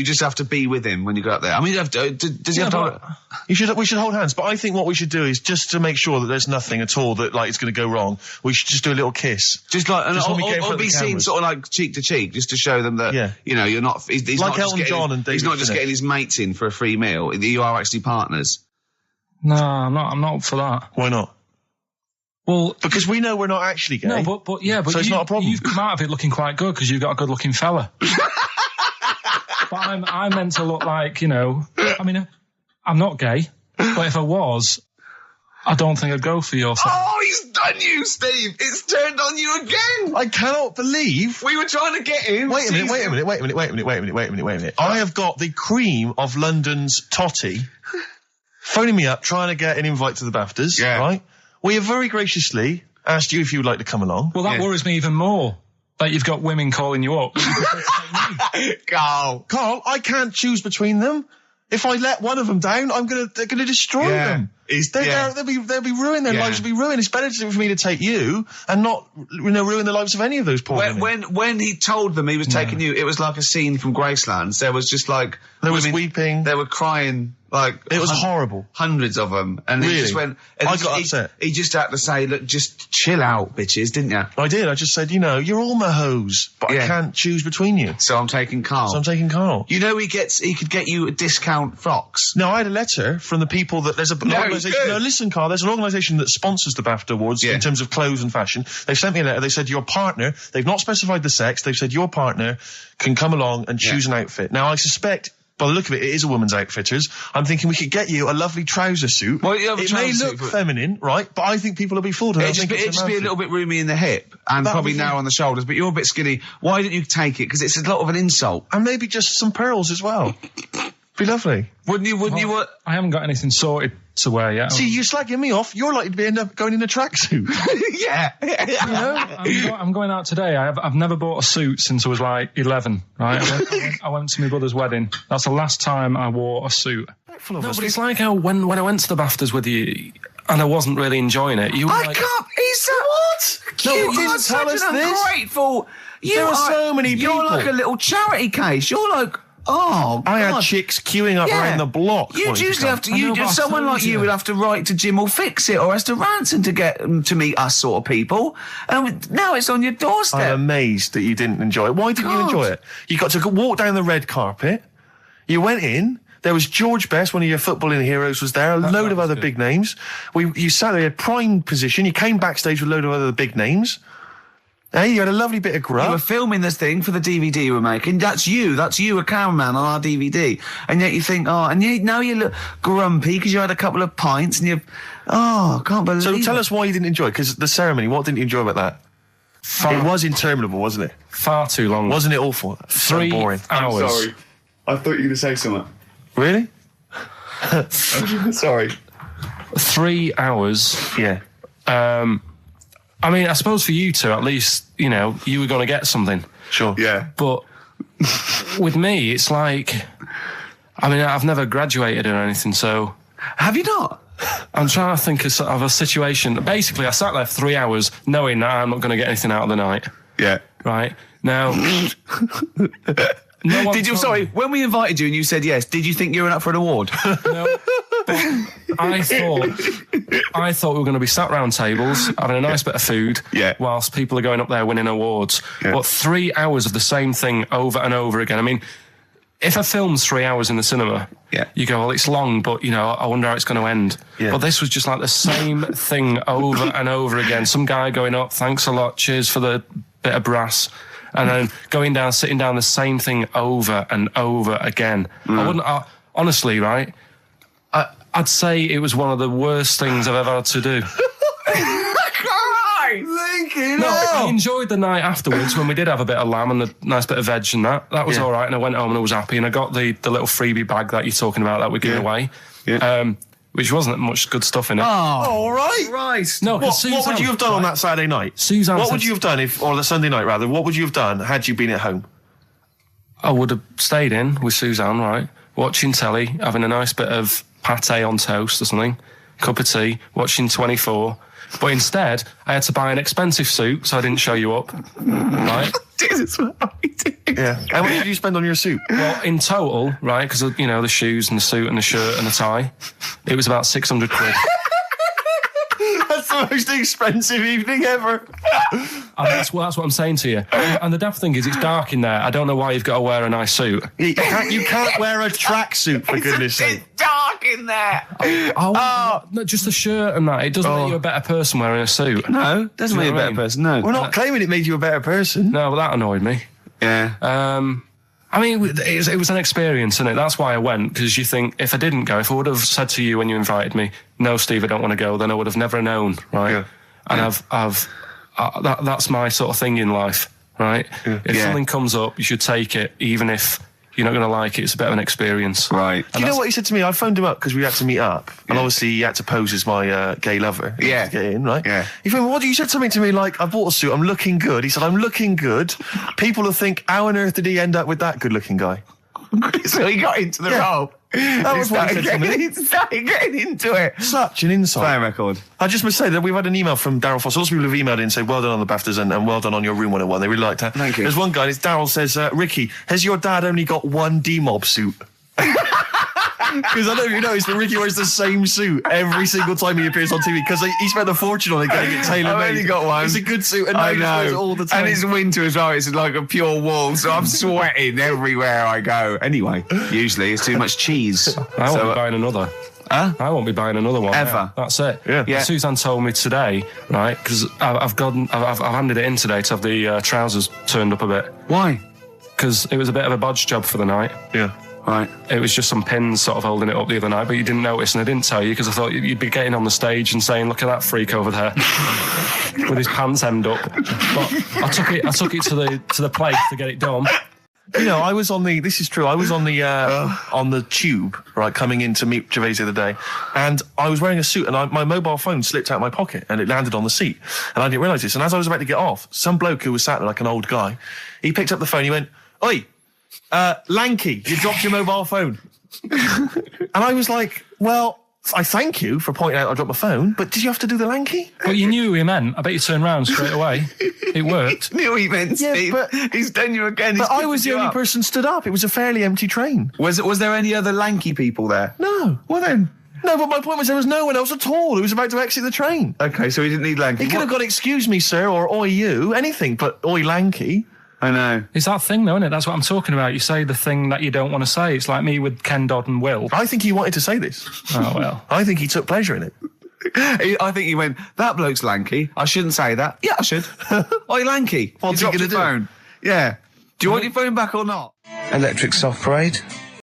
just have to be with him when you go up there. I mean, does he have to? We should hold hands. But I think what we should do is just to make sure that there's nothing at all that it's going to go wrong. We should just do a little kiss. Or be seen sort of like cheek to cheek, just to show them that you're not. He's like not Elton John and David. He's not just getting his mates in for a free meal. You are actually partners. No, I'm not up for that. Why not? Well, because we know we're not actually gay. No, but so it's not a problem. You've come out of it looking quite good because you've got a good-looking fella. But I'm meant to look like, I mean, I'm not gay, but if I was, I don't think I'd go for your side. Oh, he's done you, Steve! It's turned on you again! I cannot believe we were trying to get him. Wait a minute. I have got the cream of London's totty phoning me up, trying to get an invite to the BAFTAs, right? We have very graciously asked you if you would like to come along. Well, that worries me even more, that you've got women calling you up. Karl, I can't choose between them. If I let one of them down, they're gonna destroy them. They'll be ruined. Their lives will be ruined. It's better for me to take you and not, ruin the lives of any of those poor women. When he told them he was taking you, it was like a scene from Graceland. There was just like there was weeping. They were crying. Like it was horrible. Hundreds of them, and really? He just went. I got upset. He just had to say, "Look, just chill out, bitches," didn't you? I did. I just said, you're all my hoes, but I can't choose between you. So I'm taking Karl. He could get you a discount frocks. No, I had a letter from the people that there's an organisation. No, listen, Karl. There's an organisation that sponsors the BAFTA Awards in terms of clothes and fashion. They sent me a letter. They said your partner. They've not specified the sex. They've said your partner can come along and choose an outfit. Now I suspect, by the look of it, it is a woman's outfitters. I'm thinking we could get you a lovely trouser suit. Well, it may look feminine, right? But I think people will be fooled. It'd just be a little bit roomy in the hip and probably narrow on the shoulders, but you're a bit skinny. Why didn't you take it? Because it's a lot of an insult. And maybe just some pearls as well. Be lovely. Wouldn't you? I haven't got anything sorted to wear yet. See, you're slagging me off. You're likely to end up going in a tracksuit. Yeah. I'm going out today. I've never bought a suit since I was like 11, right? I went to my brother's wedding. That's the last time I wore a suit. No, but it's like how when I went to the BAFTAs with you and I wasn't really enjoying it, you were like... What? No, you didn't tell us this. Ungrateful. There are so many people. You're like a little charity case. You're like... Oh, I had God. chicks queuing up around the block. You'd wanting to usually come. have to. Someone like you would have to write to Jim or Fix It or Esther Ranson to get them to meet us sort of people. And now it's on your doorstep. I'm amazed that you didn't enjoy it. Why didn't you enjoy it? You got to walk down the red carpet. You went in. There was George Best, one of your footballing heroes, was there. A load of other big names. You sat there in prime position. You came backstage with a load of other big names. Hey, you had a lovely bit of grub. You were filming this thing for the DVD you were making. That's you, a cameraman on our DVD. And yet you think, now you look grumpy because you had a couple of pints and I can't believe So it. tell us why you didn't enjoy it, because the ceremony, what didn't you enjoy about that? It was interminable, wasn't it? Far too long. Wasn't it awful? 3 boring. hours. I'm sorry. I thought you were going to say something. Really? Sorry. 3 hours. Yeah. I mean, I suppose for you two, at least, you were going to get something. Sure. Yeah. But with me, it's like, I mean, I've never graduated or anything, so... Have you not? I'm trying to think of a situation. Basically, I sat there for 3 hours knowing that I'm not going to get anything out of the night. Yeah. Right? Now... when we invited you and you said yes, did you think you were up for an award? No. But I thought we were going to be sat round tables, having a nice bit of food, whilst people are going up there winning awards. Yeah. But 3 hours of the same thing over and over again. I mean, if a film's 3 hours in the cinema, you go, well, it's long, but, I wonder how it's going to end. Yeah. But this was just like the same thing over and over again. Some guy going up, thanks a lot, cheers for the bit of brass. And then going down, sitting down, the same thing over and over again. Honestly, right, I'd say it was one of the worst things I've ever had to do. I enjoyed the night afterwards when we did have a bit of lamb and a nice bit of veg and that. That was all right, and I went home and I was happy, and I got the little freebie bag that you're talking about that we're giving away. Yeah. Which wasn't much good stuff in it. Oh, all right. Right. No, what would you have done on that Saturday night? Suzanne what would you have done or the Sunday night rather? What would you have done had you been at home? I would have stayed in with Suzanne, right, watching telly, having a nice bit of pate on toast or something, cup of tea, watching 24. But instead, I had to buy an expensive suit, so I didn't show you up. Right? Yeah. How much did you spend on your suit? Well, in total, right, because, the shoes and the suit and the shirt and the tie, it was about 600 quid. That's the most expensive evening ever. And that's what I'm saying to you. And the daft thing is, it's dark in there. I don't know why you've got to wear a nice suit. You can't wear a tracksuit, for goodness sake. It's dark in there. No, just the shirt and that. It doesn't make you a better person wearing a suit. No, doesn't make you a better person, no. We're not claiming it made you a better person. No, but that annoyed me. Yeah. I mean, it was an experience, isn't it? That's why I went, because you think, if I didn't go, if I would have said to you when you invited me, no, Steve, I don't want to go, then I would have never known, right? Yeah. And that's my sort of thing in life, right? Yeah. If something comes up, you should take it, even if you're not going to like it. It's a bit of an experience. Right. Do you know what he said to me? I phoned him up because we had to meet up, and obviously he had to pose as my gay lover. Yeah. To get in, right? Yeah. He phoned, you said something to me like, I bought a suit, I'm looking good. He said, I'm looking good. People will think, how on earth did he end up with that good-looking guy? So he got into the role. That was what he said to me. He started getting into it. Such an insight. Play a record. I just must say that we've had an email from Daryl Foss. Lots of people have emailed in and said, well done on the BAFTAs and well done on your Room 101. They really liked that. Thank you. There's one guy, it's Daryl, says, Ricky, has your dad only got one D-Mob suit? Because I don't know if you noticed, but Ricky wears the same suit every single time he appears on TV because he spent a fortune on it getting it tailor-made. I've only got one. It's a good suit and I know it all the time. And it's winter as well. It's like a pure wool, so I'm sweating everywhere I go. Anyway, usually it's too much cheese. I won't be buying another. Huh? I won't be buying another one. Ever. That's it. Yeah. Suzanne told me today, right, because I've handed it in today to have the trousers turned up a bit. Why? Because it was a bit of a bodge job for the night. Yeah. Right. It was just some pins sort of holding it up the other night, but you didn't notice, and I didn't tell you because I thought you'd be getting on the stage and saying, "Look at that freak over there with his pants hemmed up." But I took it to the place to get it done. I was on the. This is true. I was on the tube, right, coming in to meet Gervais the other day, and I was wearing a suit, and my mobile phone slipped out of my pocket, and it landed on the seat, and I didn't realise this. And as I was about to get off, some bloke who was sat there like an old guy, he picked up the phone. He went, "Oi, lanky, you dropped your mobile phone." And I was like, well, I thank you for pointing out I dropped my phone, but did you have to do the lanky? But you knew who he meant. I bet you turned round straight away. It worked. Knew he meant, Yeah, Steve. but- He's done you again. But I was the only person stood up. It was a fairly empty train. Was there any other lanky people there? No. Well then. No, but my point was there was no one else at all who was about to exit the train. Okay, so he didn't need lanky. He could have got excuse me, sir, or oi you, anything but oi lanky. I know. It's that thing, though, isn't it? That's what I'm talking about. You say the thing that you don't want to say. It's like me with Ken Dodd and Will. I think he wanted to say this. Oh, well. I think he took pleasure in it. I think he went, that bloke's lanky. I shouldn't say that. Yeah, I should. Oi, lanky. What's he You dropped gonna your do? phone. Yeah. Do you want your phone back or not? Electric Soft Parade.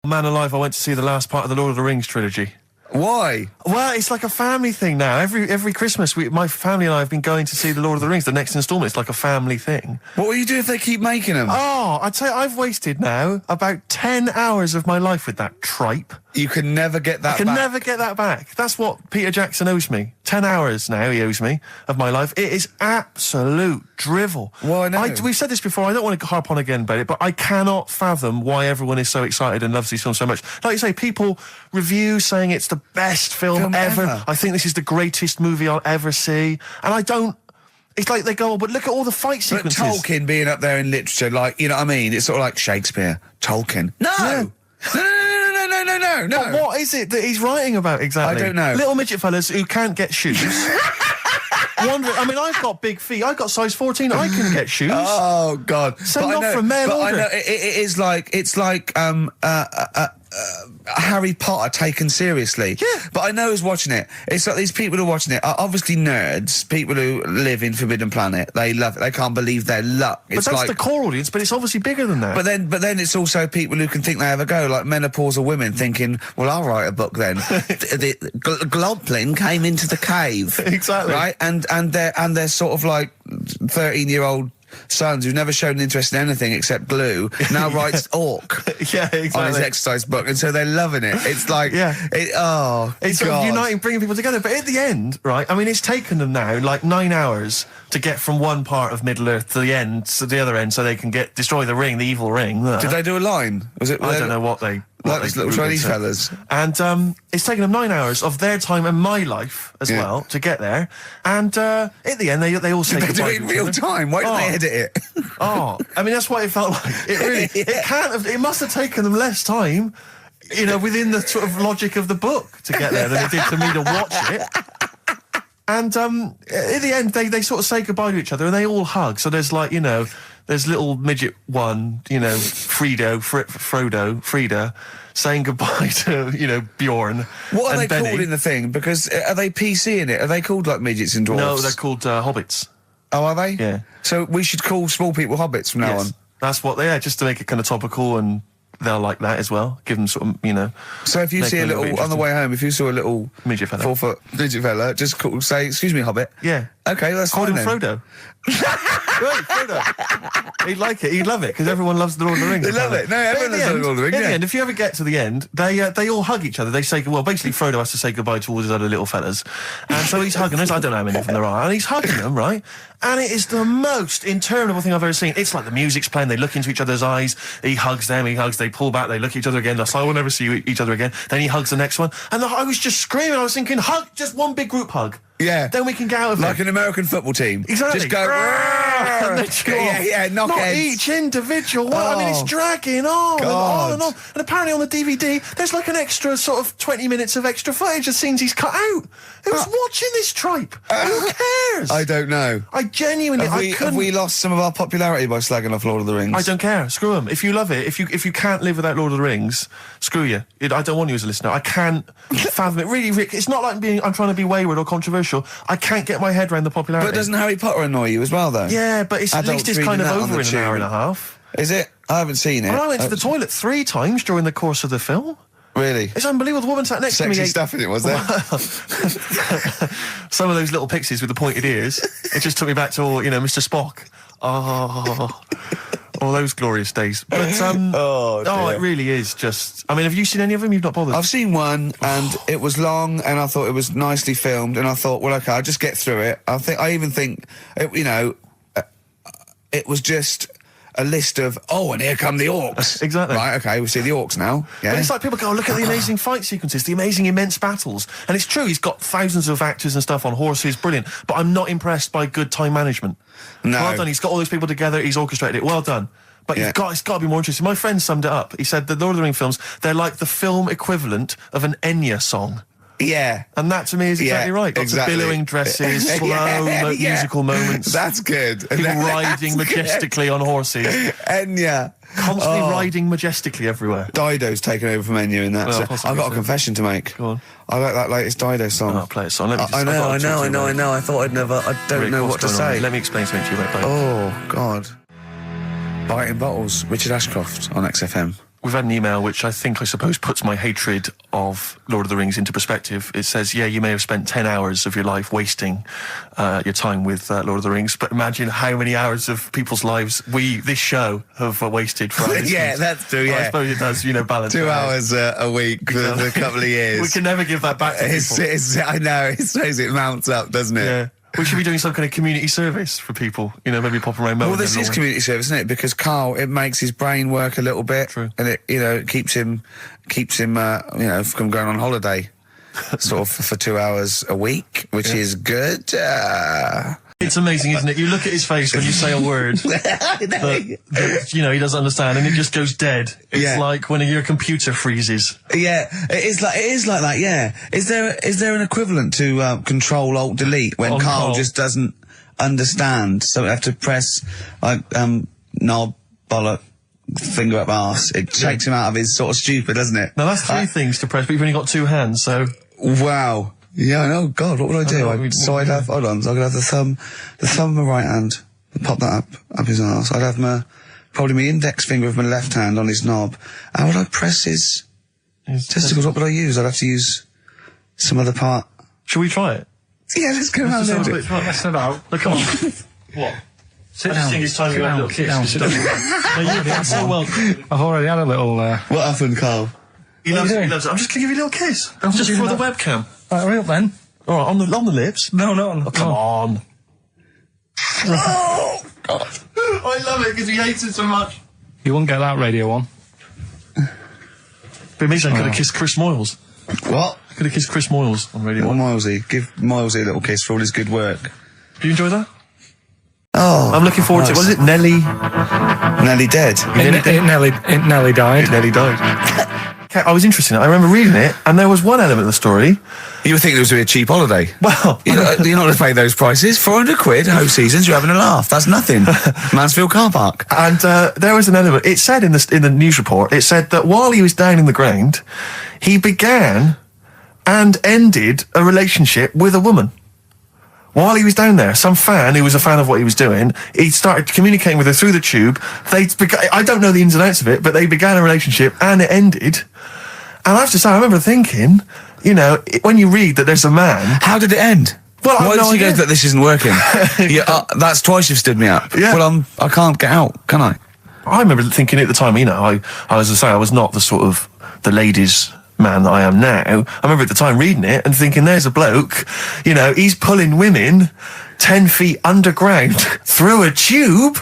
Man alive, I went to see the last part of the Lord of the Rings trilogy. Why? Well, it's like a family thing now. Every Christmas, my family and I have been going to see the Lord of the Rings, the next instalment. It's like a family thing. What will you do if they keep making them? Oh, I'd say I've wasted now about 10 hours of my life with that tripe. You can never get that I can back. never get that back. That's what Peter Jackson owes me. 10 hours now he owes me of my life. It is absolute drivel. Well, I know. We've said this before. I don't want to harp on again about it, but I cannot fathom why everyone is so excited and loves these films so much. Like you say, people review saying it's the best film ever. I think this is the greatest movie I'll ever see. And I don't... It's like they go, oh, but look at all the fight But sequences. Tolkien being up there in literature, like, you know what I mean? It's sort of like Shakespeare. Tolkien. No! Yeah. No. But what is it that he's writing about exactly? I don't know. Little midget fellas who can't get shoes. I mean, I've got big feet. I've got size 14. I can get shoes. Oh, God. Send But I off know- from mail but order. I know, it is like, it's like, Harry Potter taken seriously. Yeah. But I know who's watching it. It's like these people who are watching it are obviously nerds, people who live in Forbidden Planet. They love it. They can't believe their luck. But It's that's like, the core audience, but it's obviously bigger than that. But then it's also people who can think they have a go, like menopausal women thinking, well, I'll write a book then. the Globplin came into the cave. Exactly. Right? And they're sort of like 13-year-old sons who've never shown interest in anything except glue, now writes Orc Yeah, exactly. on his exercise book, and so they're loving it. It's like, It's sort of uniting, bringing people together. But at the end, right, I mean, it's taken them now like 9 hours to get from one part of Middle-earth to the end, to the other end, so they can destroy the ring, the evil ring. Did they do a line? Was it? I don't know what they... Like those little Chinese fellas. And it's taken them 9 hours of their time and my life as well to get there. And at the end, they all say Did they do goodbye it in to each real other. time? Why didn't they edit it? Oh, I mean, that's what it felt like. It really, it can't have, it must have taken them less time, you know, within the sort of logic of the book to get there than it did to me to watch it. And at the end, they sort of say goodbye to each other and they all hug. So there's like, you know, there's little midget one, you know, Frida, saying goodbye to, you know, Bjorn. What are and they Benny. called in the thing? Because are they PC in it? Are they called like midgets and dwarves? No, they're called hobbits. Oh, are they? Yeah. So we should call small people hobbits from now Yes. on. That's what they are, just to make it kind of topical, and they'll like that as well. Give them sort of, you know. So if you make see a them little, bit on the way home, if you saw a little midget fella, 4 foot midget fella, just say, excuse me, hobbit. Yeah. Okay, that's Call fine him then. Frodo. Right, Frodo. He'd like it. He'd love it because everyone loves the Lord of the Rings. They love it. No, everyone loves the Lord of the Rings, In yeah. the end, if you ever get to the end, they all hug each other. They say, well, basically Frodo has to say goodbye to all his other little fellas, and so he's hugging them. I don't know how many of them there are, and he's hugging them, right? And it is the most interminable thing I've ever seen. It's like the music's playing. They look into each other's eyes. He hugs them. He hugs. They pull back. They look at each other again. That's like, we'll never see each other again. Then he hugs the next one, and I was just screaming. I was thinking, hug, just one big group hug. Yeah. Then we can get out of Like it. an American football team. Exactly. Just go, And then go off. yeah, knock Not heads. each individual one. I mean, it's Oh. dragging on and on and God. on. And apparently on the DVD, there's like an extra sort of 20 minutes of extra footage of scenes he's cut out. Who's watching this tripe? Who cares? I don't know. I genuinely, Have we lost some of our popularity by slagging off Lord of the Rings? I don't care. Screw them. If you love it, if you can't live without Lord of the Rings, screw you. I don't want you as a listener. I can't fathom it. Really, Rick, it's not like I'm trying to be wayward or controversial. I can't get my head around the popularity. But doesn't Harry Potter annoy you as well, though? Yeah, but at Adults least it's reading kind of that on over the in an hour tube. and a half. Is it? I haven't seen it. And I went to the toilet 3 times during the course of the film. Really? It's unbelievable. The woman sat next to me. Sexy stuff in it, was there? Some of those little pixies with the pointed ears. It just took me back to all, you know, Mr. Spock. Oh, all those glorious days. But dear. it really is just. I mean, have you seen any of them? You've not bothered. I've seen one, and it was long, and I thought it was nicely filmed, and I thought, well, okay, I'll just get through it. I even think, it was just a list of, and here come the orcs. Exactly. Right, okay, we see the orcs now. Yeah. But it's like people go, look at the amazing fight sequences, the amazing immense battles. And it's true, he's got thousands of actors and stuff on horses, brilliant. But I'm not impressed by good time management. No. Well done, he's got all those people together, he's orchestrated it, well done. But it's got to be more interesting. My friend summed it up. He said the Lord of the Rings films, they're like the film equivalent of an Enya song. Yeah. And that to me is exactly right. Lots of billowing dresses, slow musical moments. That's good. People riding majestically on horses. Enya. Constantly riding majestically everywhere. Dido's taken over from Enya in that. Well, So I've got a confession to make. Go on. I like that latest Dido song. Oh, play a song. Let me just, I know. I thought I'd never. I don't Rick, know what to say. Let me explain something to you about Dido. Oh, God. Biting Bottles, Richard Ashcroft on XFM. We've had an email which I suppose puts my hatred of Lord of the Rings into perspective. It says, yeah, you may have spent 10 hours of your life wasting your time with Lord of the Rings, but imagine how many hours of people's lives this show, have wasted for our Yeah, that's true, yeah. I suppose it does, balance. 2 hours a week for a couple of years. We can never give that back to people. I know, it mounts up, doesn't it? Yeah. We should be doing some kind of community service for people, maybe pop around. Well, this is community service, isn't it? Because Karl, it makes his brain work a little bit. True. And it, it keeps him, from going on holiday, sort of for 2 hours a week, which is good. It's amazing, isn't it? You look at his face when you say a word that he doesn't understand, and it just goes dead. It's like when your computer freezes. Yeah, it is like that. Yeah. Is there an equivalent to Control Alt Delete when Karl just doesn't understand? So I have to press knob, bollock, finger up arse. It takes him out of his sort of stupid, doesn't it? Now that's three things to press, but you've only got two hands, so. Wow. Yeah, I know. God, what would I do? I'd have, hold on, so I could have the thumb of my right hand, pop that up his arse. I'd have probably my index finger of my left hand on his knob. How would I press his testicles? What would I use? I'd have to use some other part. Shall we try it? Yeah, let's go around there. Messing about. Look, come on. What? Sit I down. just think it's time you had a little kiss. Sit down. No, you've done so well. I've already had a little. What happened, Karl? He loves it. I'm just going to give you a little kiss. Just for the webcam. Right, hurry up then. All right, on the lips. No, not on. Oh, come on. Oh, God. I love it because he hates it so much. You won't get that radio on. But amazing, I could have kissed Chris Moyles. What? I could have kissed Chris Moyles on Radio 1. Milesy. Give Milesy a little kiss for all his good work. Do you enjoy that? Oh. I'm looking forward to it. Was it Nelly? Nelly dead. It nearly died. It nearly died. I was interested in it. I remember reading it, and there was one element of the story. You would think it was a cheap holiday. Well, you're not going to pay those prices. 400 quid, host seasons, you're having a laugh. That's nothing. Mansfield car park. And there was an element. It said in the news report, it said that while he was down in the ground, he began and ended a relationship with a woman. While he was down there, some fan who was a fan of what he was doing, he started communicating with her through the tube. I don't know the ins and outs of it, but they began a relationship and it ended. And I have to say, I remember thinking, when you read that there's a man... How did it end? Well, why did you go that this isn't working? That's twice you've stood me up. Yeah. Well, I can't get out, can I? I remember thinking at the time, I was not the sort of the ladies' man that I am now. I remember at the time reading it and thinking, there's a bloke, he's pulling women 10 feet underground through a tube.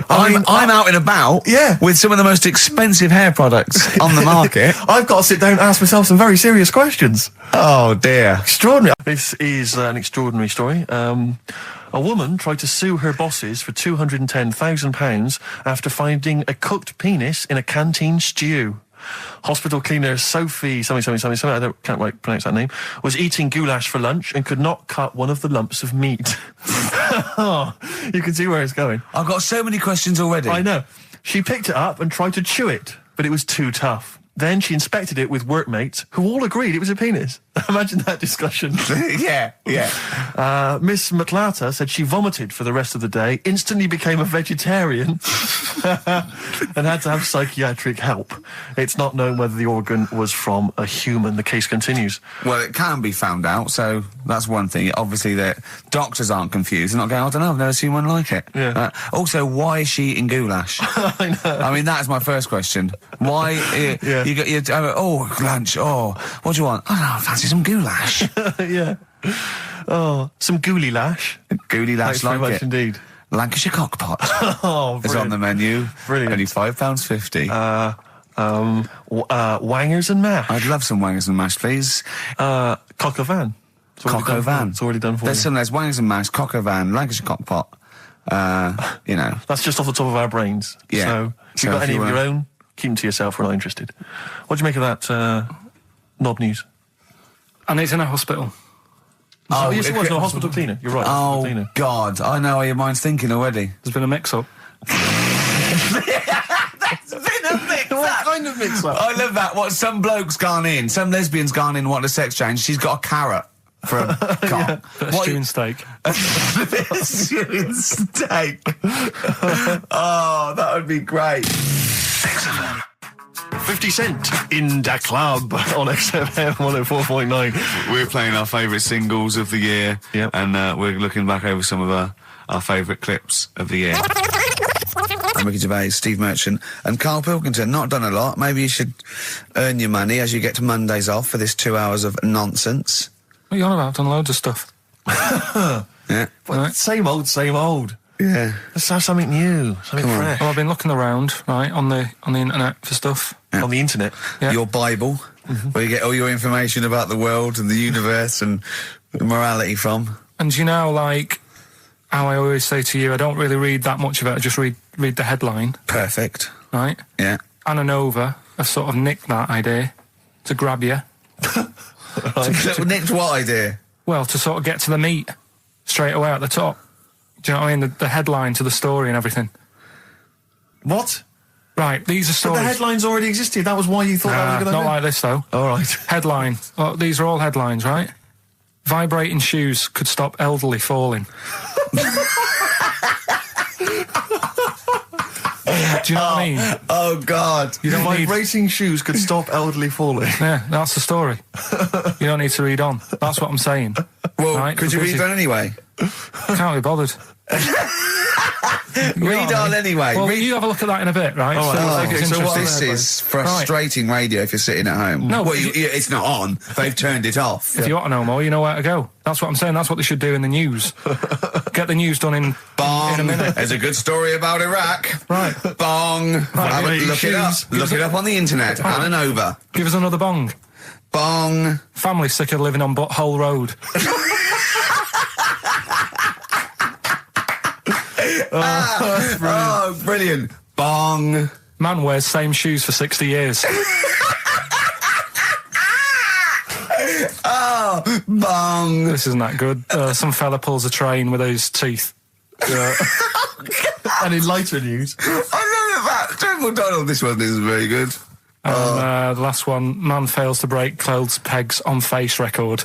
I'm out and about with some of the most expensive hair products on the market. I've got to sit down and ask myself some very serious questions. Oh, dear. Extraordinary. This is an extraordinary story. A woman tried to sue her bosses for £210,000 after finding a cooked penis in a canteen stew. Hospital cleaner Sophie, something, I can't quite pronounce that name, was eating goulash for lunch and could not cut one of the lumps of meat. You can see where it's going. I've got so many questions already. I know. She picked it up and tried to chew it, but it was too tough. Then she inspected it with workmates who all agreed it was a penis. Imagine that discussion. Yeah. Miss McLata said she vomited for the rest of the day, instantly became a vegetarian, and had to have psychiatric help. It's not known whether the organ was from a human. The case continues. Well, it can be found out, so that's one thing. Obviously, the doctors aren't confused. They're not going, I don't know, I've never seen one like it. Yeah. Also, why is she eating goulash? I know. I mean, that's my first question. Why... You got lunch. Oh, what do you want? I don't know, fancy some goulash. Yeah. Oh, some gooly lash. Gooly lash, Thanks very much indeed. Lancashire cockpot Oh, is on the menu. Brilliant. Only £5.50. Wangers and mash. I'd love some wangers and mash, please. Cock o' van. Cock o' van. It's already done for There's you. some, there's wangers and mash, cock o' van, Lancashire cockpot. You know. That's just off the top of our brains. Yeah. So, if So you've got if any you of your were- own, keep them to yourself. We're not interested. What do you make of that, knob news? And it's in a hospital. Oh, yes, it was. No, hospital cleaner. You're right. Hospital Oh, cleaner. God. I know how your mind's thinking already. There's been a mix-up. What kind of mix-up? I love that. What, some bloke's gone in, some lesbian's gone in, wanting a sex change. She's got a carrot for a cock. Bit of stew and steak. Stewing steak. Oh, that would be great. 50 Cent in the club on XFM 104.9. We're playing our favourite singles of the year. Yep. And we're looking back over some of our favourite clips of the year. I'm Ricky Gervais, Steve Merchant, and Karl Pilkington. Not done a lot. Maybe you should earn your money as you get to Mondays off for this 2 hours of nonsense. What are you on about? I've done loads of stuff. Yeah. Well, same old, same old. Yeah. Let's have something new, something fresh. Well, I've been looking around, right, on the internet for stuff. On the internet. Yeah. Your Bible, where you get all your information about the world and the universe and morality from. And you know, like, how I always say to you, I don't really read that much of it, I just read the headline, Perfect. right? Yeah. Anna Nova have sort of nicked that idea to grab you. Nicked what idea? Well, to sort of get to the meat straight away at the top. Do you know what I mean? The headline to the story and everything. What? Right, these are But stories. the headlines already existed. That was why you thought that was a good not idea. like this, though. All right. Headline. Oh, these are all headlines, right? Vibrating shoes could stop elderly falling. Do you know what I mean? Oh, God. You don't need... Vibrating shoes could stop elderly falling. Yeah, that's the story. You don't need to read on. That's what I'm saying. Well, Right, could you because read on anyway? Can't be bothered. Read on anyway. Well, Read... you have a look at that in a bit, right? All right, okay, so what are This the is frustrating radio if you're sitting at home. No, well, but it's not on. They've turned it off. If you want to know more, you know where to go. That's what I'm saying. That's what they should do in the news. Get the news done in a minute. There's a good story about Iraq. Right. Bong. Look it up. Look it up on the internet. Anna Nova. Give us another bong. Bong. Family sick of living on Butthole Road. Oh, brilliant. Bong. Man wears same shoes for 60 years. Oh, bong. This isn't that good. Some fella pulls a train with his teeth. And in lighter news. I know that. Joe McDonald, this one isn't very good. And the last one, man fails to break clothes pegs on face record.